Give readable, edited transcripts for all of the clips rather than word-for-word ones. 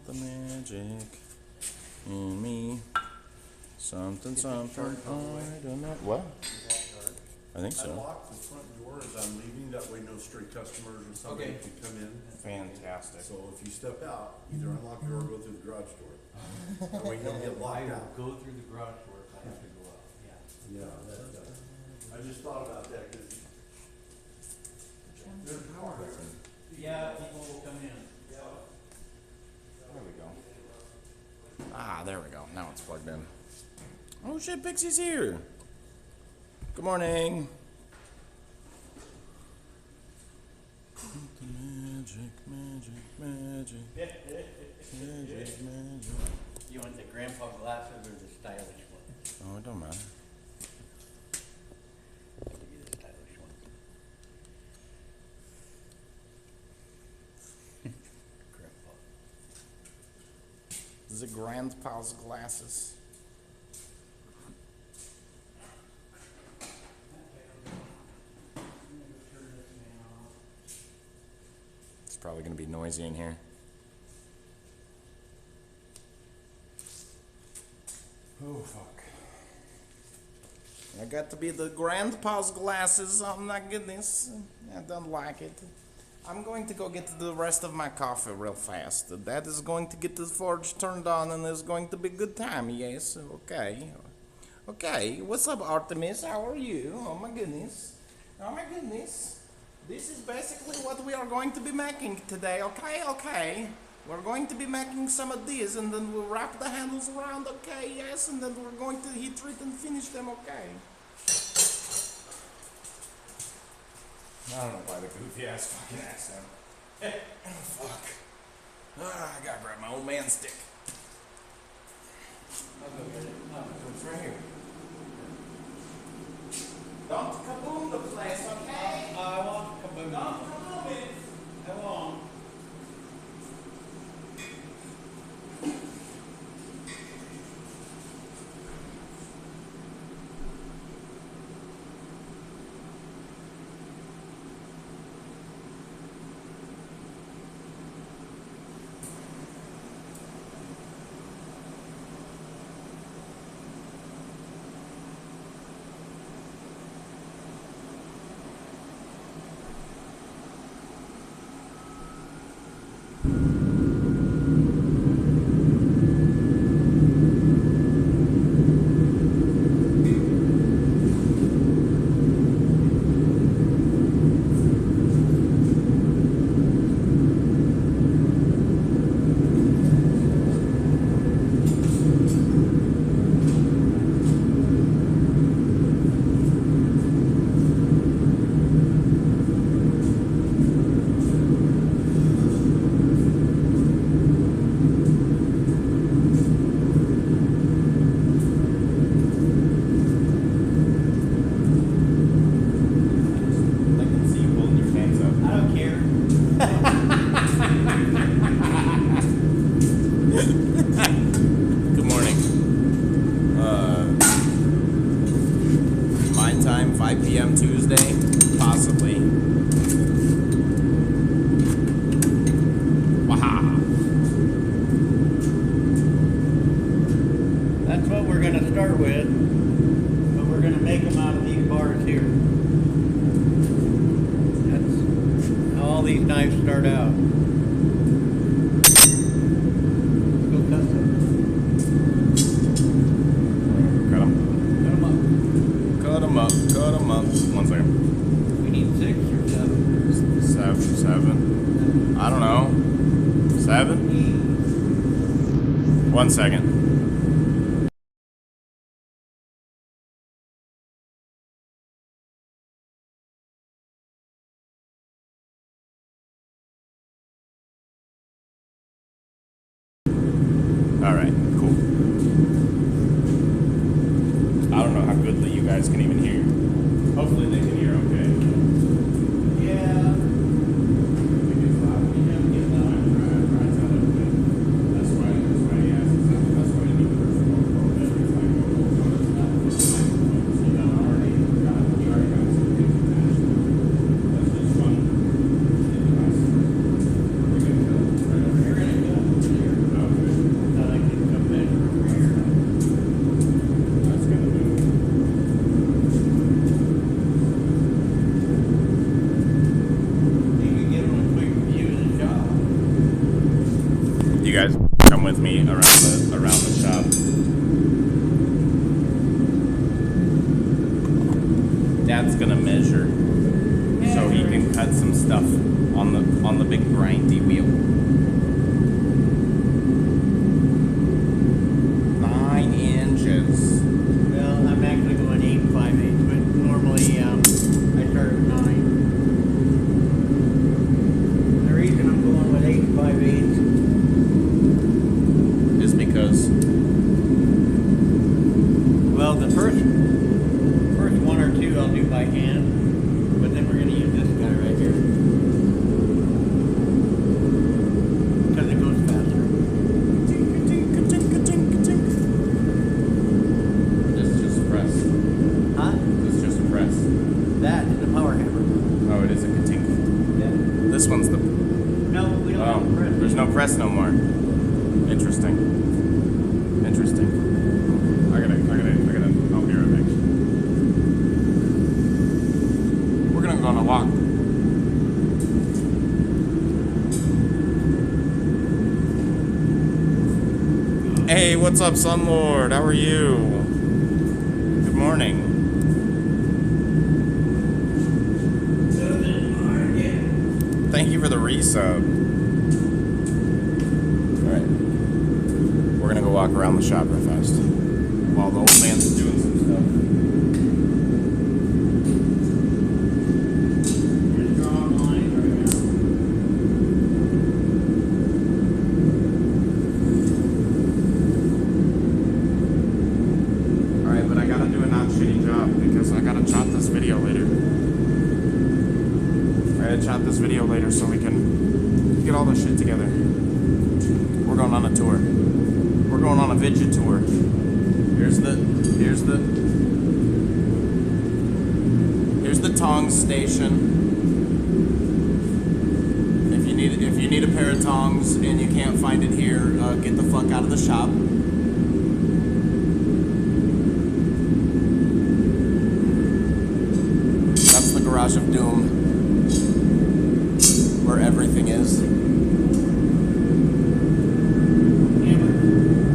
the magic in me. Something, something, I don't know. What? I think I so. lock the front door as I'm leaving, that way no stray customers or somebody can come in. Fantastic. So if you step out, either unlock the door or go through the garage door. That way you don't get locked out. Go through the garage door if I have to go out, yeah. Yeah, I just thought about that, cause there's power there. Yeah, people will come in. There we go. Ah, there we go. Now it's plugged in. Oh shit, Pixie's here. Good morning. Magic, magic, magic. Magic, magic. You want the grandpa glasses or the stylish ones? Oh, it don't matter. I'll give you the stylish ones. Grandpa. The grandpa's glasses. It's probably gonna be noisy in here. Oh fuck. I got to be the grandpa's glasses. Oh my goodness. I don't like it. I'm going to go get the rest of my coffee real fast. That is going to get the forge turned on and it's going to be a good time, yes. Okay. Okay. What's up, Artemis? How are you? Oh my goodness. Oh my goodness. This is basically what we are going to be making today. Okay, okay. We're going to be making some of these and then we'll wrap the handles around, okay, yes, and then we're going to heat treat and finish them, okay. I don't know why the goofy ass fucking accent. Oh, fuck. Ah, I gotta grab my old man stick. I'll go get it. No, It's right here. Don't kaboom the place, okay? I won't kaboom. Don't kaboom it. I won't. I can see you holding your hands up. I don't care. Good morning. My time, 5 p.m. Tuesday, possibly. Waha. That's what we're gonna start with, but we're gonna make them out of these bars here. That's how all these knives start out. Let's go cut some. Cut them. Cut them up. Cut them up. Cut them up. 1 second. We need 6 or 7. Seven. I don't know. 7? 1 second. All right, cool. I don't know how good that you guys can even hear. Hopefully they can hear okay. Yeah. That's why he asked. That's why he knew the first one. guys come with me around the shop. Dad's gonna measure so he can cut some stuff on the big grindy wheel. 9 inches. Well, I'm actually going 8 5/8, but normally I start at 9. The reason I'm going with 8 5/8 Is because well, the first 1 or 2 I'll do by hand, but then we're going to use this guy right here because it goes faster. this is just a press. Huh? This is just a press. That is the power hammer. Oh, it is a katink. Yeah. This one's the. No, we don't have a press. There's no press no more. Interesting. Interesting. I gotta. I'll be right back. We're gonna go on a walk. Hey, what's up, Sunlord? How are you? Good morning. Thank you for the resub. Alright. We're gonna go walk around the shop real fast. While the old man's doing some stuff. Just draw a line right now. Alright, but I gotta do a not shitty job because I gotta chop this video later. I gotta chop this video later so we can get all this shit together. We're going on a tour. We're going on a Vidya tour. Here's the tongs station. If you need a pair of tongs and you can't find it here, get the fuck out of the shop. That's the Garage of Doom, where everything is.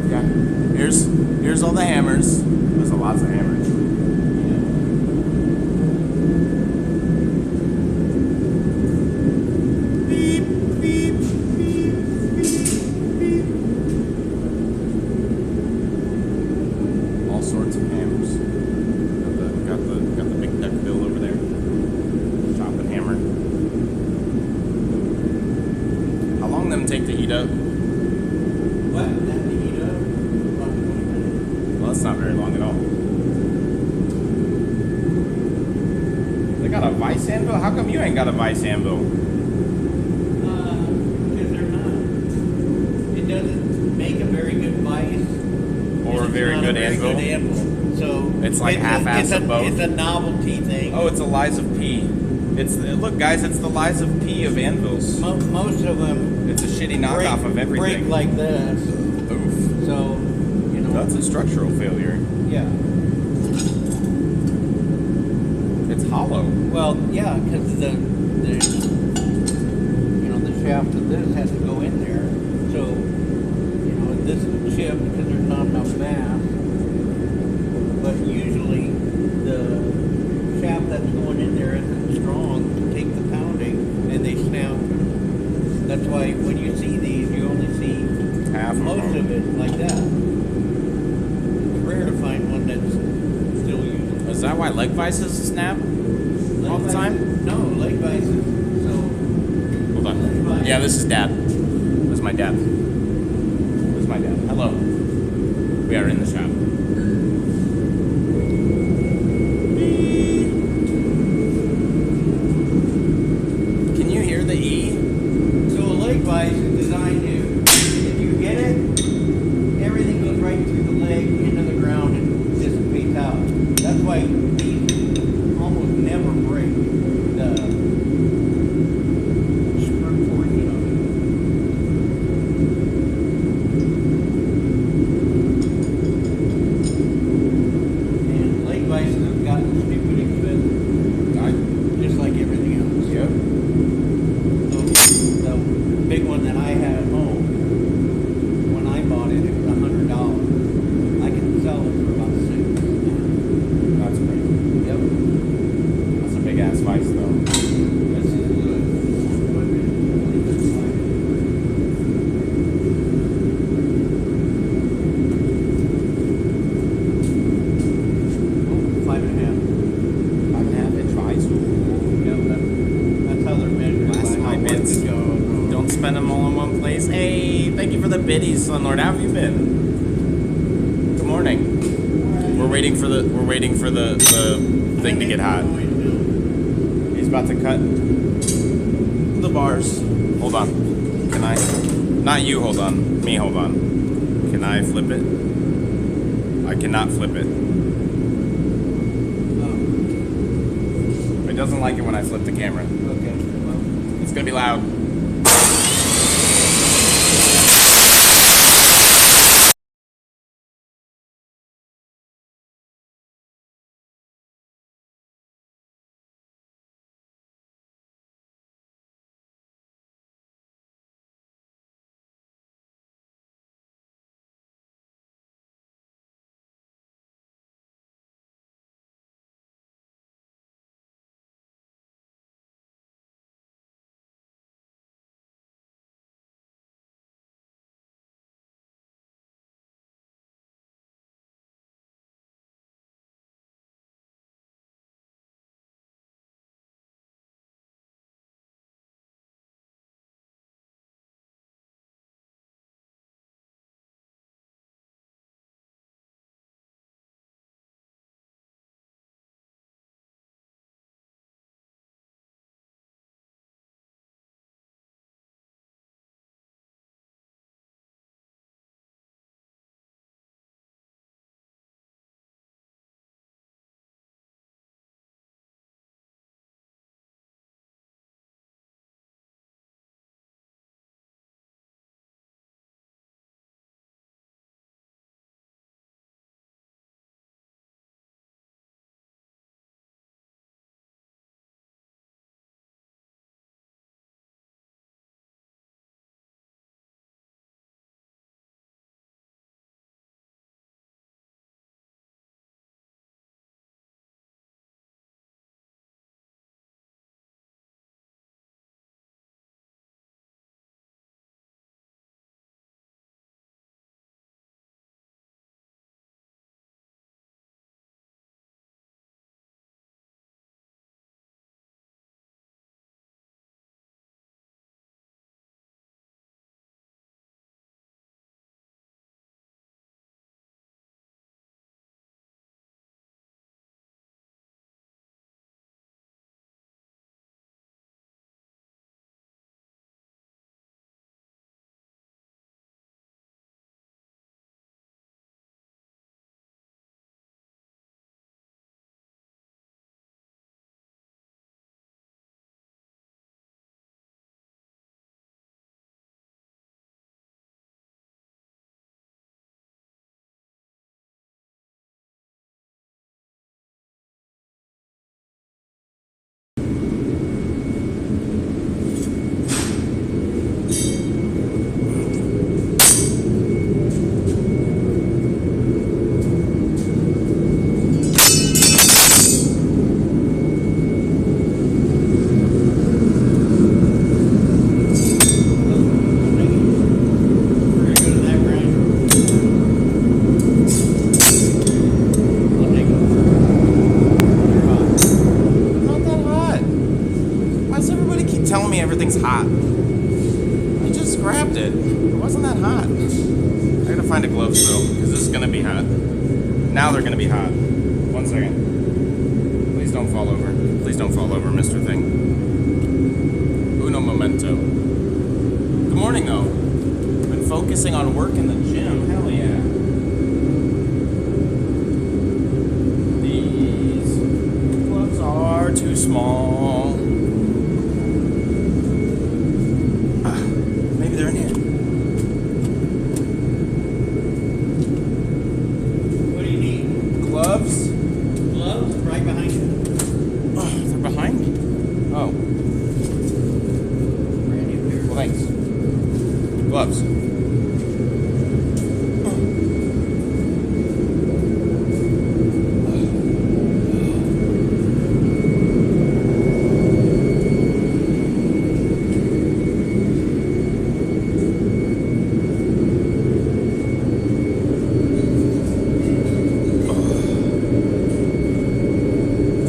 Yeah. Here's all the hammers. There's lots of hammers. Beep, beep, beep, beep, beep. All sorts of hammers. Got the big duck bill over there. Chopping hammer. How long them take to heat up? What? That to heat up? About 20 minutes. Well, that's not very long at all. They got a vice anvil? How come you ain't got a vice anvil? Because they're not. It doesn't make a very good vice. Or a very good anvil? So It's like half-assed of both? It's a novelty thing. Oh, it's a Lies of P. Look, guys, it's the Lies of P of anvils. Most of them It's a shitty knockoff of break everything. like this. Oof. So, you know. That's a structural failure. Yeah. It's hollow. Well, yeah, because the shaft of this has to go in there. So, this is chipped because there's not enough mass. But usually the shaft that's going in there isn't strong to take the pounding, and they snap. That's why when you see these, you only see Half most of of it like that. It's rare to find one that's still usable. Is that why leg vices snap all the Leg time? vices- No, leg vices. So, Hold on. Yeah, this is Dad. This is my dad. This is my dad. Hello. We are in the shop. Can you hear the E? so a leg vice is designed to, if you hit it, everything goes right through the leg into the ground and dissipates out. That's why these almost never break the screw portion of it. And leg vices have gotten stupid expensive, just like everything else. Yep. So the big one that I had at home one place. Hey, thank you for the biddies, Sunlord. How have you been? Good morning. We're waiting for the thing to get hot. He's about to cut the bars. Hold on. Can I? Not you, hold on. Me, hold on. Can I flip it? I cannot flip it. It doesn't like it when I flip the camera. Okay. Well, It's gonna be loud. telling me everything's hot. I just grabbed it. It wasn't that hot. I gotta find a glove still, because this is gonna be hot. Now they're gonna be hot. 1 second. Please don't fall over. Please don't fall over, Mr. Thing. Uno momento. Good morning, though. Been focusing on work in the gym. Hell yeah. These gloves are too small. Maybe they're in here. What do you need? Gloves? Gloves right behind you. Oh, they're behind me. Oh, Brand new pair. well, thanks. Gloves.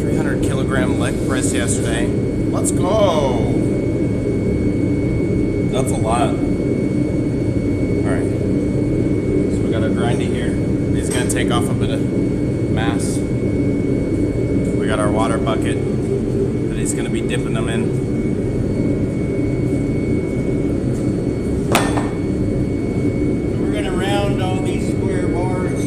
300-kilogram leg press yesterday. Let's go. That's a lot. grindy here. He's gonna take off a bit of mass. We got our water bucket that he's gonna be dipping them in. We're gonna round all these square bars,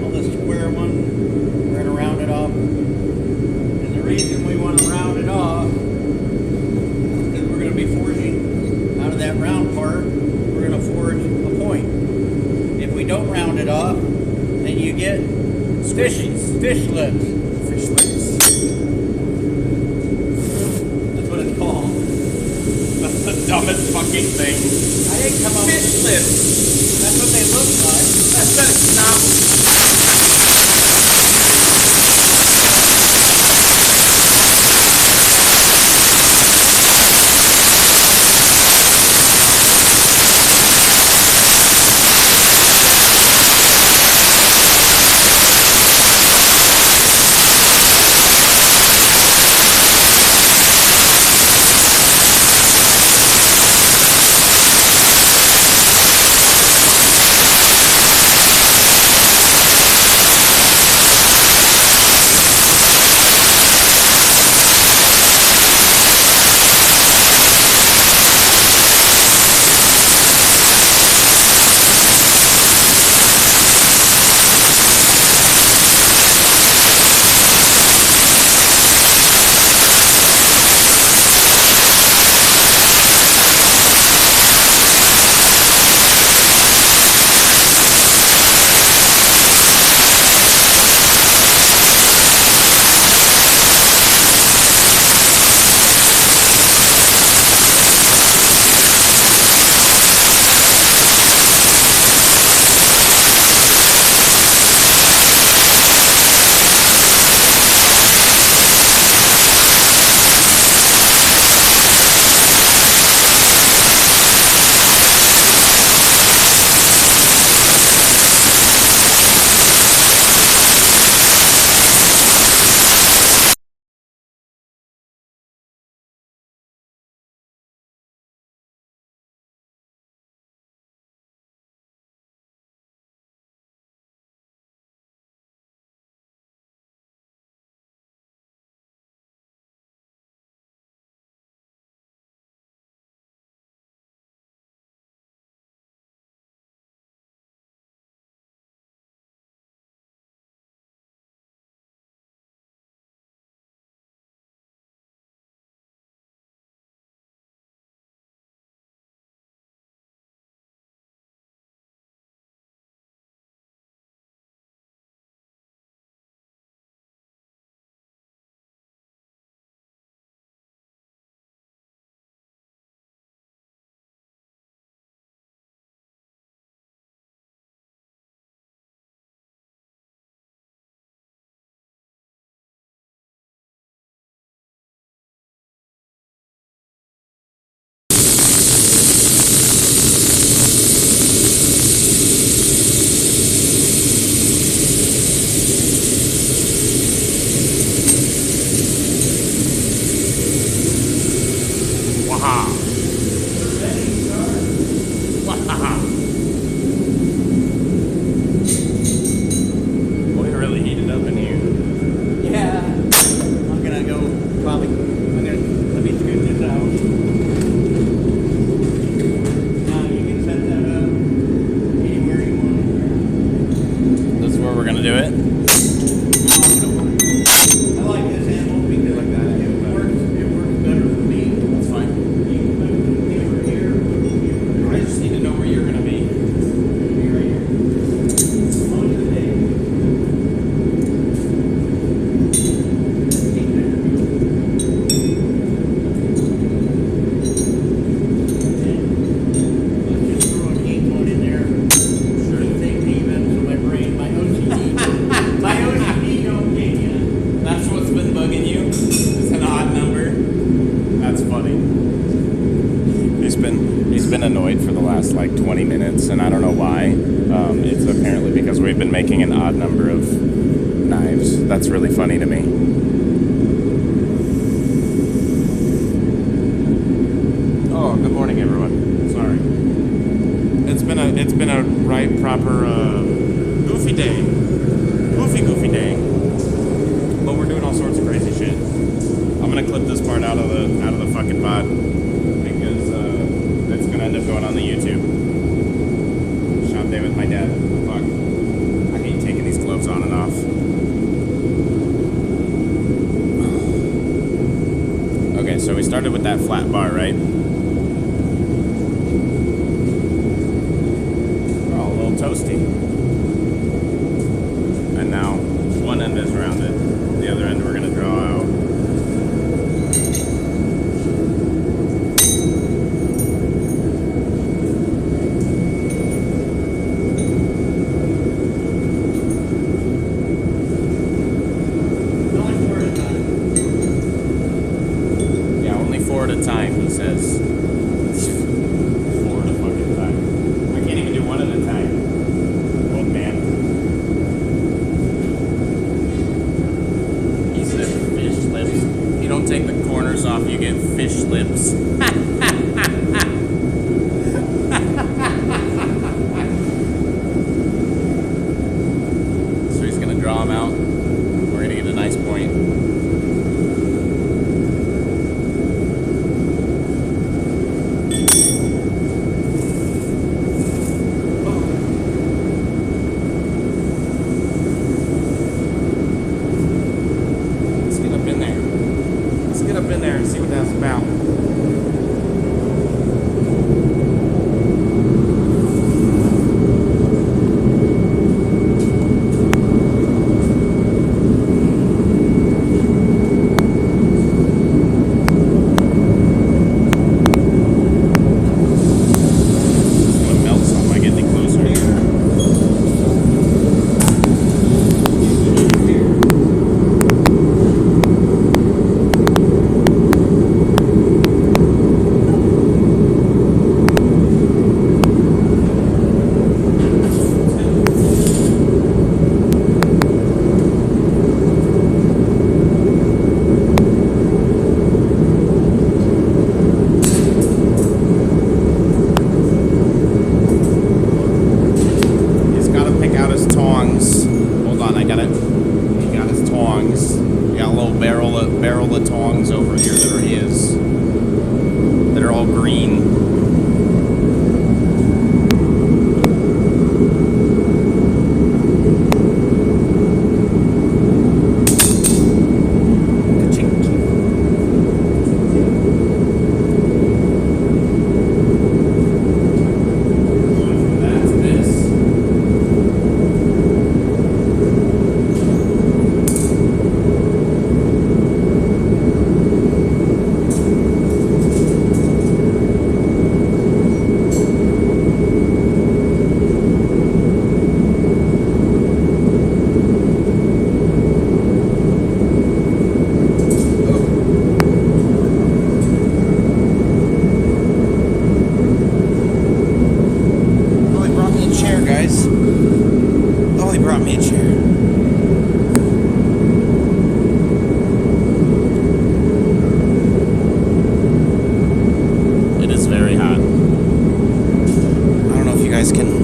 all the square one. We're gonna round it off, and the reason we want to round it off is because we're gonna be forging out of that round part. We're gonna forge a point. If we don't round it off, then you get fishies, fish lips. Fish lips. That's what it's called. That's the dumbest fucking thing. I didn't come up with Fish lips. That's what they look like. That's not. been annoyed for the last like 20 minutes, and I don't know why. It's apparently because we've been making an odd number of knives. That's really funny to me. Oh, good morning, everyone. Sorry. It's been a right proper goofy day. Goofy day. But we're doing all sorts of crazy shit. I'm gonna clip this part out of the fucking VOD because it's gonna end up going on the YouTube. Shot day with my dad. Fuck. I hate taking these gloves on and off. Okay, so we started with that flat bar, right? We're all a little toasty. And now one end is rounded. The other end we're gonna draw out. At a time, he says. 4 at a fucking time. I can't even do one at a time. Old man. He said fish lips. You don't take the corners off, you get fish lips. So he's gonna draw them out. We're gonna get a nice point. Up in there and see what that's about. It's gonna melt some if I get any closer here. Hold on, I got it. He got his tongs. We got a little barrel of tongs over here that are his. That are all green. Guys. Oh, he brought me a chair. It is very hot. I don't know if you guys can.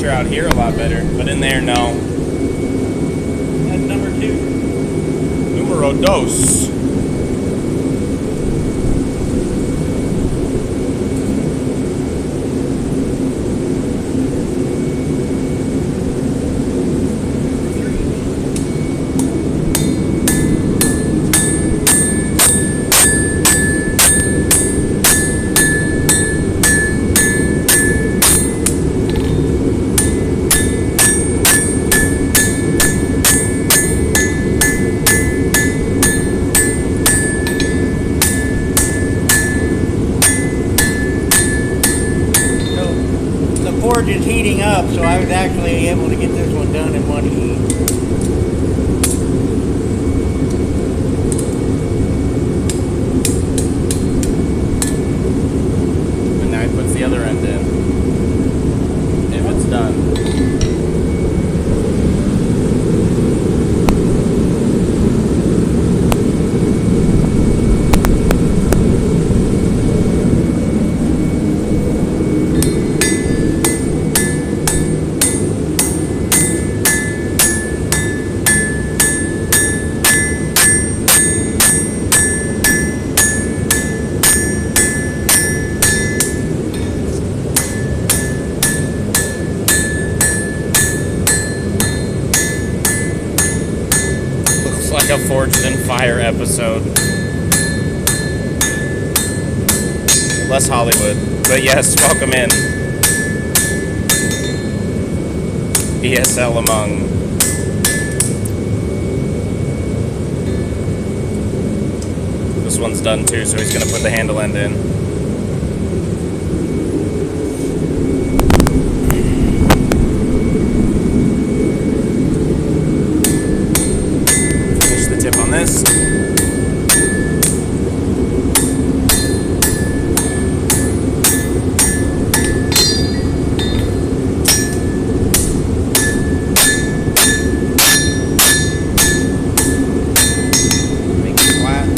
temperature out here a lot better, but in there, no. That's number 2. Numero dos. Forge is heating up, so I was actually able to get this one done in one heat. And now he puts the other end in. If it's done. Like a Forged in Fire episode. Less Hollywood, but yes, welcome in. ESL among. This one's done too, so he's gonna put the handle end in. This. Make it flat.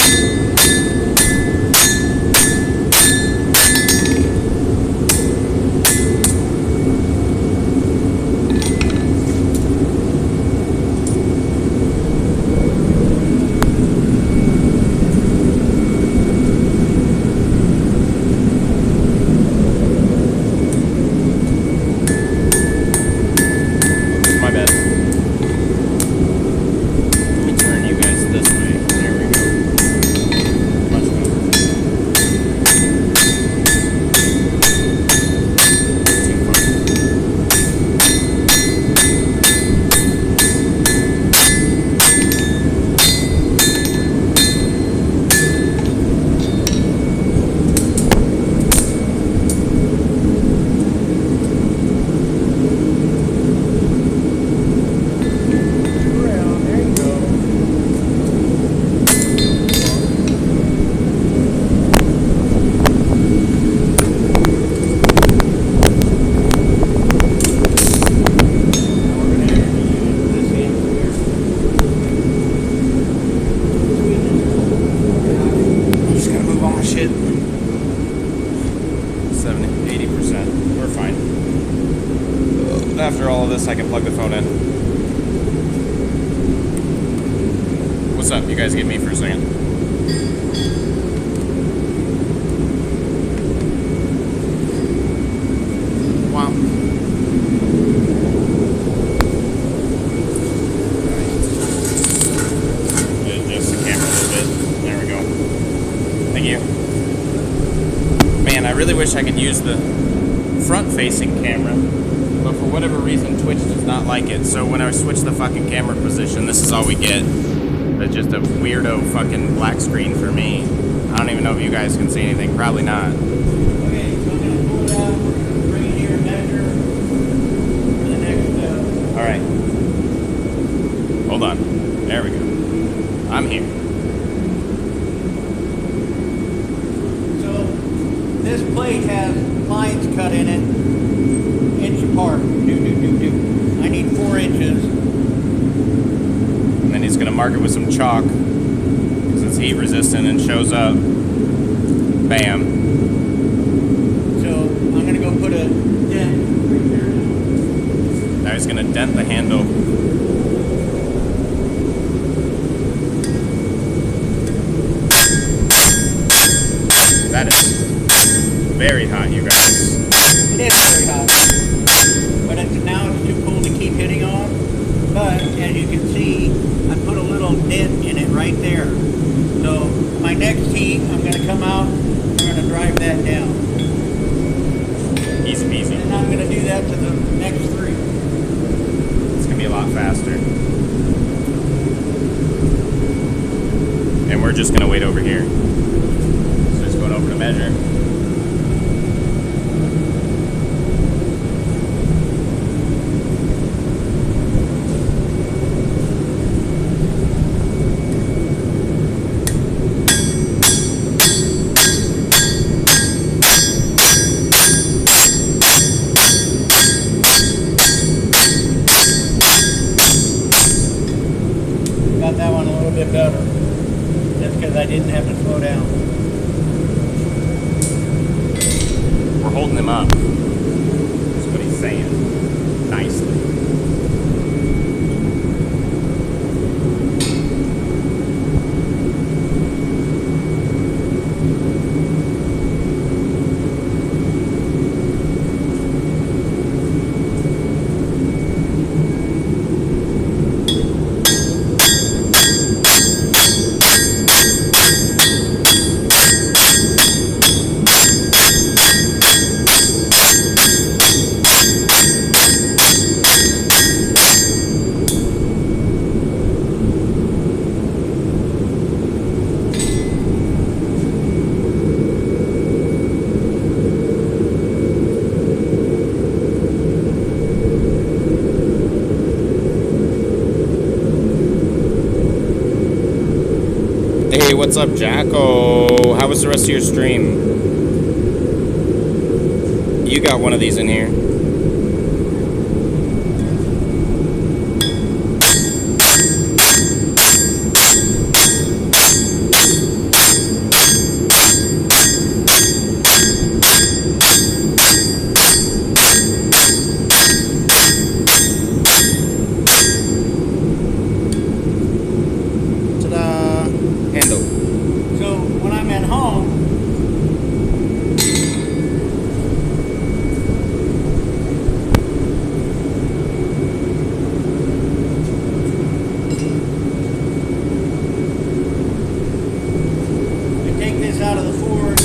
Shit. 70, 80%. We're fine. After all of this, I can plug the phone in. What's up? You guys get me for a second. Wow. Adjust the camera a little bit. There we go. Thank you. Man, I really wish I could use the front-facing camera, but for whatever reason, Twitch does not like it. So when I switch the fucking camera position, this is all we get. It's just a weirdo fucking black screen for me. I don't even know if you guys can see anything. Probably not. Okay, so I'm going to pull it out. We're going to bring it here and measure for the next step. All right. Hold on. There we go. I'm here. This plate has lines cut in it, inch apart. I need 4 inches. And then he's gonna mark it with some chalk, because it's heat resistant and shows up. Bam. So I'm gonna go put a dent right here. guy's gonna dent the handle. That is very hot, you guys. It is very hot. But now it's too cold to keep hitting on. But as you can see, I put a little dent in it right there. So my next heat, I'm going to come out, I'm going to drive that down. Easy peasy. And I'm going to do that to the next 3. It's gonna be a lot faster. And we're just gonna wait over here. So just going over to measure. Got that one a little bit better. Just because I didn't have to slow down. We're holding him up. That's what he's saying. Nicely. Hey, what's up, Jacko? How was the rest of your stream? You got one of these in here. So when I'm at home, I take this out of the Ford,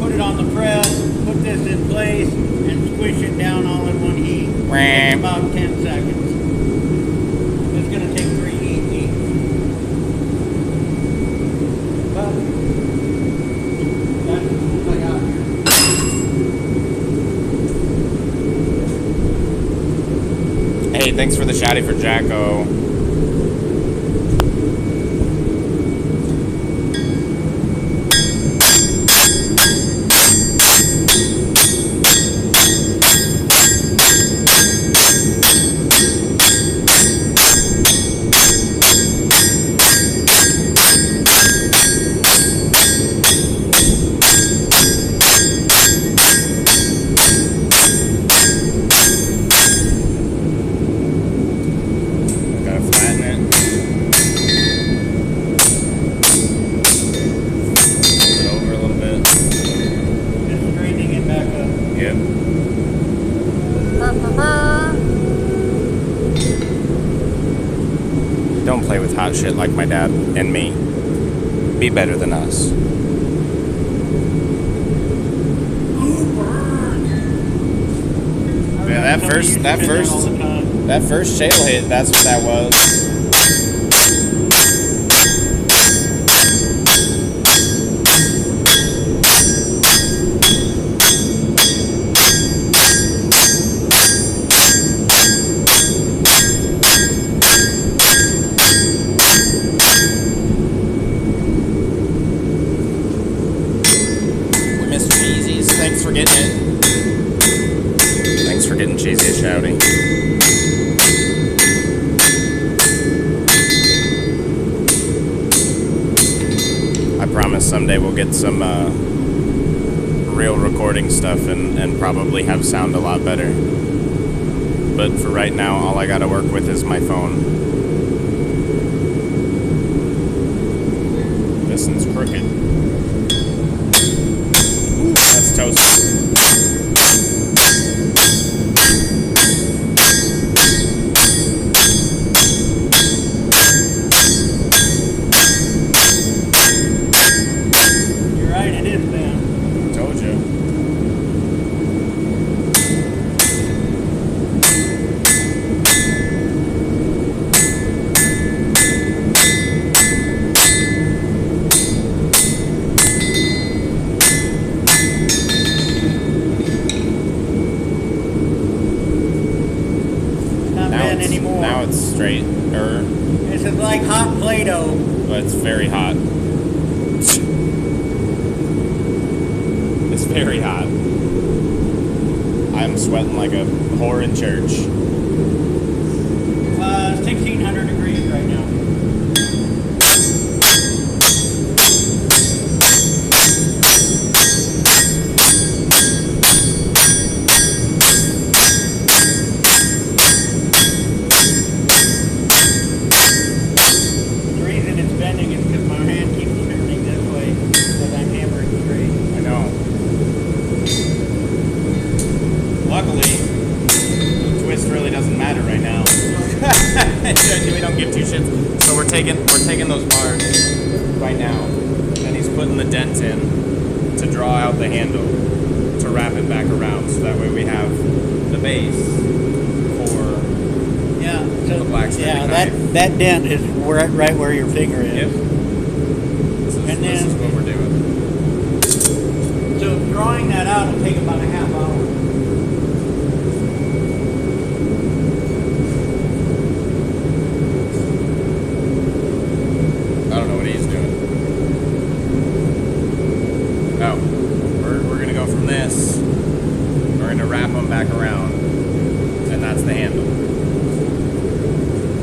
put it on the press, put this in place, and squish it down all in one heat. Takes about 10 seconds. It's going to take 3 heats each. But that's what I got here. Hey, thanks for the shouty for Jacko. Gotta flatten it. Move it over a little bit. Just straightening it back up. Yep. Don't play with hot shit like my dad and me. Be better than us. Yeah, that first shale hit, that's what that was. We missed Cheesies. Thanks for getting it. Thanks for getting Cheesy a shouty. I promise someday we'll get some real recording stuff and probably have sound a lot better. but for right now, all I gotta work with is my phone. This one's crooked. Ooh, that's toasted. You're right, it is bad. Told you. Not bad anymore. Now it's straight. This is like hot Play-Doh. But it's very hot. It's very hot. I'm sweating like a whore in church. 1,600 degrees right now. The reason it's bending is because my hand keeps turning this way as I'm hammering straight. I know. Luckily, the twist really doesn't matter right now. We don't give two shits. So we're taking those bars right now, and he's putting the dent in to draw out the handle to wrap it back around, so that way we have the base for Yeah, so the blacksmith knife. that dent is right where your finger is. Yep. This is what we're doing. So drawing that out will take about a half hour. I don't know what he's doing. Oh, we're gonna go from this. We're gonna wrap them back around, and that's the handle.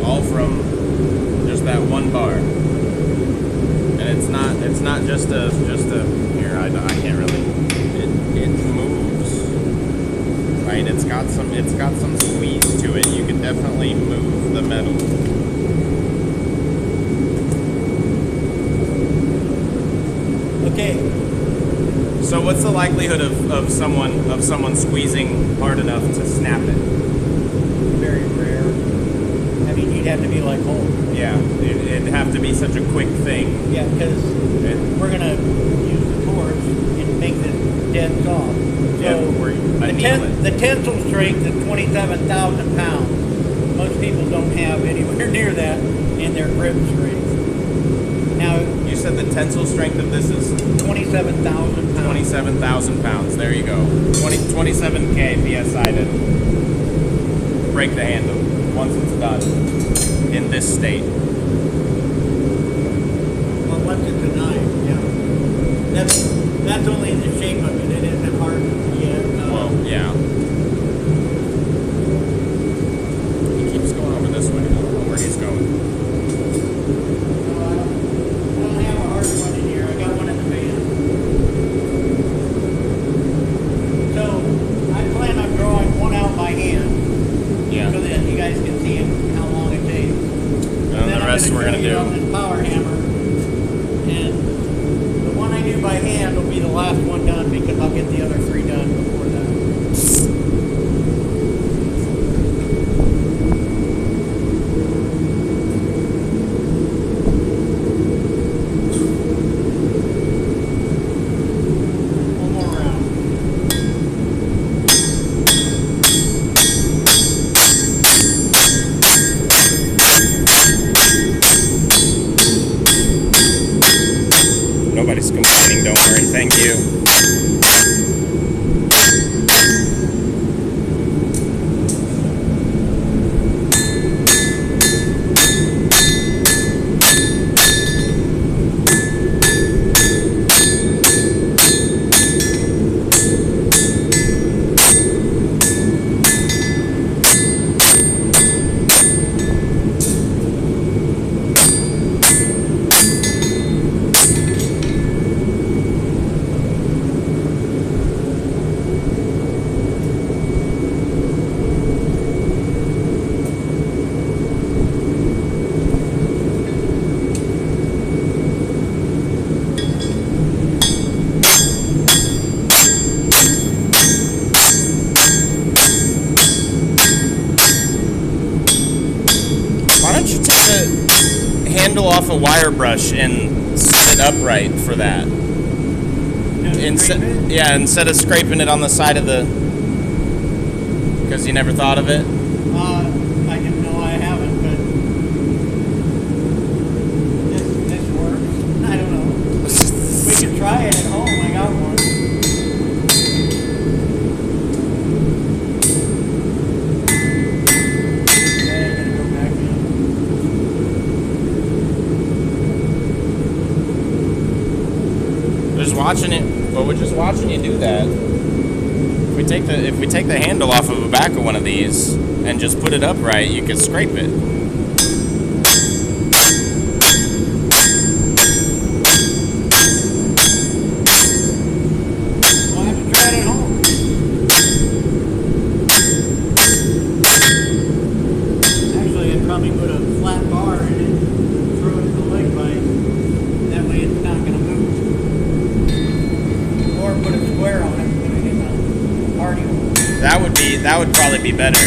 All from just that one bar. And it's not just a here. I can't really. It moves. Right. It's got some squeeze to it. You can definitely move the metal. Okay. So what's the likelihood of someone squeezing hard enough to snap it? Very rare. I mean, you'd have to be like Hulk. Yeah, it'd have to be such a quick thing. Yeah, because we're gonna use the torch and make this dead soft. Yeah, So we're annealing. the tensile strength is 27,000 pounds. Most people don't have anywhere near that in their grip strength. Now, You said the tensile strength of this is 27,000 pounds. 27,000 pounds. There you go. 27K PSI to break the handle once it's done in this state. Well, once it's a knife, yeah. That's only the shape of it. It isn't hard yet. Well, yeah. He keeps going over this way. I don't know where he's going. I don't have a hard one in here. I got one in the van. So I plan on drawing one out by hand. Yeah. So that you guys can see how long it takes. And the rest we're gonna do. On this power hammer. And the one I do by hand will be the last one done because I'll get the other three done before that. One more round. handle off a wire brush and set it upright for that. Instead of scraping it on the side of the. Because you never thought of it. I didn't know I haven't, but this works. I don't know. We could try it at home. I got one. Watching it, but we're just watching you do that. If we take the handle off of the back of one of these and just put it upright, you could scrape it. Well, I have to try it at home. Actually, I'd probably put a flat bar in it, throw it in the leg bight. That way it's not going to move. Or put a square on it and put it in a party hole. That would probably be better.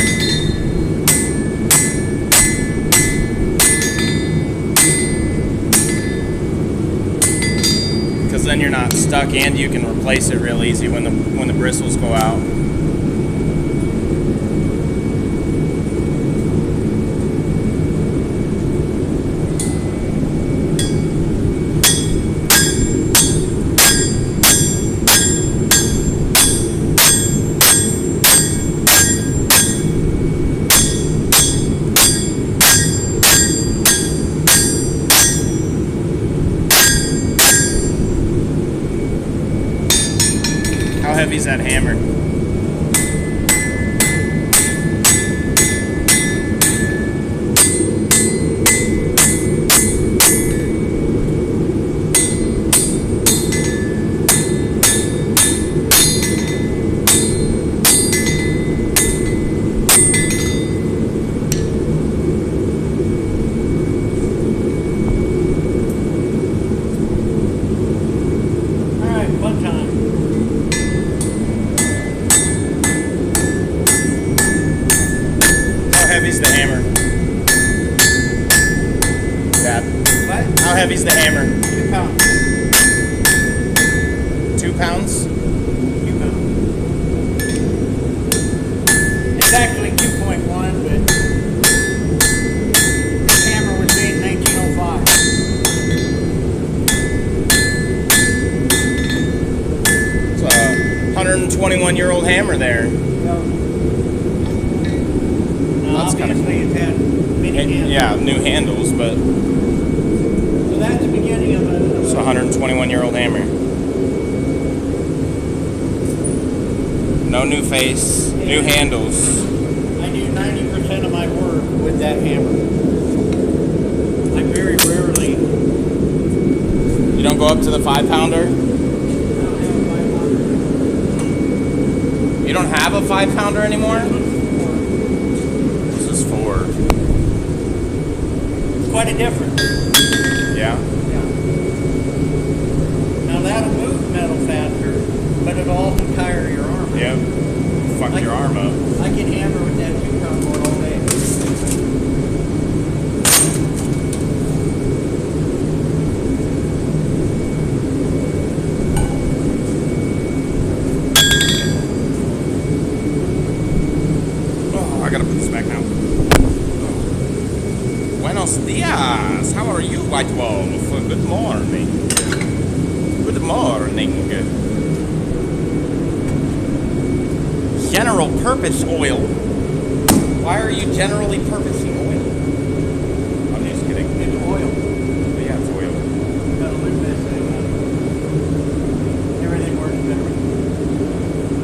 Because then you're not stuck, and you can replace it real easy when the bristles go out. How heavy is that hammer? How heavy's the hammer? 2 pounds. 2 pounds? 2 pounds. It's actually 2.1, but this hammer was made in 1905. It's a 121-year-old hammer there. That's obviously it's had many handles. Yeah, new handles, but so that's the beginning of a... It's a 121-year-old hammer. No new face, new handles. I do 90% of my work with that hammer. I very rarely... You don't go up to the 5-pounder? I don't have a 5-pounder. You don't have a 5-pounder anymore? This is 4. Quite a difference. Yeah? Yeah. Now that'll move metal faster, but it'll also tire your arm. Yep. Fuck your arm up. I can hammer with that 2-pound board all day. Oh, I gotta put this back now. Buenos dias. How are you, White Wolf? Good morning. Good morning. General purpose oil. Why are you generally purposing oil? I'm just kidding. It's oil. But yeah, it's oil. Gotta live this thing up. Everything works better.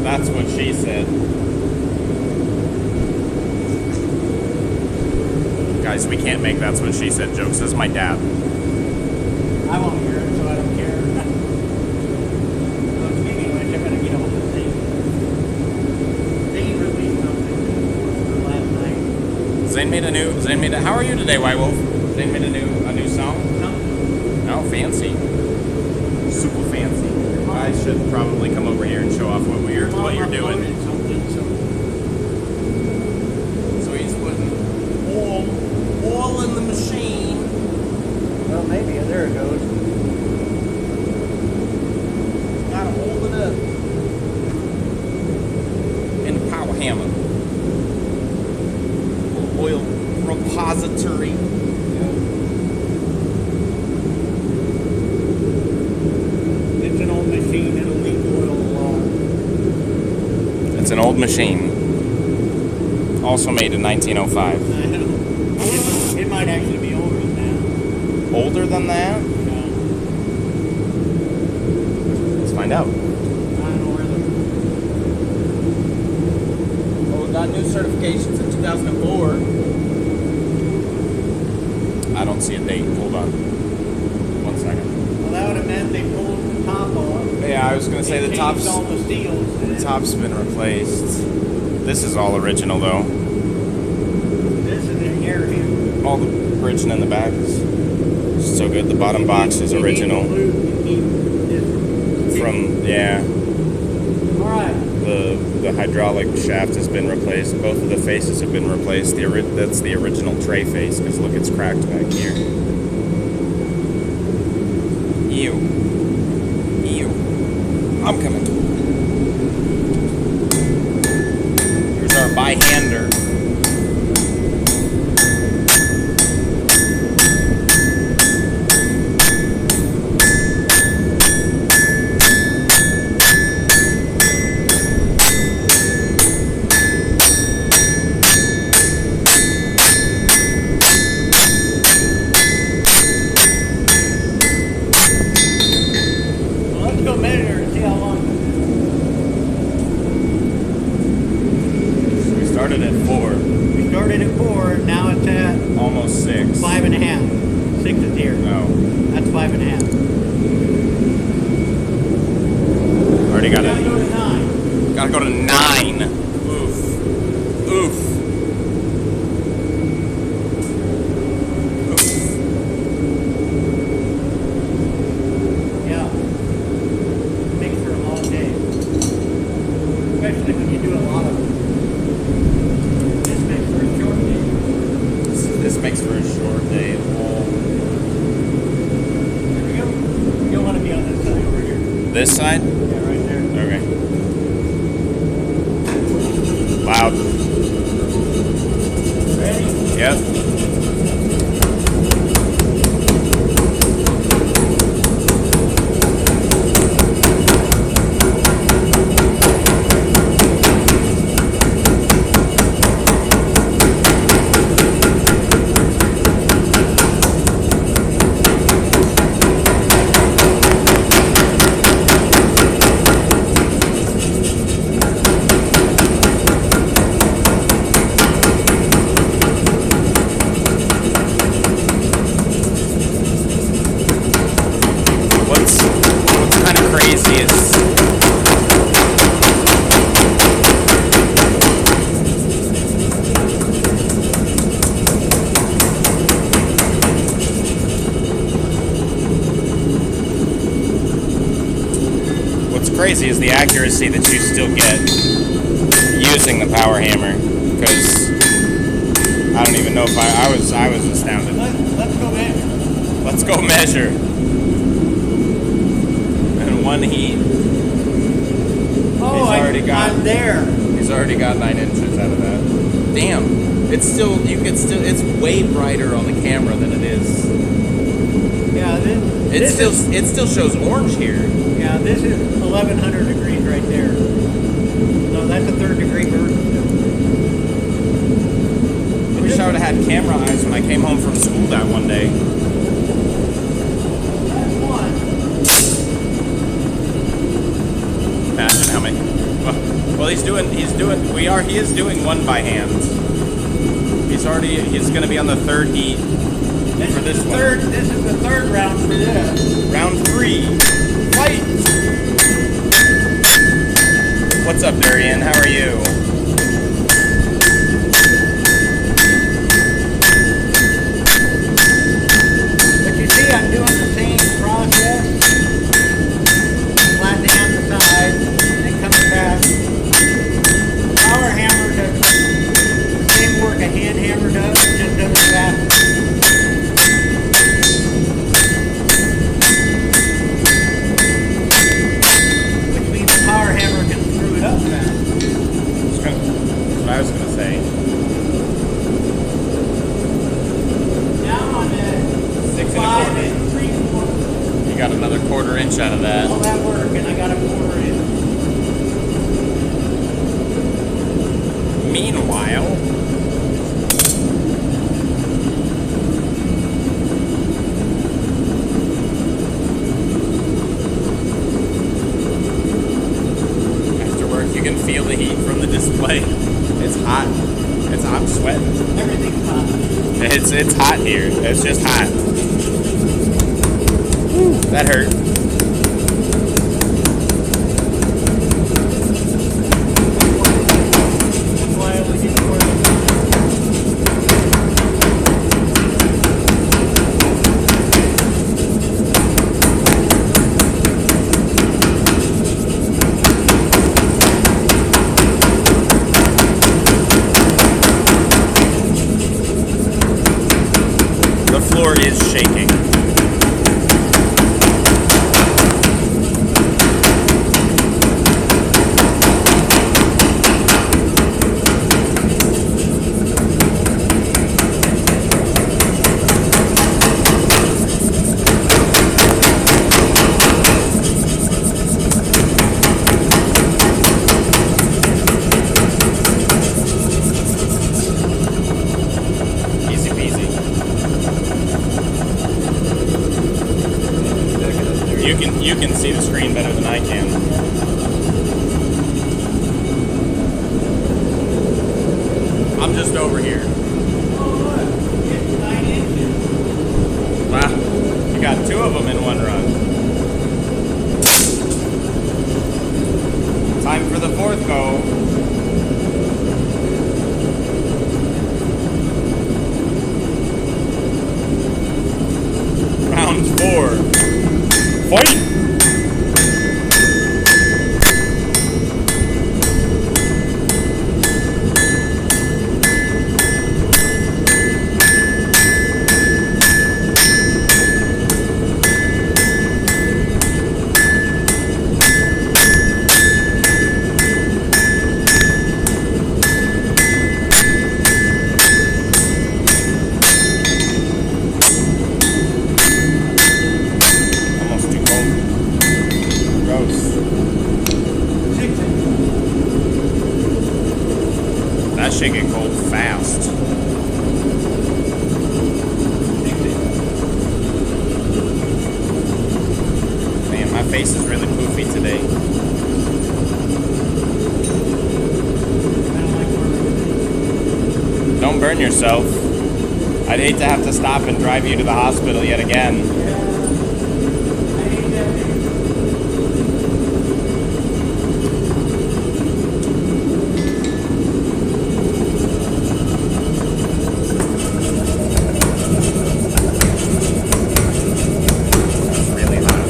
That's what she said. Guys, we can't make that's what she said jokes. This is my dad. I won't hear it, so I don't care. So speaking of which, I'm gonna get on the thing. They released something last night. Zane made a, how are you today, White Wolf? Zane made a new song? Something. Oh, fancy. Super fancy. I should probably come over here and show off what you're doing. Something, So he's putting oil in the machine. repository. It's an old machine. It'll leak oil a lot. It's an old machine. Also made in 1905. I know. It might actually be older than that. Older than that? Yeah. Let's find out. I don't know where the... Well, we got new certifications in 2004. I don't see a date. Hold on. 1 second. Well, that would have meant they pulled the top off. Yeah, I was gonna say the Changed top's all the seals. top's been replaced. This is all original though. This is an air hammer. All the bridging in the back is so good. The bottom box is original. From All right. the hydraulic shaft has been replaced. Both of the faces have been replaced. That's the original tray face because look, it's cracked back here. Ew. I'm coming. Here's our by-hander. Well, let's go measure and see how long. We started at 4, We started at 4. Now it's at almost 6. 5.5. 6 is here. Oh, That's 5.5. already got Gotta it. go to 9. Gotta go to 9. Oof. Oof. Yeah. Makes for a long day. Especially when you do a lot of them. This makes for a short day. This makes for a short day. There we go. You'll want to be on this side over here. This side? Yeah, right there. Okay. Loud. Ready? Yep. What's kind of crazy is the accuracy that you still get using the power hammer, because I don't even know if I was astounded. Let's go measure. Let's go measure. And one heat. Oh, I'm there. He's already got 9 inches out of that. Damn. It's still, it's way brighter on the camera than it is. Yeah, It still shows orange here. Yeah, this is 1100 degrees right there. So that's a 3rd degree burn. I wish I would have had camera eyes when I came home from school that one day. That's one. Imagine how many. Well, he is doing one by hand. He's going to be on the 3rd heat for this one. This is the 3rd round for this. Round 3. Fight! What's up, Darian? How are you? But you see, I'm doing the same process. Flattening out the side, and then coming back. Power hammer does the same work a hand hammer does, it just does it faster. Which means the power hammer can screw it up fast. 1/4 inch out of that. All that work, and I got a 1/4 inch. Meanwhile, after work, you can feel the heat from the display. It's hot. I'm sweating. Everything's hot. It's hot here. It's just hot. That hurt. That's why I was getting work. The floor is shaking. Easy peasy. You can see the screen better than I can. I'm just over here. Oh, look. It's 9 inches. Wow, you got 2 of them in one run. Time for the 4th go. Round 4. Fight! Almost too cold. Gross. 6 inches. That shit get cold fast. 6 inches. Man, my face is really poofy today. I don't like working. Don't burn yourself. I'd hate to have to stop and drive you to the hospital yet again. Yeah. I hate that. It's really hot.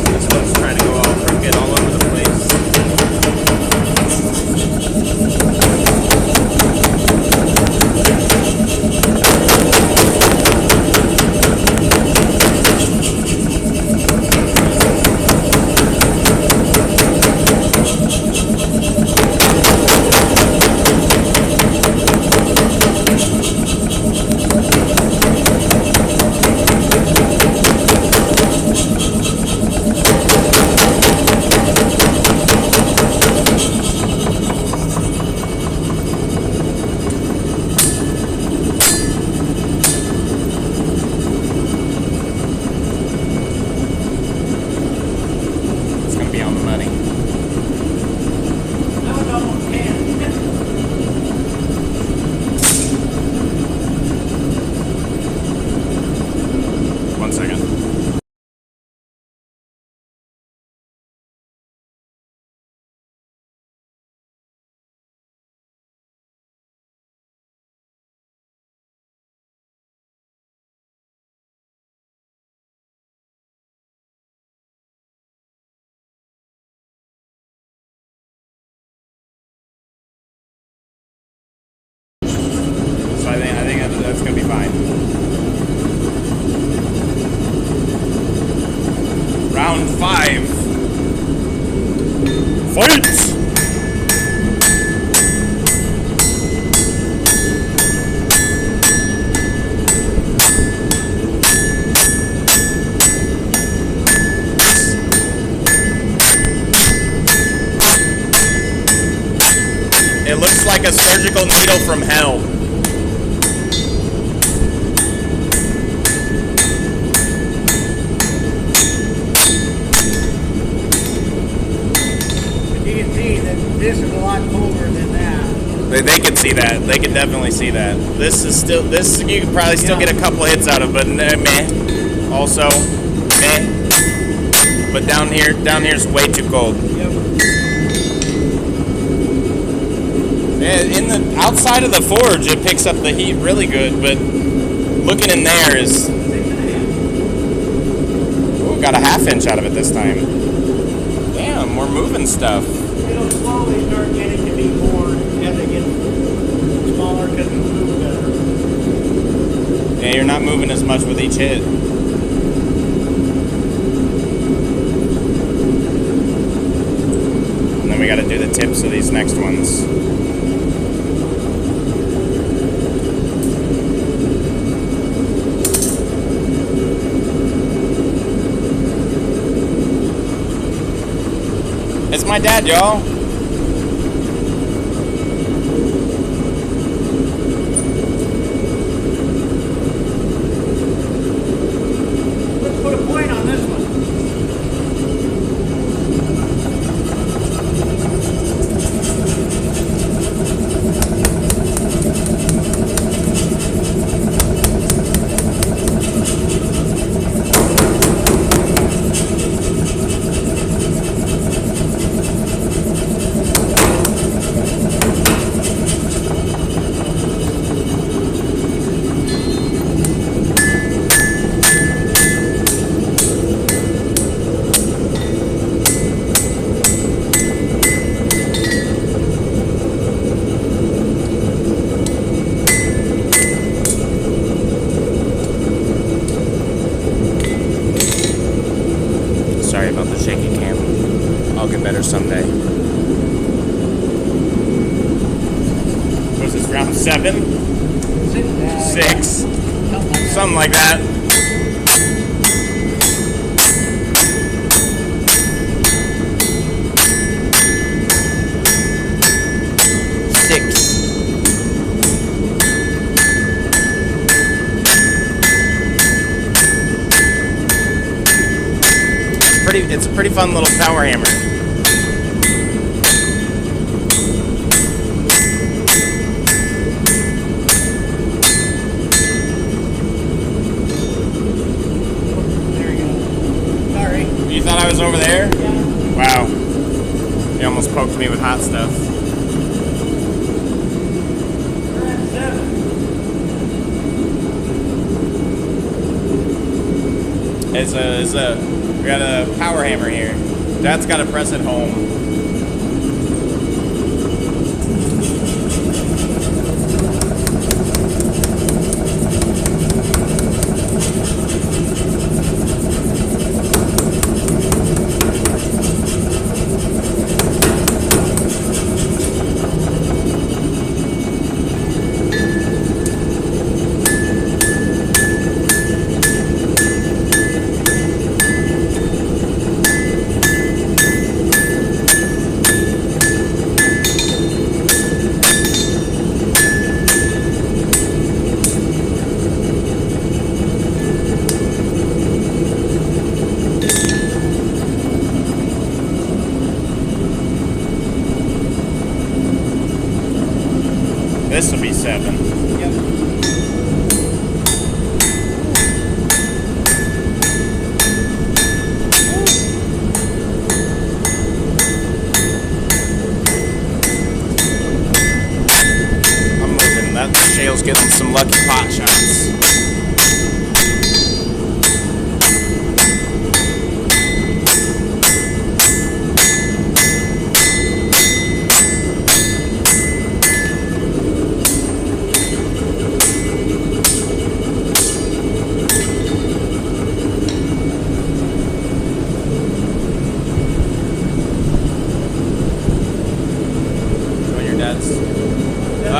This one's trying to go all crooked all over the place. It's gonna be on the money. That was almost 10. 1 second. So I think that's gonna be fine. Round 5. Fight! like a surgical needle from hell. You can see that this is a lot colder than that. They can see that. They can definitely see that. This is still, this you can probably still get a couple hits out of, but meh. Also, meh. But down here's way too cold. Yep. In the outside of the forge, it picks up the heat really good, but looking in there is, ooh, got a 1/2 inch out of it this time. Damn, we're moving stuff. It'll slowly start getting to be more as it gets smaller because it'll move better. Yeah, you're not moving as much with each hit. And then we got to do the tips of these next ones. It's my dad, y'all. Let's put a point on this one. Sorry about the shaky cam. I'll get better someday. Was this round 7? 6? Something like that. It's a pretty fun little power hammer. There you go. Sorry. You thought I was over there? Yeah. Wow. You almost poked me with hot stuff. We're at 7. We got a power hammer here. Dad's got to press it home. This will be 7. Yep. I'm moving. That shale's getting some lucky pot shots.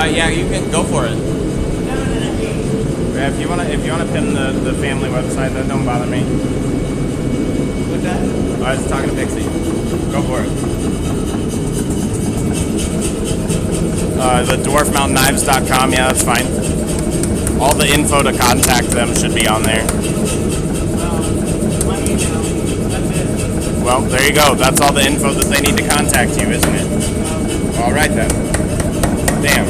Yeah, you can go for it. Yeah, if you wanna pin the family website, that don't bother me. What's that? I was talking to Pixie. Go for it. The dwarfmountainKnives.com, yeah, that's fine. All the info to contact them should be on there. My email, that's it. Well, there you go. That's all the info that they need to contact you, isn't it? All right then. Damn.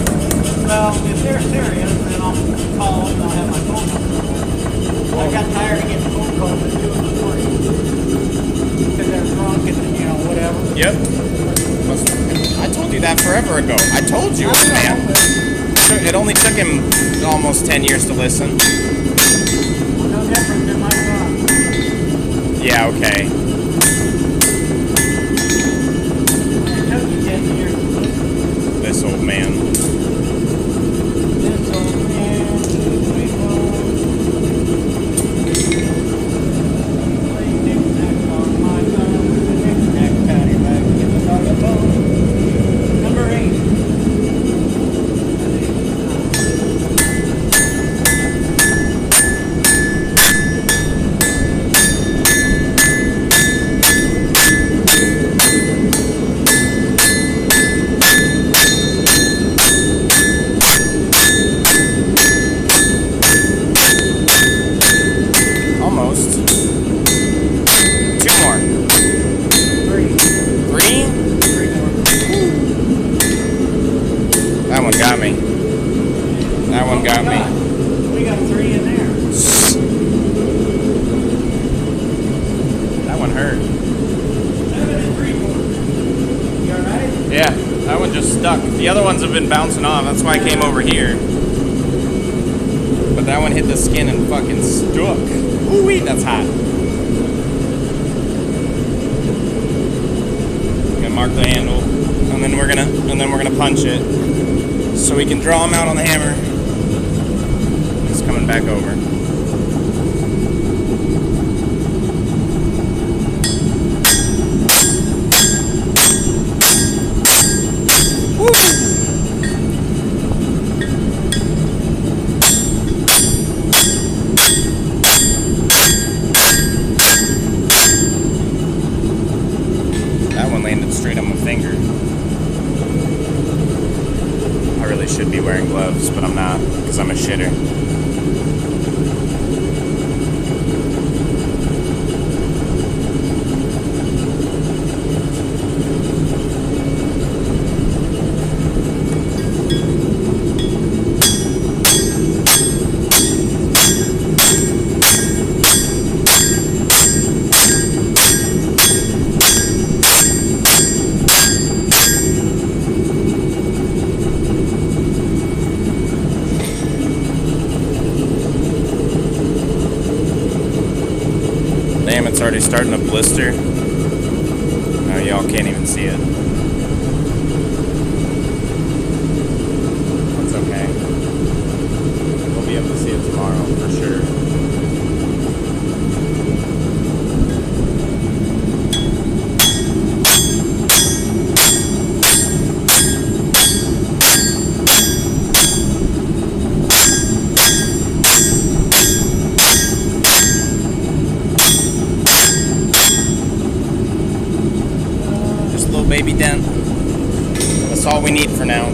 Well, if they're serious, then I'll call them and I'll have my phone number. I got tired of getting phone calls at 2 in the morning because they're drunk and, you know, whatever. Yep. I told you that forever ago. I told you, old man. It only took him almost 10 years to listen. Well, no different than my son. Yeah, okay. It took you 10 years to listen. This old man. This old man, we will play knick-knack on my thumb, knick-knack, paddywhack, get the dog a bone. Number 8. Almost. 2 more. 3. 3? 3 more. That one got me. That one got me. We got 3 in there. That one hurt. 7 3/4. You alright? Yeah, that one just stuck. The other ones have been bouncing off. That's why I came over here. But that one hit the skin and fucking stuck. Ooh-wee, that's hot. Gonna mark the handle, and then we're gonna punch it, so we can draw him out on the hammer. He's coming back over. That one landed straight on my finger. I really should be wearing gloves, but I'm not, because I'm a shitter. Damn, it's already starting to blister. Oh, y'all can't even see it. That's okay. We'll be able to see it tomorrow for sure. Baby dent. That's all we need for now.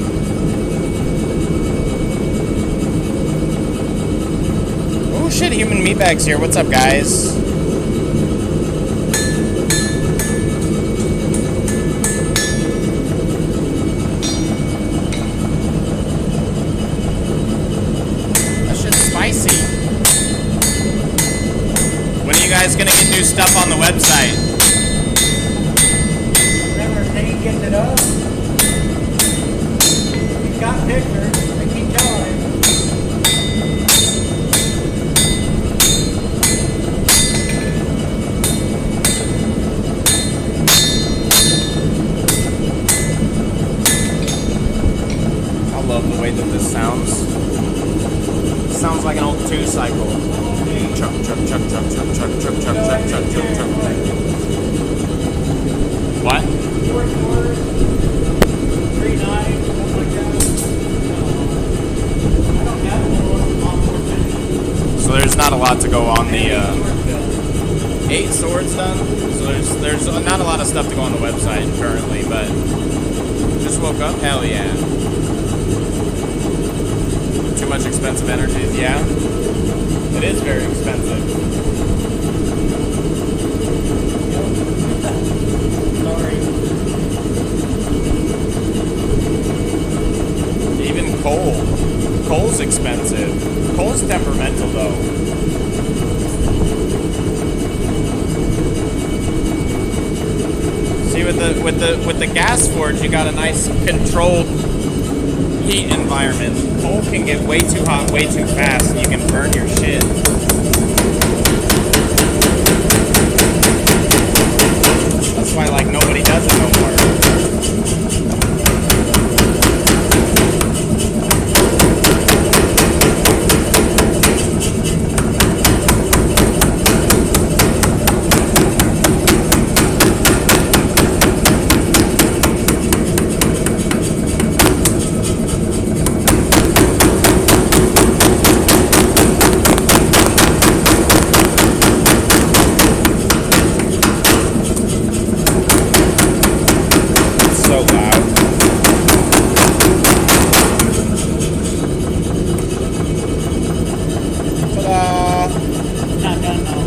Oh shit, human meatbag's here. What's up, guys? That shit's spicy. When are you guys gonna get new stuff on the website? Getting it up. He's got pictures. I keep telling him. I love the way that this sounds. It sounds like an old 2-cycle. Chuck, chuck, chuck, chuck, chuck, chuck, chuck, chuck, chuck, chuck, chuck, chuck. What? 4 quarters, 3 9, something like that. I don't have a lot more finish. So there's not a lot to go on the 8 swords done. So there's not a lot of stuff to go on the website currently, but just woke up. Hell yeah. Too much expensive energy. Yeah, it is very expensive. Sorry. Even coal. Coal's expensive. Coal's temperamental though. See, with the gas forge, you got a nice controlled heat environment. Coal can get way too hot, way too fast, and you can burn your shit. That's why, like, nobody does it no more. So loud. Ta-da! Not done though.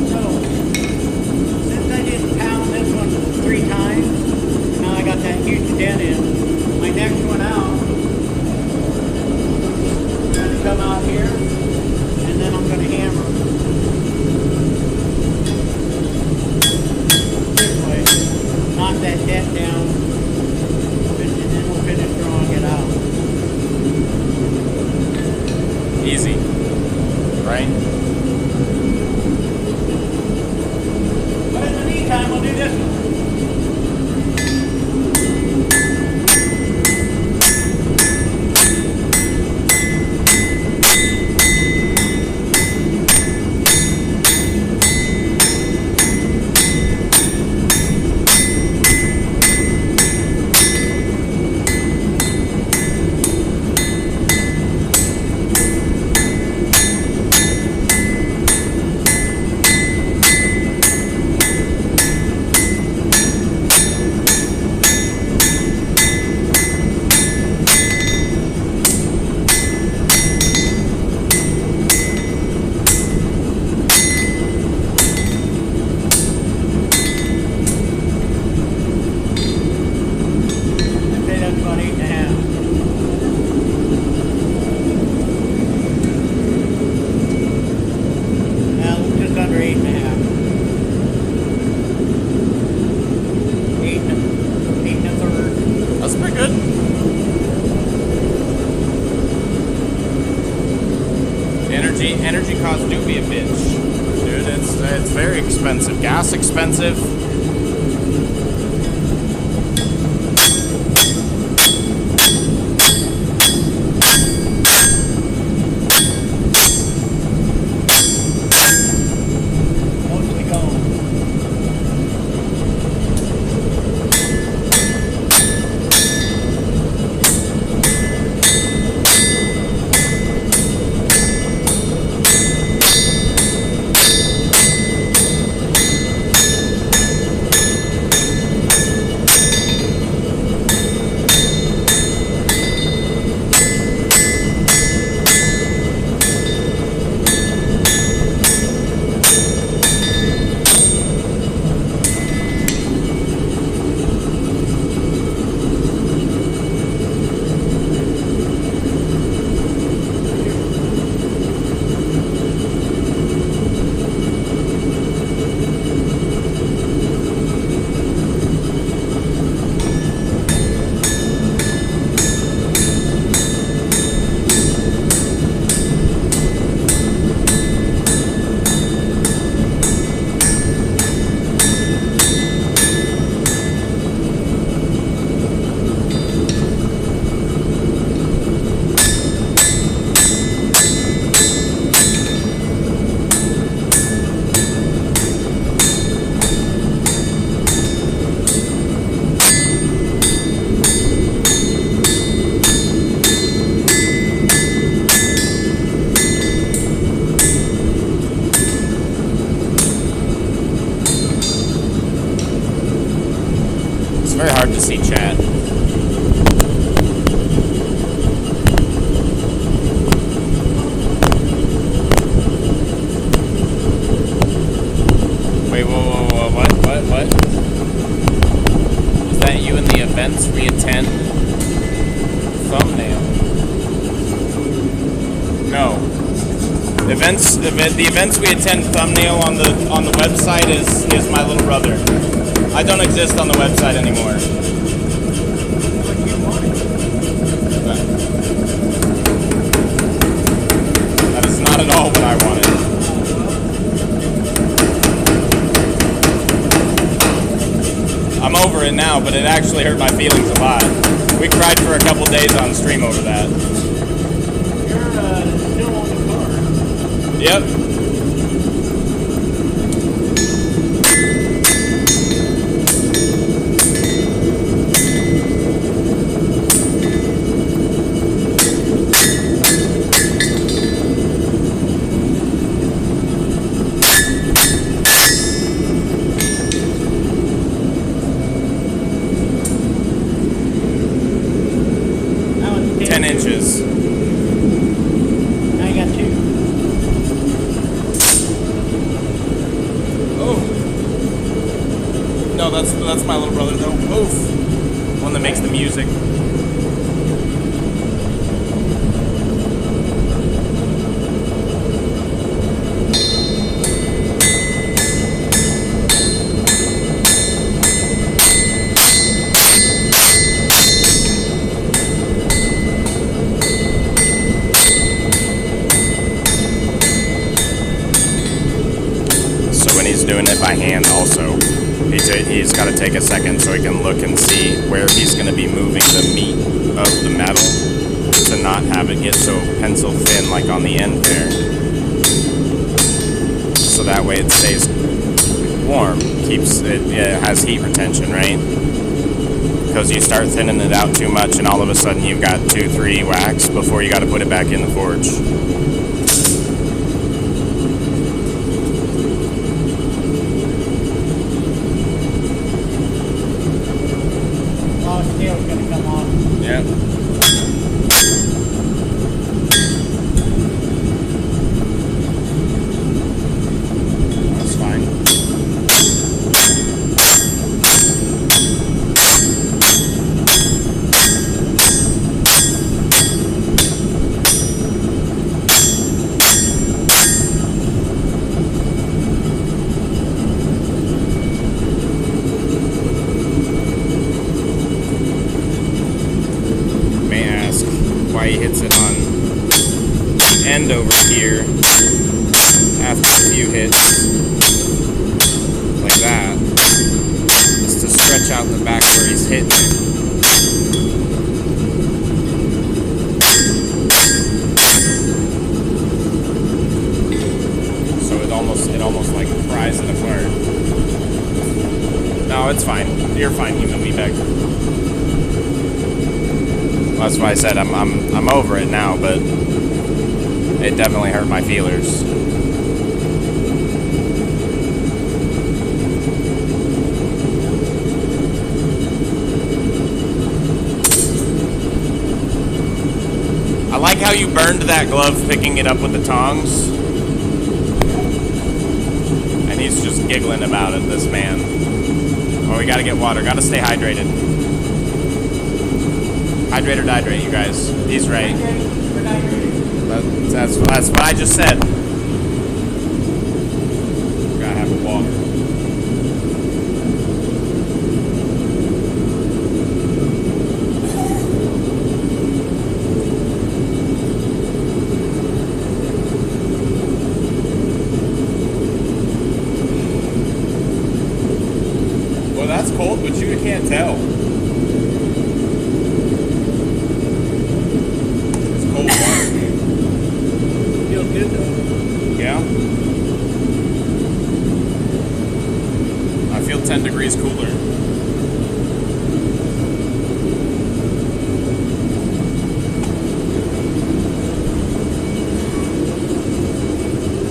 So, since I didn't pound this one 3 times, now I got that huge dent in. My next one out, I'm going to come out here, and then I'm going to hammer this way, knock that dent down, and then we'll finish drawing it out. Easy. Right? But in the meantime, we'll do this one. Energy costs do be a bitch. Dude, it's very expensive. Gas expensive. Mostly gone. we attend thumbnail. No. The events we attend thumbnail on the website is my little brother. I don't exist on the website anymore. That is not at all what I wanted. I'm over it now, but it actually hurt my feelings a lot. We cried for a couple days on stream over that. You're still on the car. Yep. Now it's 10 inches. Now you got 2. Oh. No, that's my little brother though. Oof. One that makes the music. Doing it by hand also. He's got to take a second so he can look and see where he's going to be moving the meat of the metal to not have it get so pencil thin like on the end there. So that way it stays warm, keeps it, has heat retention, right? Because you start thinning it out too much and all of a sudden you've got 2-3 wax before you got to put it back in the forge. Tail's gonna come off. Yeah. That's fine. Why he hits it on the end over here after a few hits like that, is to stretch out the back where he's hitting it. So it almost like pries it apart. No, it's fine. You're fine, human feedback. That's why I said I'm over it now, but it definitely hurt my feelers. I like how you burned that glove picking it up with the tongs. And he's just giggling about it, this man. Oh, we gotta get water, gotta stay hydrated. Hydrate or dihydrate, you guys. He's right. That's what I just said. Gotta have water. Well, that's cold, but you can't tell. Feels good though. Yeah. I feel 10 degrees cooler.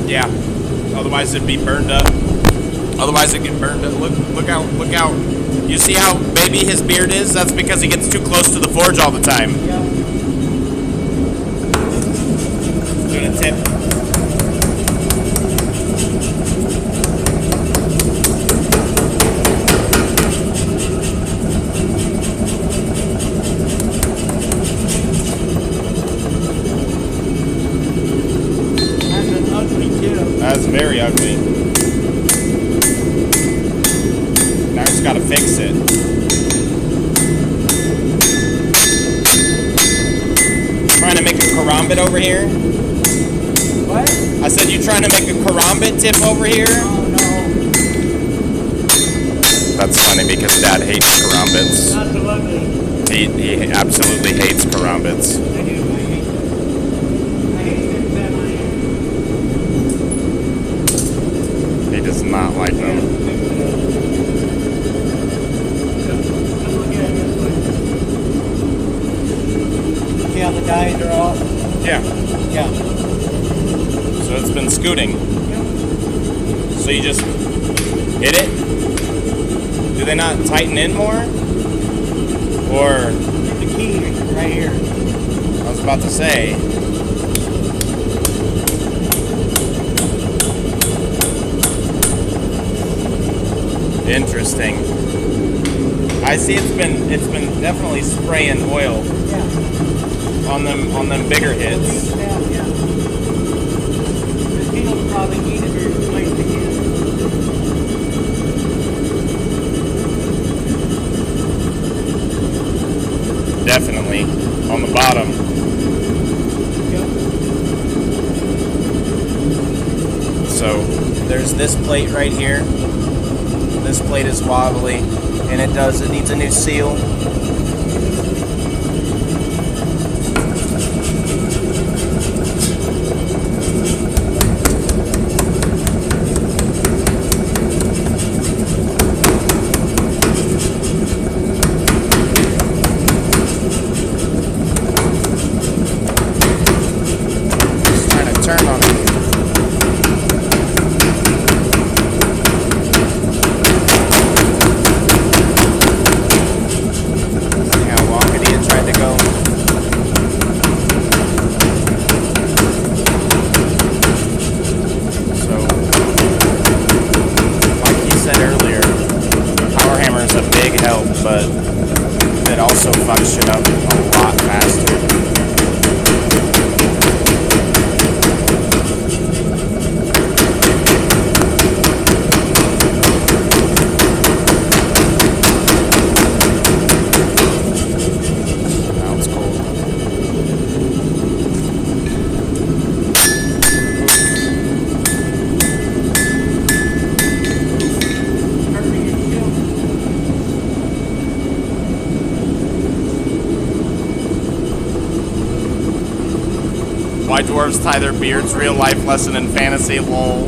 Yeah. Otherwise it'd be burned up. Otherwise it'd get burned up. Look out. You see how baby his beard is? That's because he gets too close to the forge all the time. Yeah. Doing a tip. very ugly. Now I just gotta fix it. Trying to make a karambit over here. What? I said, you trying to make a karambit tip over here? Oh, no. That's funny because Dad hates karambits. Not so ugly. He absolutely hates karambits. I do. I hate them. I hate it that I am. He does not like them. See how the dyes are off? Yeah. Yeah. So it's been scooting. So you just hit it? Do they not tighten in more? Or, The key right here. I was about to say, interesting. I see it's been definitely spraying oil Yeah. on them bigger hits. Yeah, yeah. The needle's probably needed to be replaced again. Definitely on the bottom. Yep. So there's this plate right here. This plate is wobbly, and it needs a new seal. Just trying to turn on it. See how wonkety it tried to go. So, like you said earlier, power hammer is a big help, but it also fucks shit up a lot faster. Now it's cold. Why dwarves tie their beards? Real life lesson in fantasy. Lol.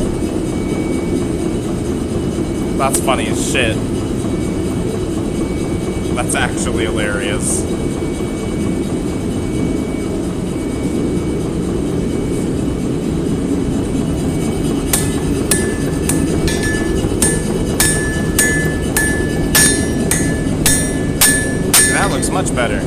That's funny as shit. That's actually hilarious. That looks much better.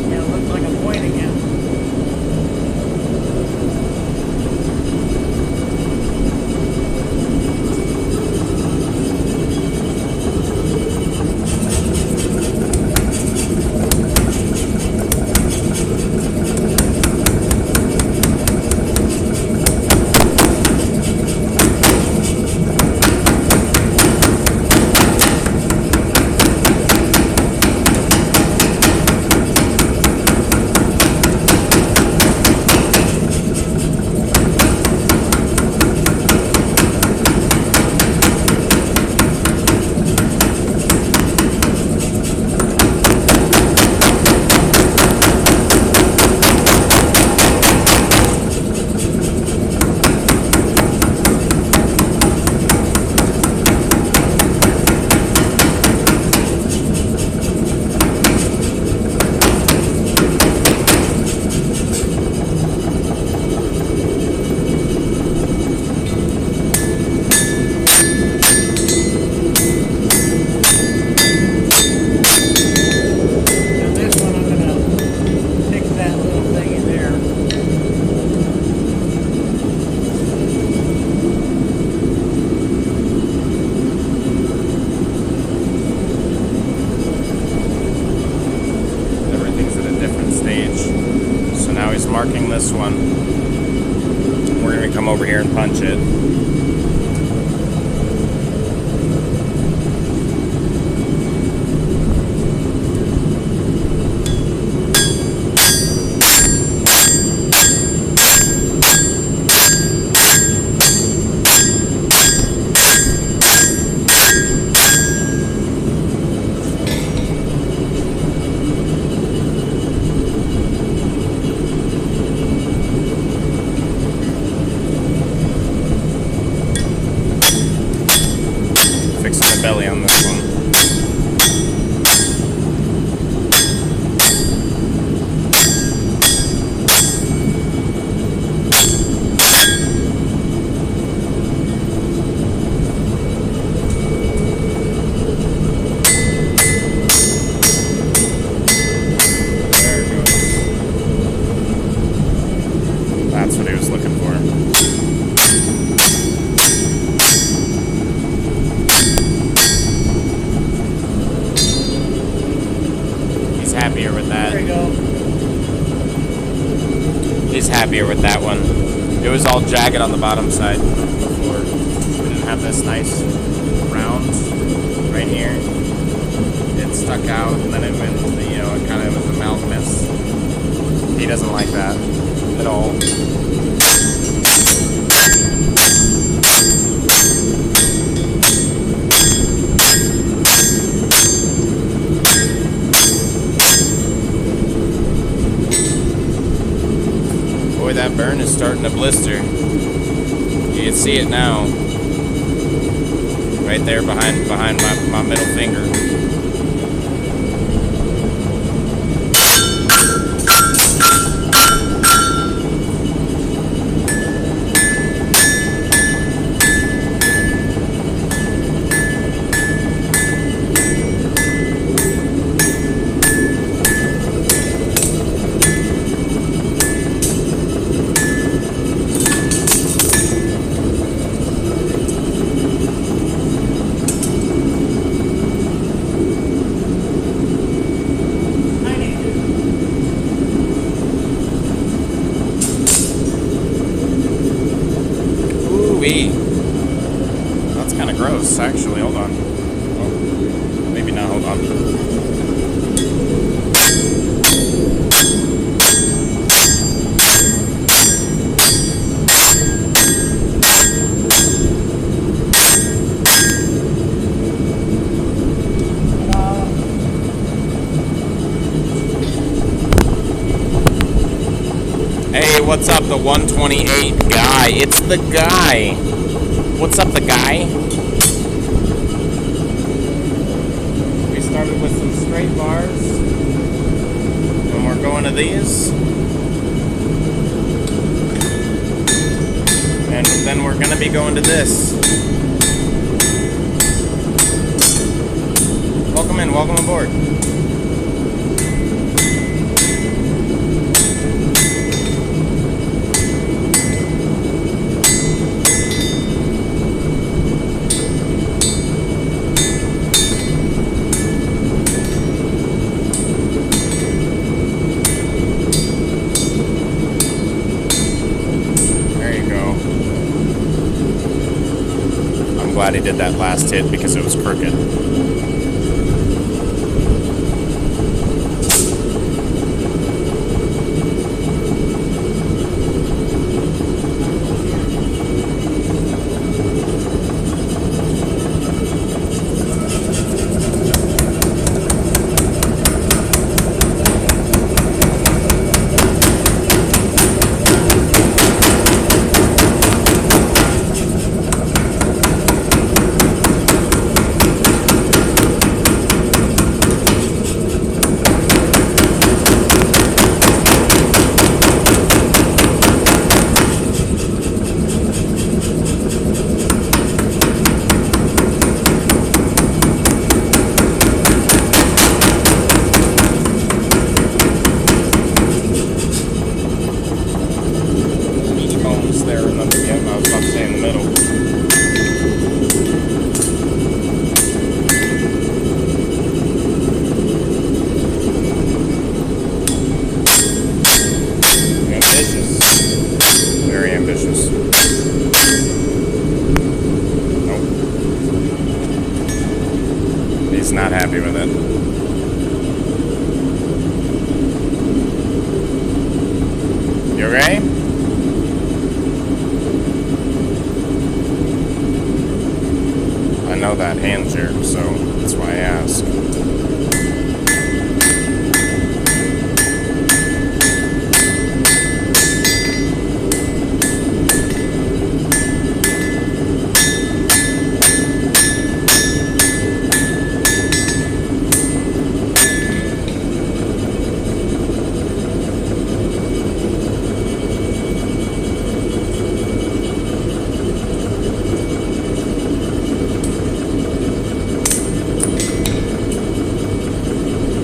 Yeah, it looks like a point again. this one. We're going to come over here and punch it. Belly on this one. There it goes. That's what he was looking for. Happier with that. There you go. He's happier with that one. It was all jagged on the bottom side before. We didn't have this nice round right here. It stuck out and then it went, you know, it kind of was amalgamous. He doesn't like that at all. Boy, that burn is starting to blister. You can see it now. Right there behind my middle finger. That's kind of gross, actually. Hold on. Oh, maybe not. Hold on. Hey, what's up, the 128 guy? It's the guy. What's up, the guy? We started with some straight bars, and we're going to these. And then we're going to be going to this. Welcome in, welcome aboard. Glad he did that last hit because it was crooked. He's not happy with it. You okay? I know that hand jerk, so that's why I ask.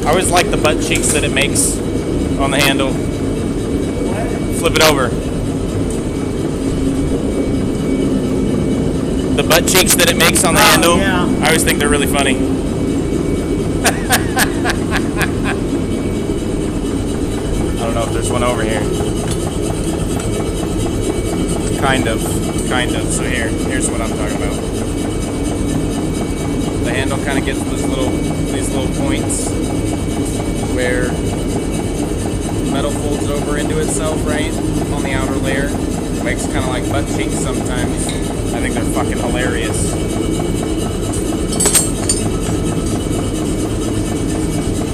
I always like the butt cheeks that it makes on the handle. Flip it over. The butt cheeks that it makes on the handle, yeah. I always think they're really funny. I don't know if there's one over here. Kind of. So here's what I'm talking about. The handle kind of gets these little points where metal folds over into itself, right, on the outer layer. Makes kind of like butt cheeks sometimes. I think they're fucking hilarious.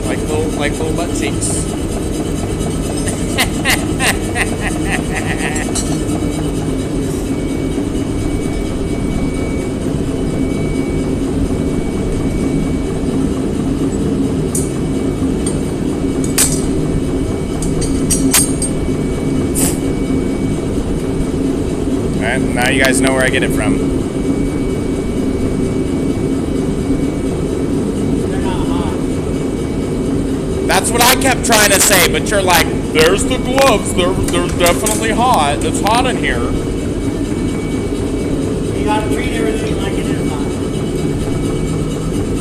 Like little butt cheeks. Now you guys know where I get it from. They're not hot. That's what I kept trying to say, but you're like, there's the gloves. They're definitely hot. It's hot in here. You gotta treat everything like it is hot.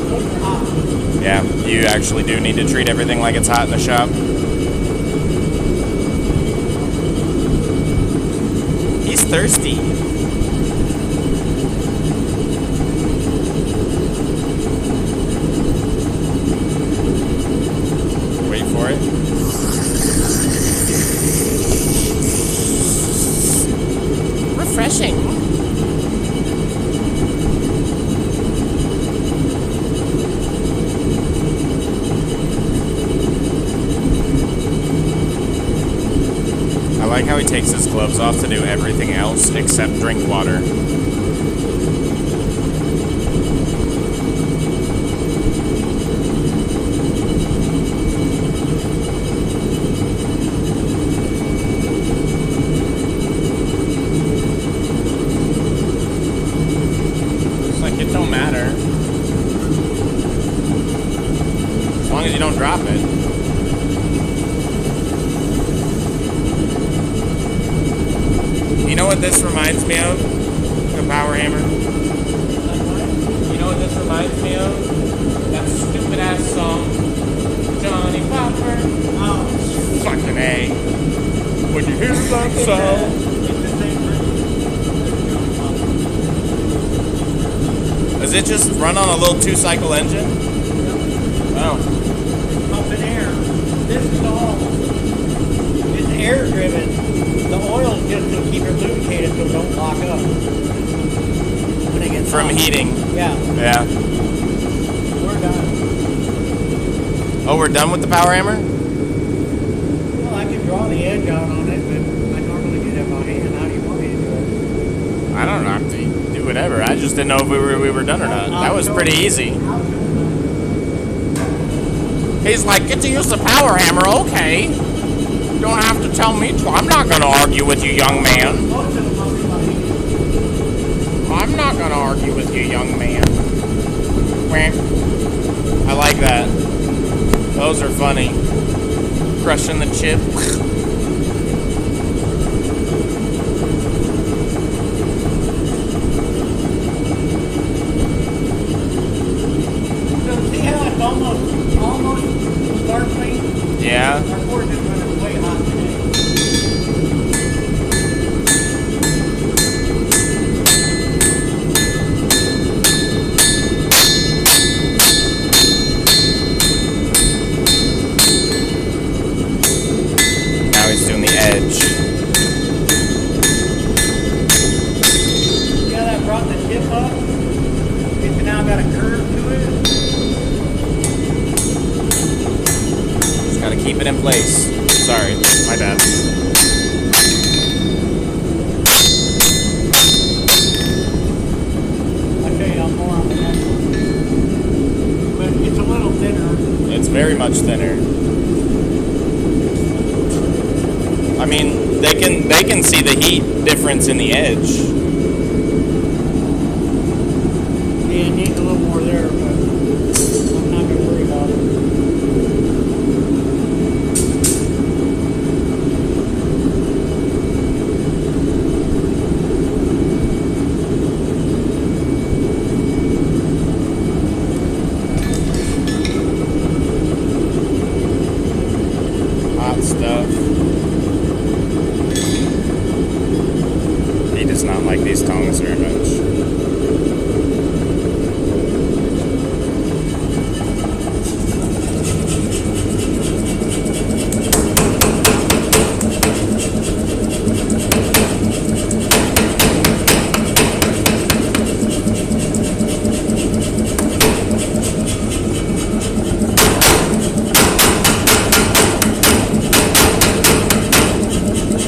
Those are hot. Yeah, you actually do need to treat everything like it's hot in the shop. He's thirsty. Wait for it. Refreshing. I like how he takes his gloves off to do everything else except drink water. It's like, it don't matter. As long as you don't drop it. You know what this reminds me of? The power hammer. You know what this reminds me of? That stupid ass song, Johnny Popper. Oh, Fucking A. When you hear that sound. it's the same person. Does it just run on a little 2-cycle engine? Oh. Up in air. This is all. It's air driven. The oil's just to keep it lubricated so it don't lock up. When it gets From hot. heating. Yeah, Yeah. we're done. Oh, we're done with the power hammer? Well, I can draw the edge out on it, but I normally do that by hand. How do you want me to do it? I don't know. I have to do whatever. I just didn't know if we were done or not. That was pretty easy. He's like, get to use the power hammer. Okay. You don't have to tell me to. I'm not going to argue with you, young man. Most of them must be by hand. I'm not going to argue with you, young man. Wah. I like that. Those are funny. Crushing the chip. So see how it's almost sparkling? Yeah. Our board is running way hot today. curve to it. Just gotta keep it in place. Sorry, my bad. I'll show you more on the next one. But it's a little thinner. It's very much thinner. I mean, they can see the heat difference in the edge. Yeah, it needs a little more there, but I'm not gonna worry about it. Hot stuff. He does not like these tongs very much.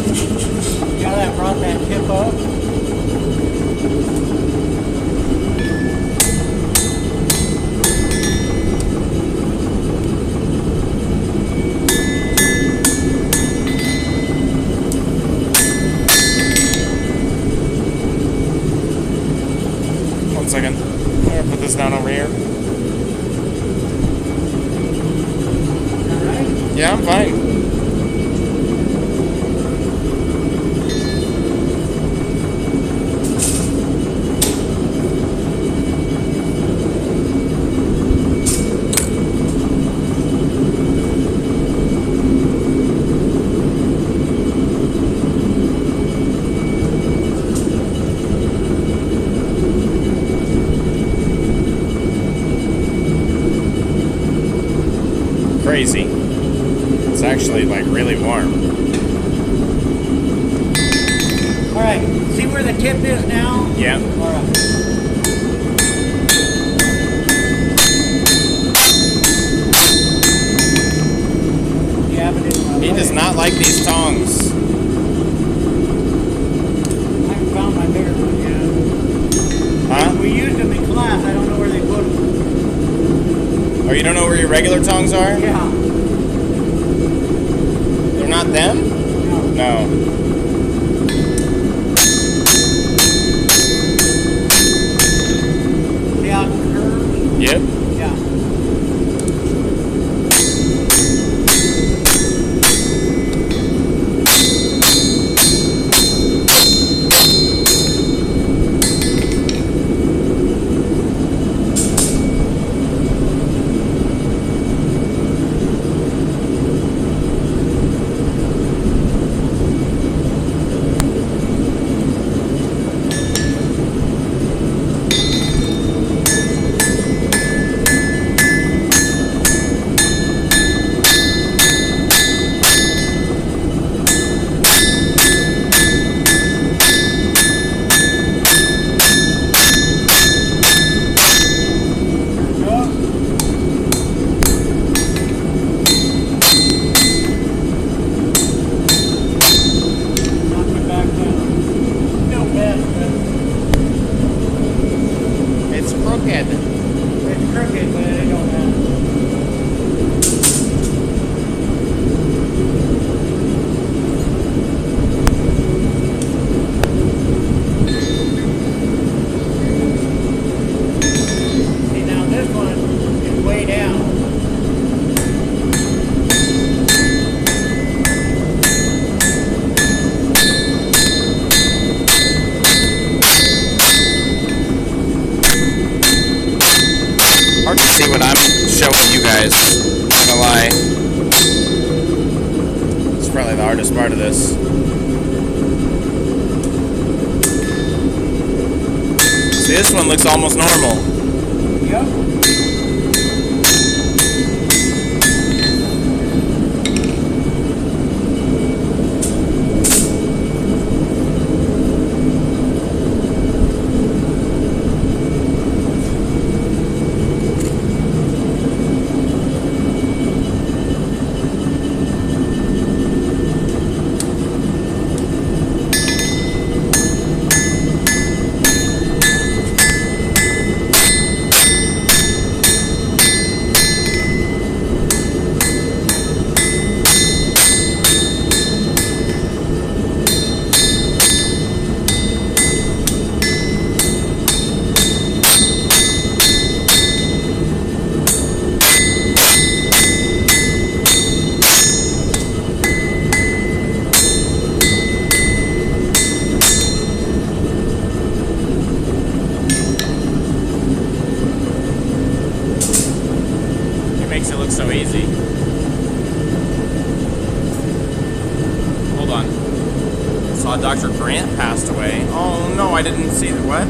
See how that brought that tip up? One second. I'm gonna put this down over here. Alright? Yeah, I'm fine. Crazy. It's actually like really warm. Alright, see where the tip is now? Yeah. Alright. Yeah, but it's He does not like these tongs. I haven't found my bigger one yet. Huh? We used them in class, I don't know where they put them. Oh, you don't know where your regular tongs are? Yeah. They're not them? No. No. See how it curves? Yep. Yeah. hardest part of this. See, this one looks almost normal. Yep. it look so easy. Hold on. Saw Dr. Grant passed away. Oh no, I didn't see the what?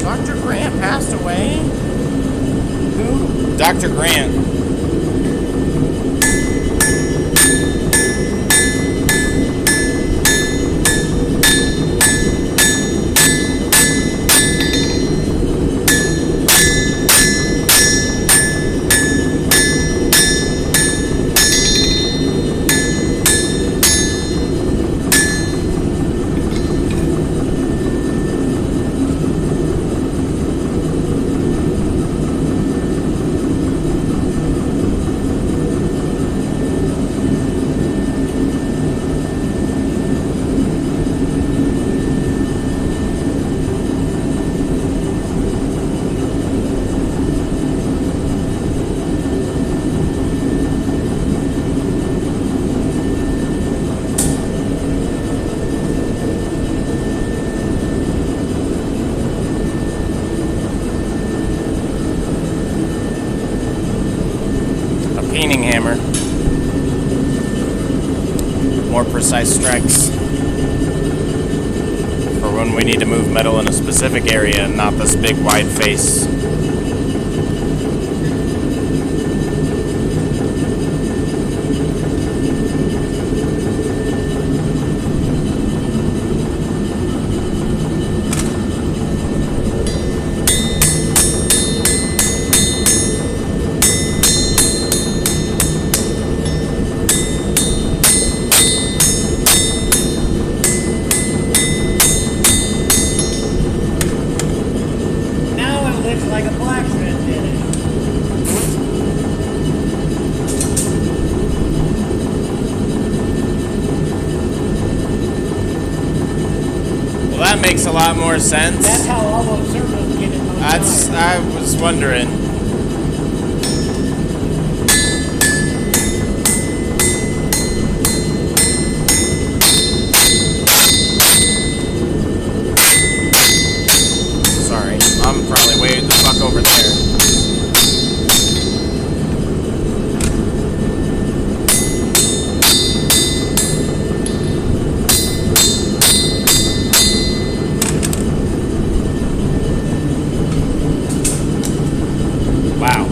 Dr. Grant passed away? Who? Dr. Grant. Painting hammer. More precise strikes for when we need to move metal in a specific area and not this big wide face. Like a blacksmith did it. Well, that makes a lot more sense. That's how all those circles get in those I was wondering. Sorry, I'm probably way the fuck over there. Wow.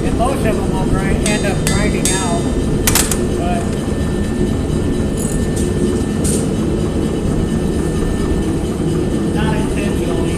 And most of them will end up grinding out, but not intentionally.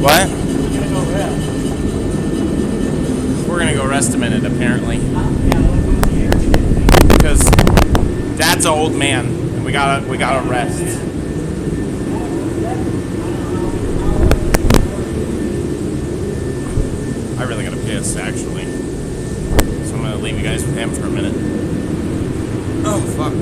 What? We're gonna go rest. We're gonna go rest a minute, apparently. Yeah, we'll move the air conditioning. Because Dad's an old man, and we gotta rest. I really gotta piss, actually. So I'm gonna leave you guys with him for a minute. Oh, fuck.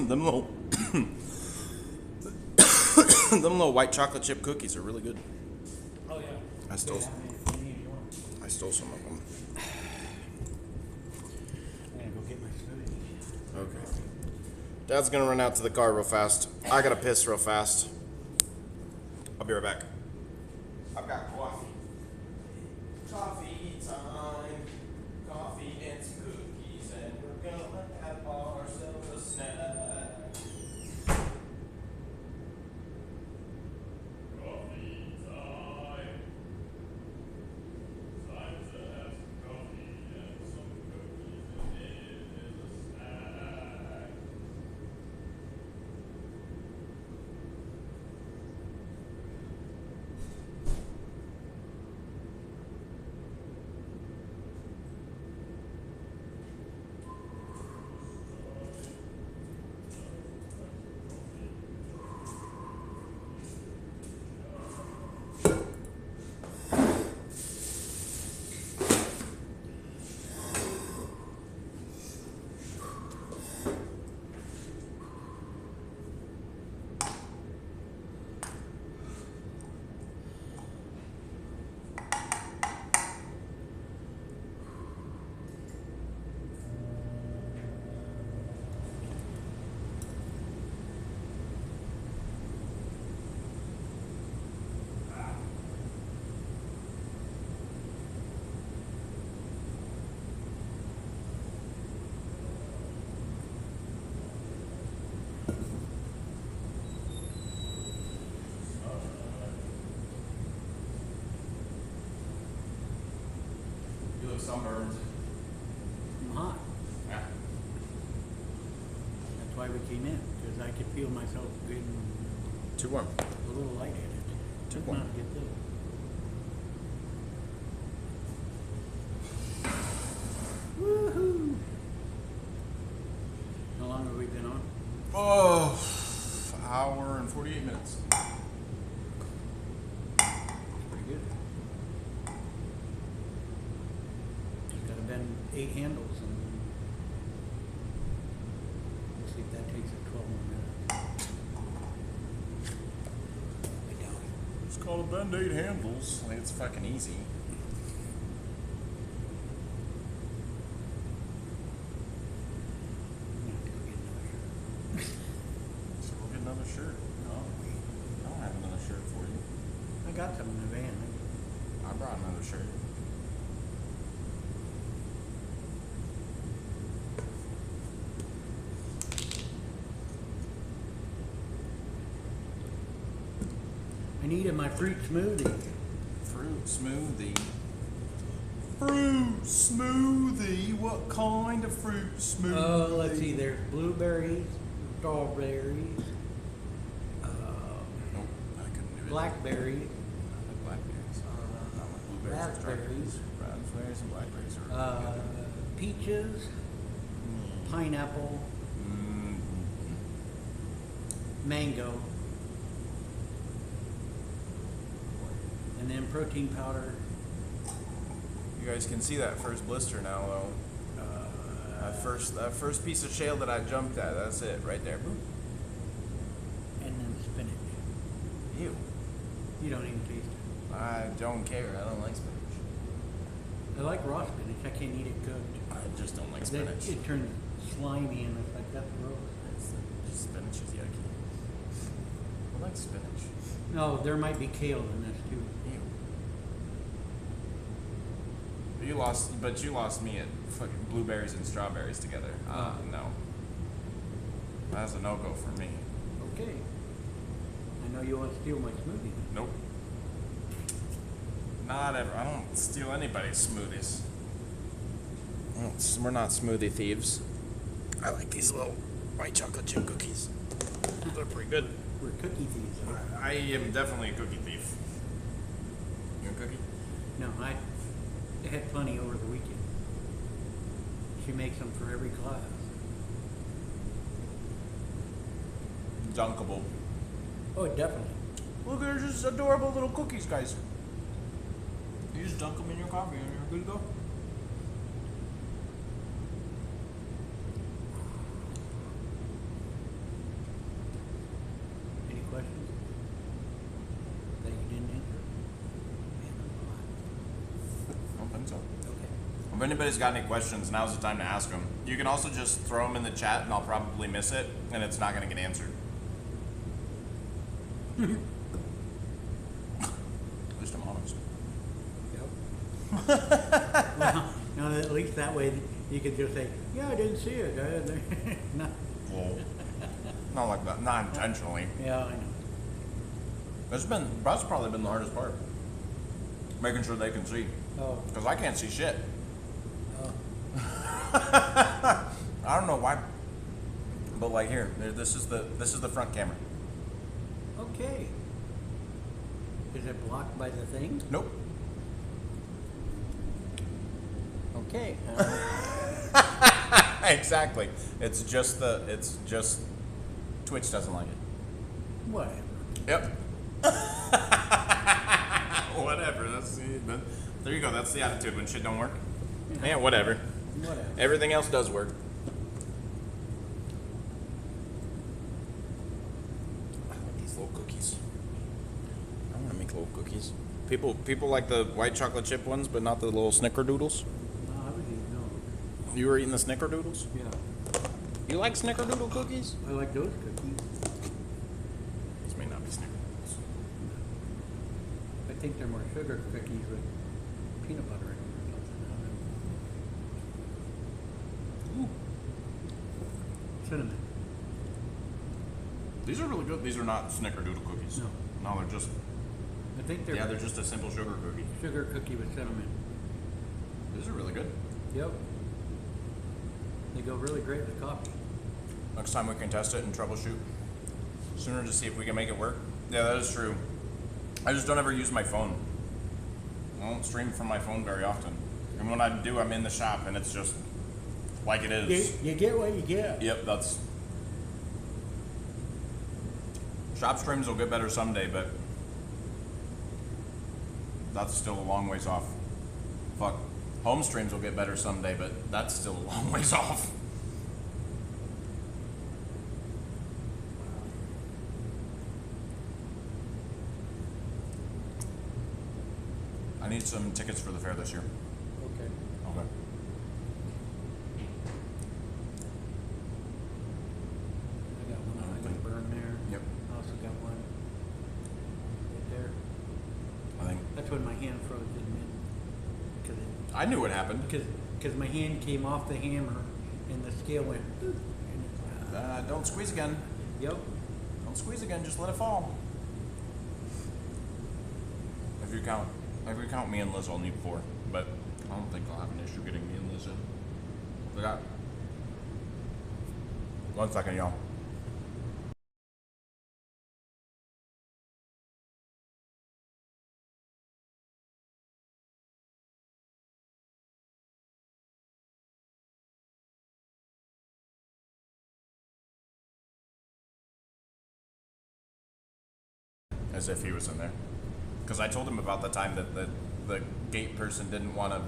Them little them little white chocolate chip cookies are really good. Oh yeah. I stole some of them. I'm gonna go get my smoothie. Okay. Dad's gonna run out to the car real fast. I gotta piss real fast. I'll be right back. I've got coffee. Coffee time. Coffee and some cookies, and we're gonna have ourselves a snack. Coffee time. look sunburned. I'm hot. Yeah. That's why we came in, because I could feel myself getting Too warm. a little lightheaded. Too Did warm. not get this. Woohoo! How long have we been on? Oh, hour and 48 minutes. Pretty good. Just gotta bend 8 handles and we'll see if that takes it 12 more minutes. I doubt it. It's called a Band-Aid handles. Like, it's fucking easy. I'm gonna have to go get another shirt. So we'll get another shirt. No, I don't have another shirt for you. I got some in the van. I brought another shirt. I needed my fruit smoothie. Fruit smoothie. Fruit smoothie? What kind of fruit smoothie? Let's see, there's blueberries, strawberries, Nope, I couldn't do it. blackberries, I like blackberries. I like blueberries and raspberries. strawberries. Raspberries and blackberries are peaches, pineapple, mango, and then protein powder. You guys can see that first blister now, though. That first piece of shale that I jumped at. That's it, right there. Boom. And then spinach. Ew. You don't even taste it. I don't care. I don't like spinach. I like raw spinach. I can't eat it cooked. I just don't like Then spinach. it turns slimy and it's like, that's gross. Spinach is yucky. I like spinach. No, there might be kale in this too. Ew. But you lost me at fucking blueberries and strawberries together. No. That's a no-go for me. Okay. I know you want to steal my smoothie. Nope. Not ever. I don't steal anybody's smoothies. We're not smoothie thieves. I like these little white chocolate chip cookies. They're pretty good. We're cookie thieves. Huh? I am definitely a cookie thief. You a cookie? No, I had plenty over the weekend. She makes them for every class. Dunkable. Oh, definitely. Look, they're just adorable little cookies, guys. You just dunk them in your coffee and you're good to go. Any questions that you didn't answer? I don't think so. Okay. If anybody's got any questions, now's the time to ask them. You can also just throw them in the chat and I'll probably miss it and it's not going to get answered. At least I'm honest. Yep. Well, now at least that way you could just say, yeah, I didn't see it. No. Whoa. Not like that. Not intentionally. Yeah, I know. That's probably been the hardest part. Making sure they can see. Oh. Because I can't see shit. Oh. I don't know why. But like here, this is the front camera. Okay. Is it blocked by the thing? Nope. Okay. Exactly. It's just Twitch doesn't like it. Whatever. Yep. Whatever. There you go. That's the attitude when shit don't work. Yeah, whatever. Whatever. Everything else does work. I like these little cookies. I want to make little cookies. People like the white chocolate chip ones, but not the little snickerdoodles. No, I would eat no. You were eating the snickerdoodles? Yeah. You like snickerdoodle cookies? I like those cookies. This may not be snickerdoodles. I think they're more sugar cookies with peanut butter in them or something. I don't know. Ooh. Cinnamon. These are really good. These are not snickerdoodle cookies. No. No, they're just I think they're they're just a simple sugar cookie. sugar cookie with cinnamon. These are really good. Yep. They go really great with coffee. Next time we can test it and troubleshoot sooner to see if we can make it work. Yeah, that is true. I just don't ever use my phone. I don't stream from my phone very often. And when I do, I'm in the shop and it's just like it is. You get what you get. Yep, that's... Shop streams will get better someday, but that's still a long ways off. Fuck. Home streams will get better someday, but that's still a long ways off. I need some tickets for the fair this year. Okay. Okay. I got one. I got a burn there. Yep. I also got one right there. I think That's when my hand froze, didn't it? Because I knew what happened. because my hand came off the hammer and the scale went. And Don't squeeze again. yep. Don't squeeze again. Just let it fall. If you count me and Liz, I'll need 4. But I don't think I'll have an issue getting me and Liz in. We got 1 second, y'all. As if he was in there. Because I told him about the time that the gate person didn't want to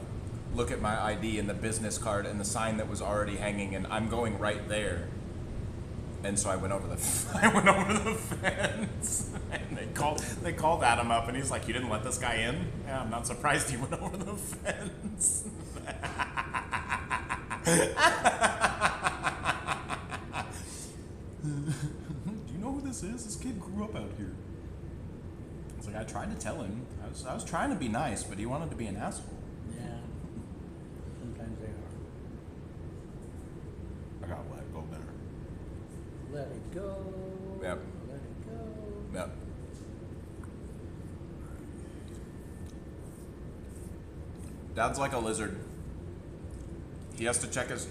look at my ID and the business card and the sign that was already hanging, and I'm going right there. And so I went over the fence, and they called Adam up, and he's like, "You didn't let this guy in?" Yeah, I'm not surprised he went over the fence. Do you know who this is? This kid grew up out here. It's like I tried to tell him. I was trying to be nice, but he wanted to be an asshole. Yeah. Sometimes they are. I gotta let it go better. Let it go. Yep. Let it go. Yep. Dad's like a lizard. He has to check his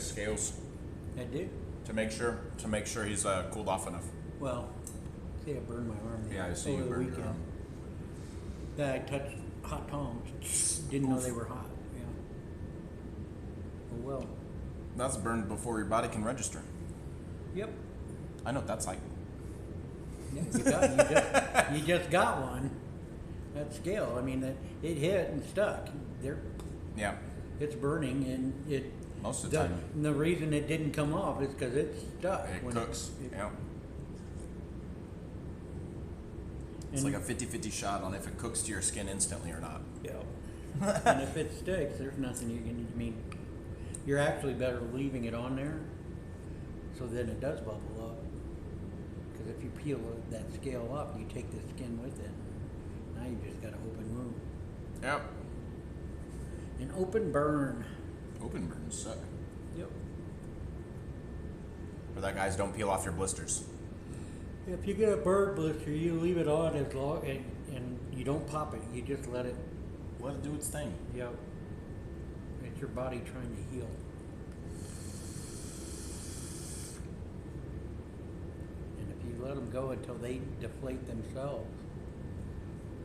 scales I do. to make sure he's cooled off enough. Well, see, I burned my arm there Yeah, I see you over the burned your weekend. arm. That I touched hot tongs. Didn't know they were hot. Yeah. Oh well. That's burned before your body can register. Yep. I know what that's like. Yeah, you just got one. That scale. I mean, it hit and stuck. Yeah. It's burning, and it. Most of the time. And the reason it didn't come off is because it's stuck. It when cooks. Yeah. It's And- like a 50-50 shot on if it cooks to your skin instantly or not. Yeah. And if it sticks, there's nothing you can. I mean, you're actually better leaving it on there, so then it does bubble up. Because if you peel that scale off, you take the skin with it. Now you just got an open wound. Yep. An open burn. Open burns suck. Yep. Or that guys don't peel off your blisters. If you get a burn blister, you leave it on as long, and you don't pop it. You just let it. Let it do its thing. Yep. It's your body trying to heal. And if you let them go until they deflate themselves,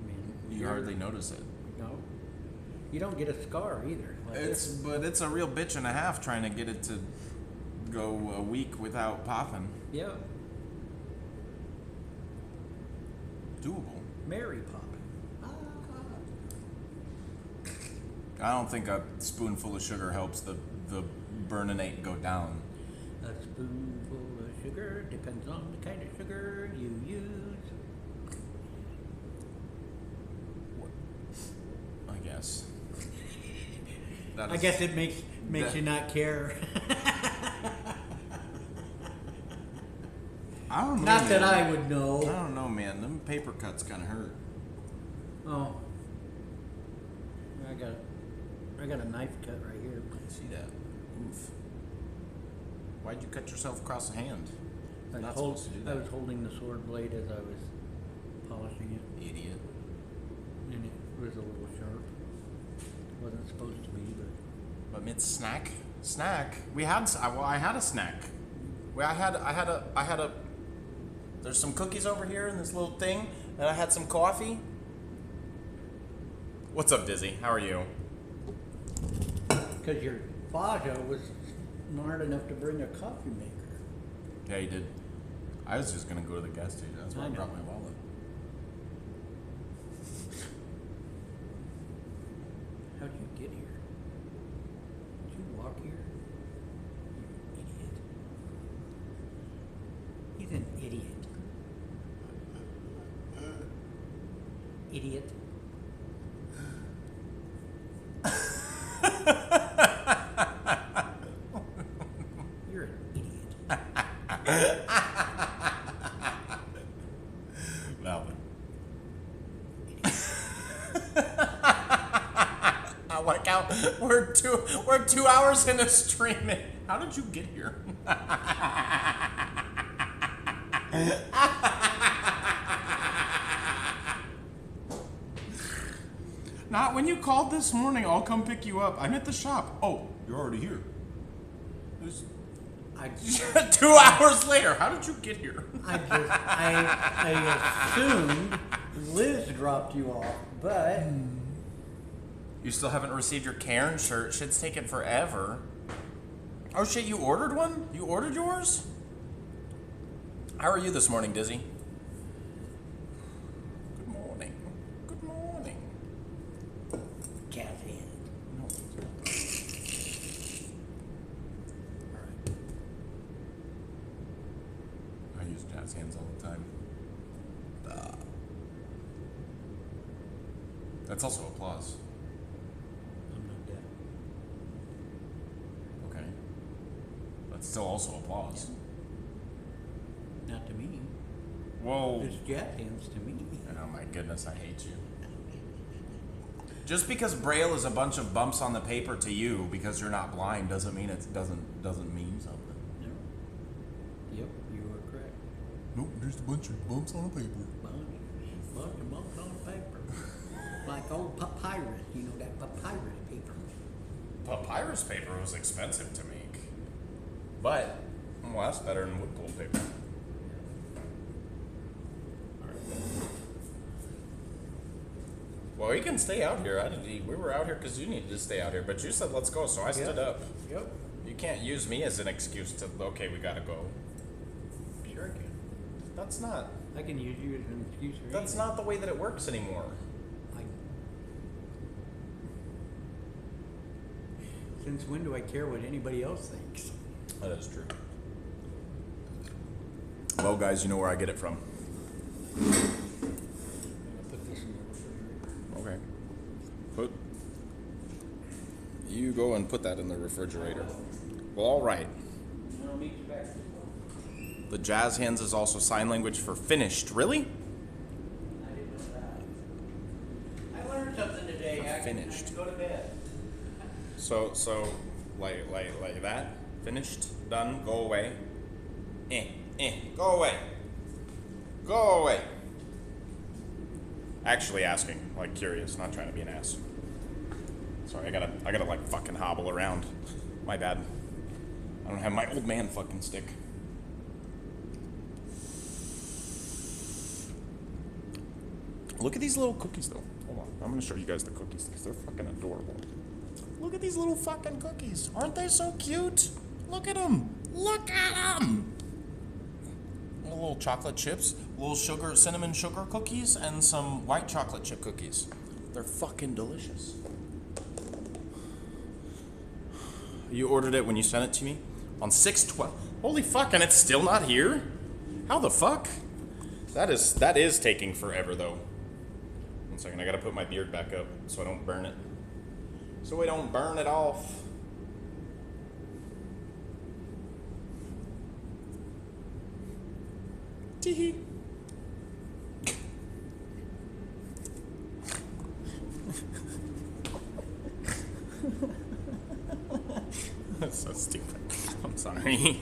I mean, You hardly notice it. No. You don't get a scar either. Like But it's a real bitch and a half trying to get it to go a week without popping. Yeah. Doable. Mary popping. I don't think a spoonful of sugar helps the burninate go down. A spoonful of sugar depends on the kind of sugar you use. I guess. I guess it makes you not care. I don't know. Not that man. I would know. I don't know, man. Them paper cuts kind of hurt. Oh. I got a knife cut right here. I see that. Oof. Why'd you cut yourself across the hand? I Not was, supposed to do I that. was holding the sword blade as I was polishing it, Idiot. and it was a little sharp. Wasn't wasn't supposed to be, But mid snack? Snack? We had, well, I had a snack. I had a, there's some cookies over here in this little thing, and I had some coffee. What's up, Dizzy? How are you? because your Faja was smart enough to bring a coffee maker. Yeah, he did. I was just gonna go to the gas station. That's why I I know. brought my wallet. How'd you get here? Did you walk here? You idiot. He's an idiot. Idiot. You're an idiot. Melvin. I like how we're 2 hours into streaming. How did you get here? Not when you called this morning. I'll come pick you up. I'm at the shop. Oh, you're already here. I 2 hours later. How did you get here? I assumed Liz dropped you off, but You still haven't received your Cairn shirt. Shit's taken forever. Oh shit, you ordered one? You ordered yours? How are you this morning, Dizzy? Good morning. Good morning. jazz hand. No. Alright. I use jazz hands all the time. That's also applause. I'm not dead. Okay. That's still also applause. Not to me. Whoa. It's jazz hands to me. Oh my goodness, I hate you. Just because Braille is a bunch of bumps on the paper to you because you're not blind doesn't mean it doesn't mean something. No. Yep, you are correct. Nope, there's a bunch of bumps on the paper. Bunch of bumps on paper. Like old papyrus, you know that papyrus paper. Papyrus paper was expensive to make. But, well, that's better than wood pulp paper. Well, you can stay out here. We were out here because you needed to stay out here, but you said let's go, so I stood up. Yep. You can't use me as an excuse to, okay, we gotta go. Sure I can. That's not, I can use you as an excuse for that's anything. not the way that it works anymore. Since when do I care what anybody else thinks? That is true. Well, guys, you know where I get it from. I'm gonna put this in the refrigerator. Okay. You go and put that in the refrigerator. Well, all right. I'll meet you back. The jazz hands is also sign language for finished. Really? I didn't know that. I learned something today. I Finished. can go to bed. So, like that. Finished. Done. Go away. Go away. Go away. Actually asking, like curious, not trying to be an ass. Sorry, I gotta like fucking hobble around. My bad. I don't have my old man fucking stick. Look at these little cookies though. Hold on, I'm gonna show you guys the cookies. They're fucking adorable. Look at these little fucking cookies. Aren't they so cute? Look at them. Look at them. Little chocolate chips, little cinnamon sugar cookies, and some white chocolate chip cookies. They're fucking delicious. You ordered it when you sent it to me? On 6/12. Holy fuck, and it's still not here? How the fuck? That is taking forever though. 1 second, I gotta put my beard back up so I don't burn it. So we don't burn it off. Tee-hee. That's so stupid. I'm sorry.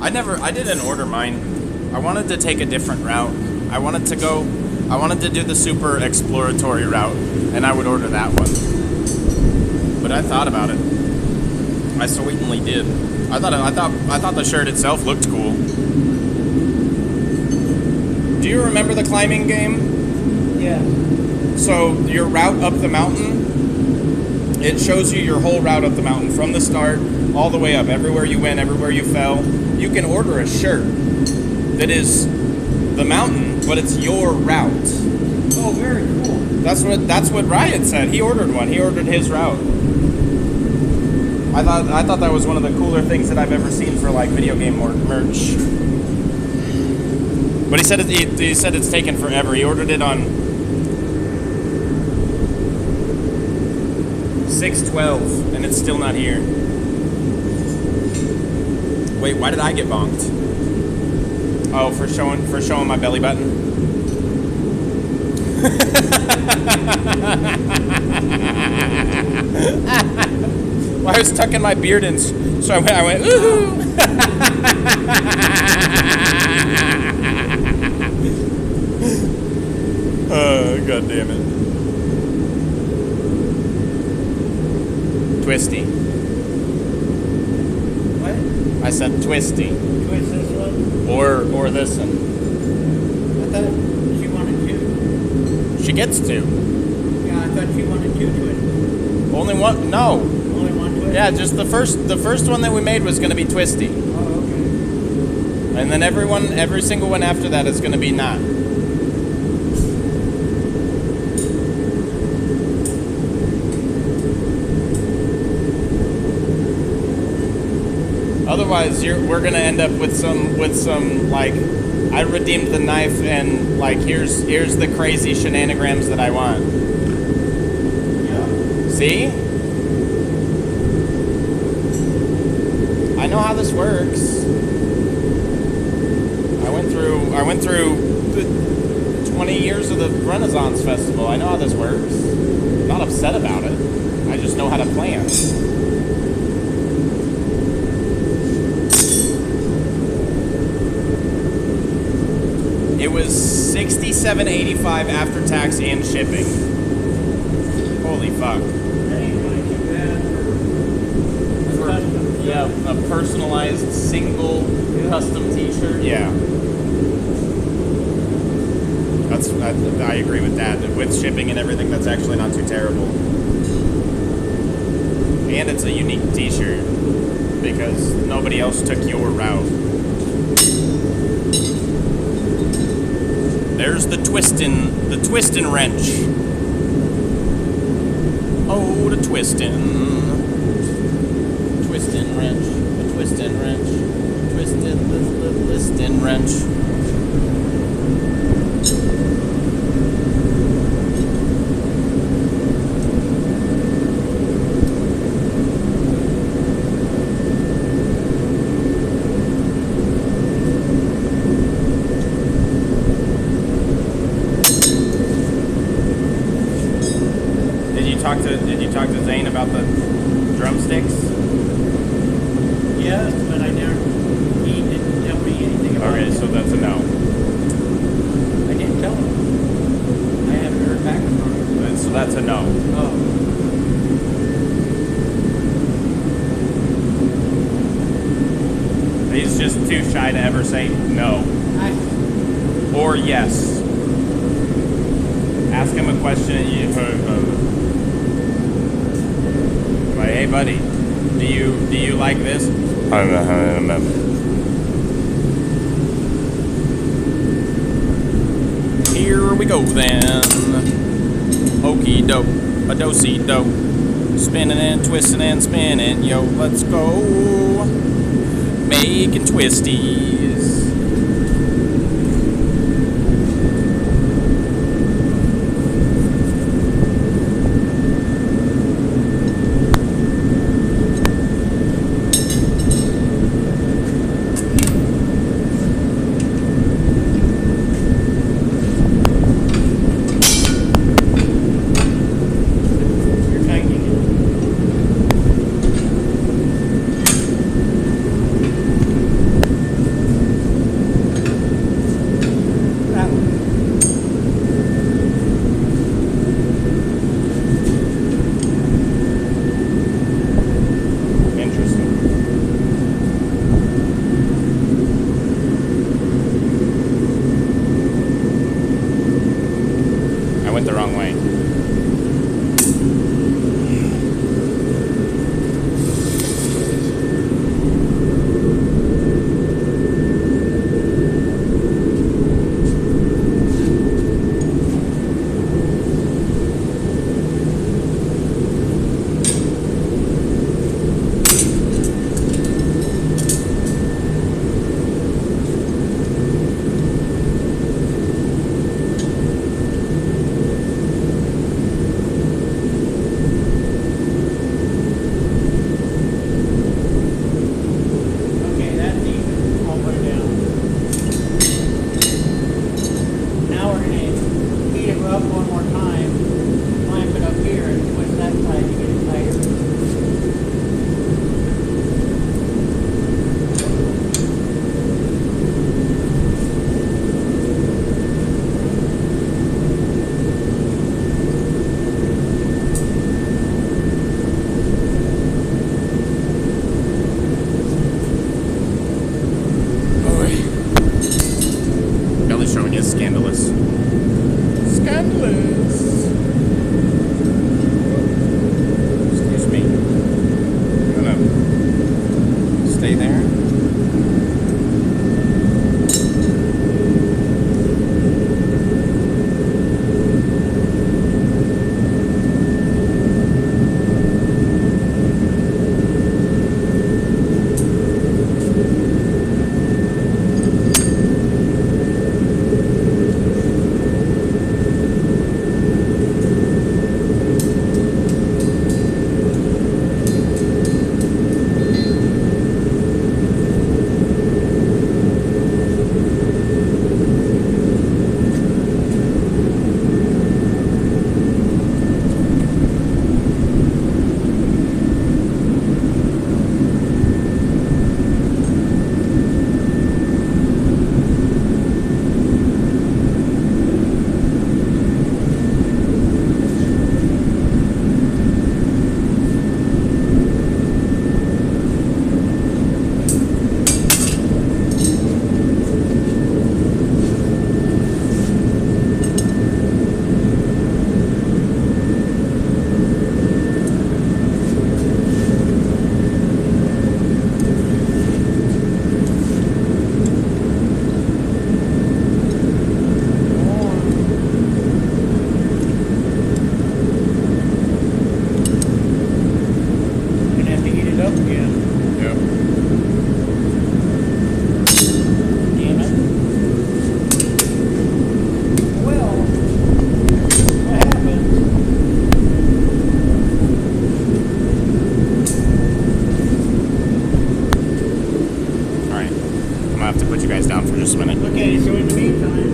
I didn't order mine. I wanted to take a different route. I wanted to go I wanted to do the super exploratory route, and I would order that one. But I thought about it. I certainly did. I thought the shirt itself looked cool. Do you remember the climbing game? Yeah. So your route up the mountain, it shows you your whole route up the mountain from the start all the way up, everywhere you went, everywhere you fell. You can order a shirt that is the mountain, but it's your route. Oh, very cool. That's what Riot said. He ordered one. He ordered his route. I thought that was one of the cooler things that I've ever seen for like video game merch. But he said he said it's taken forever. He ordered it on 6/12, and it's still not here. Wait, why did I get bonked? Oh, for showing my belly button. Well, I was tucking my beard in, so I went, ooh. Oh, God damn it. Twisty. What? I said twisty. Twist this one? Or this one. I thought she wanted two. She gets to. Yeah, I thought she wanted two twists. Only one? No. Only one twist? Yeah, just the first one that we made was going to be twisty. Oh, okay. And then every single one after that is going to be not. Otherwise, we're gonna end up with some like, I redeemed the knife and like here's the crazy shenanigans that I want. Yeah. See? I know how this works. I went through the 20 years of the Renaissance Festival. I know how this works. I'm not upset about it. I just know how to plan. It was $67.85 after tax and shipping. Holy fuck. That ain't really too bad for custom. Yeah, a personalized single custom t-shirt. Yeah. I agree with that. With shipping and everything, that's actually not too terrible. And it's a unique t-shirt because nobody else took your route. There's the twistin' wrench. Oh, the twistin' wrench, the twistin' wrench, the listin' wrench. Did you talk to Zane about the drumsticks? Yes, but he didn't tell me anything about it. Okay, so that's a no. I didn't tell him. I haven't heard back from him. So that's a no. Oh. He's just too shy to ever say no or yes. Ask him a question and like, hey buddy, do you like this? Here we go then. Okey doke, a do-si do. Spinning and twisting and spinning, yo, let's go. Making twisties. just a minute. Okay, so in the meantime,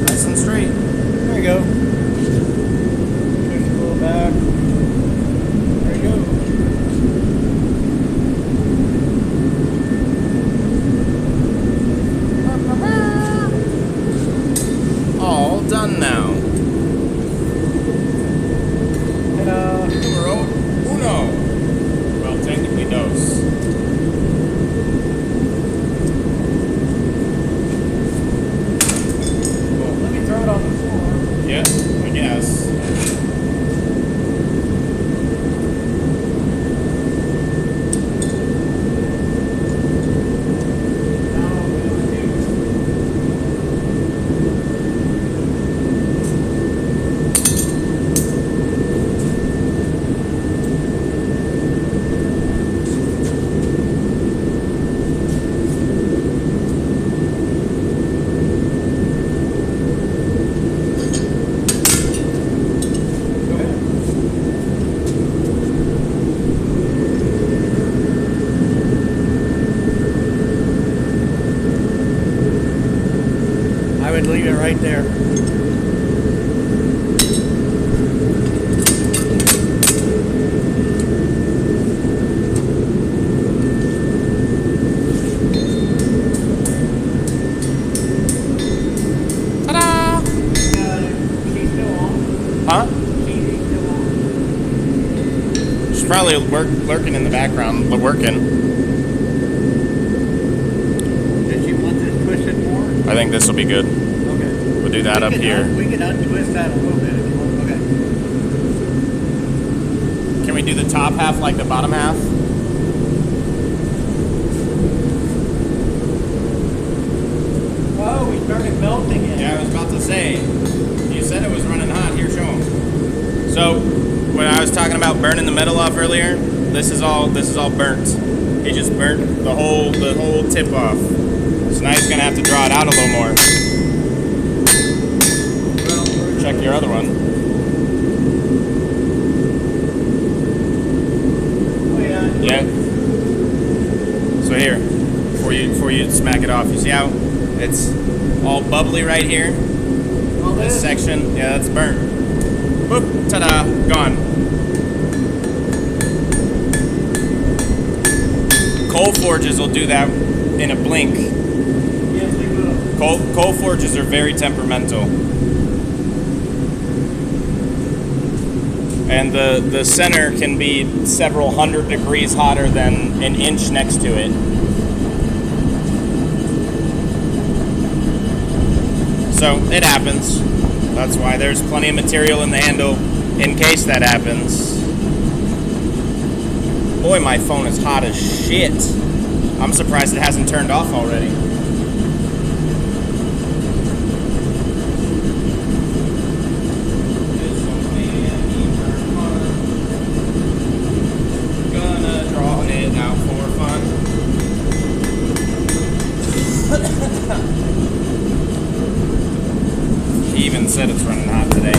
Nice and straight. there you go. Push a little back. There you go. All done now. Ta-da. Numero uno. Well, technically dos. Let me throw it on the floor. Yeah, I guess. Now I'm gonna do go ahead. I would leave it right there. Ta-da! She's still on. Huh? She's still on. She's probably lurking in the background, but working. Did you want this twisted more? I think this will be good. Okay. We'll do that up here. We can untwist that a little bit if you want. Okay. Can we do the top half like the bottom half? Oh, we started melting it. Yeah, I was about to say. You said it was running hot. Here, show 'em. So, when I was talking about burning the metal off earlier, this is all burnt. It just burnt the whole tip off. So now he's gonna have to draw it out a little more. Check your other one. Oh, yeah. Yeah. So here, before you smack it off, you see how it's all bubbly right here? All This this. section, yeah, that's burnt. Boop, ta-da, gone. Coal forges will do that in a blink. Yes, we will. Coal forges are very temperamental. And the center can be several hundred degrees hotter than an inch next to it. So it happens. That's why there's plenty of material in the handle in case that happens. Boy, my phone is hot as shit. I'm surprised it hasn't turned off already. Gonna draw it out for fun. He even said it's running hot today.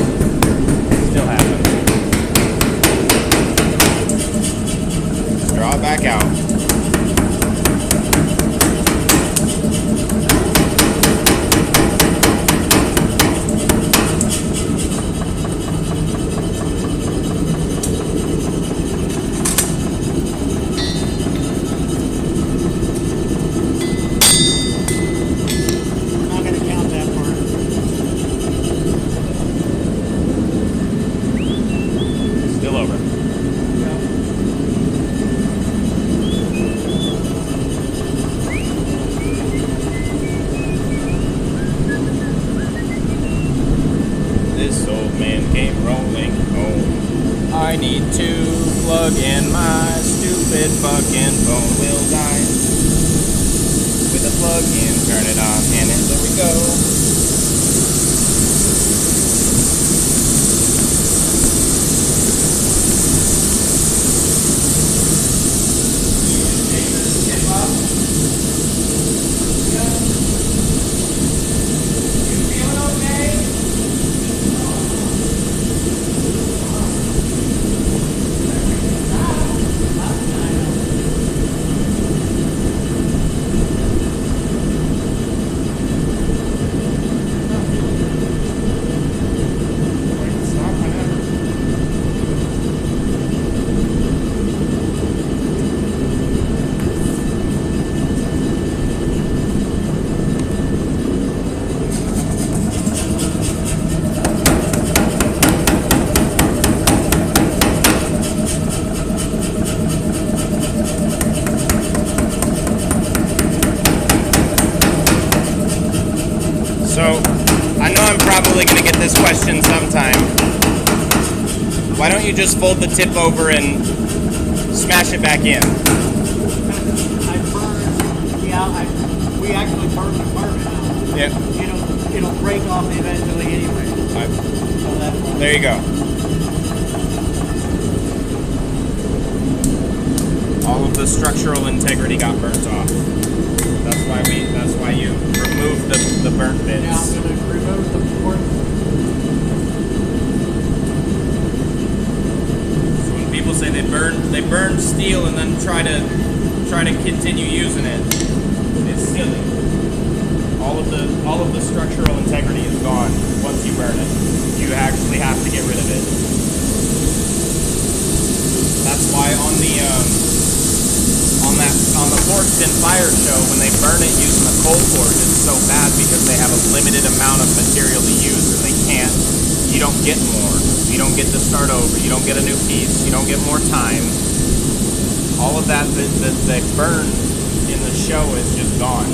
Still happens. Draw it back out. I'm not going to count that part. this old man came rolling home. I need to plug in my stupid fucking phone. Will die with a plug in, turn it on, and then there we go. Sometime. Why don't you just fold the tip over and smash it back in? I burned, we actually burned the carbon out. Yeah. It'll break off eventually anyway. So that's why. There you go. All of the structural integrity got burnt off. That's why you removed the burnt bits. Now I'm going to remove the port. People say they burn steel and then try to continue using it. It's silly. All of the structural integrity is gone once you burn it. You actually have to get rid of it. That's why on the Forged in Fire show, when they burn it using the coal forge, it's so bad because they have a limited amount of material to use and they can't. You don't get more. You don't get to start over. You don't get a new piece. You don't get more time. All of that they burn in the show is just gone.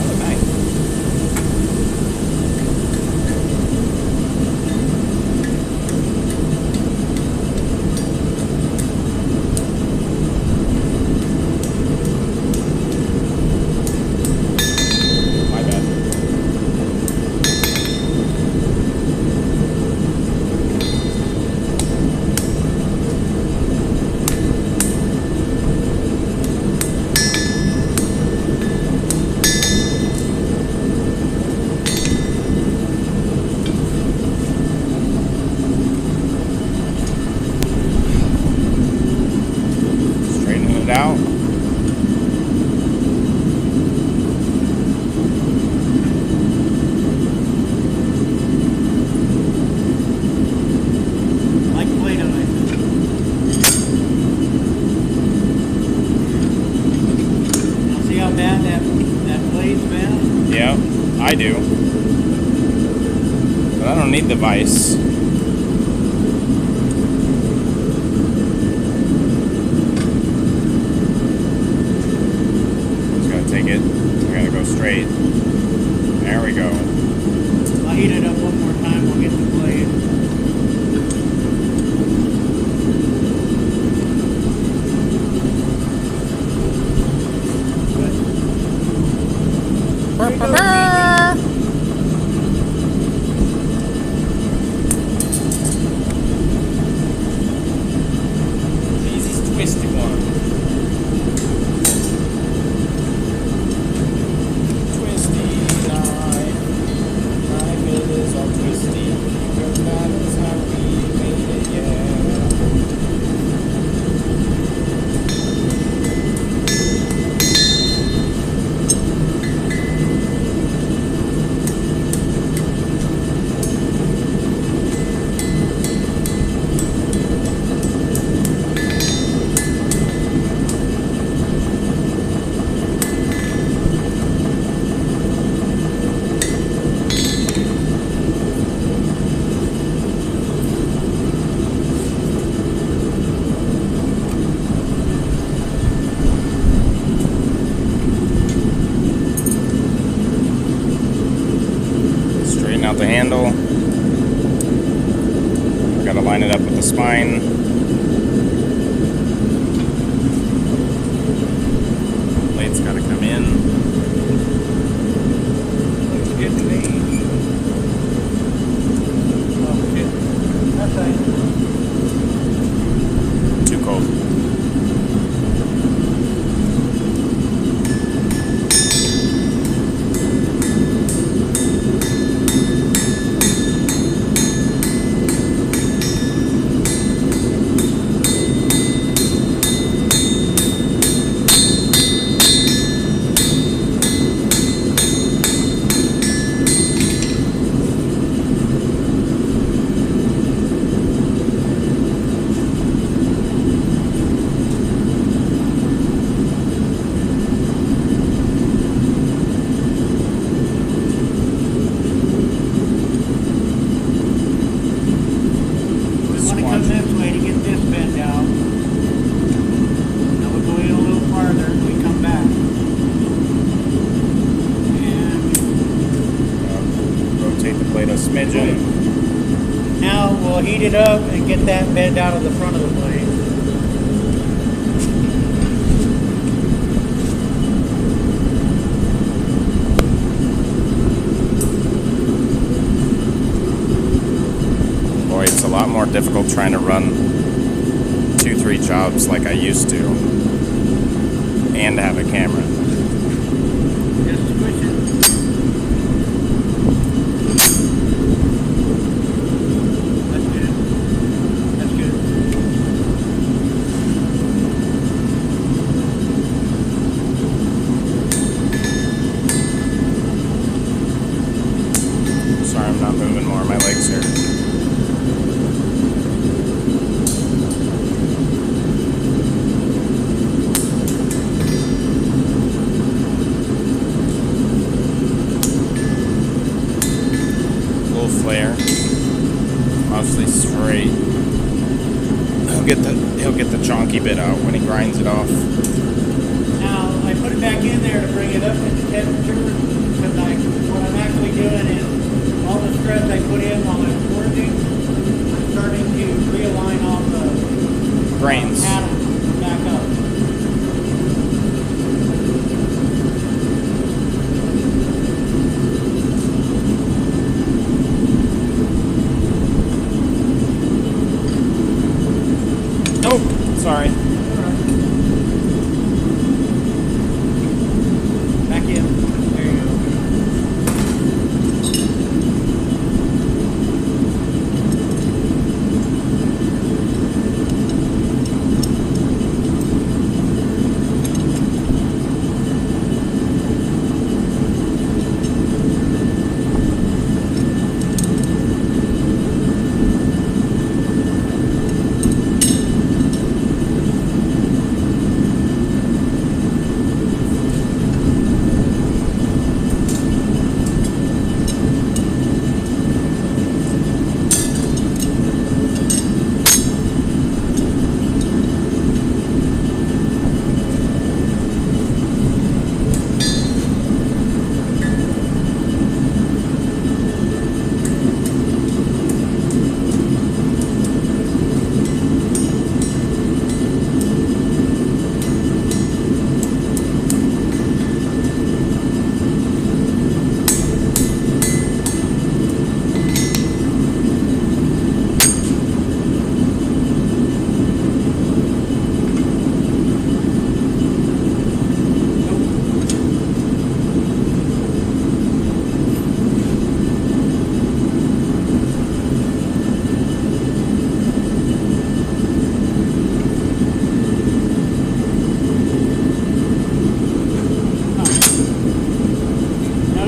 Oh, nice. My bad. Straightening it out. Like Play-Doh, I think. Now see how bad that blade's been? Yeah, I do. But I don't need the vise. Just gotta take it. I gotta go straight. There we go. I'll heat it up one more time, we'll get the blade. Easiest twisty one. Twisty knife. Knife it is out the handle. Gotta line it up with the spine. Blade's gotta come in. Looks good to me. Oh, shit. That's right. Too cold. Smidgen. Now we'll heat it up and get that bend out of the front of the blade. Boy, it's a lot more difficult trying to run 2-3 jobs like I used to and have a camera. Just squish it. Sorry, I'm not moving more. My legs here. Little flare, mostly straight. He'll get the chonky bit out when he grinds it off. Now I put it back in there to bring it up to the temperature because what I'm actually doing is all the stress I put in while I'm forging, I'm starting to realign all the Grains. atoms back up. Nope. Sorry. Back in. There you go.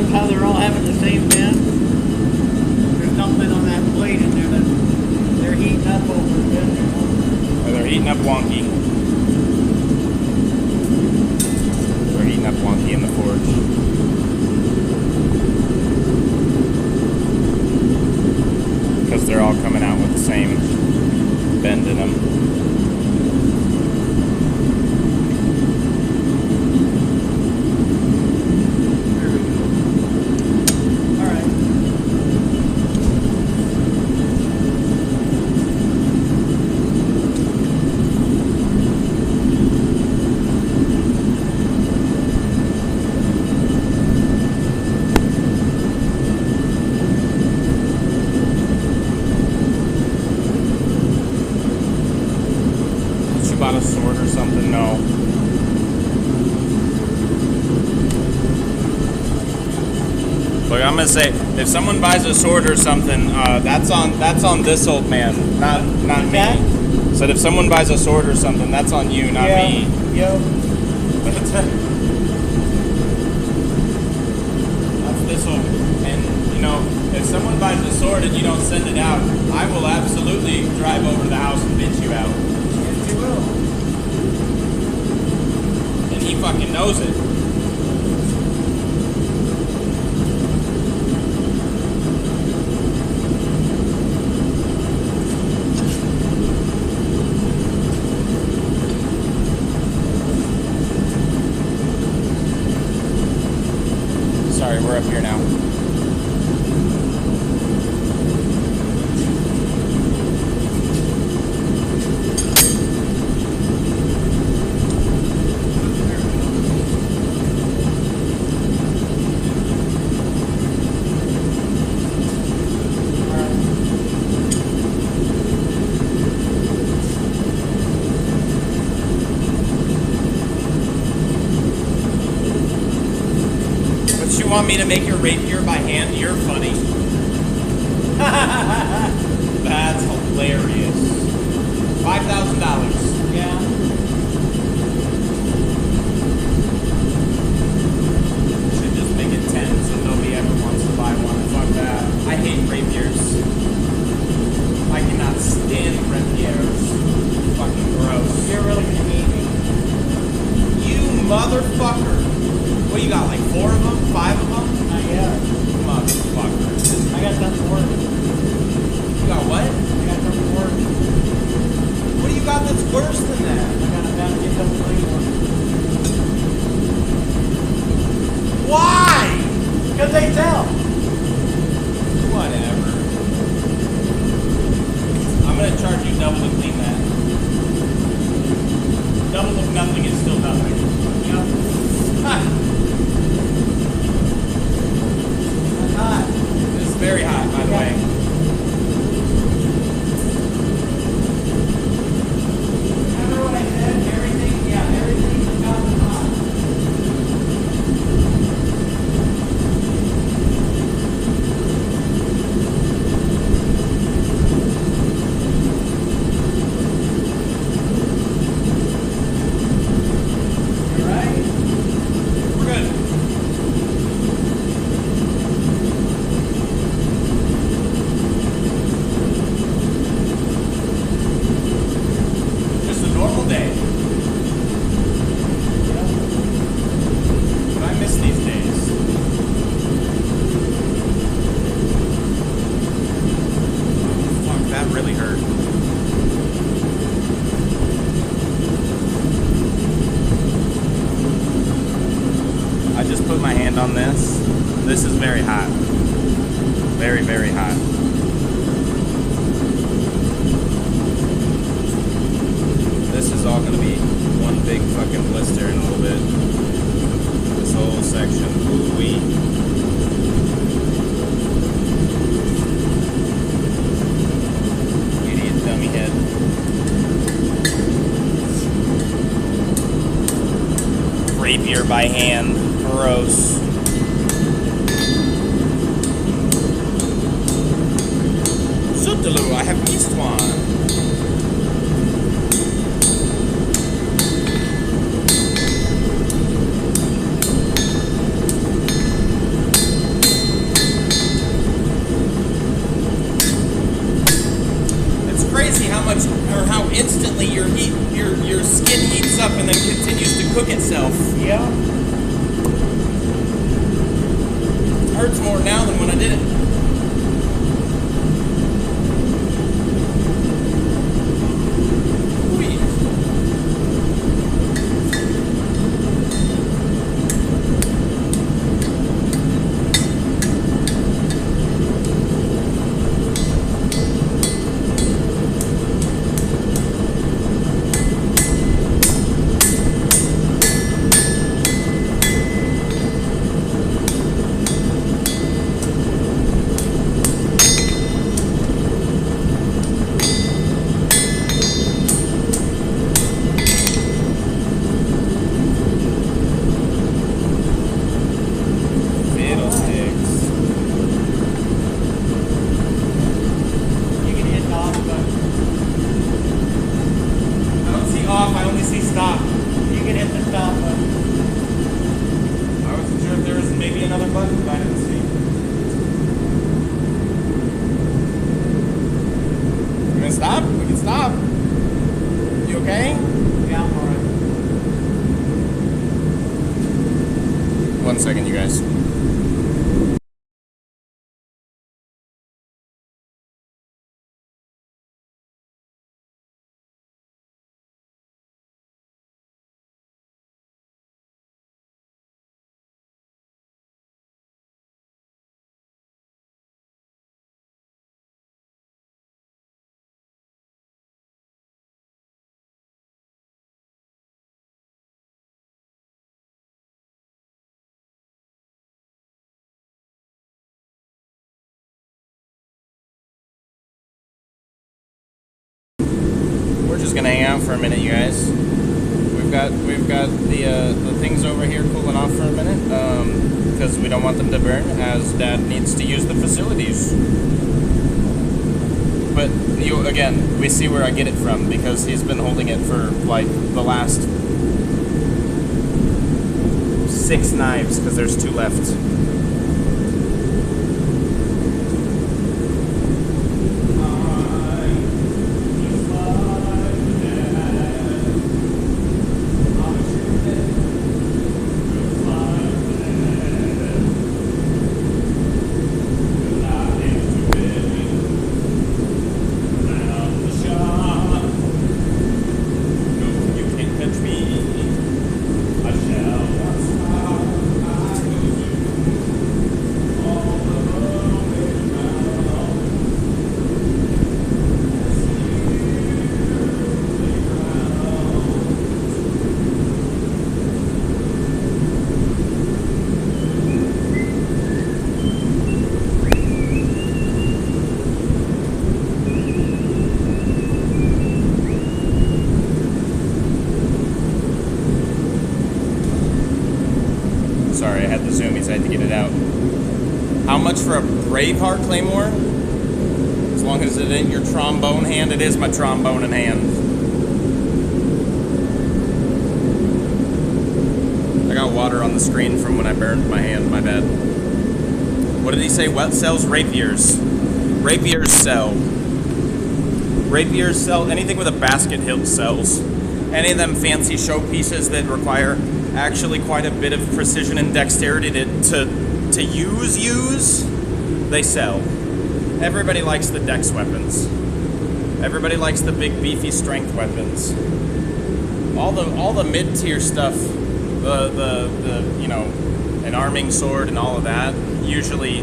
How they're all having the same bend. There's something on that blade in there that they're heating up over the bend. Or they're heating up wonky. They're heating up wonky in the forge. Because they're all coming out with the same bend in them. Look, I'm gonna say, if someone buys a sword or something, that's on this old man, not me. So if someone buys a sword or something, that's on you, not me. Yep. That's this old. And you know, if someone buys a sword and you don't send it out, I will absolutely drive over to the house and bitch you out. Yes, you will. And he fucking knows it. Sorry, we're up here now. You want me to make your rapier by hand? You're funny. That's hilarious. $5,000. Yeah. Should just make it 10 so nobody ever wants to buy one. Fuck that. I hate rapiers. I cannot stand rapiers. Fucking gross. You're really gonna hate me. You motherfucker. What, you got like 4 of them? 5 of them? Not yet. Motherfucker. I got something worse. You got what? I got something worse. What do you got that's worse than that? I got to get something clean. Why? Because they sell. Whatever. I'm gonna charge you double to clean that. Double of nothing is still nothing. Yep. Ha! That's hot. It's very hot, by the way. Remember what I said? Everything has gotten hot. You right? We're good. Just a normal day. But I miss these days. Fuck, that really hurt. I just put my hand on this. This is very hot. Very, very hot. This is all gonna be one big fucking blister in a little bit. This whole section. Ooh-wee. Idiot dummy head. Rapier by hand. Gross. Zootaloo, I have missed one. It's crazy how much, or how instantly your skin heats up and then continues to cook itself. Yeah. Hurts more now than when I did it. just gonna hang out for a minute, you guys. We've got the things over here cooling off for a minute, because we don't want them to burn, as Dad needs to use the facilities. But again, we see where I get it from, because he's been holding it for like the last 6 knives, because there's 2 left. Sorry, I had the zoomies, I had to get it out. How much for a Braveheart Claymore? As long as it ain't your trombone hand, it is my trombone in hand. I got water on the screen from when I burned my hand, my bad. What did he say? What sells? Rapiers. Rapiers sell. Rapiers sell. Anything with a basket hilt sells. Any of them fancy showpieces that require actually quite a bit of precision and dexterity to use, they sell. Everybody likes the dex weapons. Everybody likes the big beefy strength weapons. All the mid-tier stuff, the you know, an arming sword and all of that usually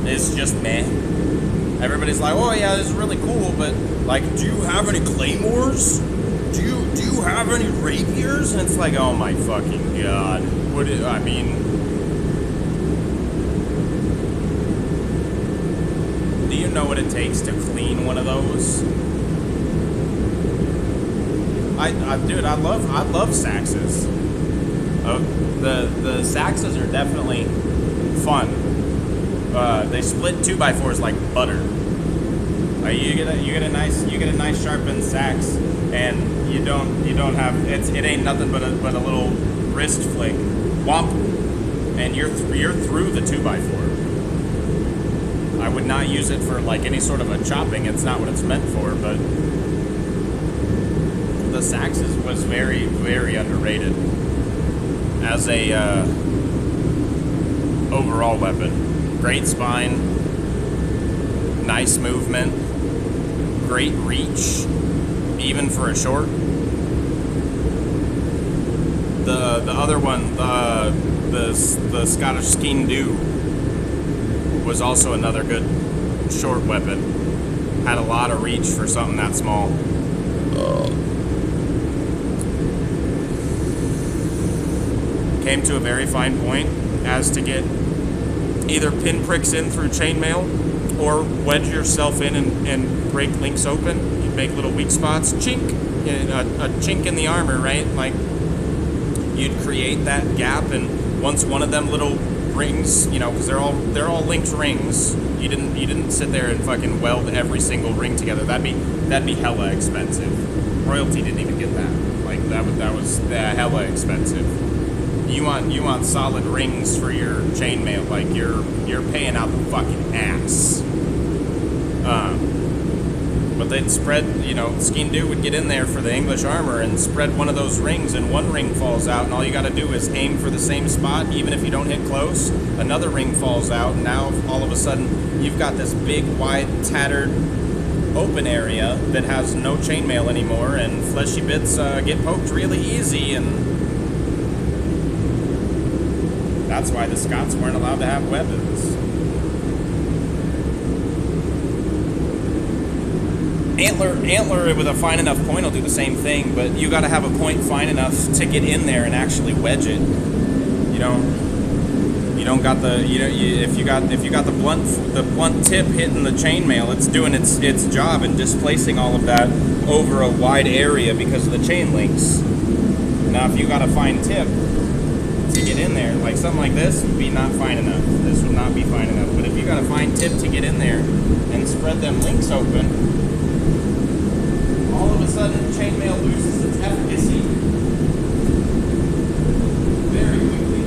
is just meh. Everybody's like, oh yeah, this is really cool, but like, do you have any claymores? Do you have any rapiers? And it's like, oh my fucking god. I mean, do you know what it takes to clean one of those? Dude, I love saxes. The saxes are definitely fun. They split 2x4s like butter. You get a nice sharpened sax, and you don't have it ain't nothing but a little wrist flick, whomp, and you're through the 2x4. I would not use it for like any sort of a chopping. It's not what it's meant for, but the saxes was very, very underrated as a overall weapon. Great spine, nice movement, great reach, even for a short. The other one, the Scottish Skeen Dhu, was also another good short weapon. Had a lot of reach for something that small. Came to a very fine point as to get either pinpricks in through chainmail or wedge yourself in and break links open. You make little weak spots, chink, a chink in the armor, right? Like, you'd create that gap, and once one of them little rings, you know, because they're all linked rings. You didn't sit there and fucking weld every single ring together. That'd be hella expensive. Royalty didn't even get that. Like that was hella expensive. You want solid rings for your chainmail. Like you're paying out the fucking ass. But they'd spread, you know, Skeen Dhu would get in there for the English armor and spread one of those rings, and one ring falls out, and all you got to do is aim for the same spot, even if you don't hit close. Another ring falls out, and now all of a sudden you've got this big, wide, tattered, open area that has no chainmail anymore, and fleshy bits get poked really easy, and that's why the Scots weren't allowed to have weapons. Antler with a fine enough point will do the same thing, but you got to have a point fine enough to get in there and actually wedge it. You don't got the if you got the blunt tip hitting the chainmail, it's doing its job and displacing all of that over a wide area because of the chain links. Now, if you got a fine tip to get in there, like something like this would be not fine enough. This would not be fine enough. But if you got a fine tip to get in there and spread them links open, all of a sudden chainmail loses its efficacy very quickly.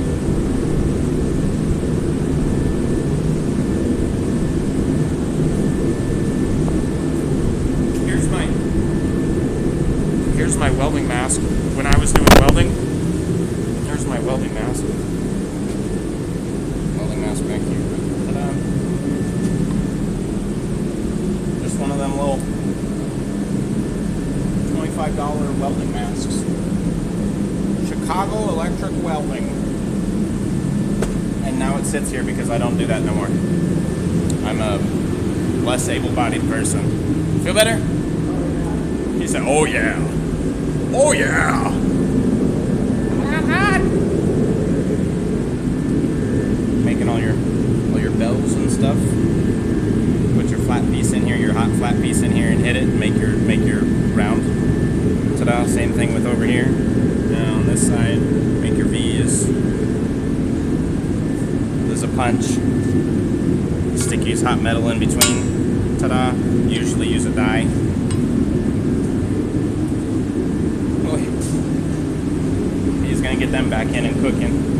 Here's my welding mask. When I was doing welding, there's my welding mask. Welding mask back here. Ta-da. Just one of them little $25 welding masks. Chicago Electric Welding. And now it sits here because I don't do that no more. I'm a less able-bodied person. Feel better? He said, "Oh yeah. Oh yeah." Making all your bells and stuff. Put your flat piece in here, your hot flat piece in here, and hit it, and make your round. Ta-da! Same thing with over here. Now on this side, make your V's. There's a punch. Stick use hot metal in between. Ta-da! Usually use a die. He's gonna get them back in and cooking.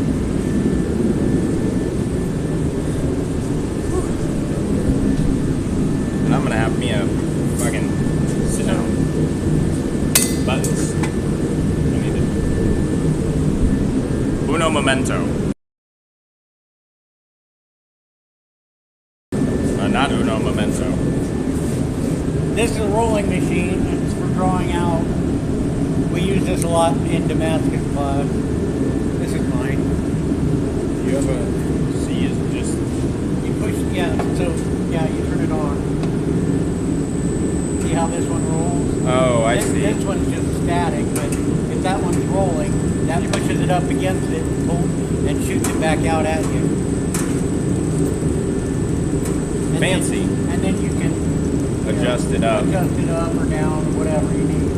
And I'm gonna have me a fucking sit down. Buttons. I need it. Uno momento. Not uno memento. This is a rolling machine. It's for drawing out. We use this a lot in Damascus class. This is mine. You have a C is just You push, yeah, so, yeah, you turn it on. See how this one rolls? Oh, I see. This one's just static, but if that one's rolling, that pushes it up against it and shoots it back out at you. And fancy. And then you can Adjust it up. Adjust it up or down, or whatever you need.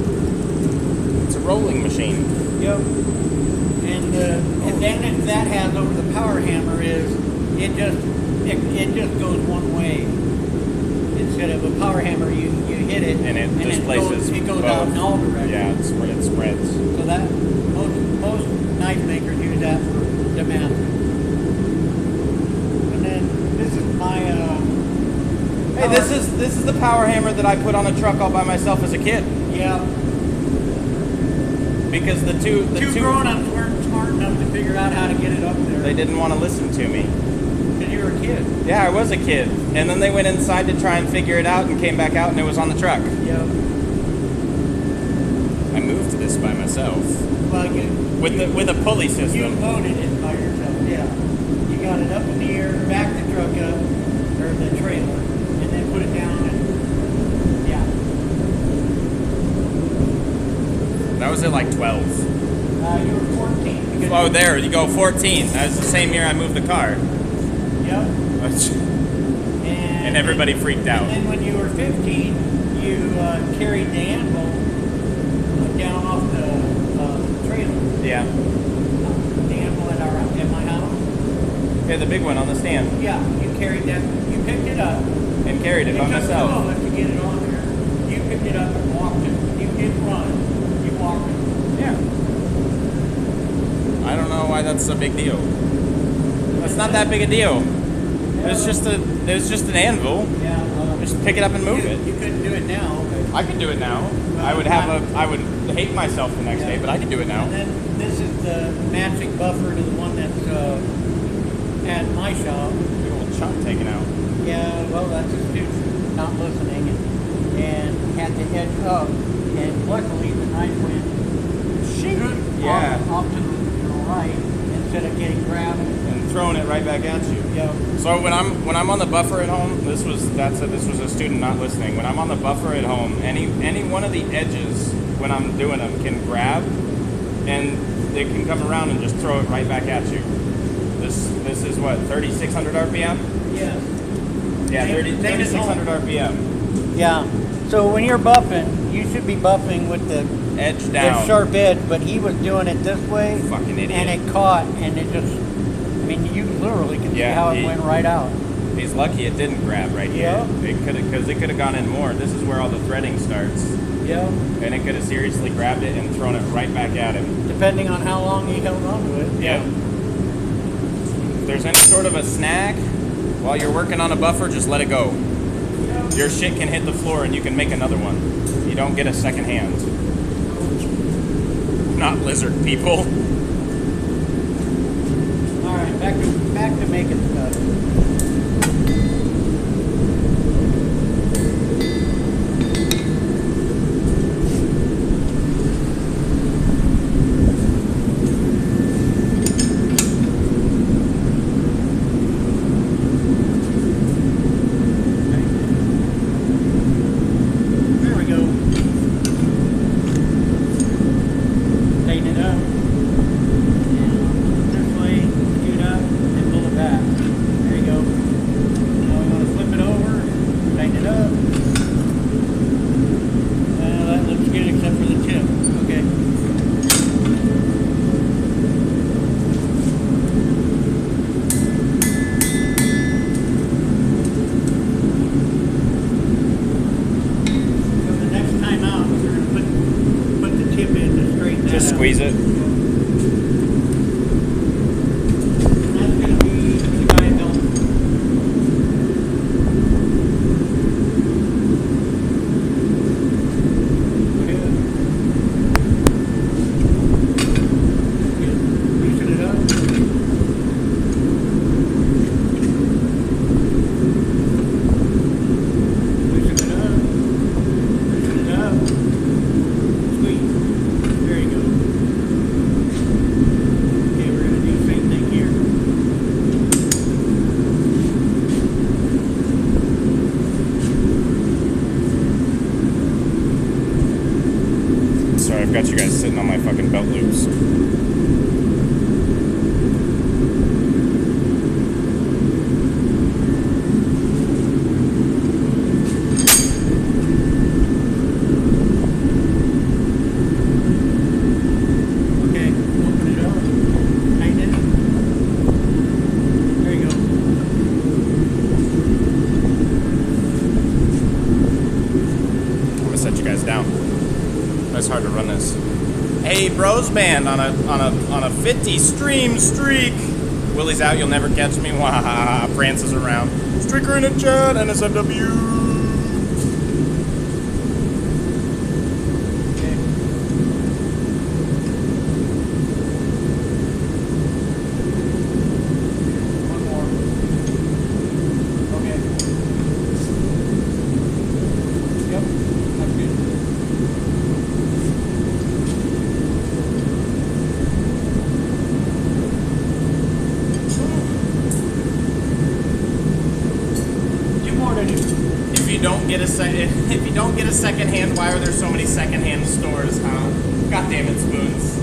It's a rolling machine. Yep. And the advantage that has over the power hammer is it just goes one way. Instead of a power hammer, you hit it And it displaces it goes both. out in all directions. Yeah, it spreads. So that most knife makers use that for Damascus. And then this is my Hey, this is the power hammer that I put on a truck all by myself as a kid. yeah. Because the two grown-ups weren't smart enough to figure out how to get it up there. they didn't want to listen to me. Because you were a kid. Yeah, I was a kid. And then they went inside to try and figure it out and came back out and it was on the truck. Yep. I moved to this by myself. Well, With a pulley you system. loaded it by yourself. Yeah. You got it up in the air, back the truck up, or the trailer, and then put it down and yeah. That was at like 12. You were 14. Because Oh, there, you go 14. That was the same year I moved the car. Yep. And everybody freaked out. And then when you were 15, you carried the anvil down off the trailer. Yeah. The anvil at my house. Yeah, the big one on the stand. Yeah, you carried that. You picked it up. And carried it by took myself. 2 hours to get it on there. You picked it up and walked it. You didn't run. You walked it. Yeah. I don't know why that's a big deal. It's not that big a deal. It was just an anvil. Yeah. Just pick it up and move it. You couldn't do it now. But I could do it now. I would hate myself the next day, but I could do it now. And then this is the matching buffer to the one that's at my shop. Big old chunk taken out. Yeah, well, that's a student not listening and had to edge up. And luckily, the knife went Yeah. off to the right instead of getting grabbed. And throwing it right back at you. Yeah. So when I'm on the buffer at home, this was a student not listening. When I'm on the buffer at home, any one of the edges when I'm doing them can grab, and they can come around and just throw it right back at you. This is what 3,600 RPM. Yeah. Yeah, Same as 3,600 RPM. Yeah. So when you're buffing, you should be buffing with the Edge down. sharp edge, but he was doing it this way. Fucking idiot. And it caught, and it just, I mean, you literally can see Yeah, how it went right out. He's lucky it didn't grab right here. Yeah. It could have, because it could have gone in more. This is where all the threading starts. Yeah. And it could have seriously grabbed it and thrown it right back at him. Depending on how long he held on to it. Yeah. If there's any sort of a snag while you're working on a buffer, just let it go. Your shit can hit the floor and you can make another one. You don't get a second hand. Not lizard people. Alright, back to making stuff. There we go. Tighten it up. And this way, scoot up, and pull it back. There you go. Now we want to flip it over, tighten it up. Well, that looks good except for the tip. Okay. So the next time out, we're going to put the tip in to straighten that Just out. squeeze it. That's going to be the guy built. Loosen it up. Loosen it up. Loosen it up. Squeeze. There you go. Okay, we're going to do the same thing here. Sorry, I've got you guys sitting on my fucking belt loops. Okay, open it up. Tighten it. There you go. I'm gonna set you guys down. It's hard to run this. Hey, Bros Band on a 50 stream streak. Willie's out, you'll never catch me. Wah, Francis around. Streaker in the chat, NSFW. Okay. One more. Okay. Yep, that's good. Two more to do. If you don't get a second hand, why are there so many second hand stores, huh? God damn it, Spoons.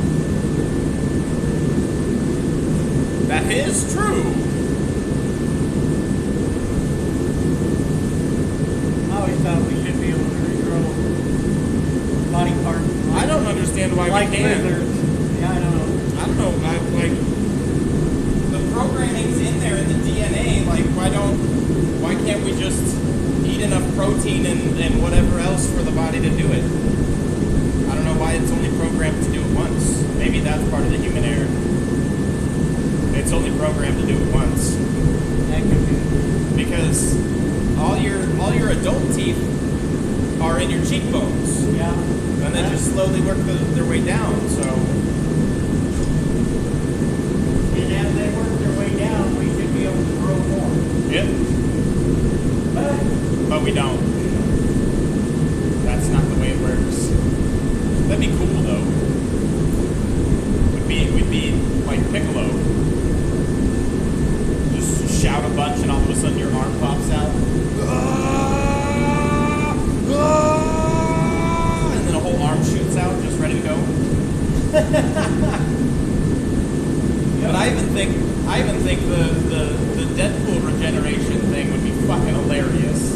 That is true. I always thought we should be able to regrow body parts. I don't understand why Like we can't. lizards. Yeah, I don't know. I don't know. Like the programming's in there in the DNA. Like why can't we just eat enough protein and whatever else for the body to do it? I don't know why it's only programmed to do it once. Maybe that's part of the human error. It's only programmed to do it once. That could be. Because all your adult teeth are in your cheekbones, Yeah. and they just slowly work their way down. So And as they work their way down, we should be able to grow more. yeah, but we don't. That's not the way it works. That'd be cool though. We'd be like Piccolo. Just shout a bunch, and all of a sudden your arm pops out. And then a whole arm shoots out, just ready to go. But I even think the Deadpool regeneration thing would be fucking hilarious.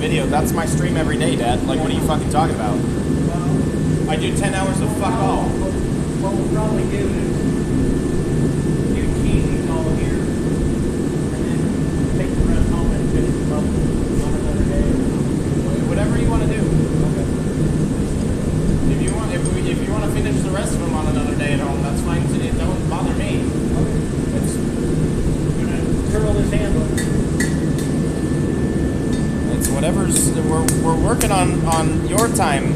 video. That's my stream every day, Dad. Like, what are you fucking talking about? Well, I do 10 hours of fuck all. what we'll probably do is do cheesies all here, and then take the rest home and finish them up on another day. Whatever you want to do. Okay. If you want, if you want to finish the rest of them on another day at home, that's fine too. It don't bother me. It's I'm gonna curl this handle. it's whatever's we're working on your time,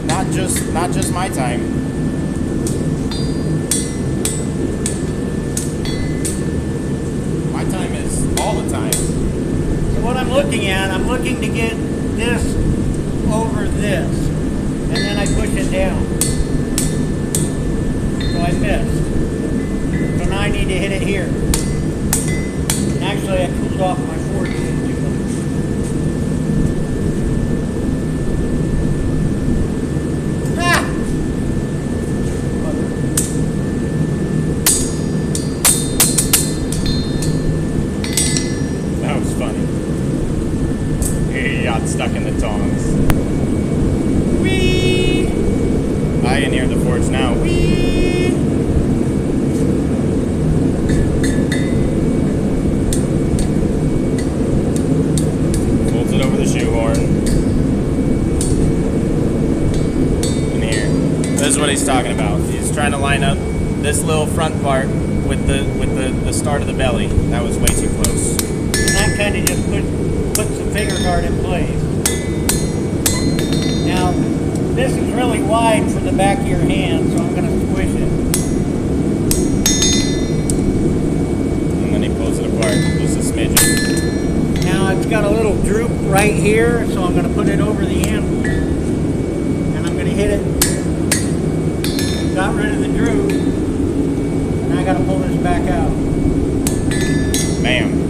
not just my time. My time is all the time. So what I'm looking to get this over this, and then I push it down. So I missed. So now I need to hit it here. And actually I cooled off my fork too much. Ah! That was funny. He got stuck in the tongs. Whee! I can hear the forge now. Whee! Folds it over the shoehorn. And here. This is what he's talking about. He's trying to line up this little front part with the start of the belly. That was way too close. And that kind of just puts the finger guard in place. Now, this is really wide for the back of your hand, so I'm going to squish it. And then he pulls it apart just a smidgen. Now, it's got a little droop right here, so I'm going to put it over the anvil. And I'm going to hit it. Got rid of the droop. Now I got to pull this back out. Bam.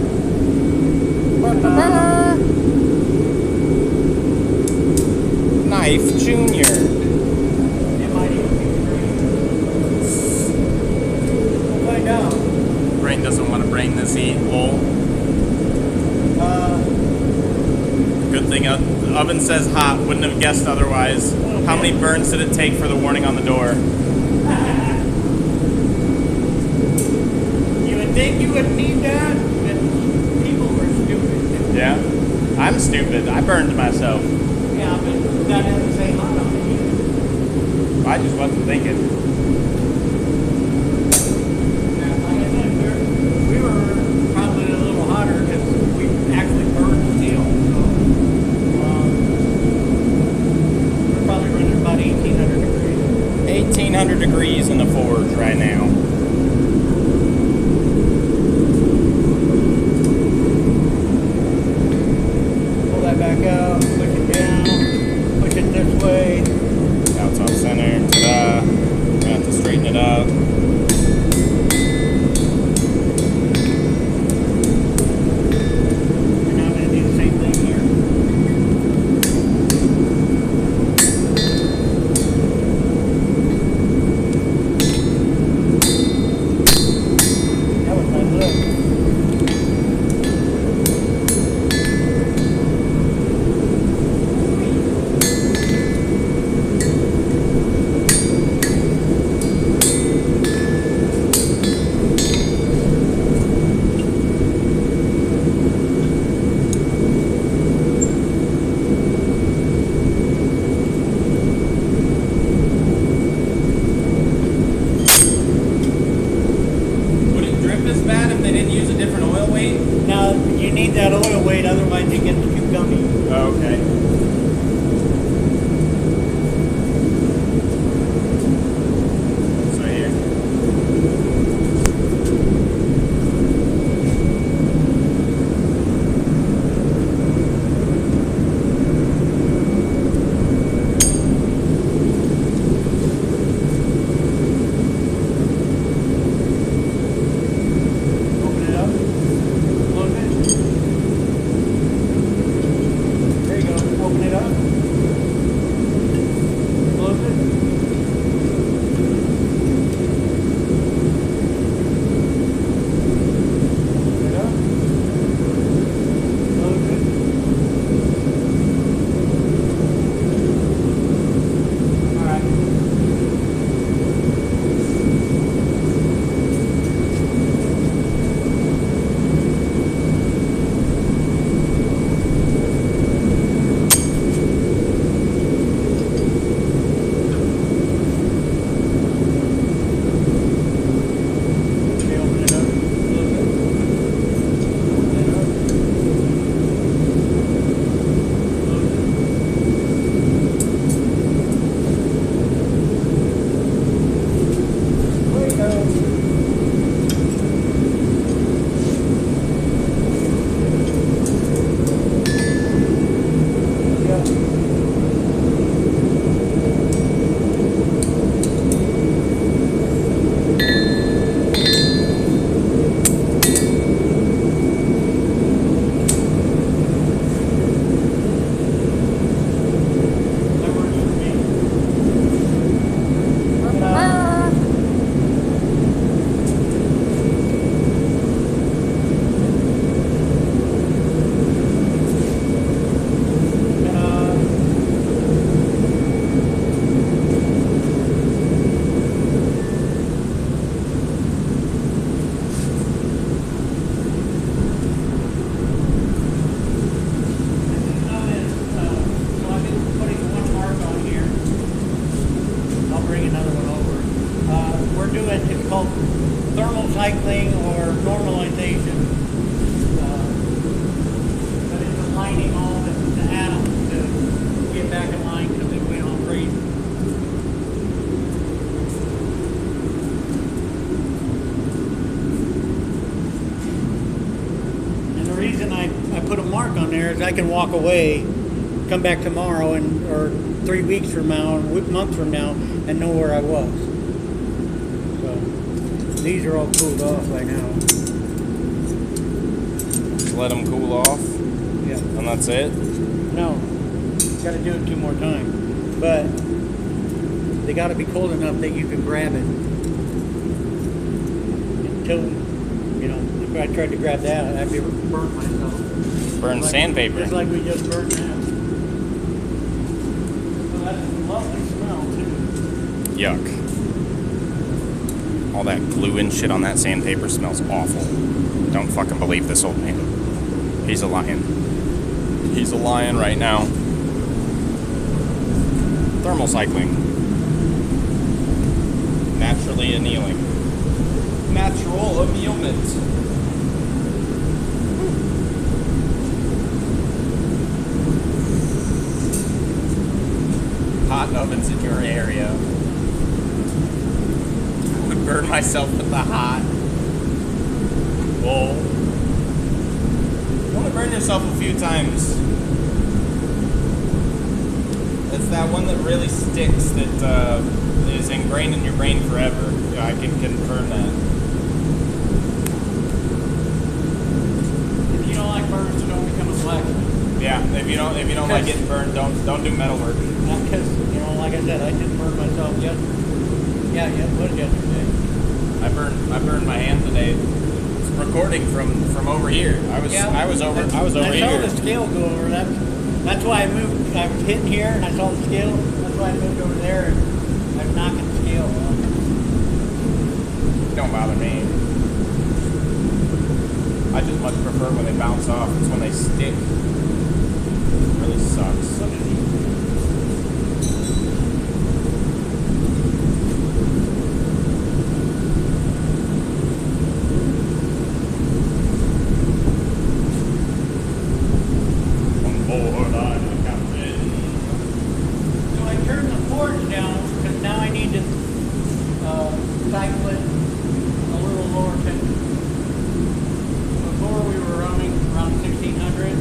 Knife Junior. It might even be green. We'll find out. Brain doesn't want to brain this hole. Good thing the oven says hot. Wouldn't have guessed otherwise. How many burns did it take for the warning on the door? You would think you wouldn't need that, but people were stupid. Yeah? I'm stupid. I burned myself. Yeah, but that doesn't say hot on it either. I just wasn't thinking. Yeah, like I said, we were probably a little hotter because we actually burned steel. So, we're probably running about 1,800 degrees. 1,800 degrees in the forge right now. Pull that back out, push it down, push it this way. Now it's off center. Ta-da. We have to straighten it up. And now I'm going to do the same thing here. That was my look. Would it drip as bad if they didn't use a different oil weight? Now, you need that oil weight, otherwise it gets too gummy. Oh, okay. So here. Open it up, close it. on there is I can walk away, come back tomorrow, or 3 weeks from now, month from now, and know where I was. So these are all cooled off right now. Just let them cool off, Yeah. and that's it. No, got to do it 2 more times, but they got to be cold enough that you can grab it. Until, you know, if I tried to grab that, I'd be burnt myself. Burn sandpaper. Just like we just burned that. So that's a lovely smell too. Yuck. All that glue and shit on that sandpaper smells awful. Don't fucking believe this old man. He's a lion. He's a lion right now. Thermal cycling. Naturally annealing. Natural annealment. Hot ovens in your area. I would burn myself with the hot. Whoa. You want to burn yourself a few times. It's that one that really sticks that is ingrained in your brain forever. Yeah, I can confirm that. If you don't like burns, don't become a blacksmith. Yeah, if you don't like getting burned, don't do metal work. Because, you know, like I said, I just burned myself yesterday. Yeah, what yesterday? I burned my hand today. It's recording from over here. I was over I here. saw the scale go over. That's why I moved. I was hitting here and I saw the scale. That's why I moved over there and I'm knocking the scale off. Don't bother me. I just much prefer when they bounce off. It's when they stick. It really sucks. Look at these. So I turned the forge down because now I need to cycle it a little lower temperature. Before we were running around 1600,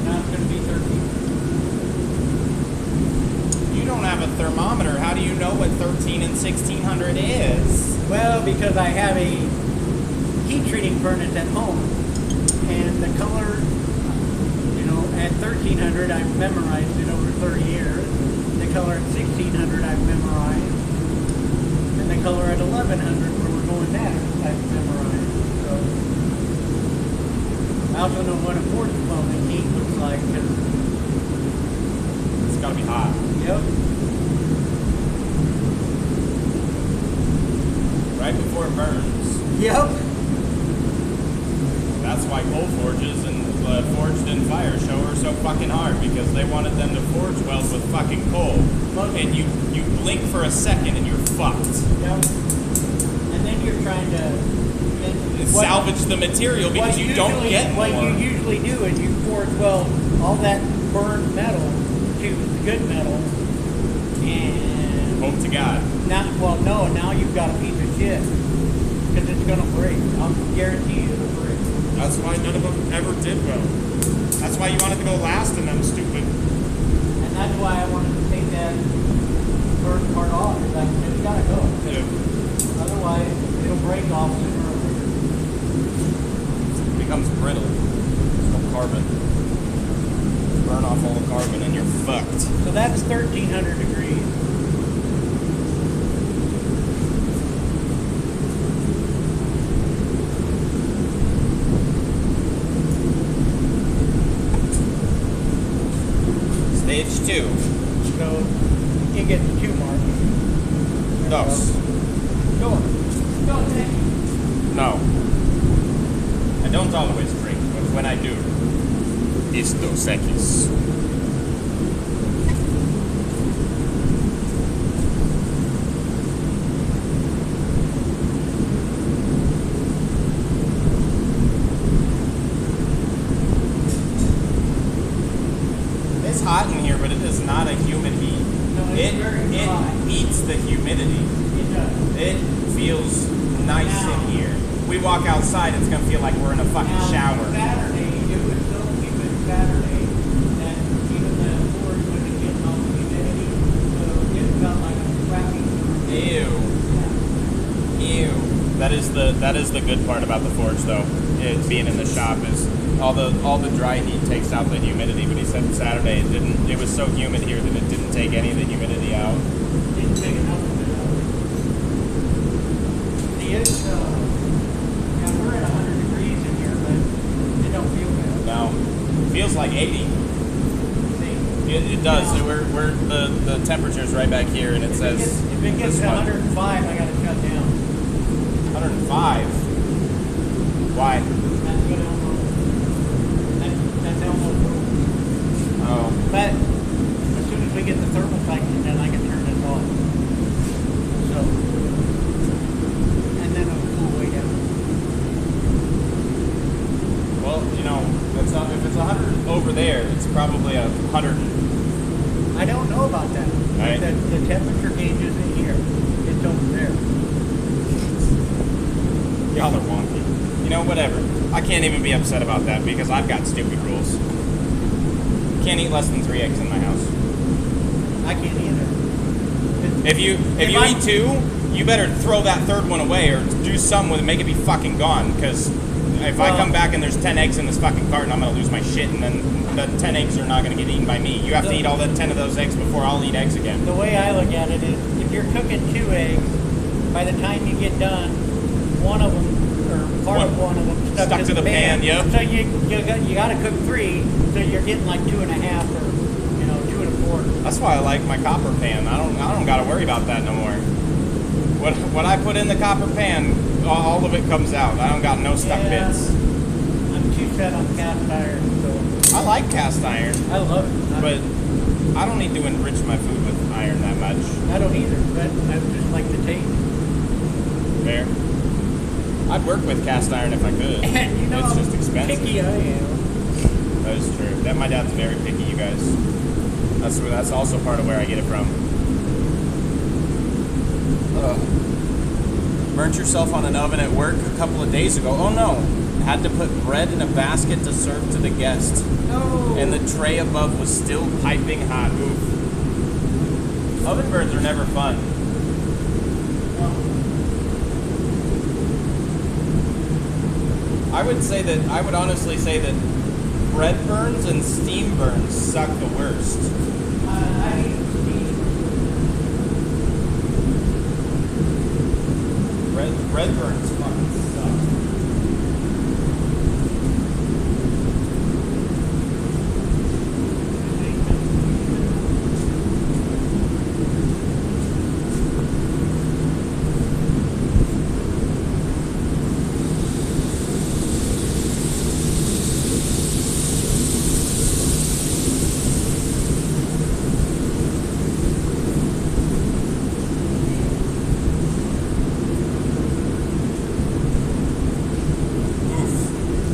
now it's going to be 1300. You don't have a thermometer. How do you know what 13 and 1600 is? Well, because I have a heat treating furnace at home, and the color, you know, at 1300 I've memorized it over 30 years. The color at 1600 I've memorized, and the color at 1100 where we're going next I've memorized. So I also know what a forge foaming heat looks like. Cause, It's gotta be hot. yep. Right before it burns. Yep. That's why coal forges and forged in fire show are so fucking hard, because they wanted them to forge weld with fucking coal. And you blink for a second and you're fucked. Yep. And then you're trying to Salvage the material because you don't get more. What you usually do is you forge weld all that burned metal to the good metal, and Hope to God. now you've got a piece of shit because it's gonna break. I'll guarantee you it'll break. That's why none of them ever did well. That's why you wanted to go last in them stupid. And that's why I wanted to take that burnt part off. It's like it's gotta go. Yeah. Otherwise, it'll break off sooner or later. It becomes brittle. There's no carbon. Burn off all the carbon and you're fucked. So that's 1300 degrees. Stage 2. So you get the 2 mark. Dos. Go on. Go on, thank you. No. I don't always drink, but when I do, it's Dos Equis. It's hot in here, but it is not a humid heat. No, it's very dry. It eats the humidity. It does. It feels nice Now- in here. We walk outside, it's gonna feel like we're in a fucking Now, shower. Saturday, it was so humid. Saturday, that even the forge wasn't getting all the humidity, so it felt like a crappy. Ew. Yeah. Ew. That is the good part about the forge, though. It being in the shop is all the dry heat takes out the humidity. But he said Saturday it didn't. It was so humid here that it didn't take any of the humidity out. Didn't take enough of it out. See, it's, yeah, we're at 100 degrees in here, but it don't feel bad. No, feels like 80. See? It does. Yeah. We're the temperature's right back here, and it says If it gets this to one. 105, I gotta shut down. 105. Why? That's good almost. That's almost over. Oh, But as soon as we get the thermal cycling, then I can turn this off. So, and then it'll cool way down. well, you know, it's not, if it's 100 over there, it's probably 100. I don't know about that. Right. The temperature gauge isn't here. It's over there. Y'all are wonky. You know, whatever. I can't even be upset about that because I've got stupid rules. Can't eat less than 3 eggs in my house. I can't either. If you eat 2, you better throw that third one away or do something with it, make it be fucking gone. Because if I come back and there's 10 eggs in this fucking carton, I'm gonna lose my shit, and then the 10 eggs are not gonna get eaten by me. You have to eat all the 10 of those eggs before I'll eat eggs again. The way I look at it is, if you're cooking 2 eggs, by the time you get done, one of them, or part of one of them, stuck to the pan. Yep. So you got to cook 3, so you're getting like 2.5 or 2 1/4. That's why I like my copper pan. I don't gotta worry about that no more. What I put in the copper pan, all of it comes out. I don't got no stuck bits. I'm too set on cast iron, so I like cast iron, I love it. but I don't need to enrich my food with iron that much. I don't either, but I just like the taste. Fair. I'd work with cast iron if I could. And It's just expensive. picky I am. That is true. That my dad's very picky, you guys. That's also part of where I get it from. Burnt yourself on an oven at work a couple of days ago. Oh no! Had to put bread in a basket to serve to the guest, No. and the tray above was still piping hot. Oof. Oven burns are never fun. I would honestly say that bread burns and steam burns suck the worst. I hate steam. Bread burns fucking suck.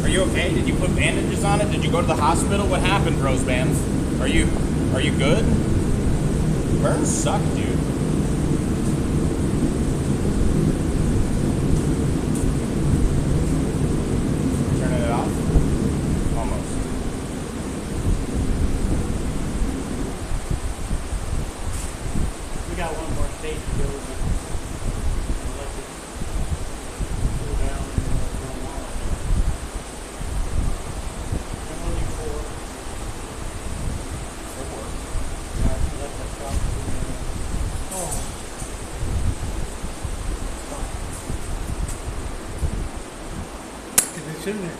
Are you okay? Did you put bandages on it? Did you go to the hospital? What happened, Roseband? Are you good? Burns suck, dude. Turning it off? Almost. We got one more stage to go. But I'll let it cool down and then we'll throw 'em on. I'm only 4. Yeah, let that drop in there. Oh. Because as soon as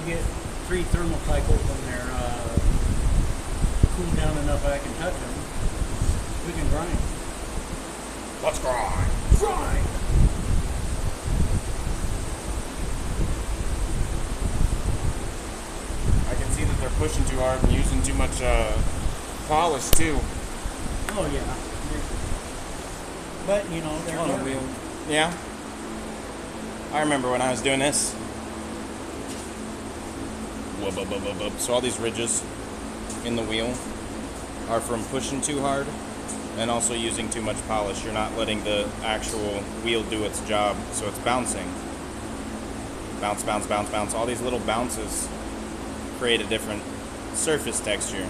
you get 3 thermal cycles and they're cooled down enough I can touch them, we can grind. Let's grind. Grind! I can see that they're pushing too hard and using too much polish too. Oh yeah. But they're On the learning. wheel. Yeah. I remember when I was doing this. Whoop, whoop, whoop, whoop, whoop. So all these ridges in the wheel are from pushing too hard and also using too much polish. You're not letting the actual wheel do its job, so it's bouncing. Bounce, bounce, bounce, bounce. All these little bounces create a different surface texture.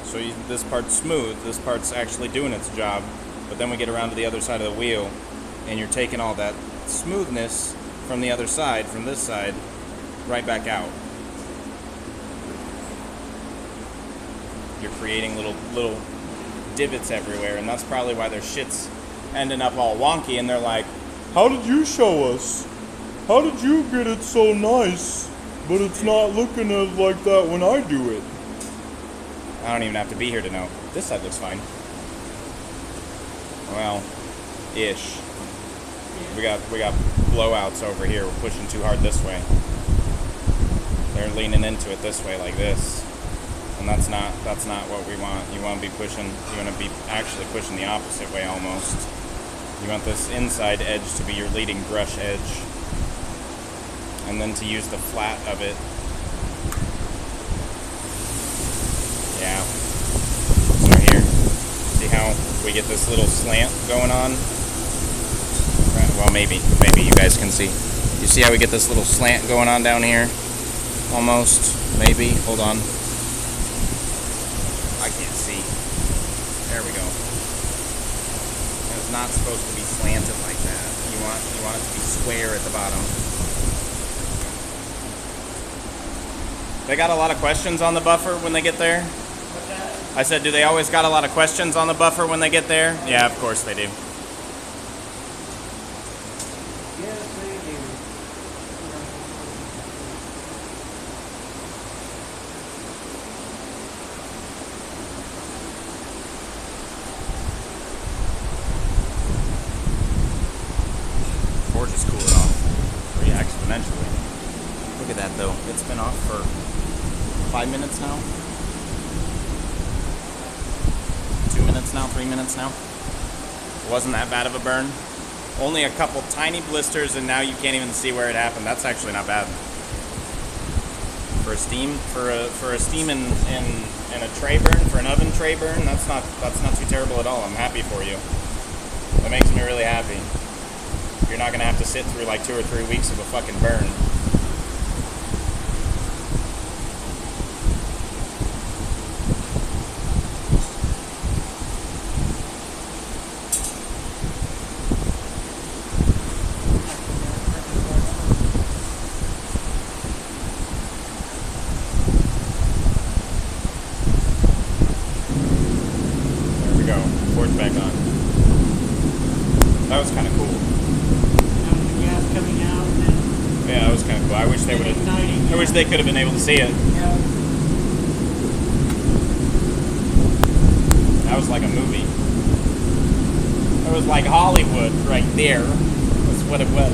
So this part's smooth, this part's actually doing its job, but then we get around to the other side of the wheel, and you're taking all that smoothness from the other side, from this side, right back out. You're creating little divots everywhere, and that's probably why their shit's ending up all wonky, and they're like, how did you show us? How did you get it so nice, but it's not looking like that when I do it? I don't even have to be here to know. This side looks fine. Well, ish. We got blowouts over here. We're pushing too hard this way. They're leaning into it this way, like this, and that's not what we want. You want to be pushing. You want to be actually pushing the opposite way almost. You want this inside edge to be your leading brush edge, and then to use the flat of it. Yeah. So here, see how we get this little slant going on? Right, well, maybe you guys can see. You see how we get this little slant going on down here? Almost, maybe. Hold on. I can't see. There we go. It's not supposed to be slanted like that. You want it to be square at the bottom. They got a lot of questions on the buffer when they get there? I said, do they always got a lot of questions on the buffer when they get there? Yeah, of course they do. Yes, they do. Or just cool it off. Pretty exponentially. Look at that though. It's been off for 5 minutes now. 2 minutes now, 3 minutes now. Wasn't that bad of a burn. Only a couple tiny blisters, and now you can't even see where it happened. That's actually not bad. For a steam in a tray burn, for an oven tray burn, that's not too terrible at all. I'm happy for you. That makes me really happy. You're not gonna have to sit through like 2 or 3 weeks of a fucking burn. Back on. That was kind of cool. Now the gas coming out and then Yeah, that was kind of cool. I wish they would have. I wish they could have been able to see it. yeah. That was like a movie. It was like Hollywood right there. That's what it was.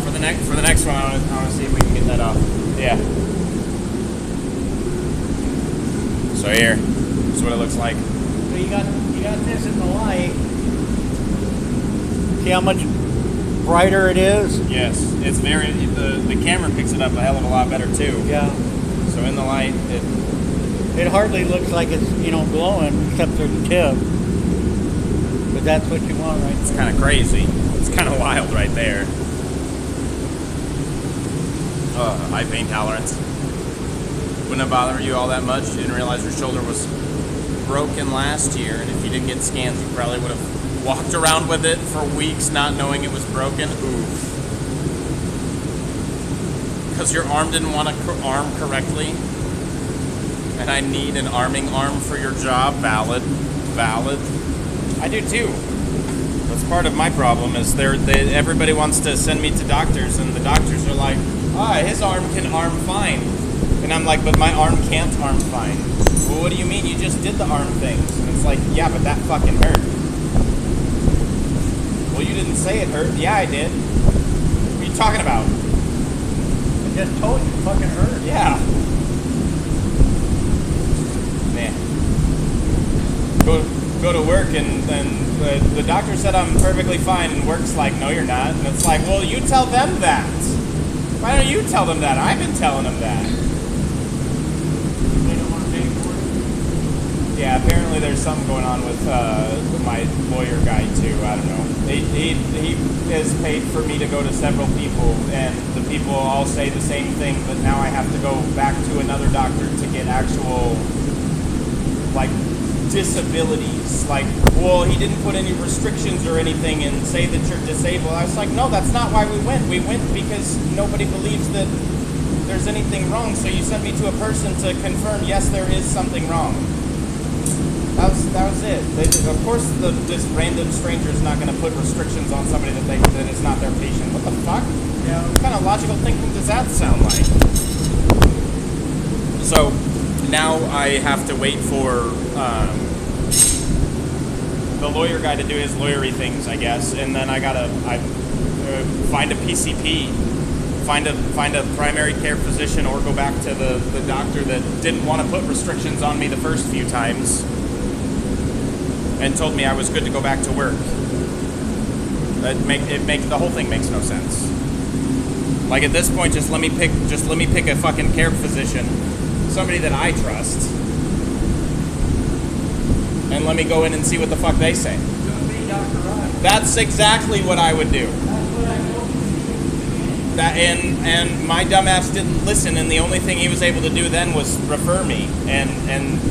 For the next one, I want to see if we can get that off. Yeah. So here, this is what it looks like. So you got this in the light. See how much brighter it is? Yes, it's very. The camera picks it up a hell of a lot better too. Yeah. So in the light, It hardly looks like it's, glowing except for the tip. But that's what you want right it's there. kind of crazy. It's kind of wild right there. High pain tolerance. Wouldn't have bothered you all that much. You didn't realize your shoulder was broken last year, and if you didn't get scans, you probably would have walked around with it for weeks not knowing it was broken. Oof. Because your arm didn't want to arm correctly. And I need an arming arm for your job. Valid. I do too. That's part of my problem is everybody wants to send me to doctors, and the doctors are like, his arm can arm fine. And I'm like, but my arm can't arm fine. Well, what do you mean? You just did the arm things. And it's like, yeah, but that fucking hurt. Well, you didn't say it hurt. Yeah, I did. What are you talking about? I just told you it fucking hurt. Yeah. Man. Go to work and the doctor said I'm perfectly fine, and work's like, no, you're not. And it's like, well, you tell them that. Why don't you tell them that? I've been telling them that. They don't want to pay for it. Yeah, apparently there's something going on with my lawyer guy too. I don't know. He has paid for me to go to several people, and the people all say the same thing, but now I have to go back to another doctor to get actual, disabilities. Well, he didn't put any restrictions or anything and say that you're disabled. I was like, no, that's not why we went. We went because nobody believes that there's anything wrong, so you sent me to a person to confirm, yes, there is something wrong. That was it. Of course, this random stranger is not going to put restrictions on somebody that is not their patient. What the fuck? Yeah. What kind of logical thinking does that sound like? So now I have to wait for the lawyer guy to do his lawyery things, I guess, and then I find a PCP, find a primary care physician, or go back to the doctor that didn't want to put restrictions on me the first few times and told me I was good to go back to work. The whole thing makes no sense. Like, at this point, just let me pick a fucking care physician, somebody that I trust, and let me go in and see what the fuck they say. That's exactly what I would do. And my dumbass didn't listen, and the only thing he was able to do then was refer me, and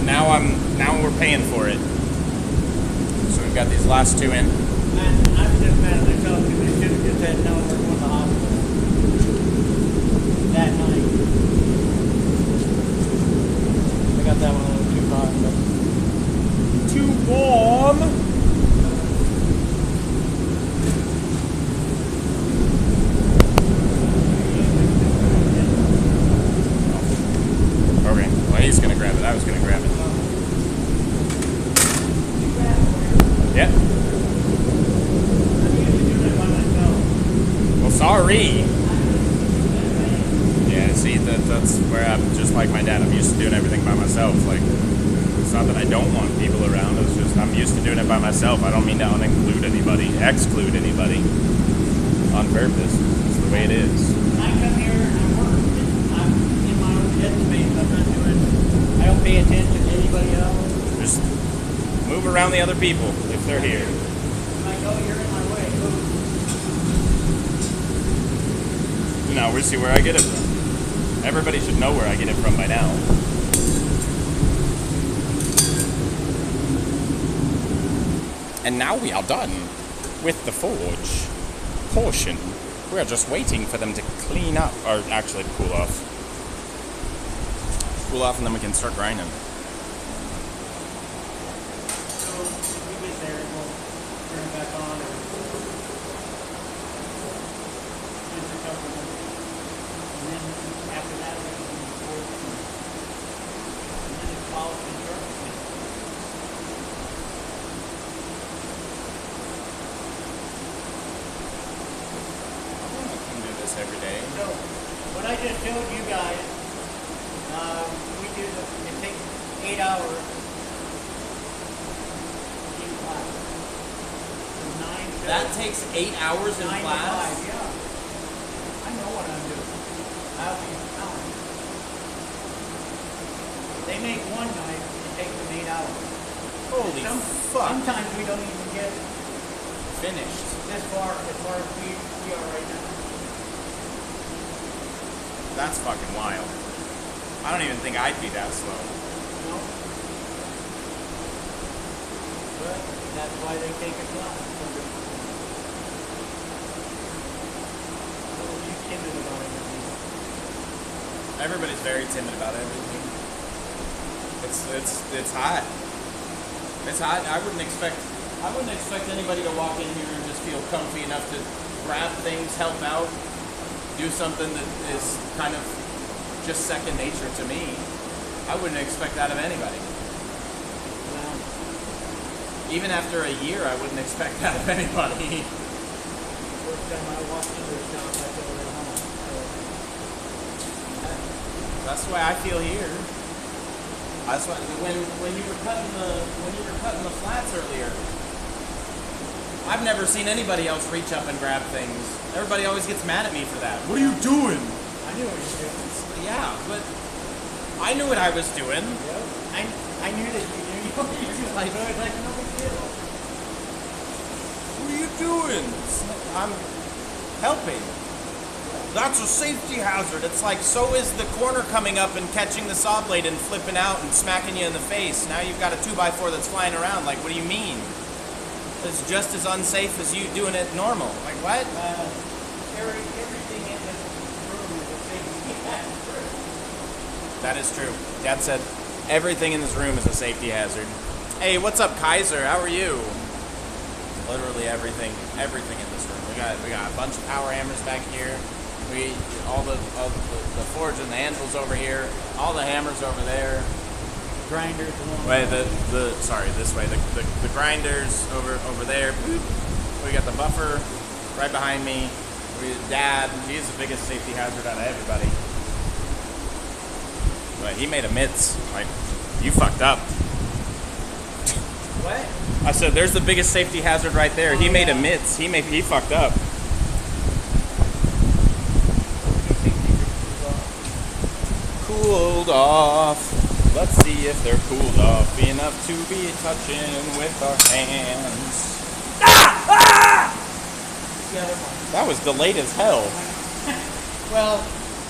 now we're paying for it. So we've got these last two in. And I'm just mad at myself because they should have just said, no, we're going to the hospital that night. I got that one a little too hot, but Too warm. Okay, well, he's gonna grab it. I was gonna grab it. Yeah. Well, sorry. Yeah, see, that's where I'm just like my dad. I'm used to doing everything by myself. It's not that I don't want people around. It's just I'm used to doing it by myself. I don't mean to exclude anybody on purpose. It's the way it is. I come here and I work. I'm in my own headspace. I don't pay attention to anybody else. Just move around the other people if they're here. I'm like, oh, you're in my way. Move. Now we see where I get it from. Everybody should know where I get it from by now. And now we are done with the forge portion. We are just waiting for them to clean up, or actually cool off. Cool off, and then we can start grinding. So if we get there, we'll turn it back on or just a couple of minutes. And then after that, we can move forward. And then it's polished and sharp. I can do this every day. So, what I just showed you guys, we do it takes 8 hours in class. From 9 to That takes 8 hours in 9 to class? 5, yeah. I know what I'm doing. I'll be telling. They make one knife, it takes them 8 hours. Holy fuck. Sometimes we don't even get Finished. this far as we are right now. That's fucking wild. I don't even think I'd be that slow. No. But that's why they take a class. So you timid about everything. Everybody's very timid about everything. It's hot. It's hot. I wouldn't expect anybody to walk in here and just feel comfy enough to grab things, help out, do something that is kind of just second nature to me. I wouldn't expect that of anybody. Well, Even after a year, I wouldn't expect that of anybody. first time I walked into a shop, I felt at home. So, That's why I feel here. That's why when you were cutting the flats earlier, I've never seen anybody else reach up and grab things. Everybody always gets mad at me for that. What are you doing? I knew what you were doing. Yeah, but I knew what I was doing. Yep. I knew that you knew. You were just like, no big deal. What are you doing? I'm helping. That's a safety hazard. It's like, so is the corner coming up and catching the saw blade and flipping out and smacking you in the face. Now you've got a 2x4 that's flying around. Like, what do you mean? It's just as unsafe as you doing it normal. Like, what? Everything in this room is a safety hazard. That is true. Dad said everything in this room is a safety hazard. Hey, what's up, Kaiser? How are you? Literally everything in this room. We got a bunch of power hammers back here. All the forge and the anvils over here. All the hammers over there. Grinders along. Wait, this way. The grinders over there. Boop. We got the buffer right behind me. Dad, he's the biggest safety hazard out of everybody. But he made a mitts. Like, you fucked up. What? I said, there's the biggest safety hazard right there. He made a mitts. He fucked up. Cooled off. Let's see if they're cooled off enough to be touching with our hands. The other one. That was delayed as hell. Well,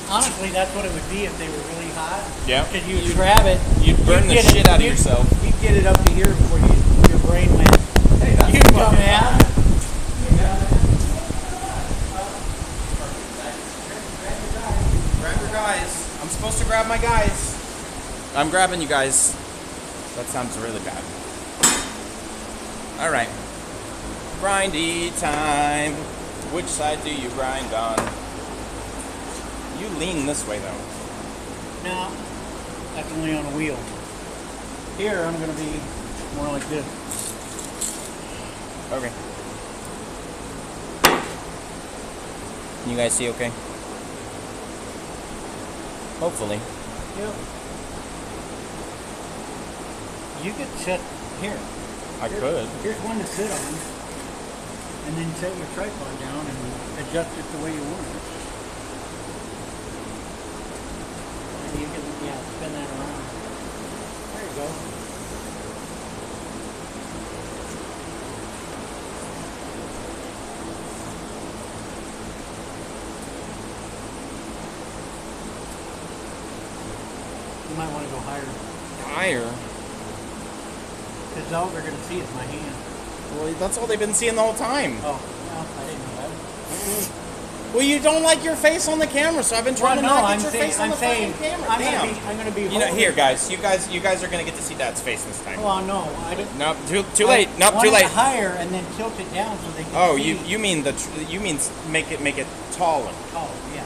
honestly, that's what it would be if they were really hot. Yeah. Because you'd grab it. You'd burn the get it- shit out of you'd- yourself. You'd get it up to here before your brain went. Hey, that's You dumbass. Grab your guys. I'm supposed to grab my guys. I'm grabbing you guys. That sounds really bad. Alright. Grindy time. Which side do you grind on? You lean this way though. No, that's only on a wheel. Here, I'm going to be more like this. Okay. You guys see okay? Hopefully. Yep. You could set here. I could. Here's one to sit on, and then set your tripod down and adjust it the way you want it. And you can, spin that around. There you go. You might want to go higher. Higher. Because all they're going to see is my hand. Well, that's all they've been seeing the whole time. Oh, well, I didn't know that. Well, you don't like your face on the camera, so I've been trying to not get your face on the fucking camera. Damn. I'm gonna be. You know, here, guys. You guys are gonna get to see Dad's face this time. Oh no, I didn't. Nope, too late. Nope, want too it late. Higher and then tilt it down so they can. Oh, see. you mean make it taller, Oh yeah.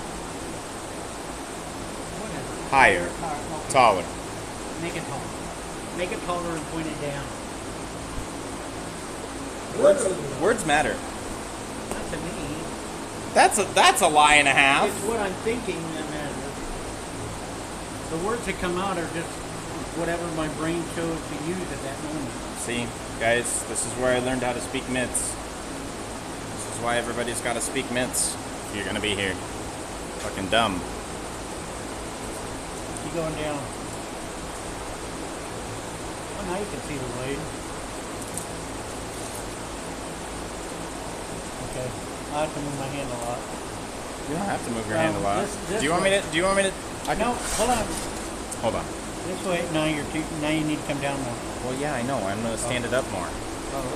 Whatever. higher, Okay. taller. Make it taller. Make it taller and point it down. Words matter. Not to me. That's a lie and a half. It's what I'm thinking, and the words that come out are just whatever my brain chose to use at that moment. See, guys, this is where I learned how to speak myths. This is why everybody's got to speak myths if you're gonna be here. Fucking dumb. Keep going down. Oh, now you can see the blade. Okay, I have to move my hand a lot. You don't have to move your hand a lot. This Do you want me to? Do you want me to? No, hold on. Hold on. This way. Now you need to come down more. Well, yeah, I know. I'm gonna stand it up more. Oh.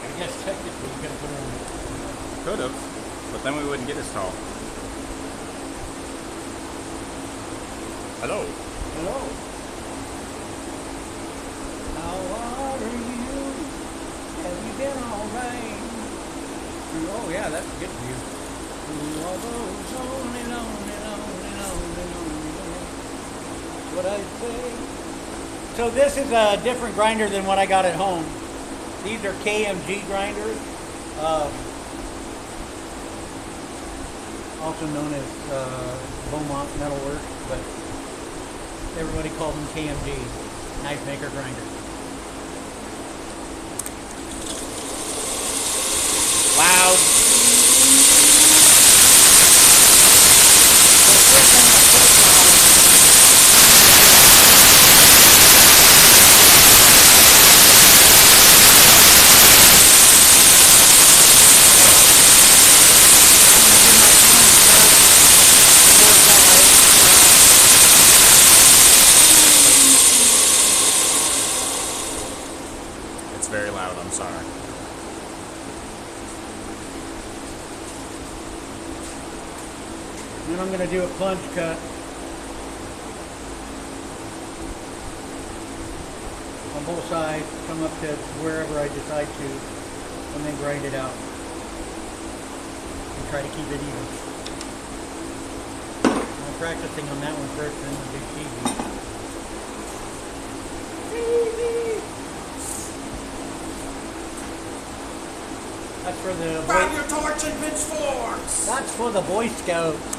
I guess technically you gotta put it on. Could have, but then we wouldn't get as tall. Hello. Hello. How are you? Have you been alright? Oh yeah, that's a good view. Through all those lonely, lonely, lonely, lonely, lonely days. That's what I say. So this is a different grinder than what I got at home. These are KMG grinders, also known as Beaumont Metalworks, but everybody calls them KMG, knife maker grinders. Loud. It's very loud, I'm sorry. Then I'm going to do a plunge cut on both sides, come up to wherever I decide to, and then grind it out. And try to keep it even. I'm practicing on that one first, then we'll do cheesy. That's for the Grab your torch and pitchforks! That's for the Boy Scouts.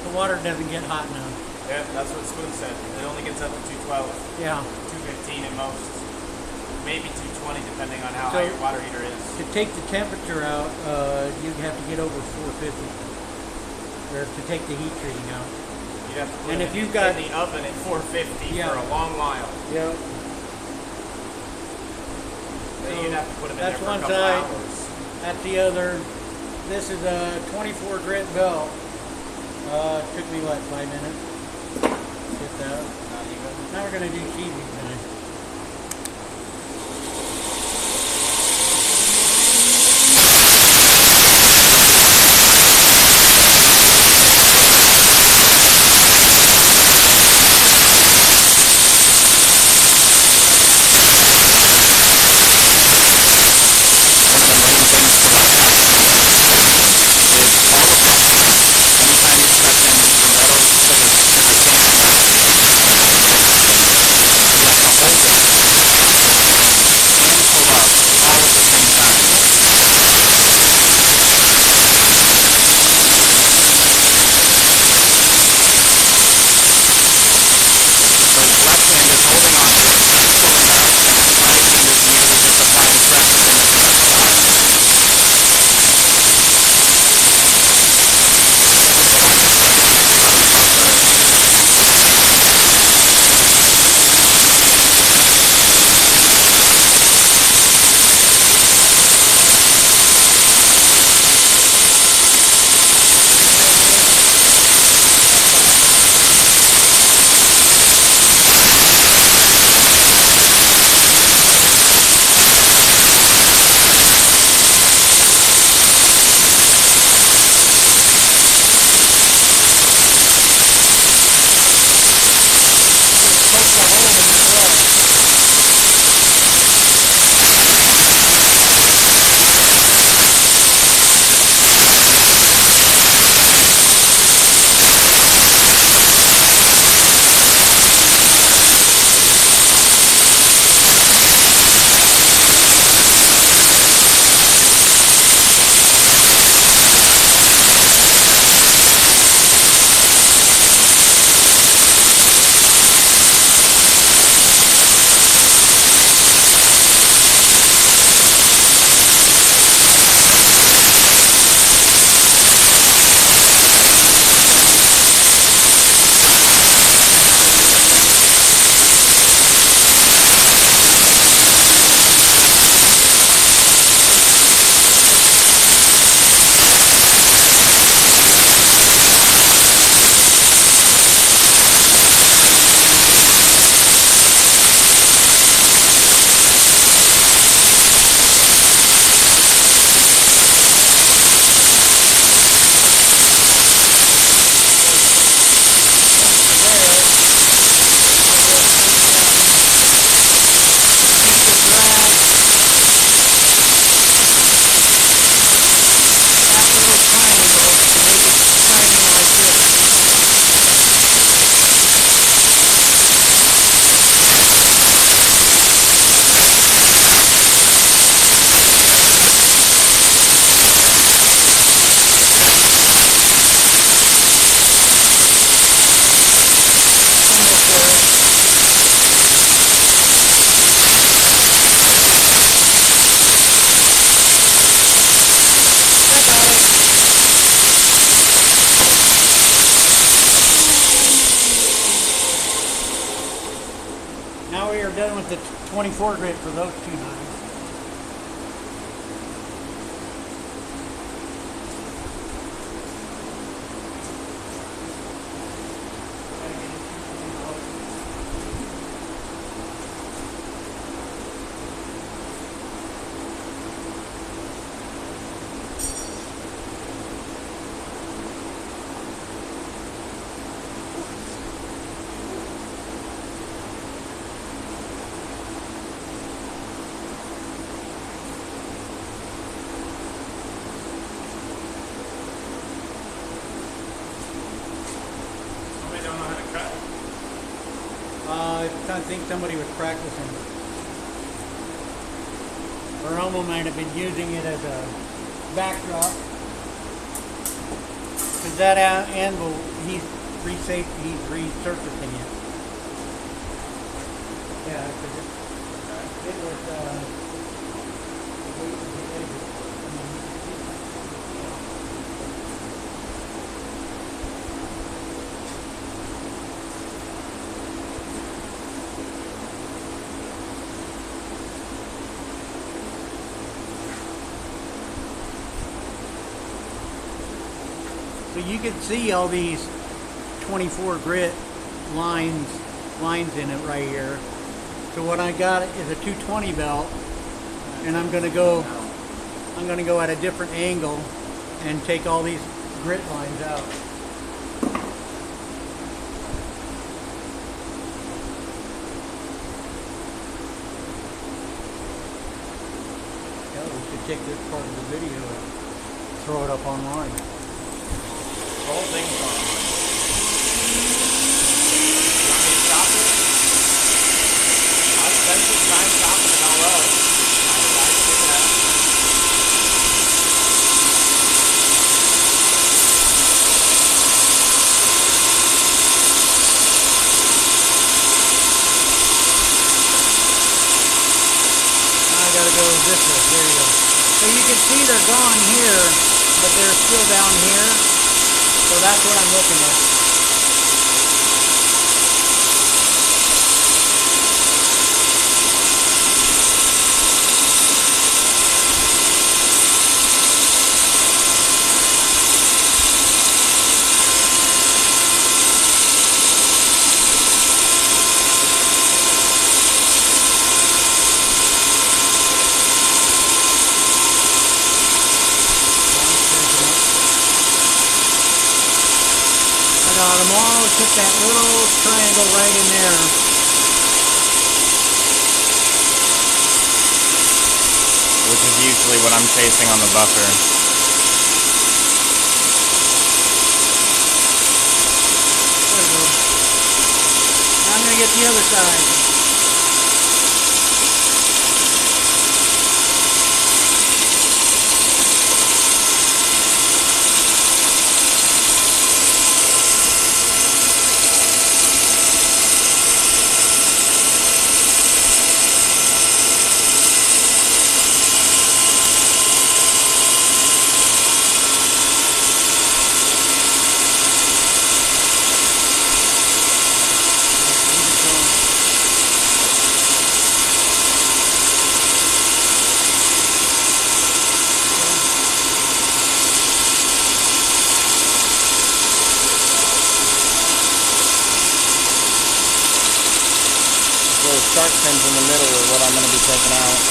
the water doesn't get hot enough. Yeah, that's what Spoon said. It only gets up to 212, Yeah. 215 at most. Maybe 220 depending on how So- high your water heater is. To take the temperature out, you'd have to get over 450, or to take the heat treating out. You'd have to put And it if you've got- in the oven at 450 Yeah. for a long while. Yeah. Then you'd have to put them in That's there for a one couple side. hours. That's the other. This is a 24 grit belt. Took me what, 5 minutes? Get that. Now we're gonna do cheese tonight. Now we are done with the 24 grit for those two knives. Somebody don't know how to cut. I think somebody was practicing. Or Elmo might have been using it as a backdrop. Because that anvil he's resurfacing it. Yeah, because it was, so you can see all these 24 grit lines in it right here. So what I got is a 220 belt, and I'm gonna go at a different angle and take all these grit lines out. Yeah, we should take this part of the video and throw it up online. The whole thing's gone. You want me to stop it? I'll spend some time chopping it all up. I can do that. I gotta go this way. There you go. So you can see they're gone here, but they're still down here. So that's what I'm looking at. Got them all, took that little triangle right in there. Which is usually what I'm chasing on the buffer. There we go. Now I'm going to get the other side. Those shark fins in the middle are what I'm going to be taking out.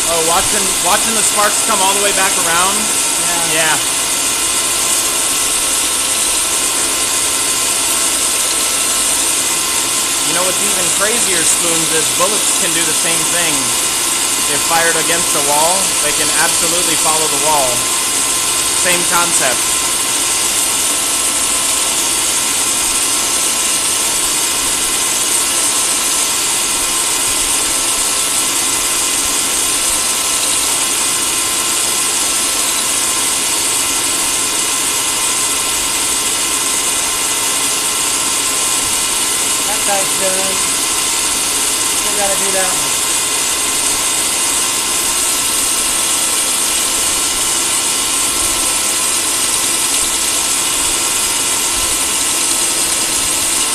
Oh, watching the sparks come all the way back around? Yeah. You know what's even crazier, Spoons, is bullets can do the same thing. If fired against a wall, they can absolutely follow the wall. Same concept. That's done. Still gotta do that one.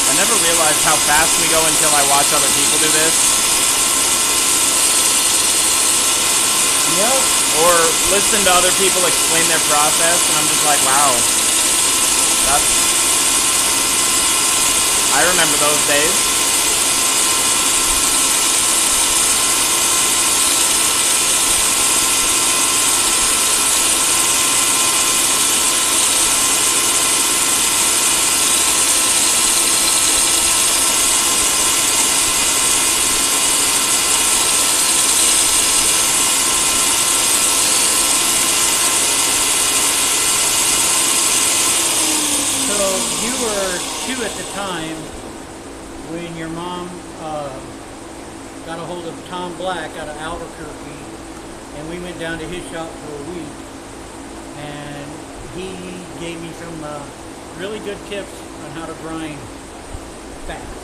I never realized how fast we go until I watch other people do this. Yep. Or listen to other people explain their process, and I'm just like, wow. I remember those days. So you were 2 at the time when your mom got a hold of Tom Black out of Albuquerque, and we went down to his shop for a week. gave me some really good tips on how to grind fast.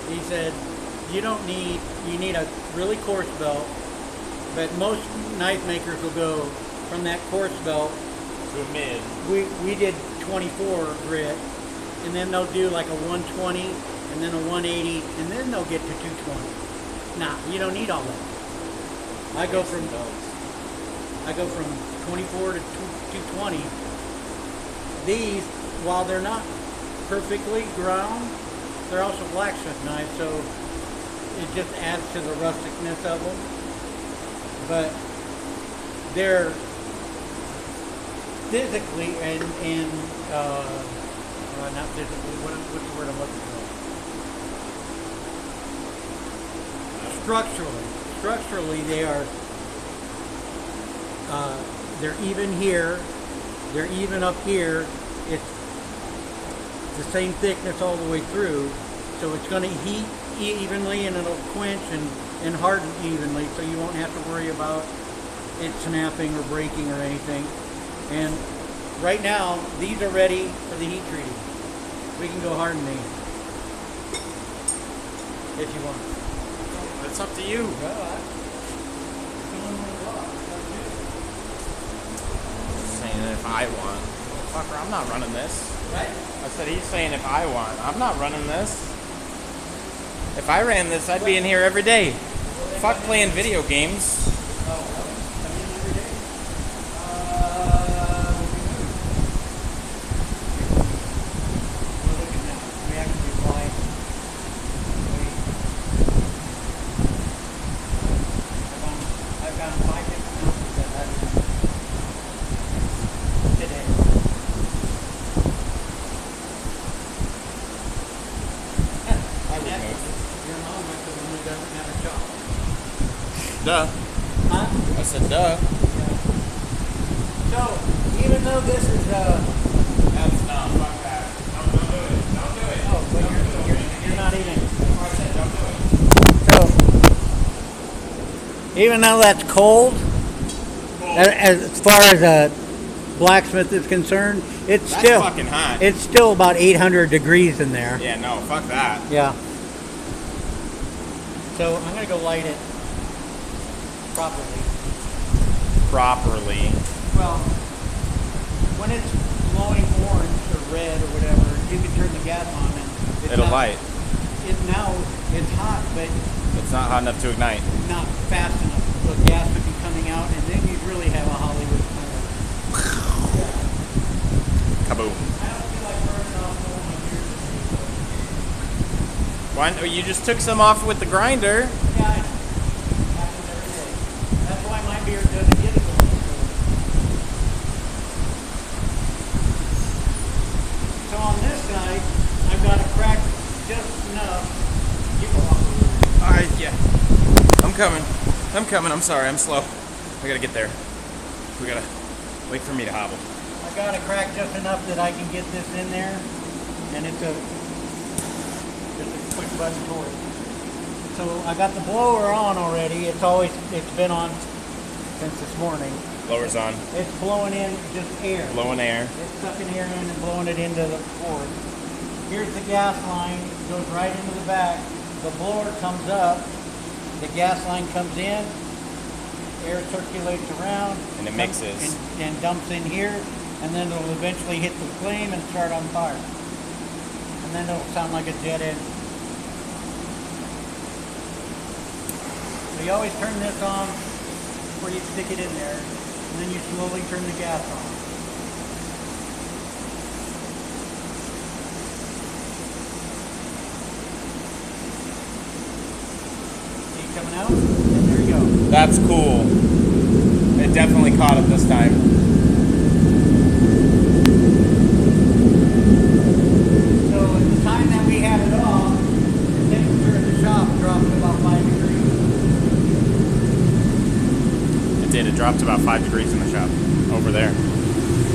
He said, you need a really coarse belt, but most knife makers will go from that coarse belt To a mid. we did 24 grit, and then they'll do like a 120, and then a 180, and then they'll get to 220. Nah, you don't need all that. I go from 24 to 220. These, while they're not perfectly ground, they're also blacksmith knives, so it just adds to the rusticness of them. But they're physically and not physically. What's the word I'm looking for? Structurally, they are. They're even here. They're even up here. It's the same thickness all the way through, so it's going to heat evenly and it'll quench and harden evenly, so you won't have to worry about it snapping or breaking or anything. And right now, these are ready for the heat treating. We can go harden these if you want. It's up to you. Saying if I want. Fucker, I'm not running this. Right? I said he's saying if I want. I'm not running this. If I ran this, I'd be in here every day. Fuck playing video games. Duh. Huh? I said duh. So, even though this is That's not fuck that. Don't do it. Don't do it. oh, but you're not even. I said don't do it. So, even though that's cold, as far as a blacksmith is concerned, it's That's still fucking hot. It's still about 800 degrees in there. Yeah, no, fuck that. Yeah. So I'm gonna go light it properly. Properly. Well, when it's glowing orange or red or whatever, you can turn the gas on and It'll light. It's hot, but It's not hot enough to ignite. not fast enough. So gas would be coming out, and then you'd really have a Hollywood fire. Kaboom. I don't feel like burning off all my gears. Why? You just took some off with the grinder. Yeah, I know. Happens every day. That's why my beard doesn't get as old. So on this side, I've got a crack just enough. You go off. Yeah. I'm coming. I'm sorry. I'm slow. I gotta get there. We gotta wait for me to hobble. I got a crack just enough that I can get this in there, and it's just a quick button torque. So I got the blower on already. It's been on since this morning. Blower's on. It's blowing in just air. Blowing air. It's sucking air in and blowing it into the board. Here's the gas line. It goes right into the back. The blower comes up. The gas line comes in. Air circulates around. And it mixes. And dumps in here. And then it'll eventually hit the flame and start on fire. And then it'll sound like a jet engine. So you always turn this on before you stick it in there. And then you slowly turn the gas on. Coming out, and there you go. That's cool. It definitely caught it this time. So at the time that we had it off, the temperature in the shop dropped to about 5 degrees. It did. It dropped about 5 degrees in the shop. Over there.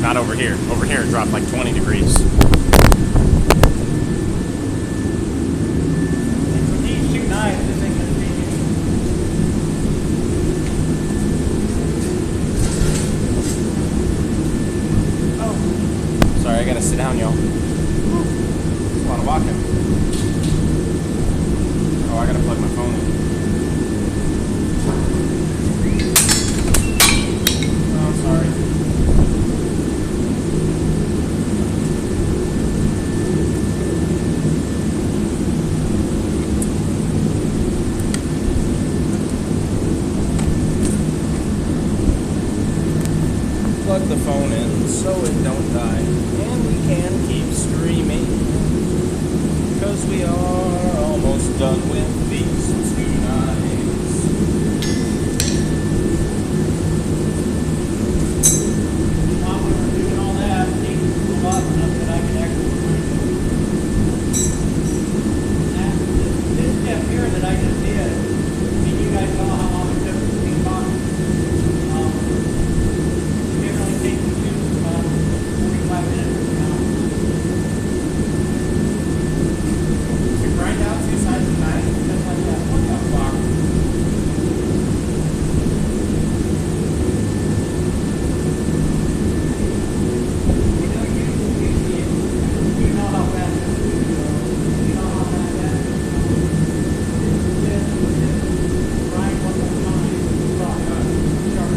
Not over here. Over here it dropped like 20 degrees. And for these two knives, this ain't gonna be gotta sit down, y'all. It's a lot of walking. Oh, I gotta plug my phone in. Oh, I'm sorry. Plug the phone in so it don't die, and we can keep streaming, because we are almost done with these two nights. While we were doing all that, things blew up enough that I could actually this step here that I just did, you guys saw how long it took to be talking. Generally takes you about 45 minutes now. To grind out two sides of the knife, just like that workout block. You know how fast it is. You know how fast that is. Grind one more time. Stop. Start.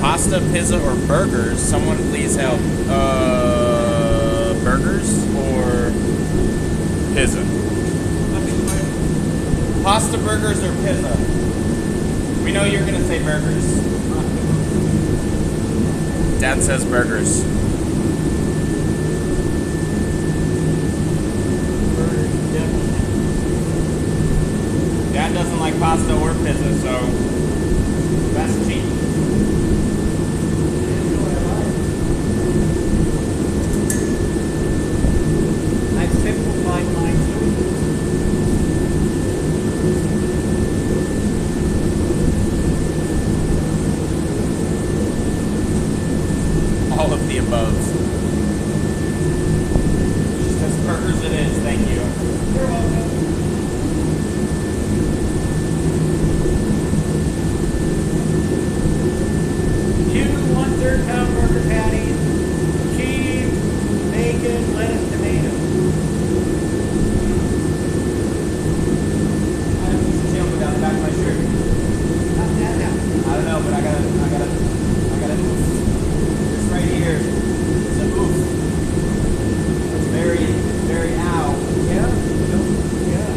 Pasta, pizza, or burgers? Someone please help. Burgers or pizza? Pasta, burgers, or pizza? We know you're gonna say burgers. Dad says burgers. Dad doesn't like pasta or pizza, so that's cheap. I've simplified my choices. All of the above. Just burgers it is, thank you. You're welcome. Two 1/3 pound burger patties, cheese, bacon, lettuce, tomato. I have a piece of jam down the back of my shirt. How's that now? I don't know, but I gotta oof. This right here is a oof. It's very, very ow. Yeah? Yeah.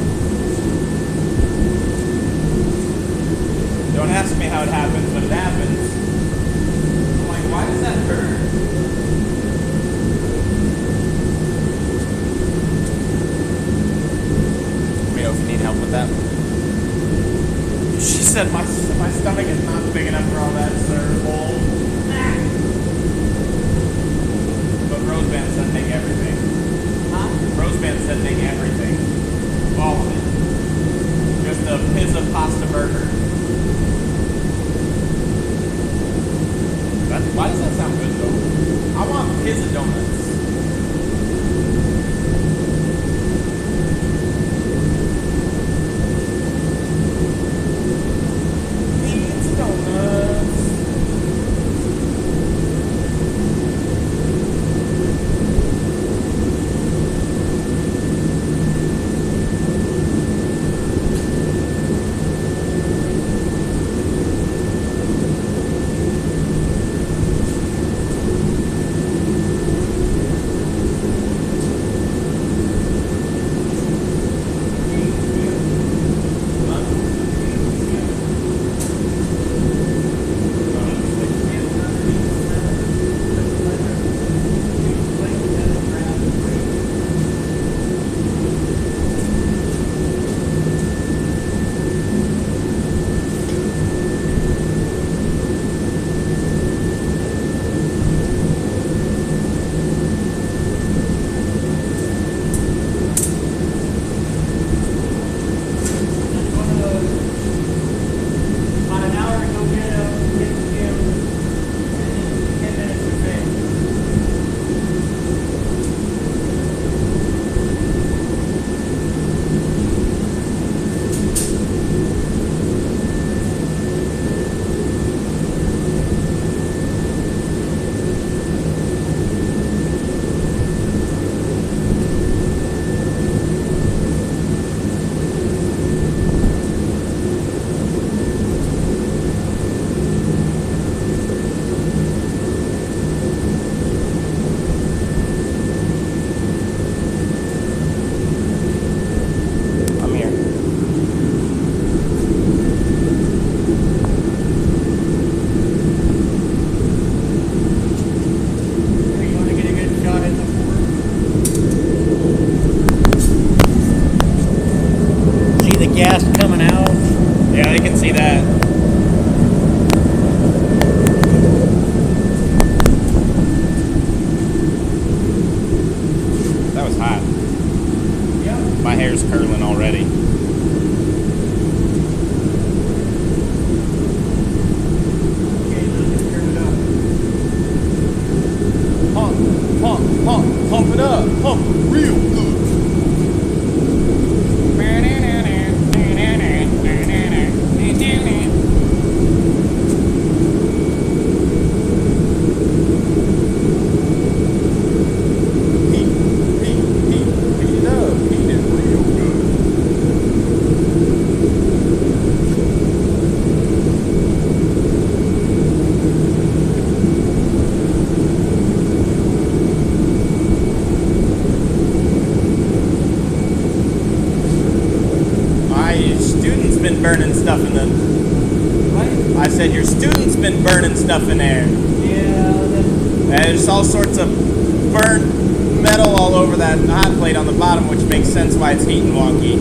pizza thing everything. All of it. Just a pizza pasta burger. Why does that sound good though? I want pizza donuts. Pizza donuts. gas coming out. Yeah, they can see that. That was hot. Yep. My hair's curling already. Okay, now just turn it up. Pump it up. Pump it real good. Burning stuff in the. What? I said your student's been burning stuff in there. Yeah. There's all sorts of burnt metal all over that hot plate on the bottom, which makes sense why it's heat and wonky.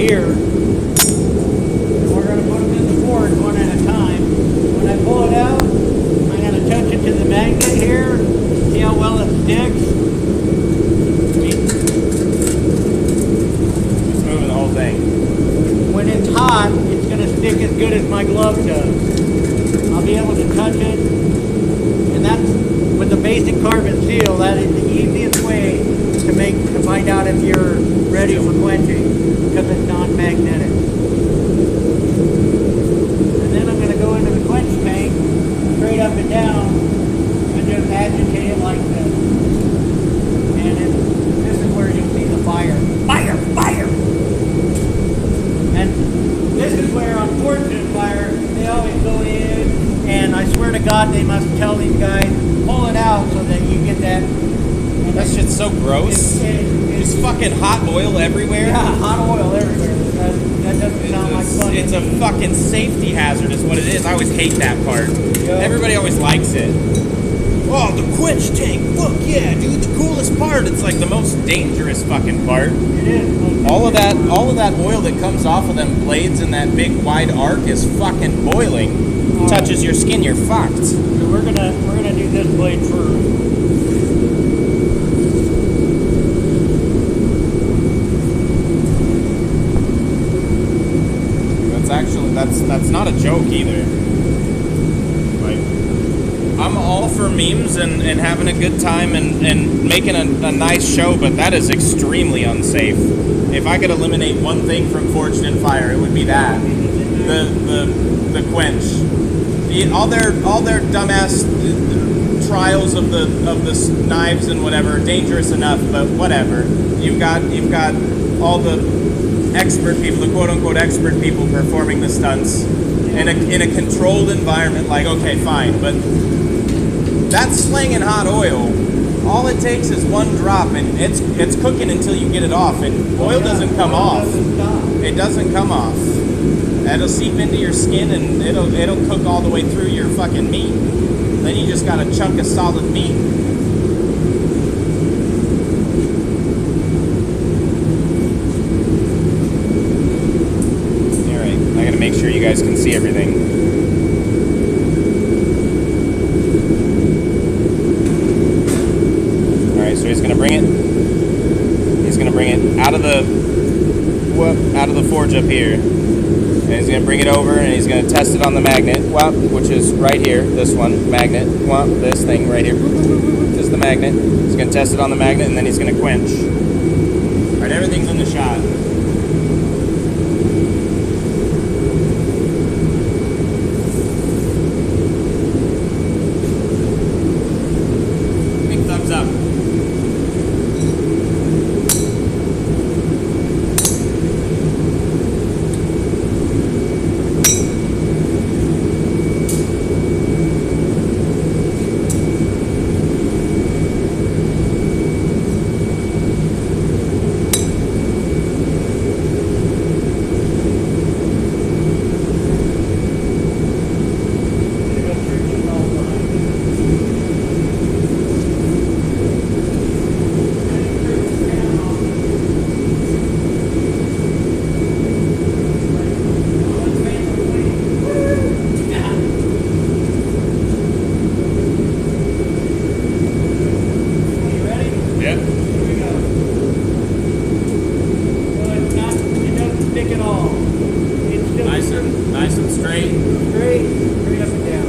Here, we're going to put them in the forge one at a time. When I pull it out, I'm going to touch it to the magnet here, see how well it sticks. Just moving the whole thing. When it's hot, it's going to stick as good as my glove does. I'll be able to touch it, and that's with the basic carbon seal. That is the easiest way to find out if you're ready for quenching, because it's non-magnetic. And then I'm going to go into the quench tank, straight up and down, and just agitate it like this. And this is where you see the fire. Fire! Fire! And this is where, unfortunately, so gross. Just fucking hot oil everywhere. Yeah, hot oil everywhere. That doesn't sound like fun. It's a fucking safety hazard is what it is. I always hate that part. Yeah. Everybody always likes it. Oh, the quench tank. Fuck yeah, dude. The coolest part. It's like the most dangerous fucking part. It is. All of that oil that comes off of them blades in that big wide arc is fucking boiling. Touches your skin, you're fucked. So we're gonna do this blade first. That's not a joke either. Like, I'm all for memes and having a good time and making a nice show, but that is extremely unsafe. If I could eliminate one thing from Forged in Fire, it would be that. The quench. All their dumbass trials of the knives and whatever, dangerous enough, but whatever. You've got all the expert people, the quote-unquote expert people performing the stunts in a controlled environment. Like, okay, fine, but that's slanging hot oil. All it takes is one drop, and it's cooking until you get it off, and oil doesn't come off. It doesn't come off. It'll seep into your skin, and it'll cook all the way through your fucking meat. Then you just got a chunk of solid meat. Make sure you guys can see everything. Alright, so he's gonna bring it out of the forge up here. And he's gonna bring it over and he's gonna test it on the magnet, which is right here, this one, magnet, this thing right here. This is the magnet. He's gonna test it on the magnet and then he's gonna quench. Alright, everything's in the shot. Nice and straight. Straight up and down.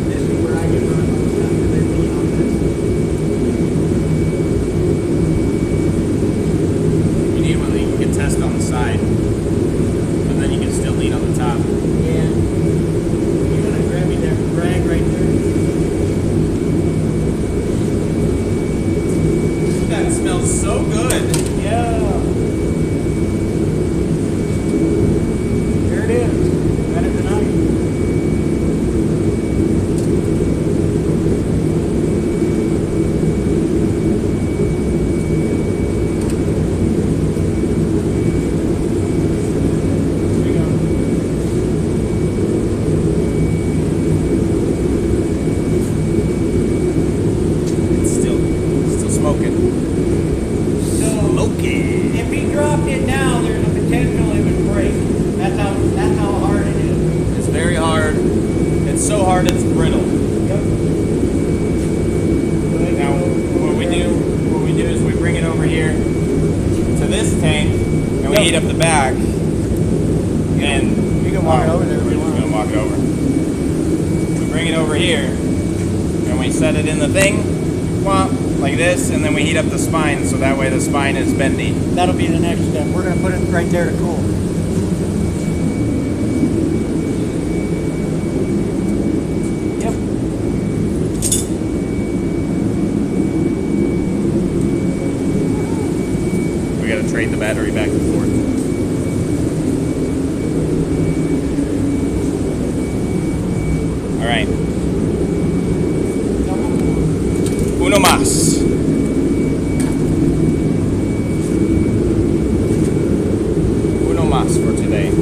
This is where I can run on stuff and then lean on this. You need one that you can test on the side, but then you can still lean on the top. Yeah. You're gonna grab me that rag right there. That smells so good. Yeah. There it is. Got it tonight. There you go. It's still smoking. If he dropped it now, there's a potential it would break. That's how hard it is. It's very hard. It's so hard it's brittle. Yep. Now, what we do is we bring it over here to this tank, and we heat up the back. And You can walk it over there if we're you just want. gonna walk it over. We bring it over here, and we set it in the thing, like this, and then we heat up the spine, so that way the spine is bendy. That'll be the next step. We're gonna put it right there to cool. Yep. We gotta trade the battery back and forth. All right. Uno más. Uno más for today.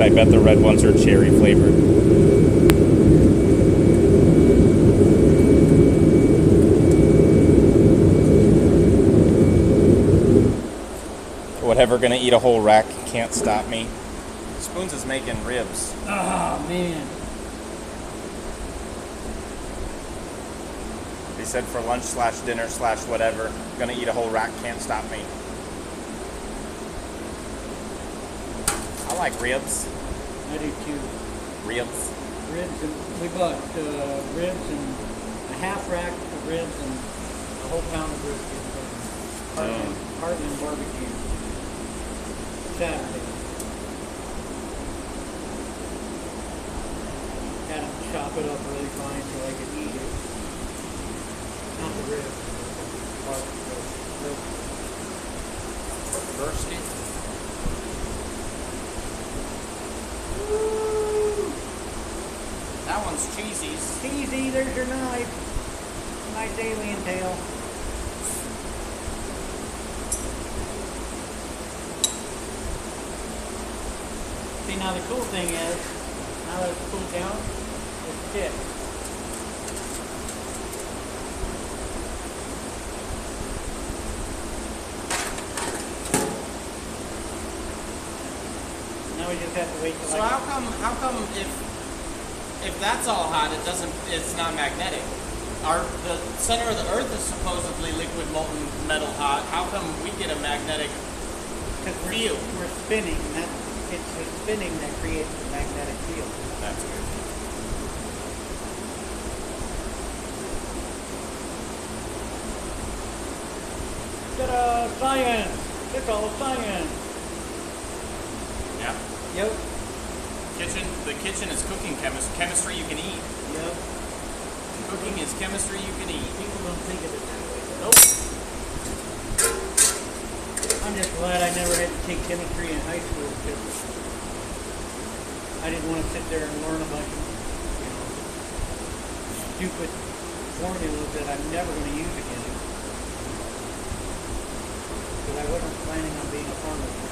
I bet the red ones are cherry flavored. Whatever, gonna eat a whole rack, can't stop me. Spoons is making ribs. Oh, man. They said for lunch / dinner / whatever, gonna eat a whole rack, can't stop me. I like ribs. I do too. Ribs. Ribs, and we bought ribs and a half rack of ribs and a whole pound of brisket from Heartland Barbecue Saturday. Had to chop it up really fine so I could eat it. Not the ribs, but the Brisket. That one's cheesy. cheesy. There's your knife. Nice alien tail. See, now the cool thing is, now that it's cooled down, it's thick. Now we just have to wait till So how come if that's all hot, it's not magnetic? The center of the Earth is supposedly liquid molten metal hot. How come we get a magnetic field? we're spinning, and it's the spinning that creates the magnetic field. That's weird. Ta-da! Science! It's all science! Yeah. Yep. The kitchen is cooking chemistry you can eat. Yep. Cooking is chemistry you can eat. People don't think of it that way. Nope. I'm just glad I never had to take chemistry in high school because I didn't want to sit there and learn a bunch of, stupid formulas that I'm never going to use again. Because I wasn't planning on being a farmer.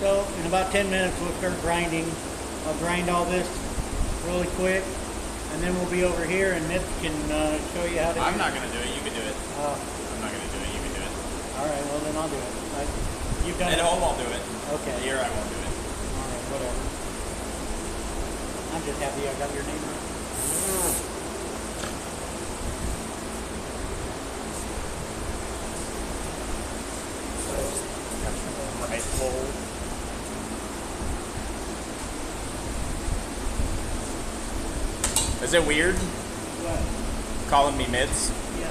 So, in about 10 minutes we'll start grinding. I'll grind all this really quick. and then we'll be over here, and Mitch can show you how to. I'm not gonna do it. You can do it. Oh, I'm not gonna do it. You can do it. all right. Well, then I'll do it. You've done At it. home, I'll do it. Okay. Here, I won't do it. All right. Whatever. I'm just happy I got your name right. Right hole. Is it weird What? calling me mids? Yeah.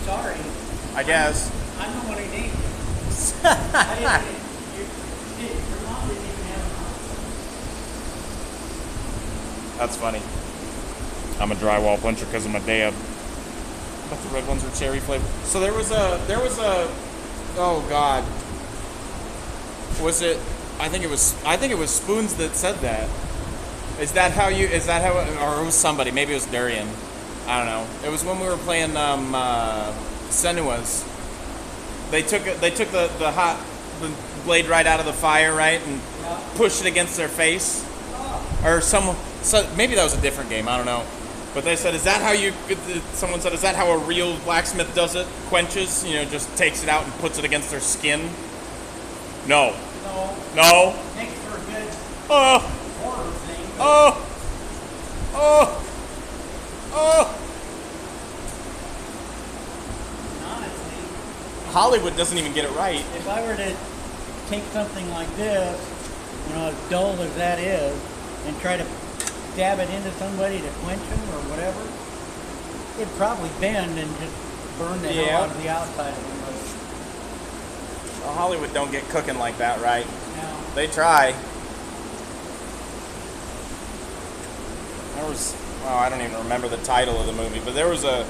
Sorry. I guess. I know what I need. I didn't. Your mom didn't even have a That's funny. I'm a drywall puncher because of my dad. But the red ones are cherry flavored. So there was a, oh God. Was it, I think it was Spoons that said that. Is that how, or it was somebody, maybe it was Durian. I don't know. It was when we were playing, Senua's. They took the blade right out of the fire, right? And pushed it against their face. Or maybe that was a different game, I don't know. But they said, someone said, is that how a real blacksmith does it? Quenches, just takes it out and puts it against their skin? No. No. Makes for a good Oh, horror thing. oh, oh, oh. Honestly, Hollywood doesn't even get it right. if I were to take something like this, as dull as that is, and try to dab it into somebody to quench them or whatever, it'd probably bend and just burn the hell out of the outside of them. Well, Hollywood don't get cooking like that, right? Now, They try. I don't even remember the title of the movie, but there was a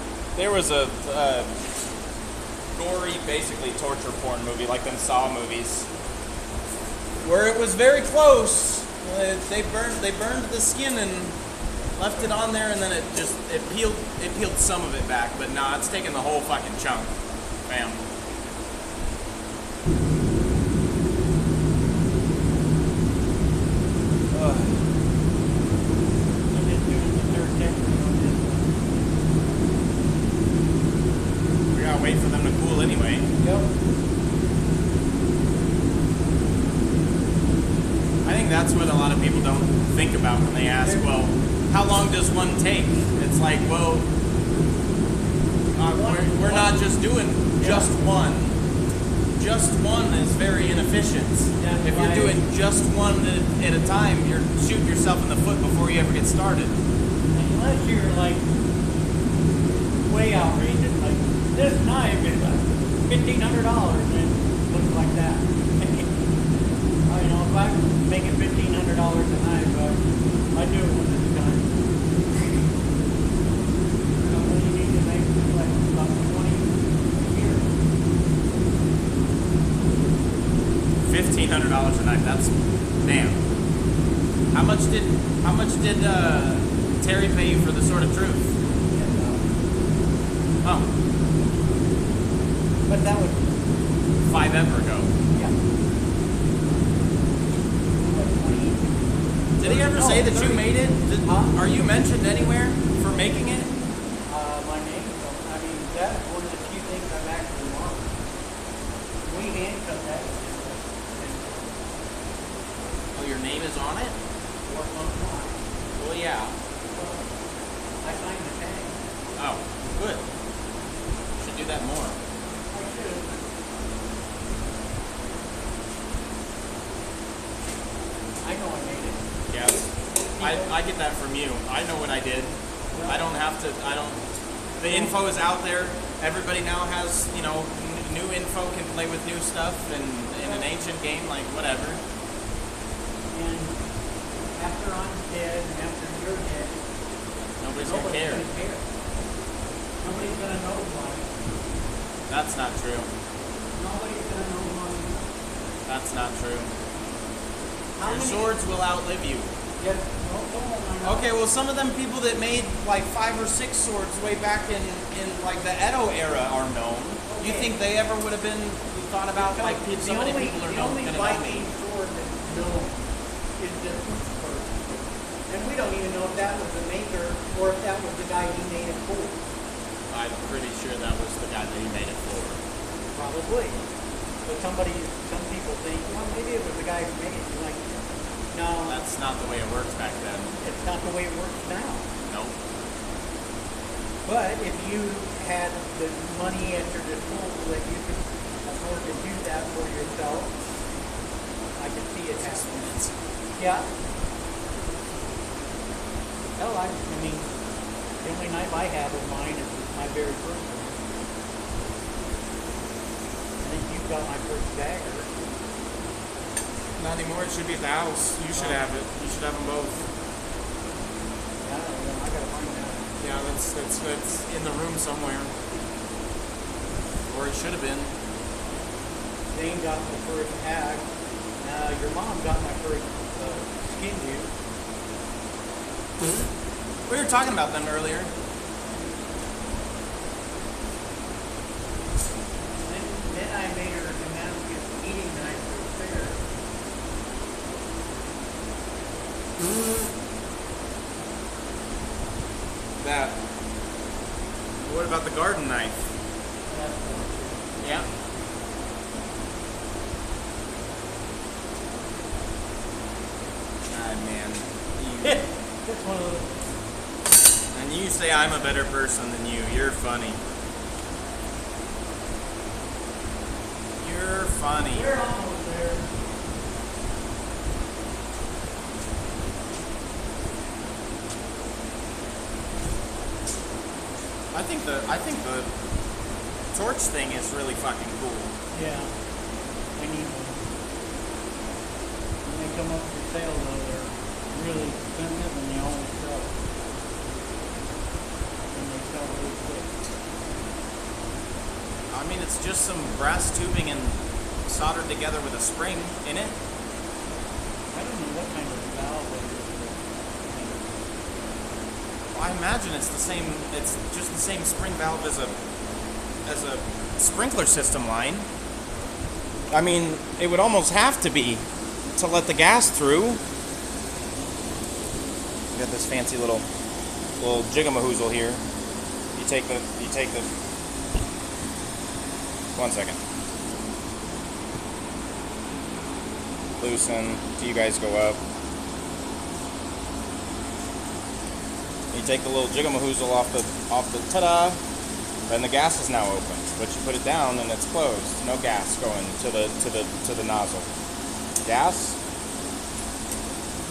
gory, basically torture porn movie, like them Saw movies, where it was very close. They burned the skin and left it on there, and then it peeled some of it back, but nah, it's taking the whole fucking chunk. Bam. I'm just doing the third texture on this one. We gotta wait for them to cool anyway. Yep. I think that's what a lot of people don't think about when they ask, well, how long does one take? It's like, well, we're not just doing just one. Just one is very inefficient. That's If you're why- doing just one at a time, you're shooting yourself in the foot before you ever get started. Unless you're like way outrageous, like this knife is $1,500 and it looks like that. If I'm making $1,500 a knife, I do it with this gun. What do you need to make like about 20 a year? $1,500 a night. That's damn. How much did Terry pay you for the Sword of Truth? Oh, But that was 5 ever ago. yeah. Did he ever say that you made it? Huh? Are you mentioned anywhere for making it? My name. That's one of the few things I've actually marked. We hand cut that. Oh, your name is on it? Or not. Well, yeah. I signed the tag. Oh, good. Should do that more. I should. I know I made it. Yes. I get that from you. I know what I did. I don't have to, the info is out there. Everybody now has, new info, can play with new stuff, and in an ancient game, like, whatever. And after I'm dead and after you're dead, Nobody's gonna care. gonna care. Nobody's gonna know money. That's not true. Nobody's gonna know money. That's not true. How Your many? swords will outlive you. Yes. I know. Okay, well, some of them people that made like 5 or 6 swords way back in like the Edo era are known. You Okay. think they ever would have been thought about? Like, The so many only- people are the only going to know me. Viking sword that's known is the we don't even know if that was the maker or if that was the guy he made it for. I'm pretty sure that was the guy that he made it for. Probably. But some people think, well, maybe it was the guy who made it. You're like, no, That's not the way it works back then. it's not the way it works now. Nope. But if you had the money at your disposal that you could afford to do that for yourself, I could see it happening. Yeah. Hell, I mean, the only knife I have of mine is my very first one. I think you've got my first dagger. Not anymore. It should be at the house. You should have it. You should have them both. Yeah, I gotta find that. Yeah, that's in the room somewhere. Or it should have been. Zane got my first axe. Your mom got my first skin dude. We were talking about them earlier. Then I made her a Damascus eating knife for the fair. That. What about the garden knife? That's one. Yeah. God, man. That's one of those. And you say I'm a better person than you. You're funny. You're funny. We're almost there. I think the torch thing is really fucking cool. Yeah. I need one. When they come up for sale though, they're really expensive and they always sell. And they sell really quick. I mean, it's just some brass tubing and soldered together with a spring in it. I don't know what kind of valve it is. I imagine it's the same. It's just the same spring valve as a sprinkler system line. I mean, it would almost have to be to let the gas through. Got this fancy little jigamahoozle here. You take the. 1 second. Loosen. Do you guys go up? You take the little jigamahoozle off the ta-da, and the gas is now open. But you put it down and it's closed. No gas going to the nozzle. Gas?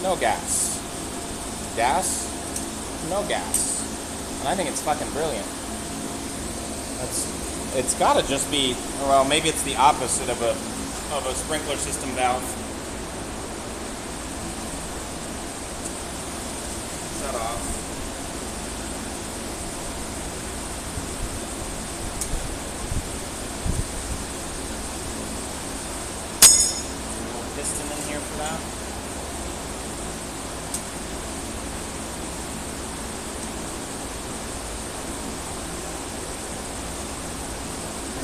No gas. Gas? No gas. And I think it's fucking brilliant. It's gotta just be, well, maybe it's the opposite of a sprinkler system valve. Shut off. Piston in here for that.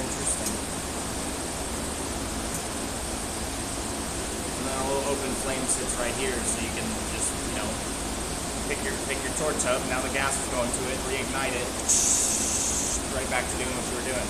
Interesting. And then a little open flame switch right here, so you can just, pick your torch up. Now the gas is going to it, reignite it, right back to doing what you were doing.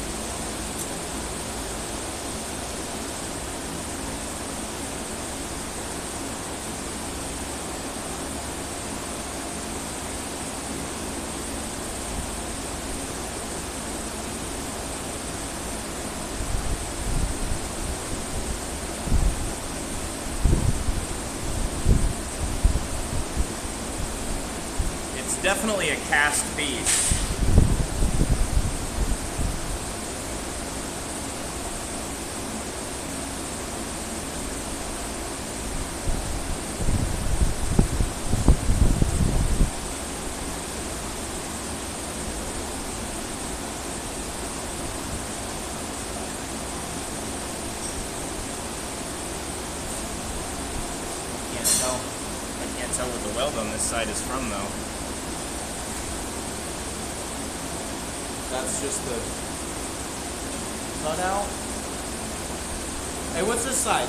Definitely a cast piece. I can't tell what the weld on this side is from though. That's just the cutout. Hey, what's this side?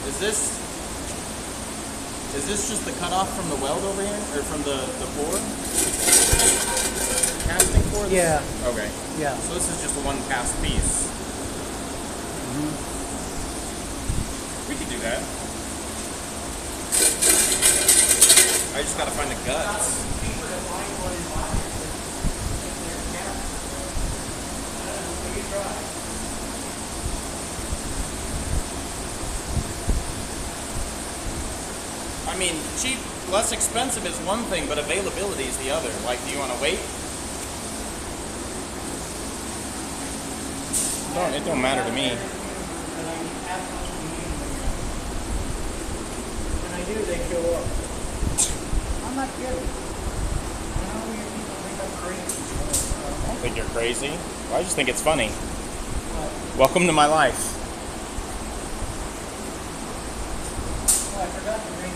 Is this? Is this just the cutoff from the weld over here, or from the pour? Casting pour? Yeah. Okay. Yeah. So this is just a one cast piece. We could do that. I just gotta find the guts. I mean, cheap, less expensive is one thing, but availability is the other. Like, do you want to wait? It don't matter to me. When I do, they show up. I'm not kidding. I know you people think I'm crazy. I don't think you're crazy. Well, I just think it's funny. Welcome to my life. Oh, I forgot to bring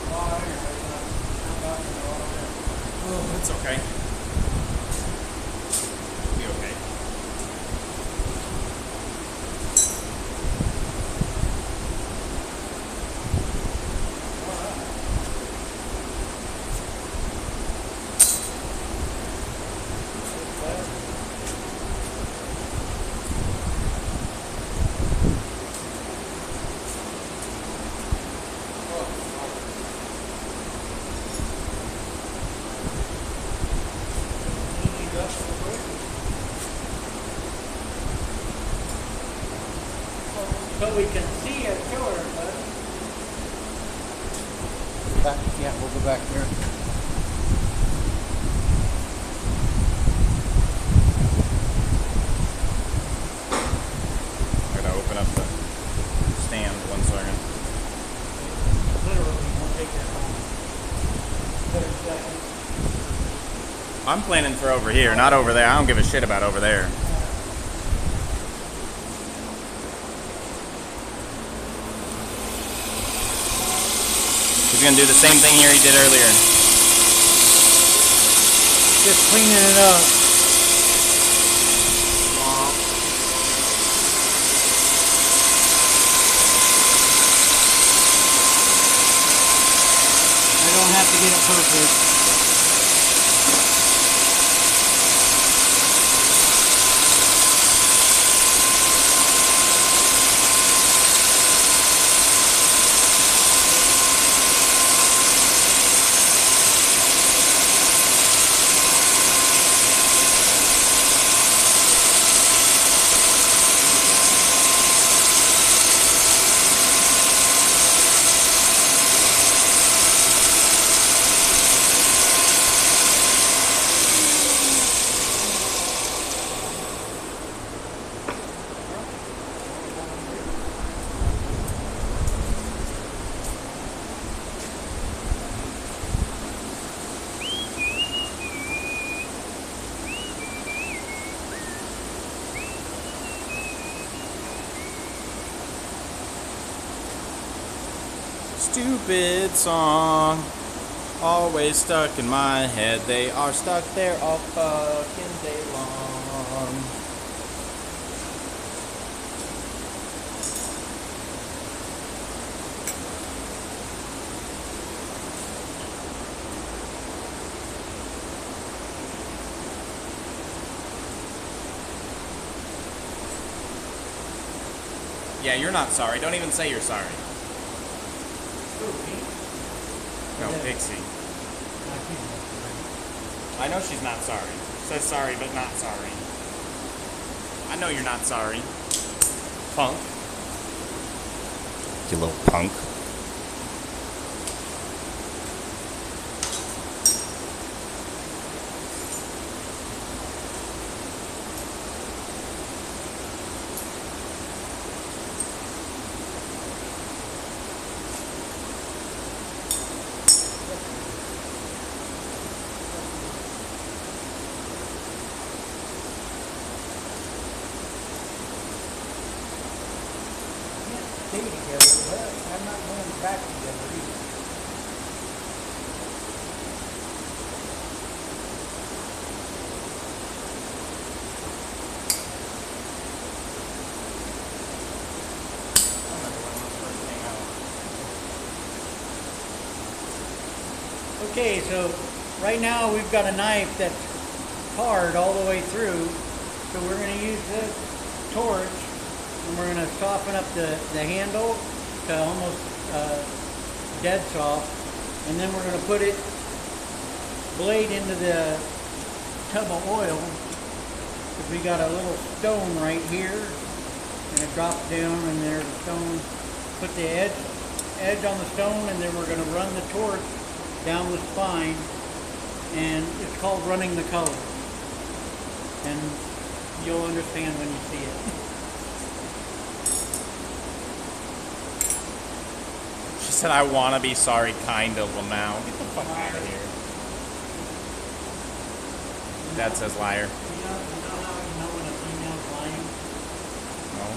water. Oh, it's okay. It'll be okay. So we can see it, show everybody. Yeah, we'll go back there. I gotta open up the stand 1 second. Literally, won't take that long. 30 seconds. I'm planning for over here, not over there. I don't give a shit about over there. He's gonna do the same thing here he did earlier. Just cleaning it up. I don't have to get it perfect. Stupid song, always stuck in my head. They are stuck there all fucking day long. Yeah, you're not sorry. Don't even say you're sorry. No, Pixie. I know she's not sorry. Says sorry, but not sorry. I know you're not sorry. Punk. You little punk. Stay together, but I'm not going back together either. Okay, so right now we've got a knife that's hard all the way through. So we're going to use this torch and we're going to soften up the handle to almost dead soft. And then we're going to put it blade into the tub of oil. Because we got a little stone right here. And it drops down and there's a stone. Put the edge on the stone and then we're going to run the torch down the spine. And it's called running the color. And you'll understand when you see it. She said, I want to be sorry, kind of. Well, now, get the fuck out of here. Dad says liar. You know how you know when a female's lying? No.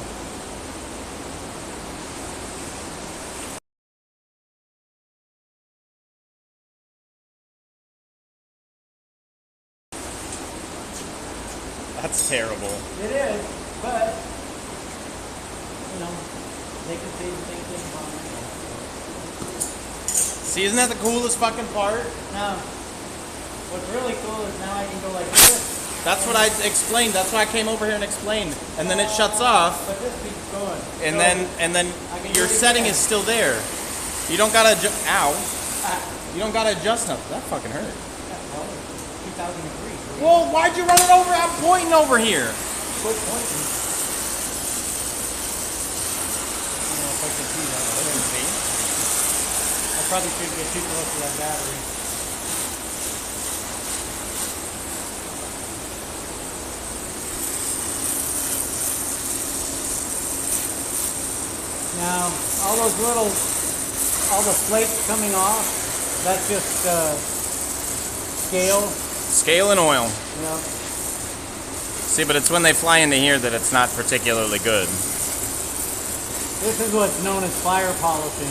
That's terrible. It is, but, you know, they can say the same thing about me. See, isn't that the coolest fucking part? Now, what's really cool is now I can go like this. That's what I explained. That's why I came over here and explained. And then it shuts off. But this keeps going. And So, then I can your do it setting again. is still there. You don't gotta ow. You don't gotta adjust nothing. That fucking hurt. Well, 2003. Well, why'd you run it over? I'm pointing over here. Quit pointing. I don't know if I can see that. I probably shouldn't get too close to that battery. Now, all the flakes coming off, that's just scale. Scale and oil. You know, See, but it's when they fly into here that it's not particularly good. this is what's known as fire polishing.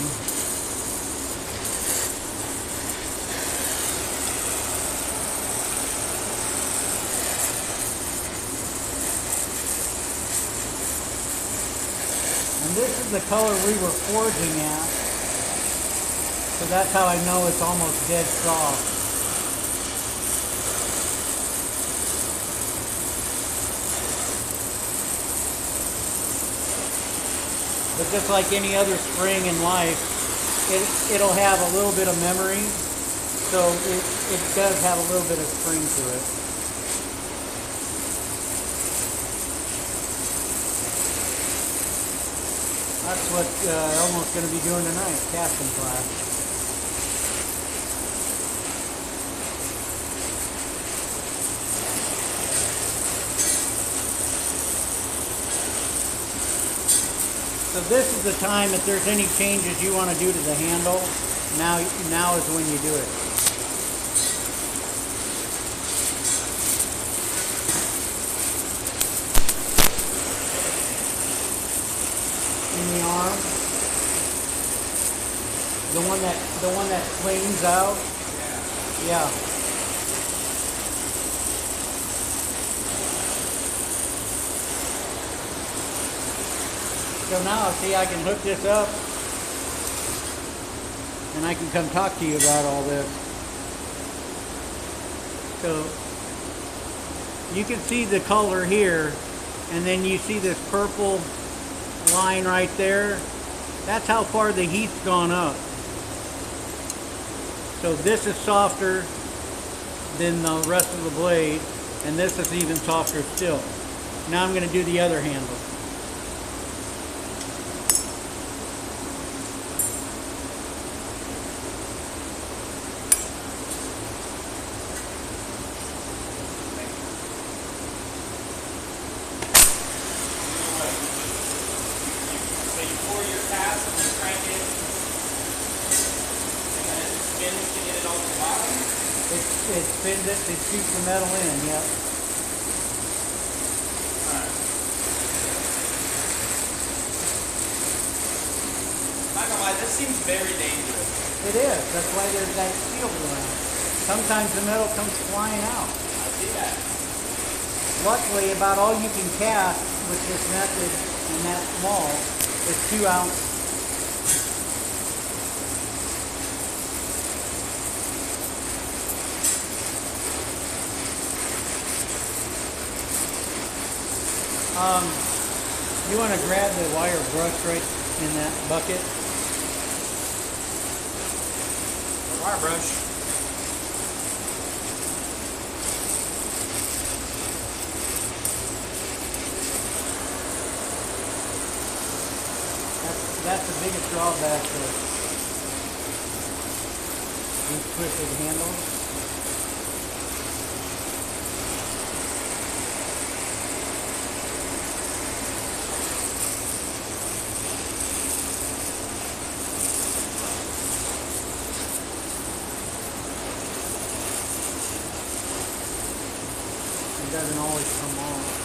And this is the color we were forging at. So that's how I know it's almost dead soft. But just like any other spring in life, it'll have a little bit of memory. So it does have a little bit of spring to it. That's what I'm almost going to be doing tonight, casting class. So this is the time, if there's any changes you want to do to the handle, now is when you do it. In the arm, the one that flings out. Yeah. So now, see, I can hook this up and I can come talk to you about all this. So you can see the color here, and then you see this purple line right there. That's how far the heat's gone up. So this is softer than the rest of the blade, and this is even softer still. Now I'm going to do the other handle. It spins it to shoot the metal in, yeah. Not gonna lie, this seems very dangerous. It is. That's why there's that shield around. Sometimes the metal comes flying out. I see that. Luckily, about all you can cast with this method and that small is 2 ounces. You want to grab the wire brush right in that bucket? Wire brush. That's the biggest drawback to these twisted handles. It doesn't always come off.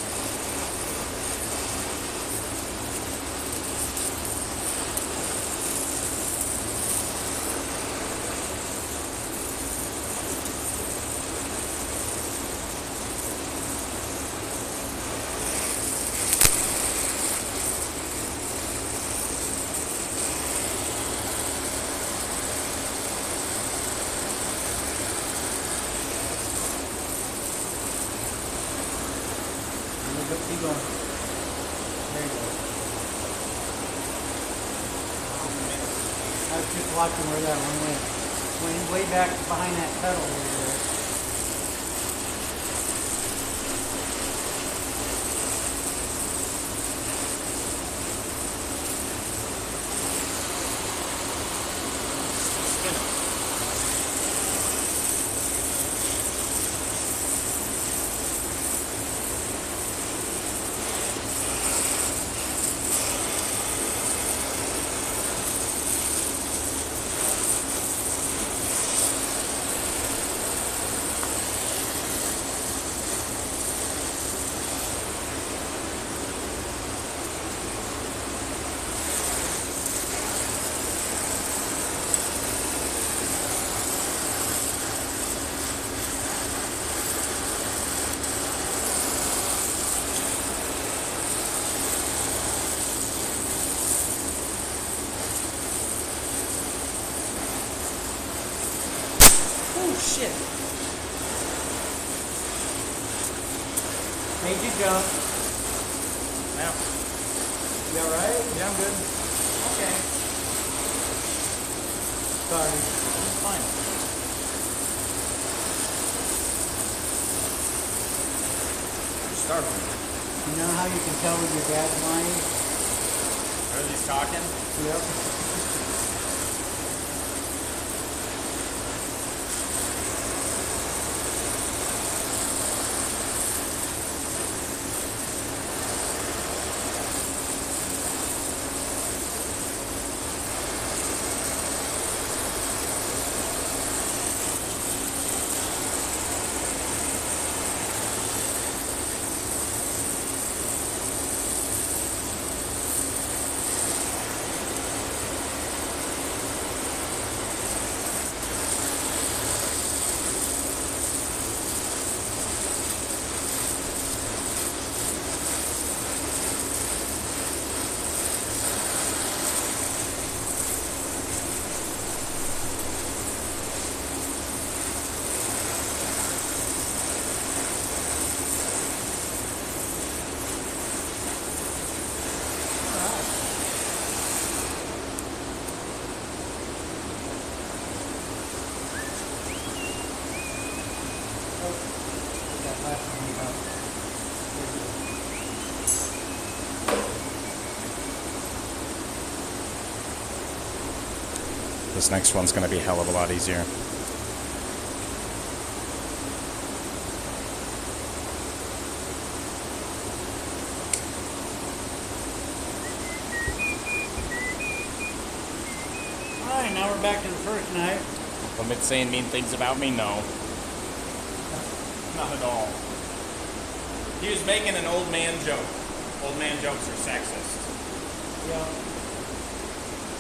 Keep going. There you go. I was just watching where that one went. Went way back behind that pedal over there. Oh shit. Made you jump. Yeah. You alright? Yeah, I'm good. Okay. Sorry. It's fine. You're startling. You know how you can tell when your dad's lying? Are these talking? Yep. This next one's going to be a hell of a lot easier. Alright, now we're back to the first night. Limit saying mean things about me? No. Not at all. He was making an old man joke. Old man jokes are sexist. Yeah.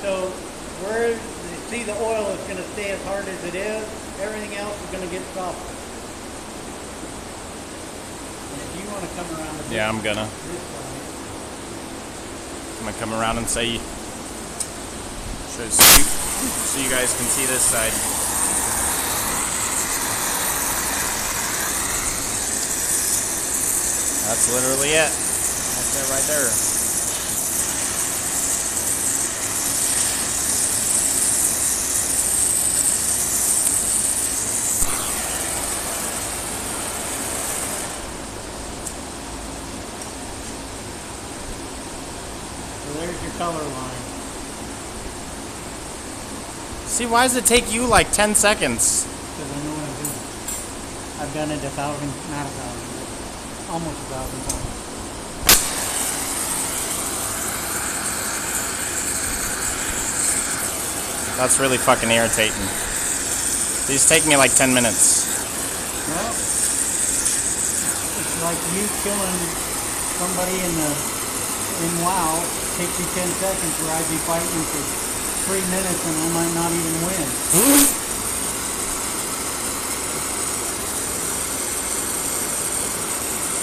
So, where you see the oil is going to stay as hard as it is, everything else is going to get softer. And if you want to come around to Yeah, I'm gonna. this side, I'm gonna come around and say, so you guys can see this side. That's literally it. They're right there. So there's your color line. See, why does it take you like 10 seconds? Because I know what I'm doing. I've done it 1,000, not 1,000, but almost 1,000 times. That's really fucking irritating. These take me like 10 minutes. Well, it's like you killing somebody in WoW. Takes you 10 seconds where I'd be fighting for 3 minutes and I might not even win.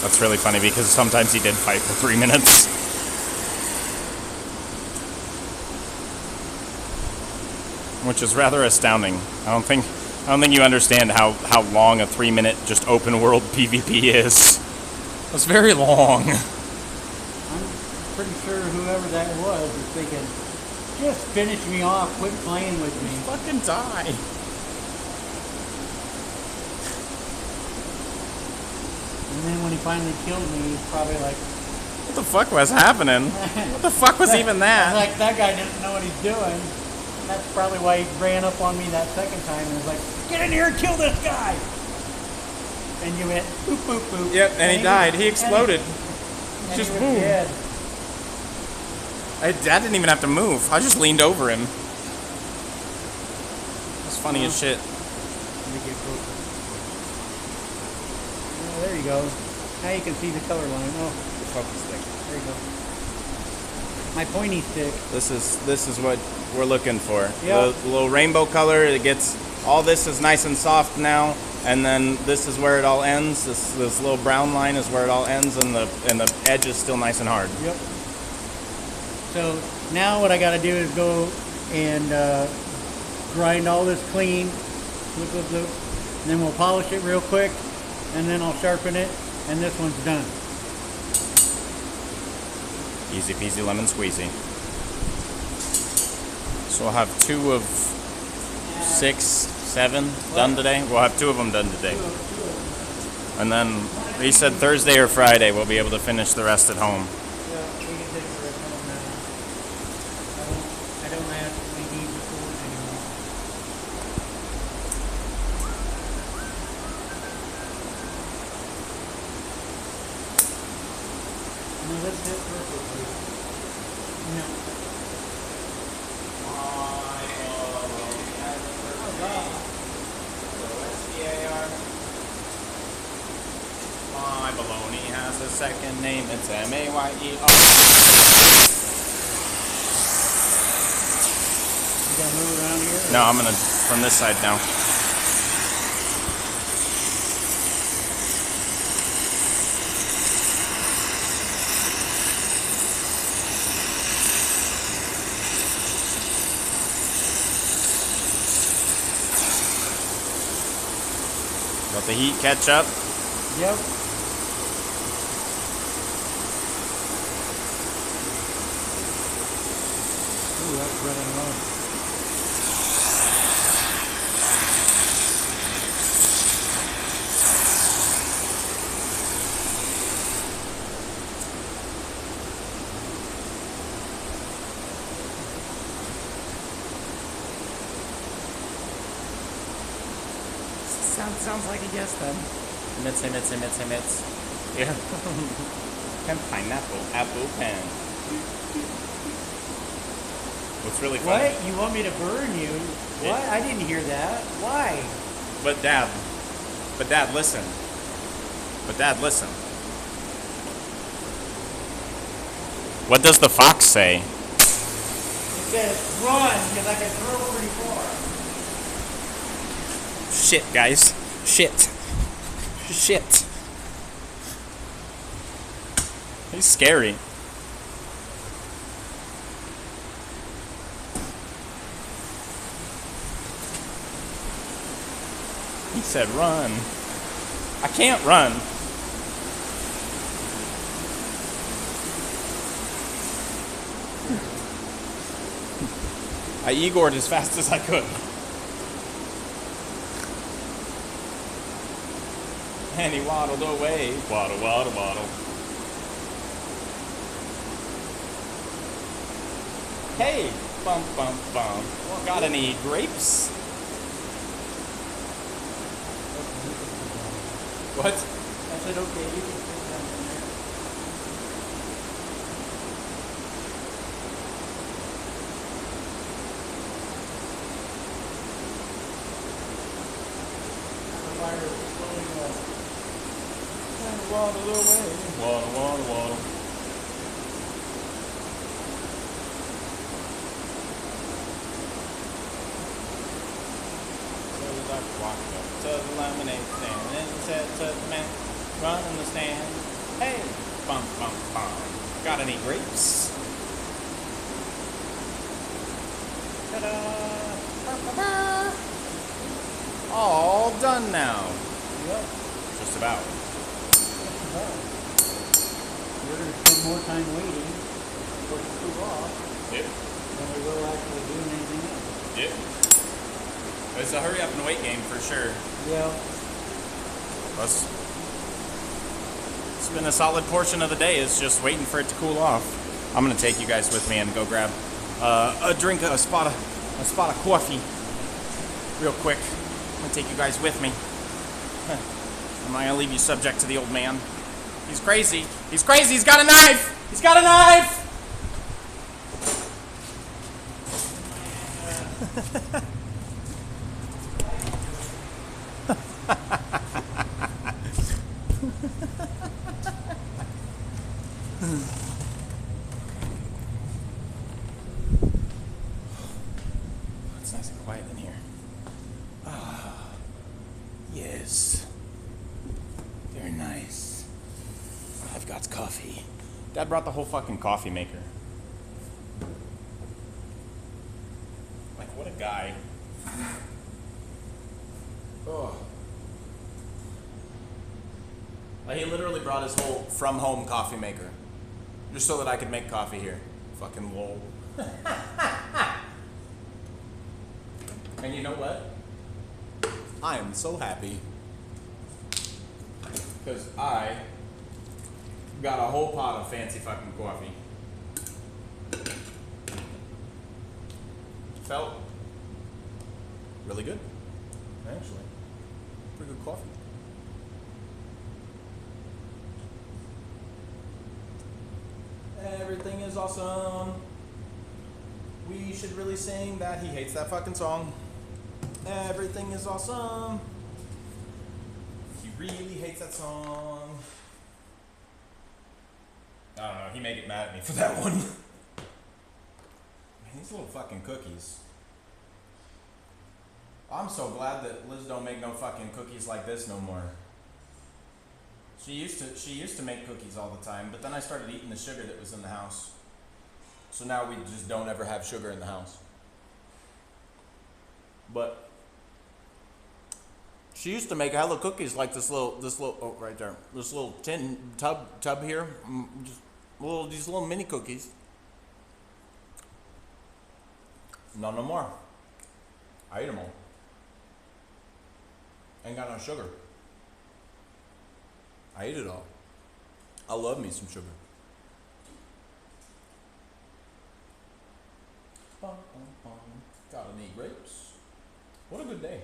That's really funny because sometimes he did fight for 3 minutes. Which is rather astounding. I don't think you understand how long a 3-minute just open world PvP is. It's very long. I'm pretty sure whoever that was thinking, just finish me off, quit playing with me. Fucking die. And then when he finally killed me, he's probably like, What the fuck was happening? What the fuck was even that? like, that guy didn't know what he's doing. And that's probably why he ran up on me that second time and was like, get in here and kill this guy! And you went, boop, boop, boop. Yep, and he died. He exploded. And Just he was boom. dead. I didn't even have to move. I just leaned over him. That's funny as shit. Let me get closer. Oh, there you go. Now you can see the color line. Oh, Focus stick. there you go. My pointy stick. This is what we're looking for. Yep. The little rainbow color. It gets all this is nice and soft now, and then this is where it all ends. This little brown line is where it all ends, and the edge is still nice and hard. Yep. So now what I got to do is go and grind all this clean, loop, loop, loop, and then we'll polish it real quick, and then I'll sharpen it, and this one's done. Easy peasy lemon squeezy. So we'll have 2 of 6, 7 done today. We'll have 2 of them done today. And then he said Thursday or Friday we'll be able to finish the rest at home. Yeah, we can take the rest home now. I don't actually need the forge anymore. No, that's it perfectly. No. My baloney has a second name. It's M-A-Y-E-R. You gotta move around here? No, I'm gonna from this side now. Let the heat catch up. Yep. Ooh, that's running low. Sounds like a yes then. Mitz. Yeah. And pineapple, apple pen. What's really funny? What? You want me to burn you? What? I didn't hear that. Why? But Dad, listen. What does the fox say? It says run, because I can throw pretty far. Shit, guys. Shit. He's scary. He said run. I can't run. I Igored as fast as I could. And he waddled away. Waddle, waddle, waddle. Hey! Bum, bum, bum. Got any grapes? What? I said, okay, you can sit down in there. The fire is slowly going. And waddle away. Waddle, waddle, waddle. So I walked up to the lemonade stand and said to the man running the stand, hey, bum, bum, bum. Got any grapes? Ta-da! Ba-ba-ba. All done now. Yep. Just about. We're going to spend more time waiting for it to cool off Yep. than we will actually doing anything else. Yep. It's a hurry up and wait game for sure. Yeah. It's been a solid portion of the day is just waiting for it to cool off. I'm gonna take you guys with me and go grab a drink, a spot of coffee, real quick. I'm gonna take you guys with me. I'm not gonna leave you subject to the old man. He's crazy. He's crazy. He's got a knife. He's got a knife. It's nice and quiet in here. Ah, yes. Very nice. I've got coffee. Dad brought the whole fucking coffee maker. Like, what a guy. Oh. Like, he literally brought his whole from home coffee maker. Just so that I could make coffee here. Fucking lol. And you know what? I am so happy. Because I got a whole pot of fancy fucking coffee. Felt really good, actually. Pretty good coffee. Everything is awesome. We should really sing that. He hates that fucking song. Everything is awesome. He really hates that song. I don't know. He may get mad at me for that one. Man, these little fucking cookies. I'm so glad that Liz don't make no fucking cookies like this no more. She used to make cookies all the time, but then I started eating the sugar that was in the house. So now we just don't ever have sugar in the house. But she used to make hella cookies like this little oh right there, this little tin tub here, just these little mini cookies. No more. I ate them all. Ain't got no sugar. I ate it all. I love me some sugar. Bum, bum, bum. Gotta need grapes. What a good day.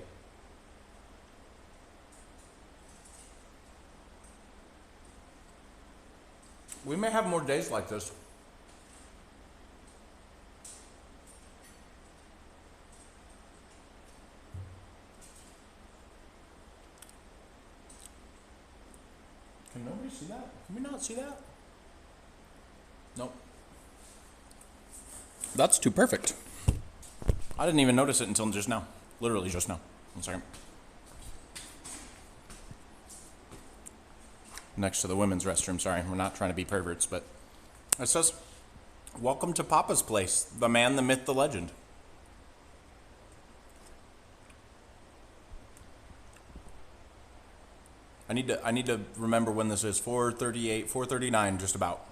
We may have more days like this. Can nobody see that? Can we not see that? Nope. That's too perfect. I didn't even notice it until just now. Literally just now. 1 second. Next to the women's restroom, sorry. We're not trying to be perverts, but it says, "Welcome to Papa's place, the man, the myth, the legend." I need to remember when this is. 4:38, 4:39, just about.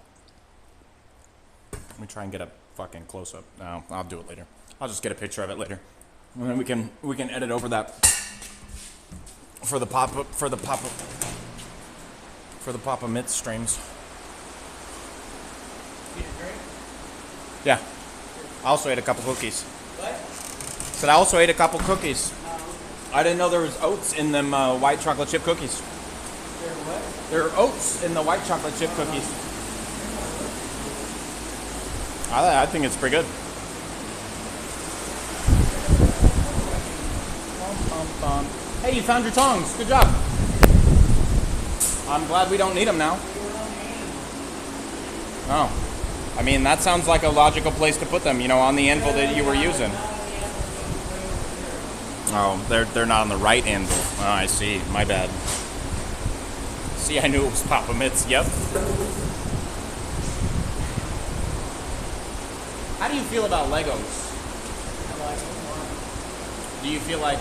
Let me try and get a fucking close up. No, I'll do it later. I'll just get a picture of it later, and then we can edit over that for the pop-up myth streams. Yeah. I also ate a couple cookies. What? Said I also ate a couple cookies. I didn't know there was oats in them white chocolate chip cookies. There what? There are oats in the white chocolate chip cookies. I think it's pretty good. Hey, you found your tongs. Good job. I'm glad we don't need them now. Oh. I mean, that sounds like a logical place to put them, you know, on the anvil that you were using. Oh, they're not on the right anvil. Oh, I see. My bad. See, I knew it was Papa Mitts. Yep. How do you feel about Legos? Do you feel like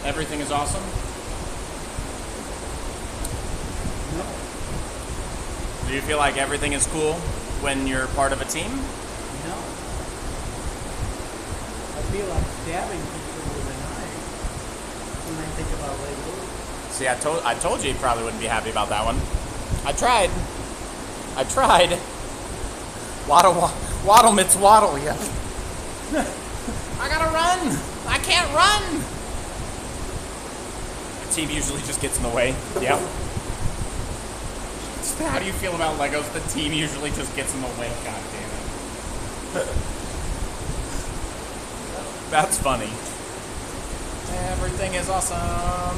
everything is awesome? No. Do you feel like everything is cool when you're part of a team? No. I feel like stabbing people with a knife when I think about Legos. See, I told you probably wouldn't be happy about that one. I tried. Waddle Mitts waddle, yeah. I gotta run. I can't run. The team usually just gets in the way. Yep. How do you feel about Legos? The team usually just gets in the way. God damn it. That's funny. Everything is awesome.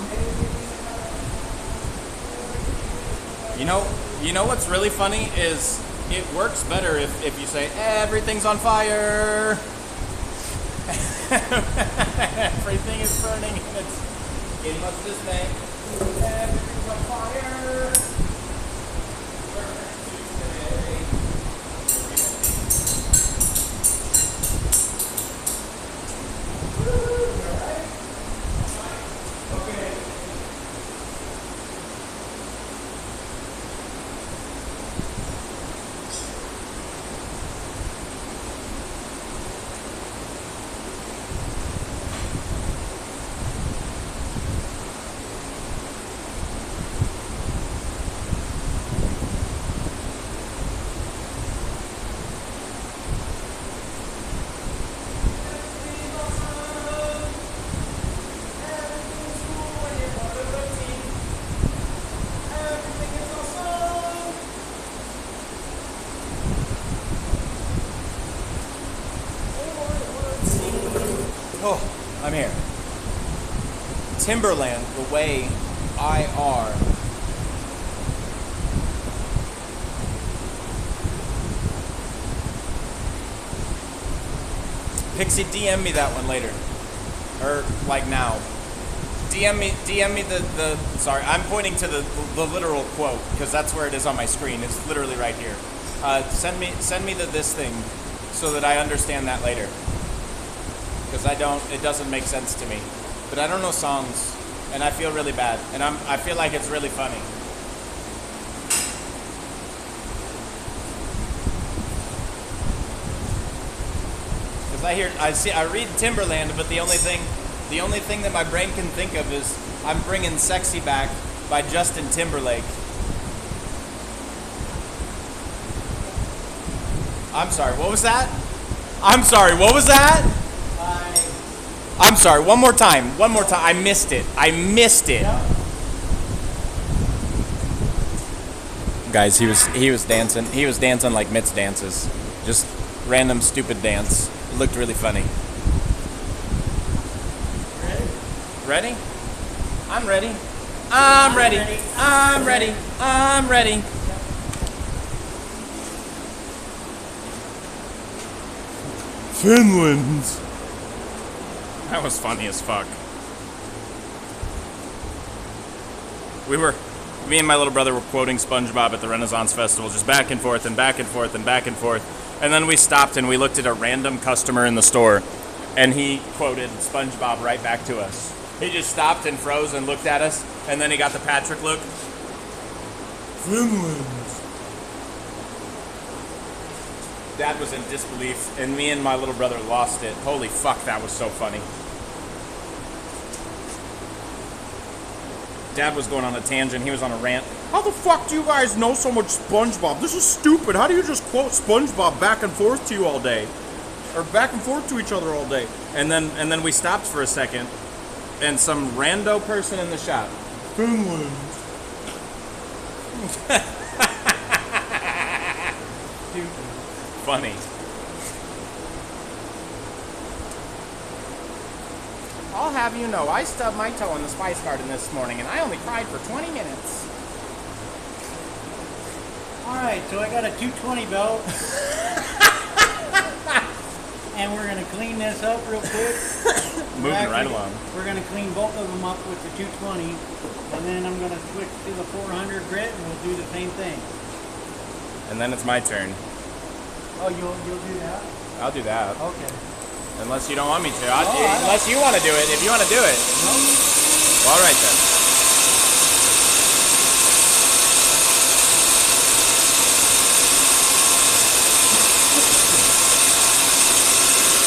You know what's really funny is it works better if you say everything's on fire. Everything is burning and it's in much dismay. Everything's on fire. Oh, I'm here. Timberland, the way I are. Pixie, DM me that one later. Or, like now. DM me the sorry, I'm pointing to the literal quote, because that's where it is on my screen. It's literally right here. Send me this thing, so that I understand that later. Because it doesn't make sense to me. But I don't know songs, and I feel really bad, and I feel like it's really funny. Because I read Timberland, but the only thing that my brain can think of is I'm Bringing Sexy Back by Justin Timberlake. I'm sorry, what was that? I'm sorry, what was that? I'm sorry, one more time. I missed it. Guys, he was dancing. He was dancing like Mitts dances. Just random stupid dance. It looked really funny. Ready? I'm ready. I'm ready. Finland. That was funny as fuck. Me and my little brother were quoting SpongeBob at the Renaissance Festival, just back and forth and back and forth and back and forth. And then we stopped and we looked at a random customer in the store, and he quoted SpongeBob right back to us. He just stopped and froze and looked at us, and then he got the Patrick look. Finland. Dad was in disbelief, and me and my little brother lost it. Holy fuck, that was so funny. Dad was going on a tangent. He was on a rant. How the fuck do you guys know so much SpongeBob? This is stupid. How do you just quote SpongeBob back and forth to you all day? Or back and forth to each other all day? And then we stopped for a second, and some rando person in the shop. Finland. Funny. I'll have you know, I stubbed my toe in the Spice Garden this morning, and I only cried for 20 minutes. Alright, so I got a 220 belt. And we're going to clean this up real quick. Moving right along. We're going to clean both of them up with the 220. And then I'm going to switch to the 400 grit, and we'll do the same thing. And then it's my turn. Oh, you'll do that? I'll do that. Okay. Unless you don't want me to. Unless you want to do it. If you want to do it. No. Well, all right then.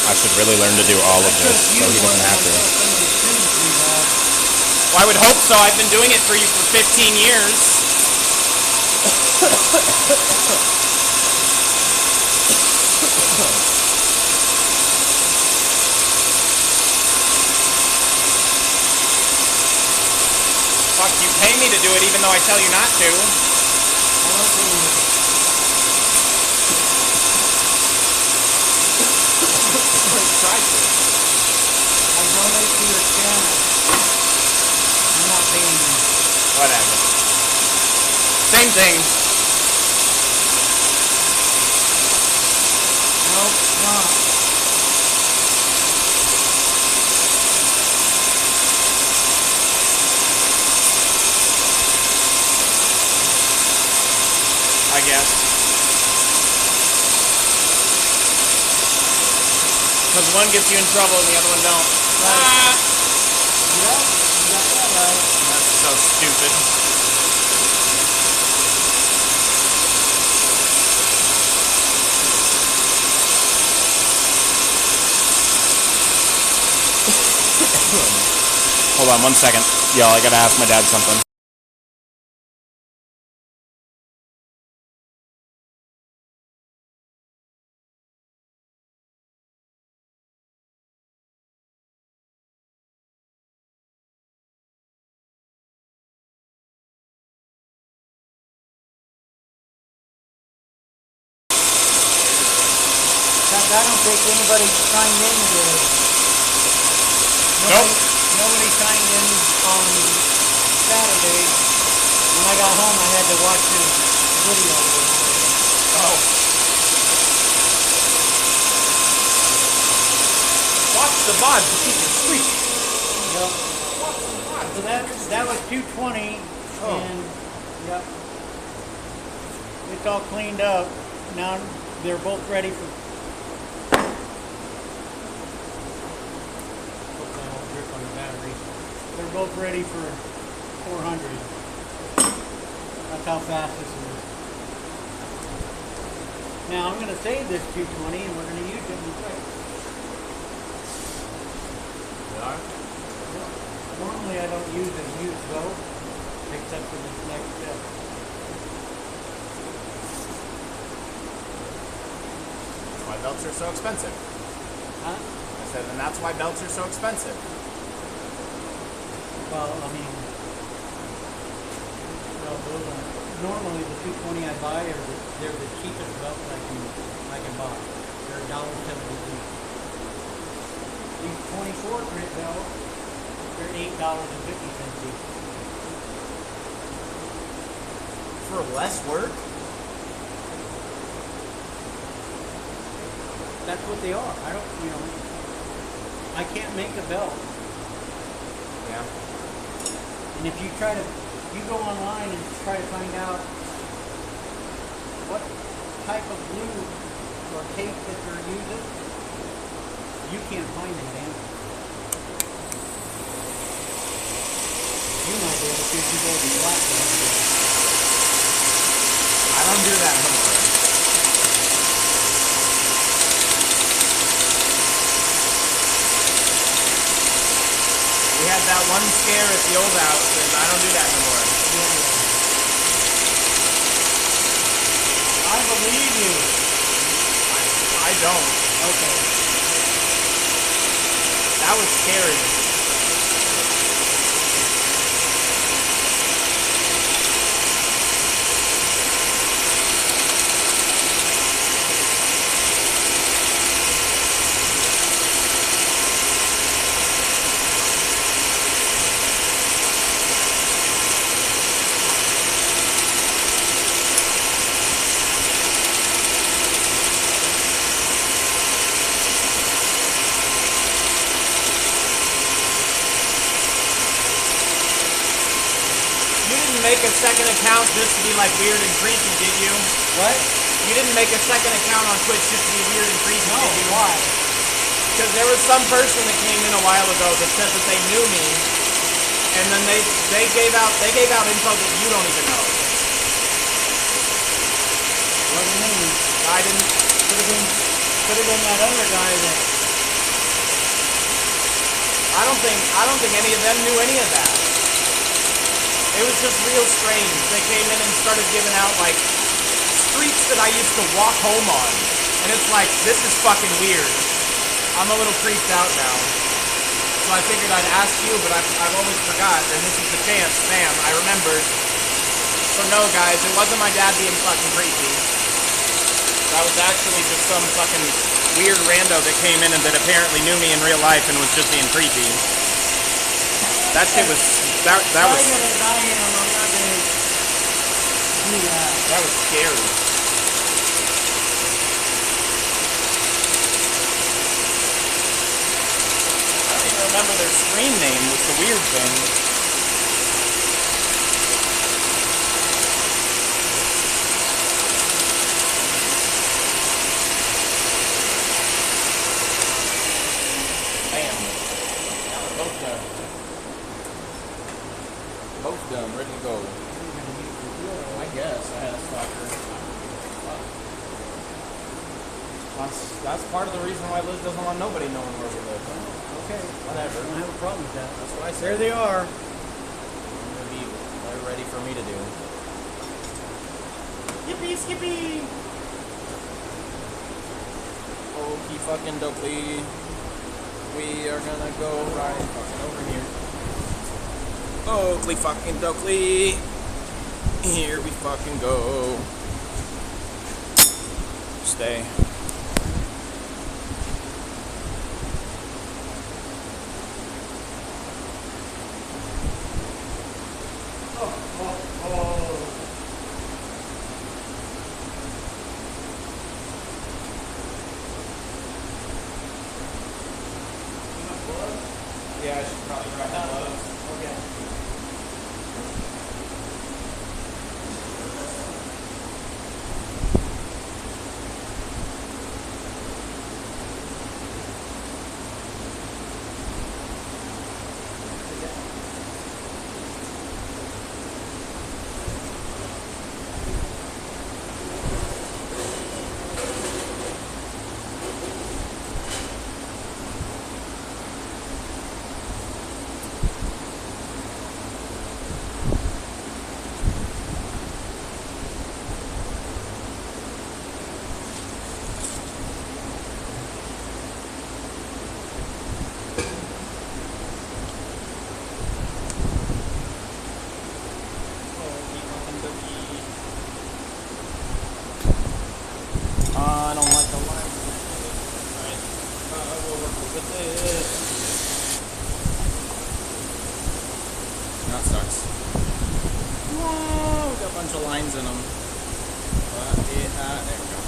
I should really learn to do all of this so he doesn't have to. Well, I would hope so. I've been doing it for you for 15 years. Fuck, you pay me to do it even though I tell you not to. I donate to your channel. I'm not paying you. Whatever. Same thing. Nope, it's not. I guess. Because one gets you in trouble and the other one don't. Ah! Yeah, you got that right. That's so stupid. Hold on 1 second. Y'all, I gotta ask my dad something. I don't think anybody signed in today. Nope. Nobody signed in on Saturday. When I got home, I had to watch his video. Oh. Watch the VOD to keep you sweet. Yep. So that was 220, and yep, it's all cleaned up. Now they're both ready for. They're both ready for 400. That's how fast this is. Now I'm going to save this 220 and we're going to use it real quick. Normally I don't use a used boat except for this next step. That's why belts are so expensive. Huh? I said, and that's why belts are so expensive. Well, I mean, those are normally the 220 I buy they're the cheapest belts I can buy. They're $1.78. These 24 grit belts, they're $8.50 each. For less work? That's what they are. I don't, I can't make a belt. Yeah. And if you go online and try to find out what type of glue or tape that they're using, you can't find that answer. You might be able to if you go to black. I don't do that homework. got one scare at the old house, and I don't do that anymore. I believe you. I don't. Okay. That was scary. Make a second account just to be like weird and creepy, did you? What? You didn't make a second account on Twitch just to be weird and creepy, No, did you? why? Because there was some person that came in a while ago that said that they knew me, and then they gave out info that you don't even know. What do you mean? I didn't. Could have been that other guy that. I don't think any of them knew any of that. It was just real strange. They came in and started giving out like streets that I used to walk home on. And it's like, this is fucking weird. I'm a little creeped out now. So I figured I'd ask you, but I've always forgot. And this is the chance. Bam, I remembered. So no, guys, it wasn't my dad being fucking creepy. That was actually just some fucking weird rando that came in and that apparently knew me in real life and was just being creepy. That shit was... That was... I'm not gonna do that. That was scary. I don't even remember their screen name was the weird thing. Bam. Now we're both done. Both done, ready to go. I guess I had a stalker. That's part of the reason why Liz doesn't want nobody knowing where we live. Okay. Whatever. I don't have a problem with that. That's what I said. There they are. They're ready for me to do. Yippee skippy! Okey fucking dokey. We are gonna go right fucking over here. Oakley fucking Doakley. Here we fucking go. Stay. Yeah, I should probably grab that gloves. Okay. I don't like the line. Alright. We'll work with this. That sucks. Whoa, we got a bunch of lines in them. There we go.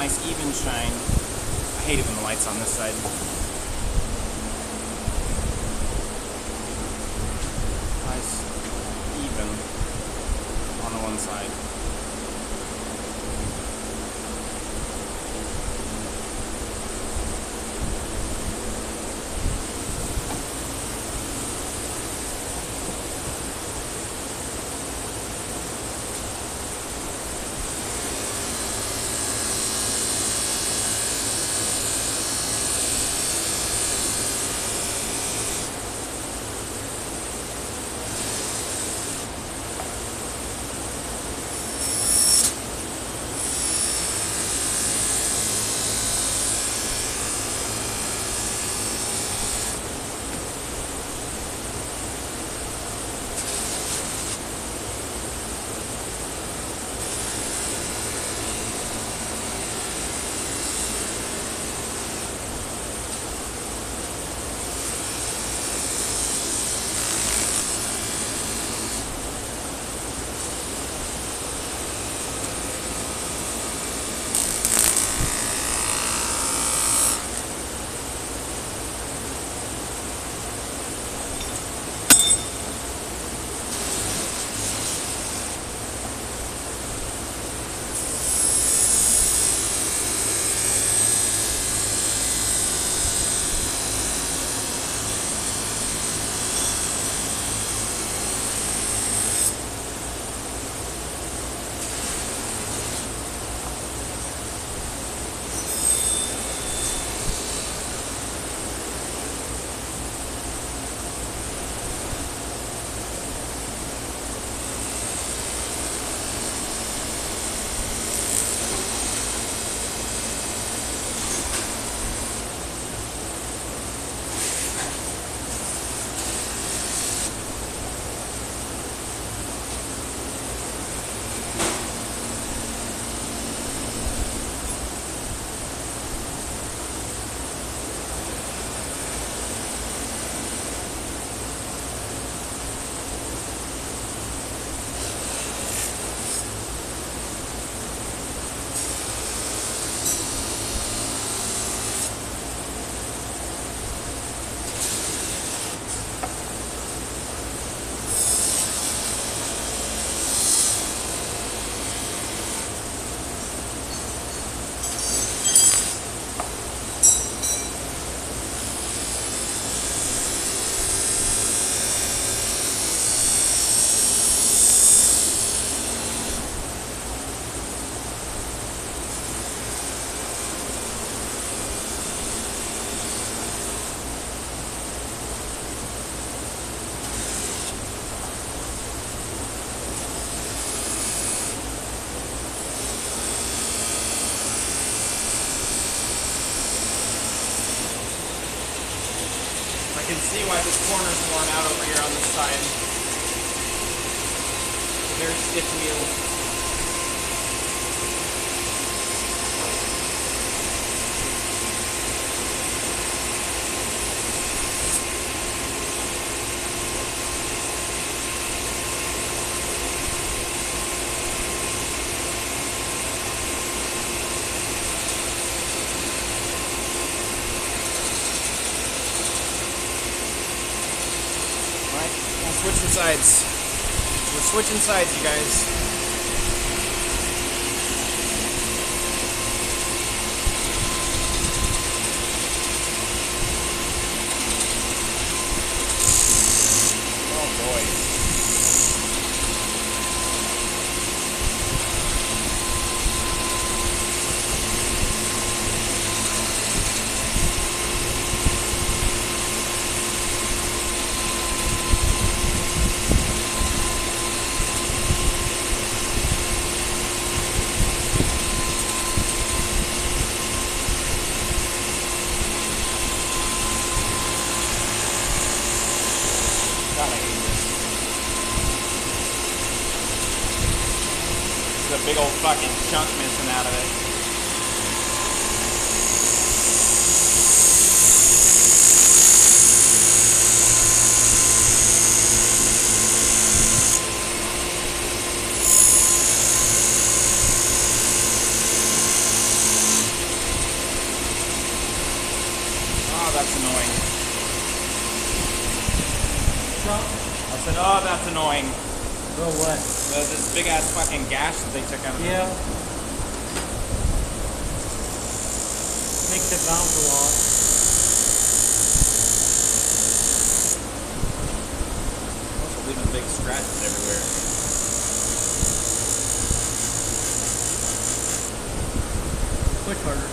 nice even shine. I hate it when the light's on this side. Nice even on the one side. I can see why this corner's worn out over here on this side. Very stiff wheel. Switching sides. We're switching sides, you guys. Oh boy. There's a big old fucking chunk missing out of it. that's annoying. Trump. I said, oh, that's annoying. Oh, what? This big ass fucking gash that they took out of it. Yeah. Makes it bounce a lot. Also leaving big scratches everywhere. Push harder.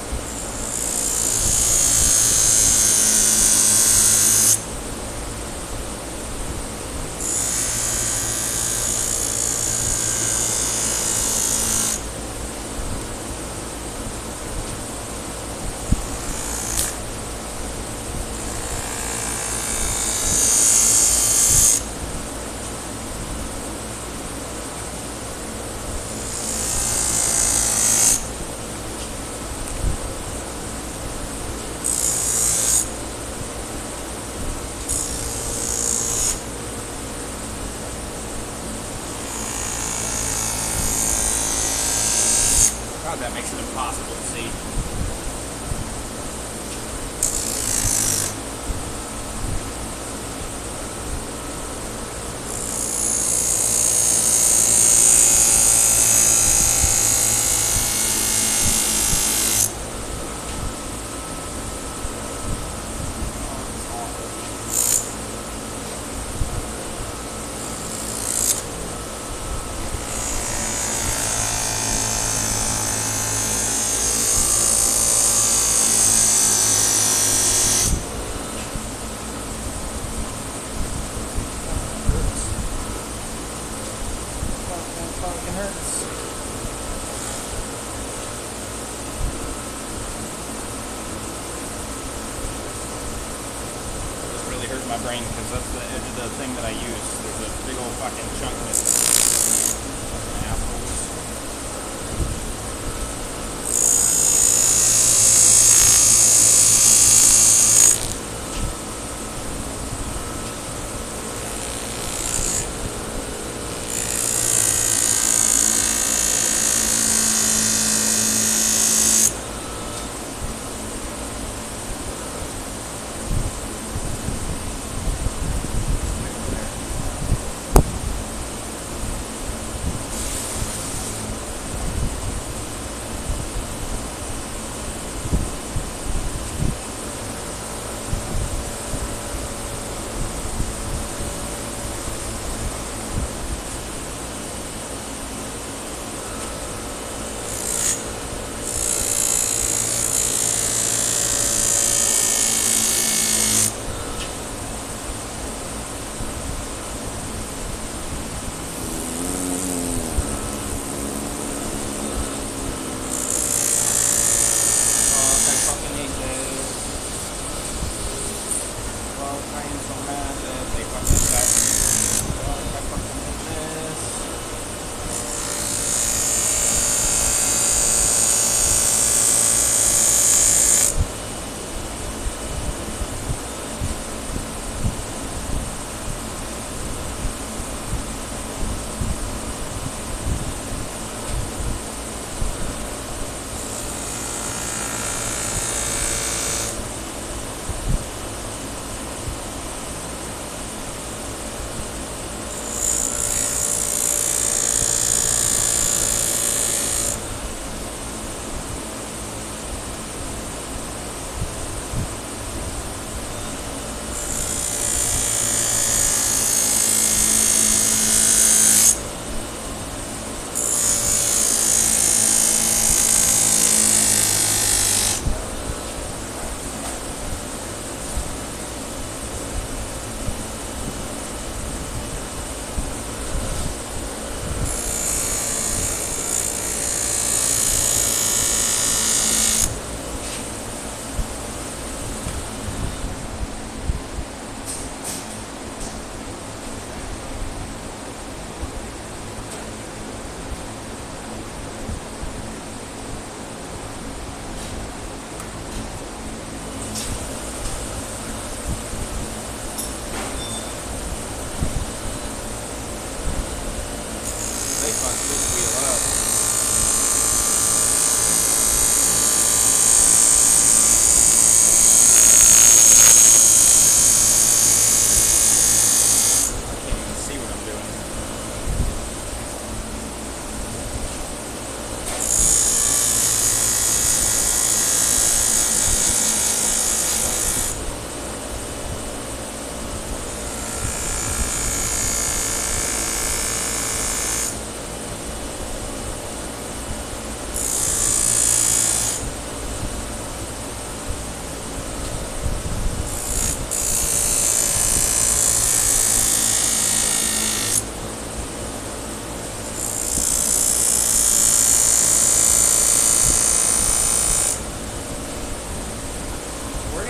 God, that makes it impossible to see. Fucking hurts. This really hurt my brain because that's the edge of the thing that I use. There's a big old fucking chunk missing. Fucking assholes.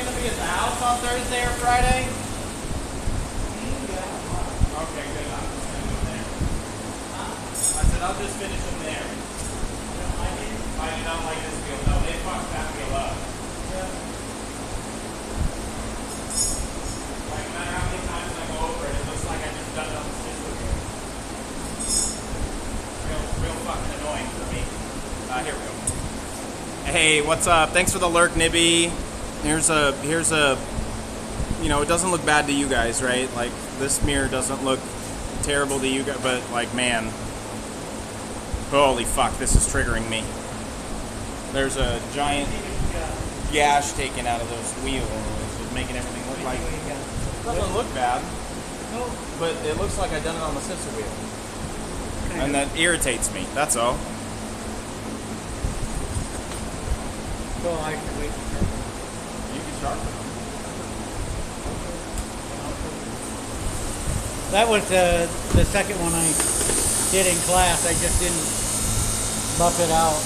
gonna be at the house on Thursday or Friday? Okay, good. I'll just finish them there. I said I'll just finish them there. You don't like it? I do not like this wheel. No, they fucked that wheel up. Yeah. Like, no matter how many times I go over it, it looks like I just done it on the system wheel. Real fucking annoying for me. Here we go. Hey, what's up? Thanks for the lurk, Nibby. Here's a, you know, it doesn't look bad to you guys, right? Like, this mirror doesn't look terrible to you guys, but like, man, holy fuck, this is triggering me. There's a giant gash taken out of those wheels, just making everything look like, it doesn't look bad, but it looks like I done it on the sister wheel. And that irritates me, that's all. So I can wait. You can sharpen them. That was the second one I did in class. I just didn't buff it out.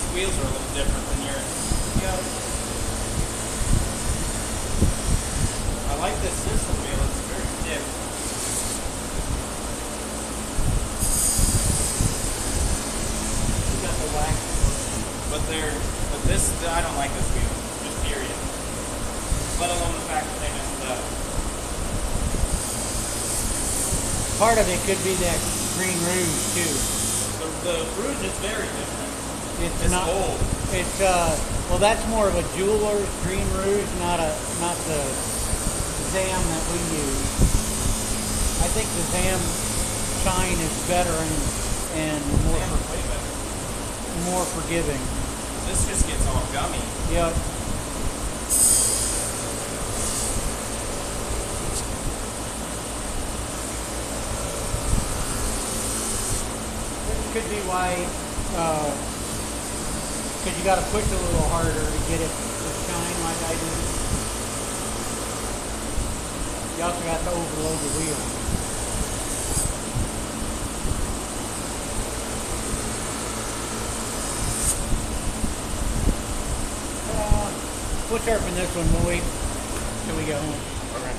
Wheels are a little different than yours. Yeah. I like this system wheel. It's very stiff. You got the wax. But this, I don't like this wheel. Just period. Let alone the fact that they messed it up. Part of it could be that green rouge too. The rouge is very different. It's not old. It's well, that's more of a jeweler's green rouge, not the Zam that we use. I think the Zam shine is better and more forgiving. This just gets all gummy. Yep. This could be why. Because you got to push a little harder to get it to shine like I do. You also got to overload the wheel. We'll sharpen this one. We'll wait till we get home. Okay.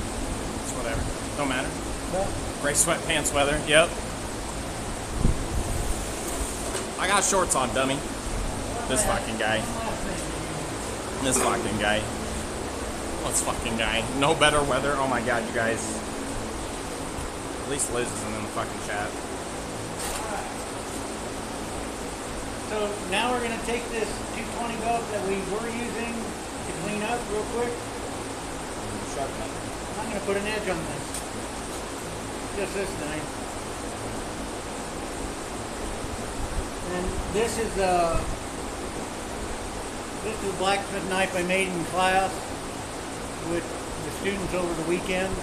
It's whatever. Don't matter. Well, Gray sweatpants weather. Yep. I got shorts on, dummy. This fucking guy. This fucking guy. This fucking guy. No better weather. Oh my god, you guys. At least Liz isn't in the fucking chat. so now we're going to take this 220 belt that we were using to clean up real quick. Sharpen it. I'm going to put an edge on this. Just this time. And this is a blacksmith knife I made in class with the students over the weekend.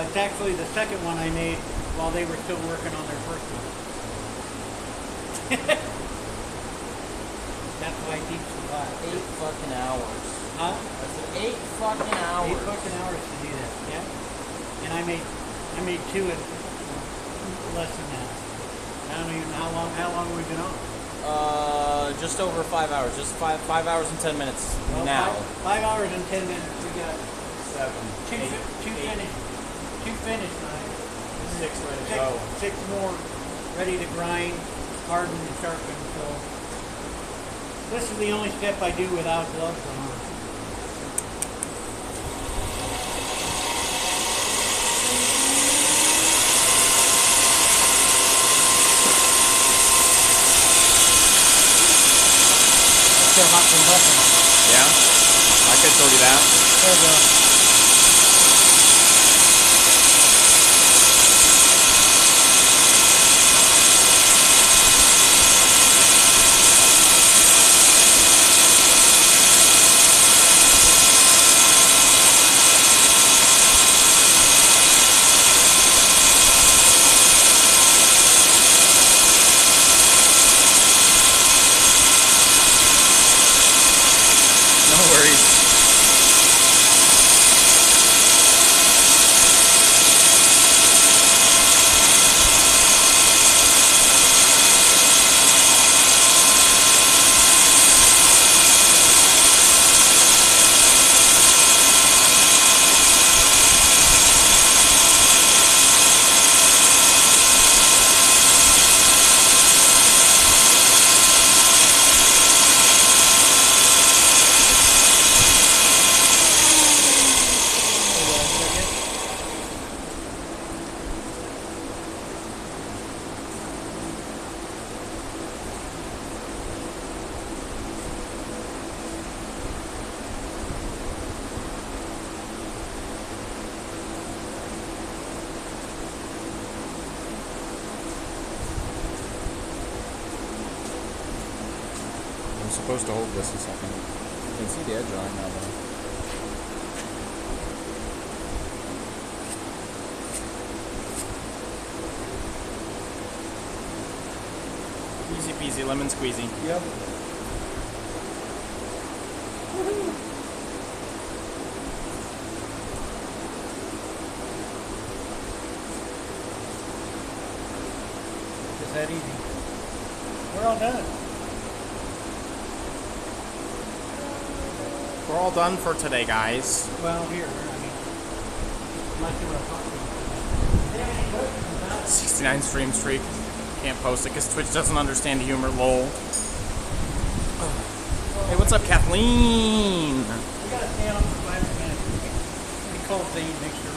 It's actually the second one I made while they were still working on their first one. That's why I teach the class. 8 fucking hours. Huh? I said 8 fucking hours. 8 fucking hours to do that. Yeah. And I made 2 in less than that. I don't even know how long we've been on. Just over 5 hours. Just 5 hours and 10 minutes Well, now. 5 hours and 10 minutes. We got 7. two finished knives. 6 ready to go. 6 more ready to grind, harden, and sharpen. So this is the only step I do without gloves on. About some buttons. Yeah? I could throw you that. There we go. supposed to hold this a second. You can see the edge on it now, though. Easy peasy, lemon squeezy. Yep. It's that easy. We're all done. We're all done for today, guys. Well, here, I mean, like you were talking. 69 stream streak. Can't post it because Twitch doesn't understand humor, lol. Hey, what's up, Kathleen? We gotta stay on for 5 minutes. We call Zane, make sure.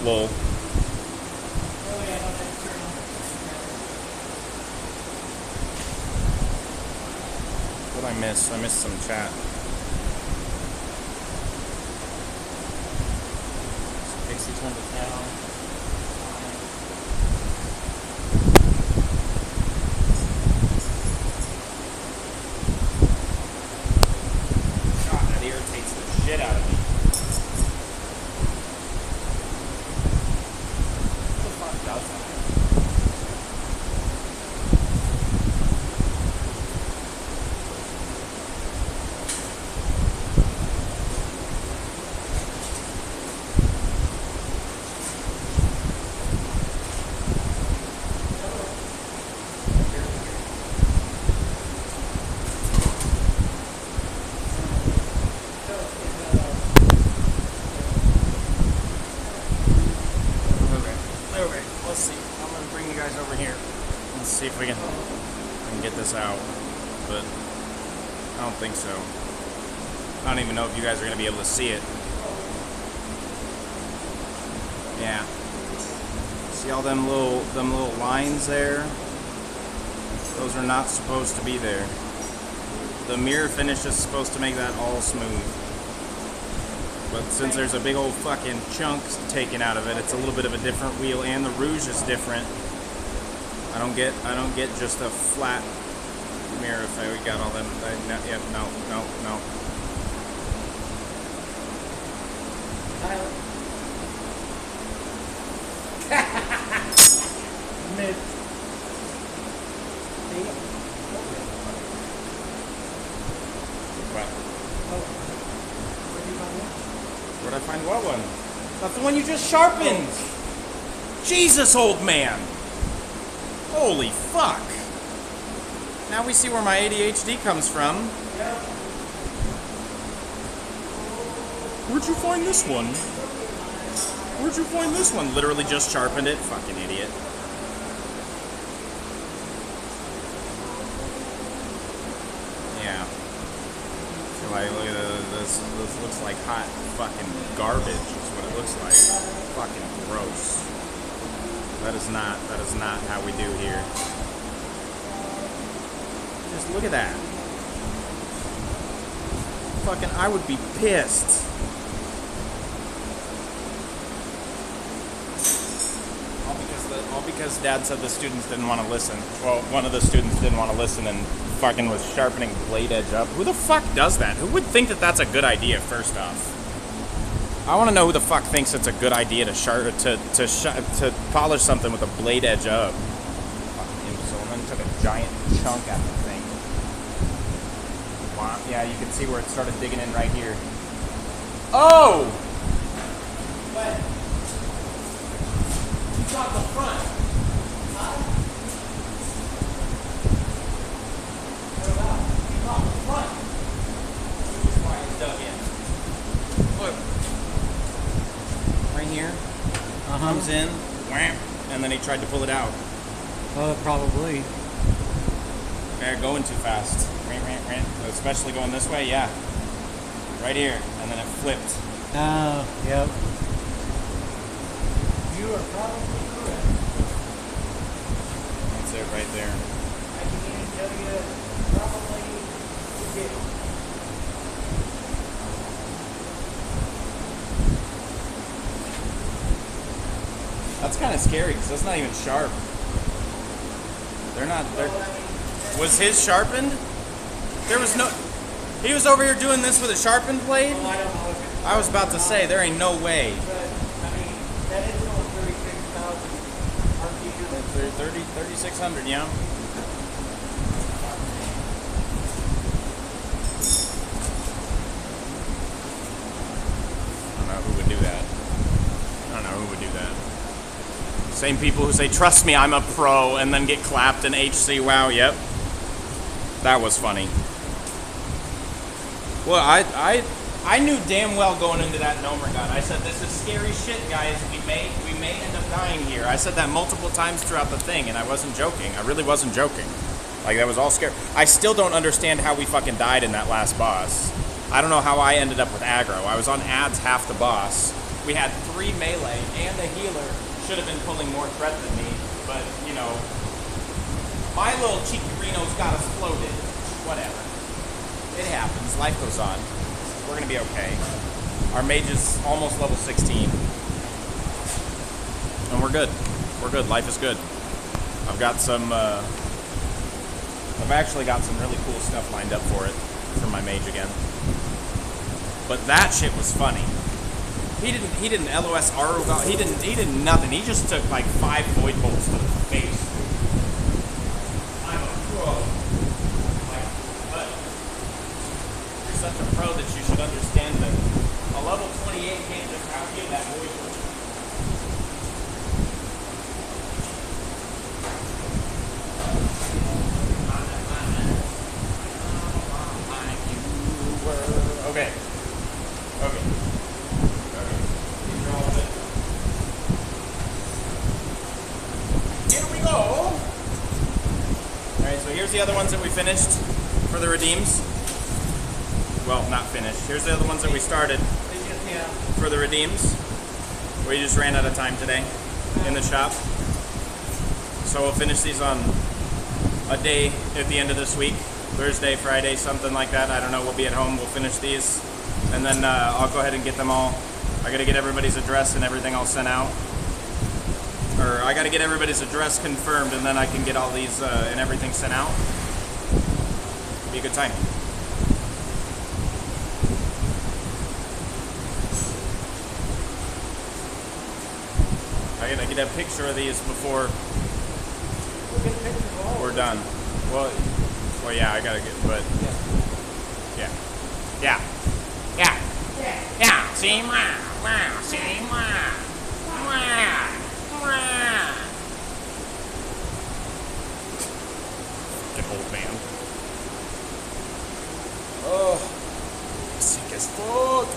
Lol. Oh yeah, no, that's turn on. What did I miss? I missed some chat. Pixie turned it down. God, that irritates the shit out of me. What the fuck does that? Okay, let's see. I'm gonna bring you guys over here. Let's see if we can get this out. But I don't think so. I don't even know if you guys are gonna be able to see it. Yeah. See all them little lines there? Those are not supposed to be there. The mirror finish is supposed to make that all smooth. But since there's a big old fucking chunk taken out of it, it's a little bit of a different wheel, and the rouge is different. I don't get just a flat mirror if we got all them. Yeah, no. Mid. What? Where'd I find what one? That's the one you just sharpened! Jesus, old man! Holy fuck! Now we see where my ADHD comes from. Where'd you find this one? Where'd you find this one? Literally just sharpened it. Fucking idiot. Yeah. So like, look at this. This looks like hot fucking garbage. Is what it looks like. Fucking gross. That is not how we do here. Just look at that. Fucking, I would be pissed. All because Dad said the students didn't want to listen. Well, one of the students didn't want to listen and fucking was sharpening blade edge up. Who the fuck does that? Who would think that that's a good idea? First off, I want to know who the fuck thinks it's a good idea to polish something with a blade edge up. Fucking Imsolman took a giant chunk out of the thing. Wow. Yeah, you can see where it started digging in right here. Oh! What? You got the front. Huh? What about? You got the front. This is why it's dug in. Look. Right here. Comes in, wham, and then he tried to pull it out. Probably. They're going too fast. Especially going this way, yeah. Right here, and then it flipped. Oh, yep. You are probably correct. That's it right there. I can even tell you probably did. That's kind of scary because that's not even sharp. They're not. They're. Was his sharpened? There was no. He was over here doing this with a sharpened blade? Well, I don't know if it's. I was about to say, there ain't no way. But, I mean, that is going 36,000 RPM. 3,600, yeah. I don't know who would do that. I don't know who would do that. Same people who say, trust me, I'm a pro, and then get clapped in HC. Wow, yep. That was funny. Well, I knew damn well going into that Nomer gun. I said, this is scary shit, guys. We may end up dying here. I said that multiple times throughout the thing, and I wasn't joking. I really wasn't joking. Like, that was all scary. I still don't understand how we fucking died in that last boss. I don't know how I ended up with aggro. I was on ads half the boss. We had 3 melee, and the healer should have been pulling more threat than me. But, you know, my little cheeky Reno's got us floated. Whatever. It happens. Life goes on. We're gonna be okay. Our mage is almost level 16. And we're good. We're good. Life is good. I've got some, I've actually got some really cool stuff lined up for it, for my mage again. But that shit was funny. He didn't LOS Aru, he did nothing. He just took like 5 void bolts to the face. I'm a pro. Like, but you're such a pro that you should understand that a level 28 can't just out-heal that void bolt. Okay. Okay. Okay. These are all good. Here we go. Alright, so here's the other ones that we finished for the redeems. Well, not finished. Here's the other ones that we started for the redeems. We just ran out of time today in the shop. So we'll finish these on a day at the end of this week. Thursday, Friday, something like that. I don't know. We'll be at home. We'll finish these. And then I'll go ahead and get them all. I got to get everybody's address and everything all sent out. Or I got to get everybody's address confirmed, and then I can get all these and everything sent out. Be a good time. I gotta get a picture of these before we're done. Well, yeah, I gotta get, but yeah. See, wow, see, wow. Fucking old man. Oh, sick as fuck.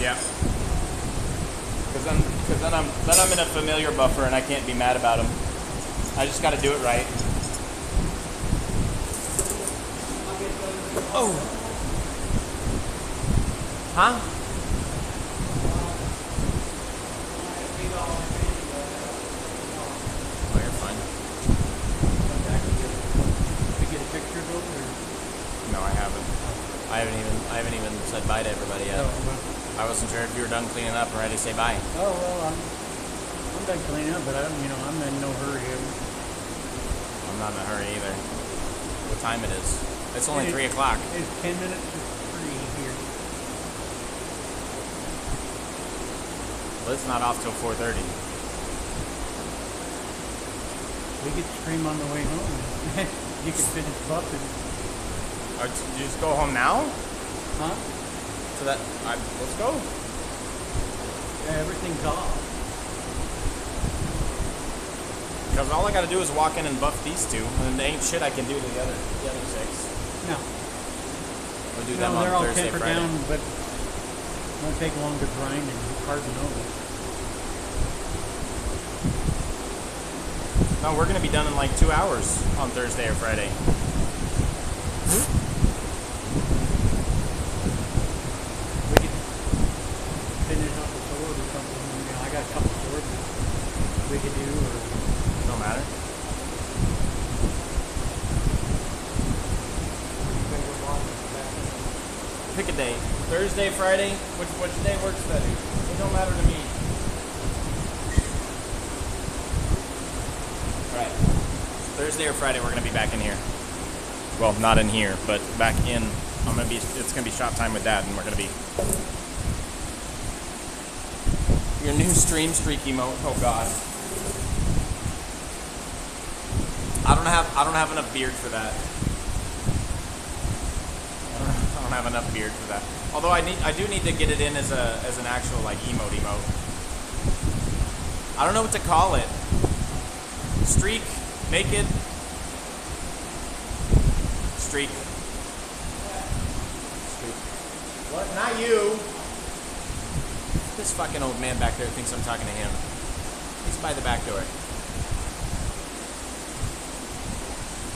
Yeah. Because then I'm in a familiar buffer and I can't be mad about him. I just got to do it right. Oh. Huh? Oh, you're fine. Did you get a picture of it, or? No, I haven't. I haven't even said bye to everybody yet. I wasn't sure if you were done cleaning up and ready to say bye. Oh, well, I'm done cleaning up, but I'm in no hurry. I'm not in a hurry either. What time it is? It's only 3 o'clock. It's 10 minutes to 3 here. Well, it's not off till 4:30. We could stream on the way home. You can finish buffing. Did you just go home now? Huh? So let's go. Yeah, everything's off. Because all I got to do is walk in and buff these two, and there ain't shit I can do to the other 6. No. We'll do them They're on all Thursday, tempered Friday. down, but it won't take long to grind and harden over. No, we're gonna be done in like 2 hours on Thursday or Friday. We could finish off the sword or something. I got a couple swords we could do, or No matter. Pick a day. Thursday, Friday, which day works better? It don't matter to me. Alright. Thursday or Friday we're gonna be back in here. Well, not in here, but back in. It's gonna be shop time with Dad, and we're gonna be your new stream streak emote. Oh God. I don't have enough beard for that. I don't have enough beard for that. Although I do need to get it in as an actual like emote. I don't know what to call it. Streak, naked, streak. What? Not you. This fucking old man back there thinks I'm talking to him. He's by the back door.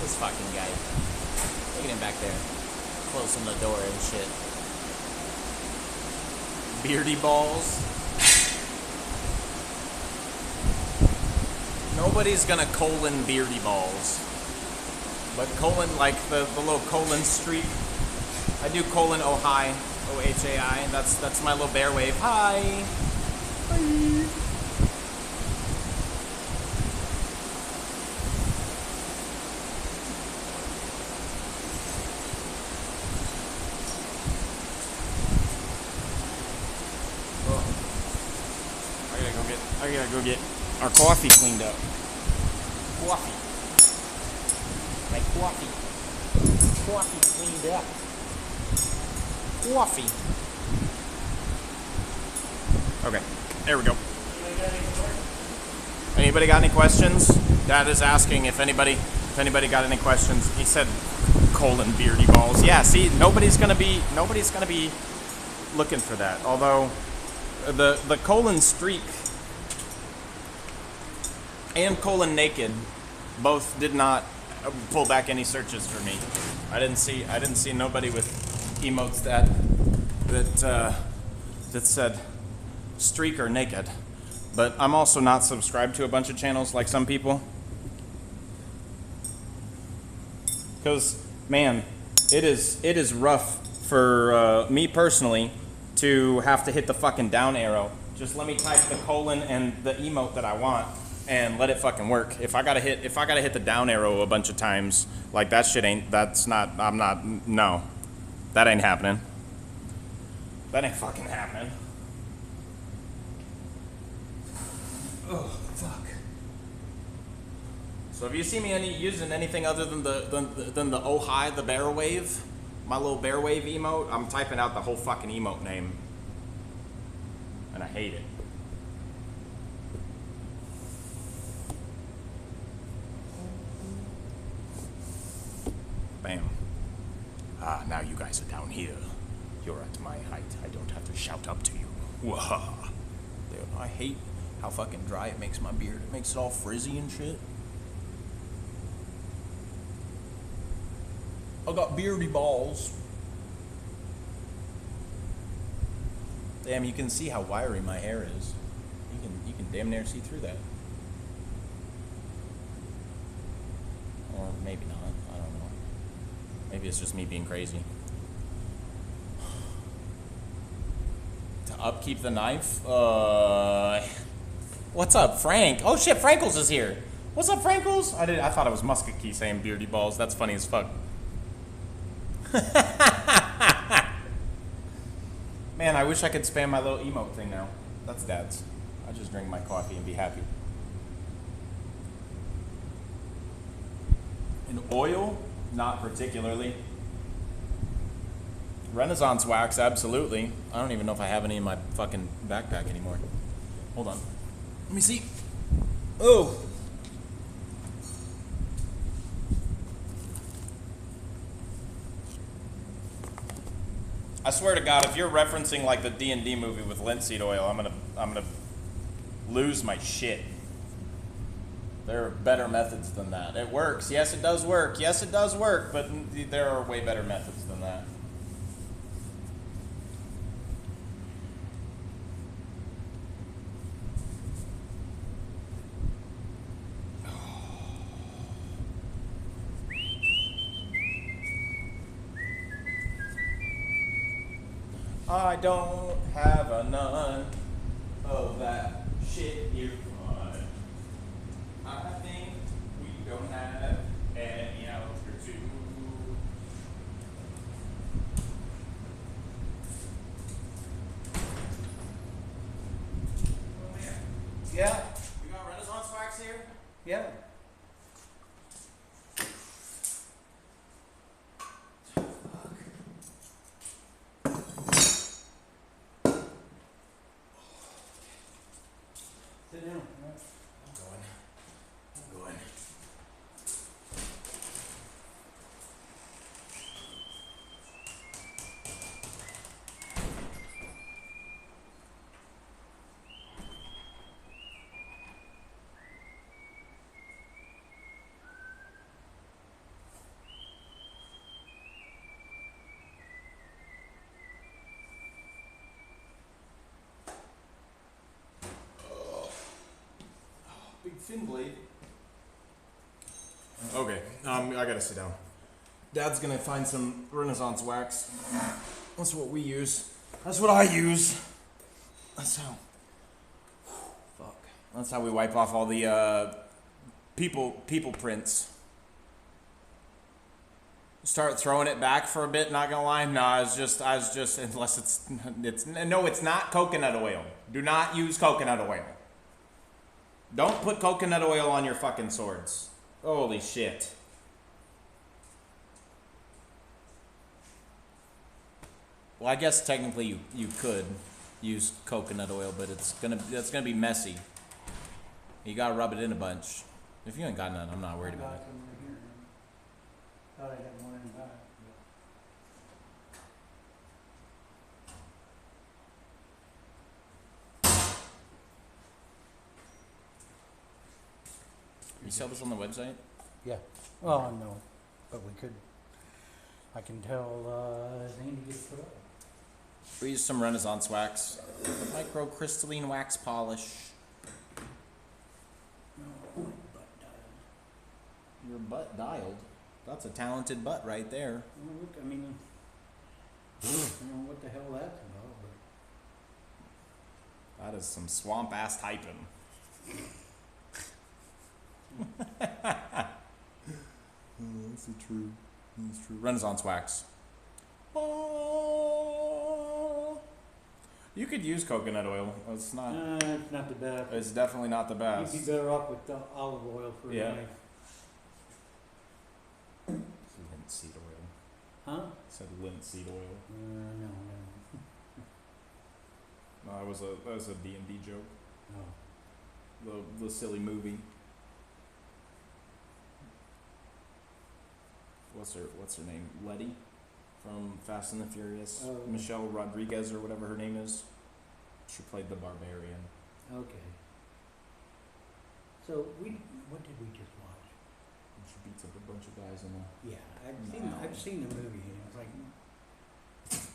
This fucking guy. Look at him back there. Closing the door and shit. Beardy balls. Nobody's gonna colon beardy balls. But colon, like the little colon streak. I do colon oh hi. O-H-A-I. That's my little bear wave. Hi. Hi. I gotta go get our coffee cleaned up. Coffee. My coffee. Coffee cleaned up. Coffee. Okay, there we go. Anybody got any questions? Dad is asking if anybody got any questions. He said colon beardy balls. Yeah, see, nobody's gonna be looking for that. Although the colon streak and colon naked both did not pull back any searches for me. I didn't see nobody with emotes that said streak or naked. But I'm also not subscribed to a bunch of channels like some people. Because man, it is rough for me personally to have to hit the fucking down arrow. Just let me type the colon and the emote that I want and let it fucking work. If I gotta hit the down arrow a bunch of times, like that shit ain't no. That ain't happening. That ain't fucking happening. Oh fuck. So if you see me using anything other than the oh hi, the bear wave, my little bear wave emote, I'm typing out the whole fucking emote name. And I hate it. Bam. Ah, now you guys are down here. You're at my height. I don't have to shout up to you. Wah. I hate how fucking dry it makes my beard. It makes it all frizzy and shit. I got beardy balls. Damn, you can see how wiry my hair is. You can damn near see through that. Or maybe not. I don't know. Maybe it's just me being crazy. To upkeep the knife? What's up, Frank? Oh shit, Frankles is here. What's up, Frankles? I thought it was Musket Key saying beardy balls. That's funny as fuck. Man, I wish I could spam my little emote thing now. That's Dad's. I'll just drink my coffee and be happy. And oil? Not particularly. Renaissance wax, absolutely. I don't even know if I have any in my fucking backpack anymore. Hold on. Let me see. Oh! I swear to God, if you're referencing like the D&D movie with linseed oil, I'm gonna lose my shit. There are better methods than that. It works. Yes, it does work. Yes, it does work, but there are way better methods than that. I don't have a none of that shit you're fun. I think we don't have any out for two. Yeah, You got Renaissance wax here? yeah. Sit down. I'm going. Big fin blade. Okay, I gotta sit down. Dad's gonna find some Renaissance wax. That's what we use. That's what I use. That's how. Fuck. That's how we wipe off all the people prints. Start throwing it back for a bit. Not gonna lie. No, I was just unless it's not coconut oil. Do not use coconut oil. Don't put coconut oil on your fucking swords. Holy shit. Well, I guess technically you could use coconut oil, but it's gonna be messy. You gotta rub it in a bunch. If you ain't got none, I'm not worried about it. Thought I had one in the back. You sell this on the website? Yeah. Well, no, but we could. I can tell Zane to get it put up. We use some Renaissance wax, microcrystalline wax polish. No, but Your butt dialed. That's a talented butt right there. well, look, I mean, I don't know what the hell that's about, but That is some swamp ass typing. That's true. That's true. Renaissance wax. Oh. You could use coconut oil. It's not. it's not the best. It's definitely not the best. You'd be better off with the olive oil for Yeah. a knife. Linseed oil. Huh? Said linseed oil. No. No, that was a D&D joke. No. The silly movie. What's her name? Letty from Fast and the Furious. Oh. Michelle Rodriguez or whatever her name is. She played the barbarian. Okay. So what did we just watch? And she beats up a bunch of guys in a. Yeah, No. I've seen the movie and it's like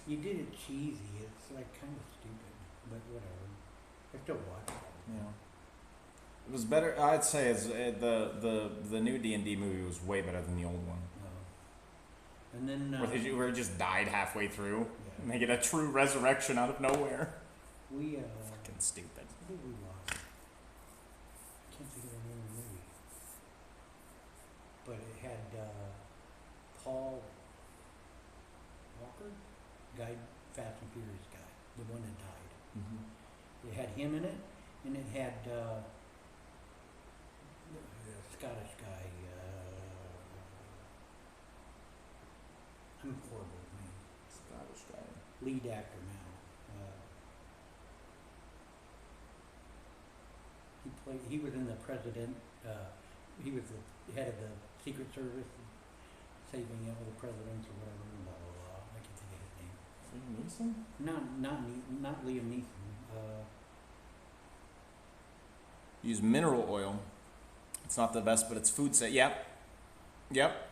you did it cheesy. It's like kind of stupid, but whatever. I still watch it. Yeah. It was better. I'd say the new D&D movie was way better than the old one. And then Where it just died halfway through. yeah, And they get a true resurrection out of nowhere. we Fucking stupid. what did we watch? I can't think of the name of the movie. But it had Paul Walker, Fast and Furious guy, the one that died. It had him in it, and it had the Scottish guy. I'm horrible with names. Scottish guy. Lead actor now. He was in the president. He was the head of the Secret Service, saving all the presidents or whatever. Blah blah blah. I can't think of his name. Liam Neeson? Not Liam Neeson. Use mineral oil. It's not the best, but it's food safe. Yep.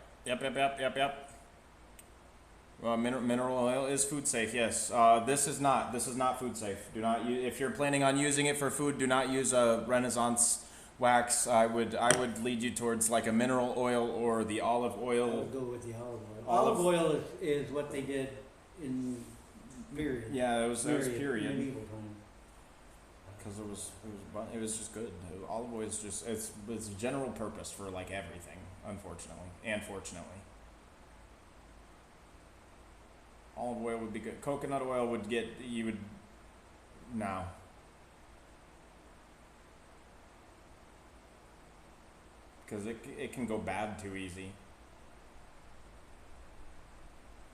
Mineral oil is food safe. Yes. This is not. This is not food safe. Do not. If you're planning on using it for food, do not use a Renaissance wax. I would lead you towards like a mineral oil or the olive I oil. would go with the olive oil. Olive- Olive oil is what they did in Period. Yeah, it was period. Medieval time. Because it was just good. Olive oil is just it's general purpose for like everything, unfortunately and fortunately. Olive oil would be good. Coconut oil would no. Because it can go bad too easy.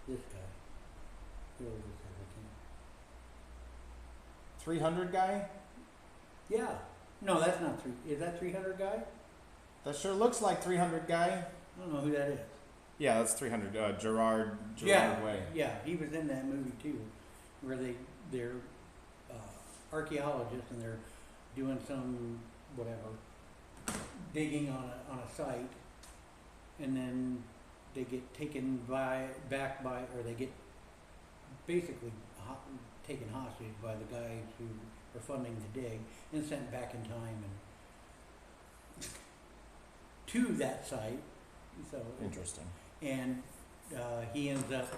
This guy. Who is this guy? 300 guy? Yeah. No, that's not three. Is that 300 guy? That sure looks like 300 guy. I don't know who that is. Yeah, that's 300. Gerard Yeah, Way. yeah, he was in that movie too, where they're archaeologists and they're doing some whatever digging on a site, and then they get taken back by, or they get basically taken hostage by the guys who are funding the dig and sent back in time and to that site. So Interesting. and he ends up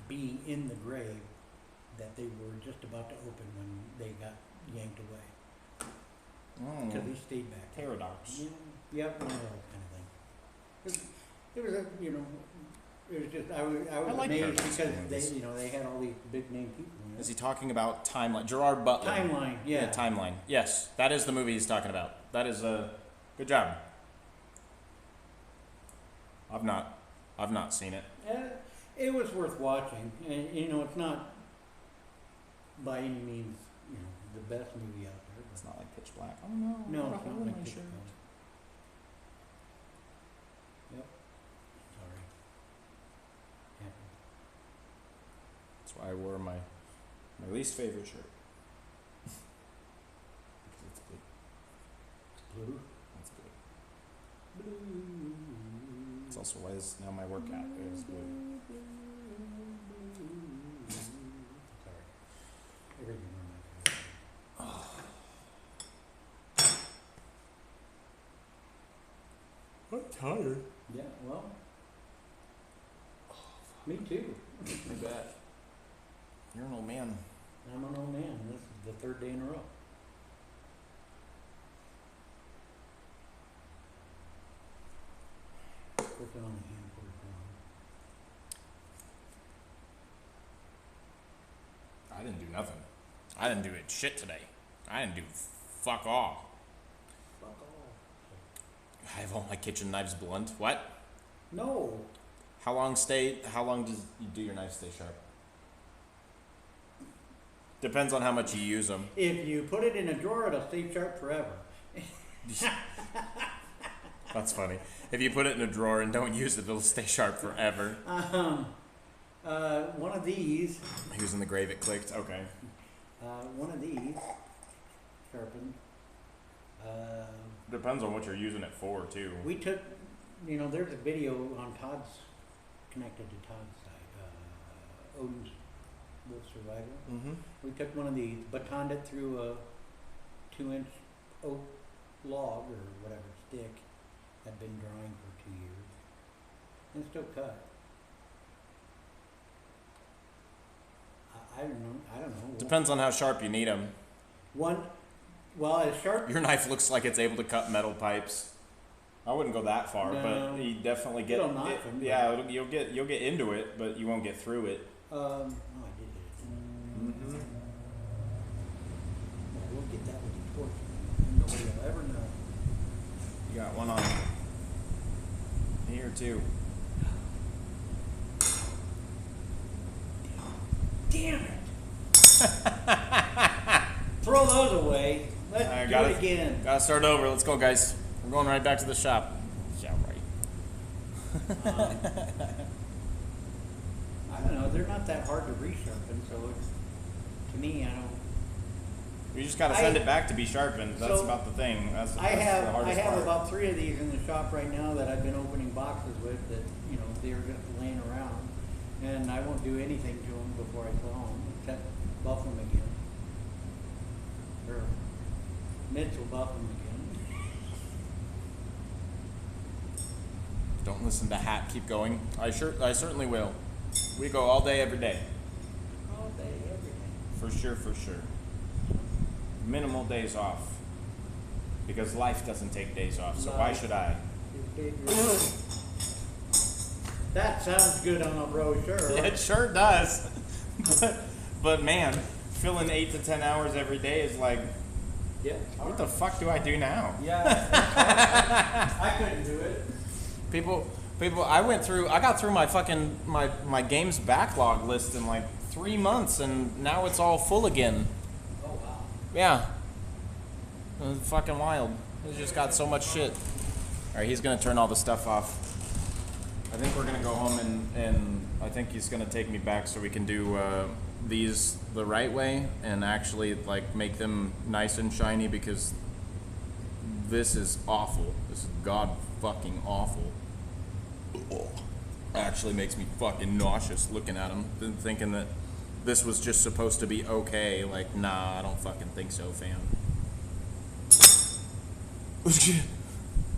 being in the grave that they were just about to open when they got yanked away because he stayed back there. Paradox. Yeah, yep, one of those kind of thing. It was a, you know, it was just I was like amazed paradox because movies. they had all these big name people. You know? Is he talking about Timeline? Gerard Butler. Timeline, yeah. Timeline. Yes, that is the movie he's talking about. That is a good job. I've not seen it. It was worth watching, and you know, it's not by any means, you know, the best movie out there. It's not like Pitch Black. Oh no. No, I it's got a not hole in like my Pitch shirt. Black. Yep. Sorry. Happened. That's why I wore my least favorite shirt. Because it's blue. Blue. It's blue. It's also why now my workout is blue. Sorry. Everything on my face. I'm tired. Yeah, well. Me too. I bet. You're an old man. I'm an old man. This is the third day in a row. Working on the hand for I didn't do nothing. I didn't do it shit today. I didn't do fuck all. Fuck off. I have all my kitchen knives blunt. What? No. How long does you do your knives stay sharp? Depends on how much you use them. If you put it in a drawer, it'll stay sharp forever. That's funny. If you put it in a drawer and don't use it, it'll stay sharp forever. One of these, He was in the grave, it clicked. Okay. one of these, sharpened. Depends on what you're using it for, too. We took, you know, there's a video on Todd's, connected to Todd's site, Odin's Wolf Survival. Mm-hmm. We took one of these, batoned it through a 2-inch oak log or whatever stick had been drying for 2 years, and still cut. I don't know. Depends on how sharp you need them. Well, as sharp. Your knife looks like it's able to cut metal pipes. I wouldn't go that far, No. but you definitely get. It'll knock 'em, yeah, you'll get into it, but you won't get through it. Oh, I did hit it. Mm-hmm. Well, we'll get that with the torch. Nobody will ever know. You got one on here too. Damn it! Throw those away. Let's do it again. Gotta start over. Let's go, guys. We're going right back to the shop. Yeah, right. I don't know. They're not that hard to resharpen, so it's, to me, I don't. You just gotta send it back to be sharpened. That's So, about the thing. That's the I have hardest part. about 3 of these in the shop right now that I've been opening boxes with that, you know, they're just laying around, and I won't do anything to them before I sell them, except buff them again. Or Mitch will buff them again. listen to Hat keep going. I certainly will. We go all day, every day. All day, every day. For sure, for sure. Minimal days off. Because life doesn't take days off, so why should I? That sounds good on a brochure. It sure does. but man, filling 8 to 10 hours every day is like, Yeah. what the fuck do I do now? Yeah. I couldn't do it. People, I got through my fucking, my games backlog list in like 3 months, and now it's all full again. Oh wow. Yeah. It's fucking wild. He's just got so much shit. Alright, he's gonna turn all the stuff off. I think we're gonna go home and I think he's gonna take me back so we can do these the right way and actually like make them nice and shiny, because this is awful. This is god fucking awful. Actually makes me fucking nauseous looking at them, thinking that this was just supposed to be okay. Like, nah, I don't fucking think so, fam.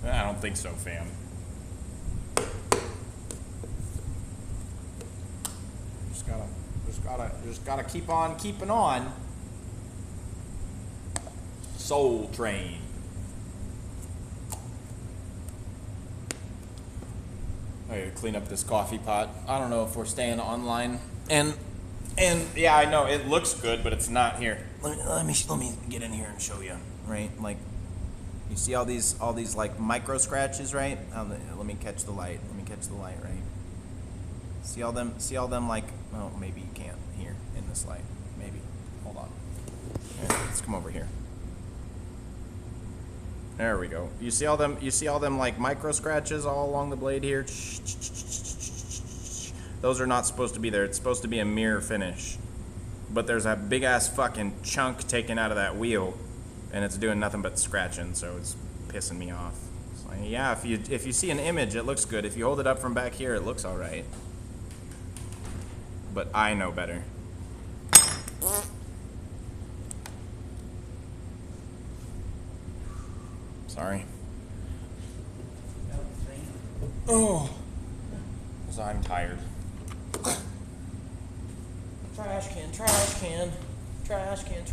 I don't think so, fam. Just gotta keep on keeping on. Soul Train. I gotta clean up this coffee pot. I don't know if we're staying online. And yeah, I know it looks good, but it's not here. Let me get in here and show you. Right, like you see all these like micro scratches, right? Let me catch the light. Right. See all them like. Oh, maybe you can't here in this light. Maybe. Hold on. Here, let's come over here. There we go. You see all them like micro scratches all along the blade here? Those are not supposed to be there. It's supposed to be a mirror finish. But there's a big ass fucking chunk taken out of that wheel, and it's doing nothing but scratching, so it's pissing me off. It's like, yeah, if you see an image, it looks good. If you hold it up from back here, it looks all right. But I know better. Sorry. Oh, because I'm tired. Trash can. Find the trash can's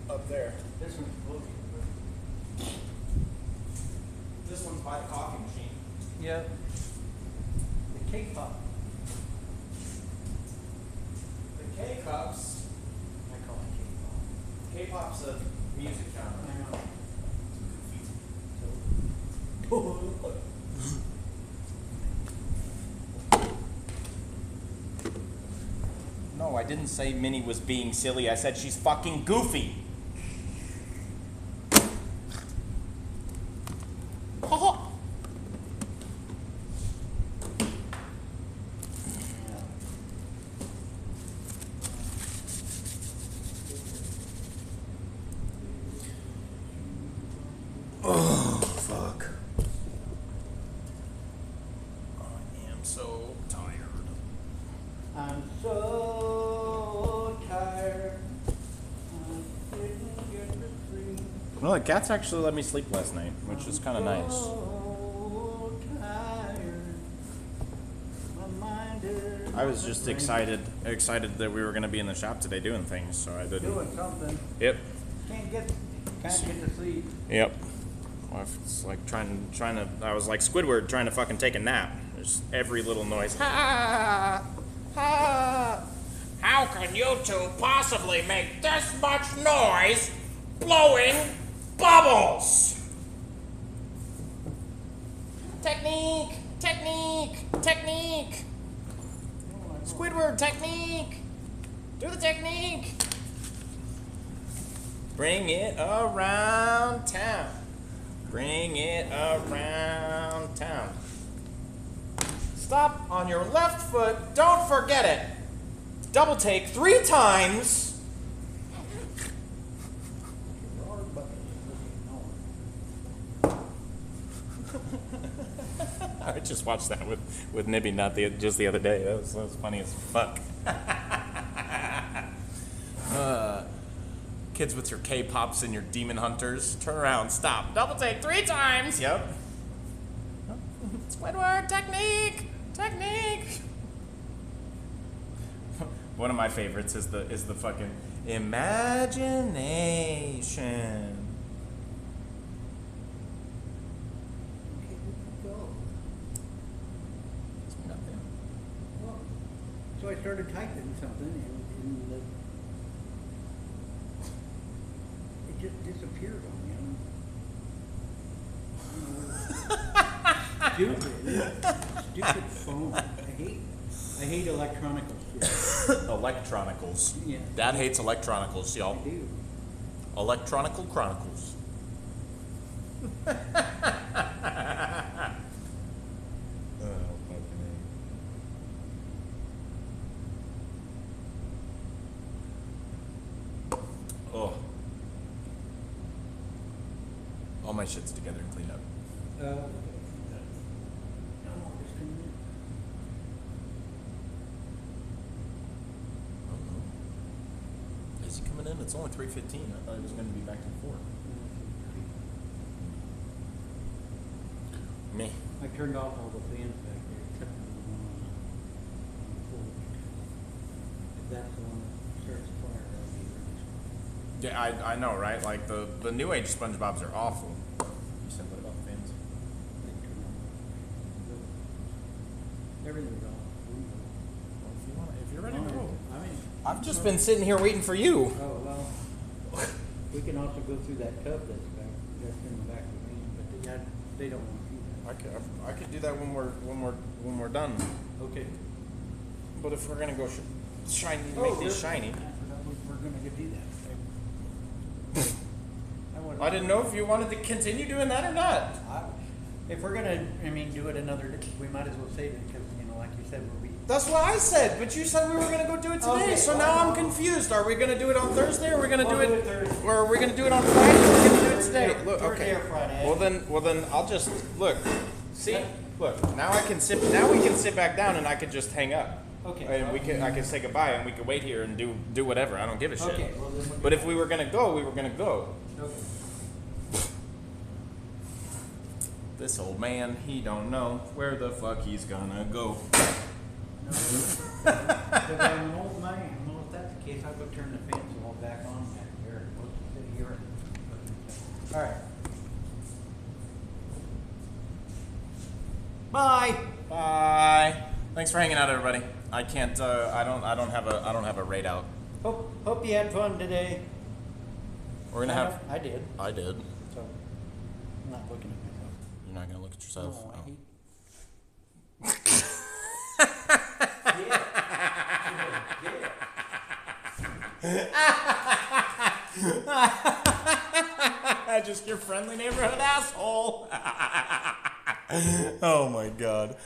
up there. This one's floating. This one's by the coffee machine. Yeah. The K-pop. The K-Cups. I call it K-pop. K-pop's a music genre. I know. No, I didn't say Minnie was being silly. I said she's fucking goofy. Oh, fuck. I am so tired. I'm so tired. I didn't get to sleep. Well, the cats actually let me sleep last night, which is kind of nice. So tired. My mind is I was just excited that we were going to be in the shop today doing things, so I didn't. doing something. Yep. Can't get to sleep. Yep. Well, it's like trying to. I was like Squidward trying to fucking take a nap. There's every little noise. Ha! Ha! How can you two possibly make this much noise blowing bubbles? Technique! Squidward, technique! Do the technique! Bring it around town. Bring it around town. Stop on your left foot. Don't forget it. Double take 3 times. I just watched that with Nibby just the other day. That was funny as fuck. Kids with your K-pops and your demon hunters. Turn around, stop. Double take 3 times. Yep. Squidward, technique! Technique! One of my favorites is the fucking imagination. Okay, go. Nothing. Well, so I started typing something and it just disappeared on me. Stupid phone. I hate electronical shit. Electronicals. Yeah. Dad hates electronicals, y'all. I do. Electronical Chronicles. Oh. All my shit's together and cleaned up. Is he coming in? It's only 3:15. I thought he was going to be back to 4. Me. I turned off all the fans back there except for the one on the porch. If that's the one that starts a fire, that'll be really strong. Yeah, I know, right? Like the new age SpongeBob's are awful. You said what about the fans? They turn off. Everything's off. Well, if you're ready to go. I mean, I've just been sitting here waiting for you. oh, well, we can also go through that tub that's in the back of the van, but they don't want to do I could do that when we're done. that. Okay. But if we're gonna go shiny, Oh, make these shiny. I forgot we're gonna go do that. I didn't know if you wanted to continue doing that or not. If we're gonna, do it another day, we might as well save it, because, like you said, we'll be. That's what I said, but you said we were gonna go do it today. Okay, So now I'm confused. Are we gonna do it on Thursday, or are we gonna do We'll do it, it Thursday. or are we gonna do it on Friday? Or are we gonna do it today? Thursday Look, or okay. Friday. Well then, I'll just look. See, look. Now we can sit back down, and I could just hang up. Okay. And I could say goodbye, and we could wait here and do whatever. I don't give a shit. Okay, well, then we'll But do if we were gonna go, we were gonna go. Okay. This old man, he don't know where the fuck he's gonna go. Because I'm an old man. Well, if that's the case, I'll go turn the fence all back on back there. We'll sit here. All right. Bye. Bye. Thanks for hanging out, everybody. I can't. I don't have a raid out. Hope you had fun today. We're gonna have. I did. I did. So I'm not looking at myself. You're not gonna look at yourself. No, I Oh. hate. Just your friendly neighborhood asshole. Oh my god.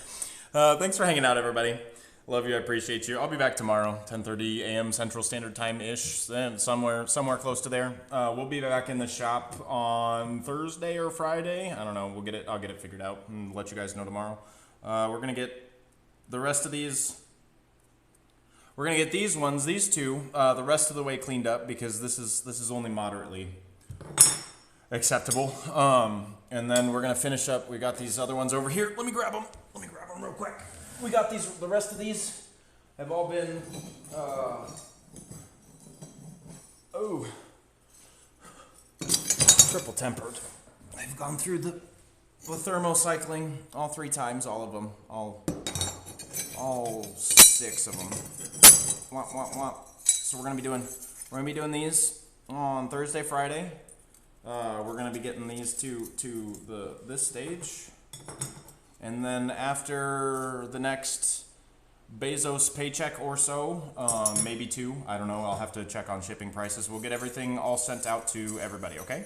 Thanks for hanging out, everybody. Love you. I appreciate you. I'll be back tomorrow, 10:30 a.m. Central Standard Time ish, somewhere close to there. We'll be back in the shop on Thursday or Friday. I don't know. I'll get it figured out and let you guys know tomorrow. We're gonna get the rest of these. We're gonna get these ones, these two, the rest of the way cleaned up, because this is only moderately acceptable. And then we're gonna finish up. We got these other ones over here. Let me grab them real quick. We got these. The rest of these have all been triple tempered. They've gone through the thermocycling all 3 times, all of them, all 6 of them. Womp, womp, womp. So we're gonna be doing these on Thursday, Friday. We're gonna be getting these to this stage, and then after the next Bezos paycheck or so, maybe 2. I don't know. I'll have to check on shipping prices. We'll get everything all sent out to everybody. Okay.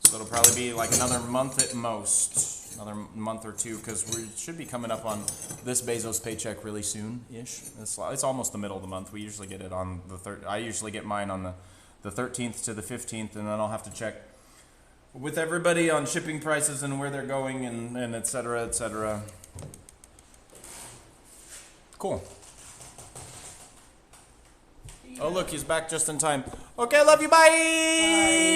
So it'll probably be like another month at most, another month or 2, because we should be coming up on this Bezos paycheck really soon-ish. It's almost the middle of the month. We usually get it on the third. I usually get mine on the 13th to the 15th, and then I'll have to check with everybody on shipping prices and where they're going, and et cetera, et cetera. Cool. Oh, look, he's back just in time. Okay, love you. Bye.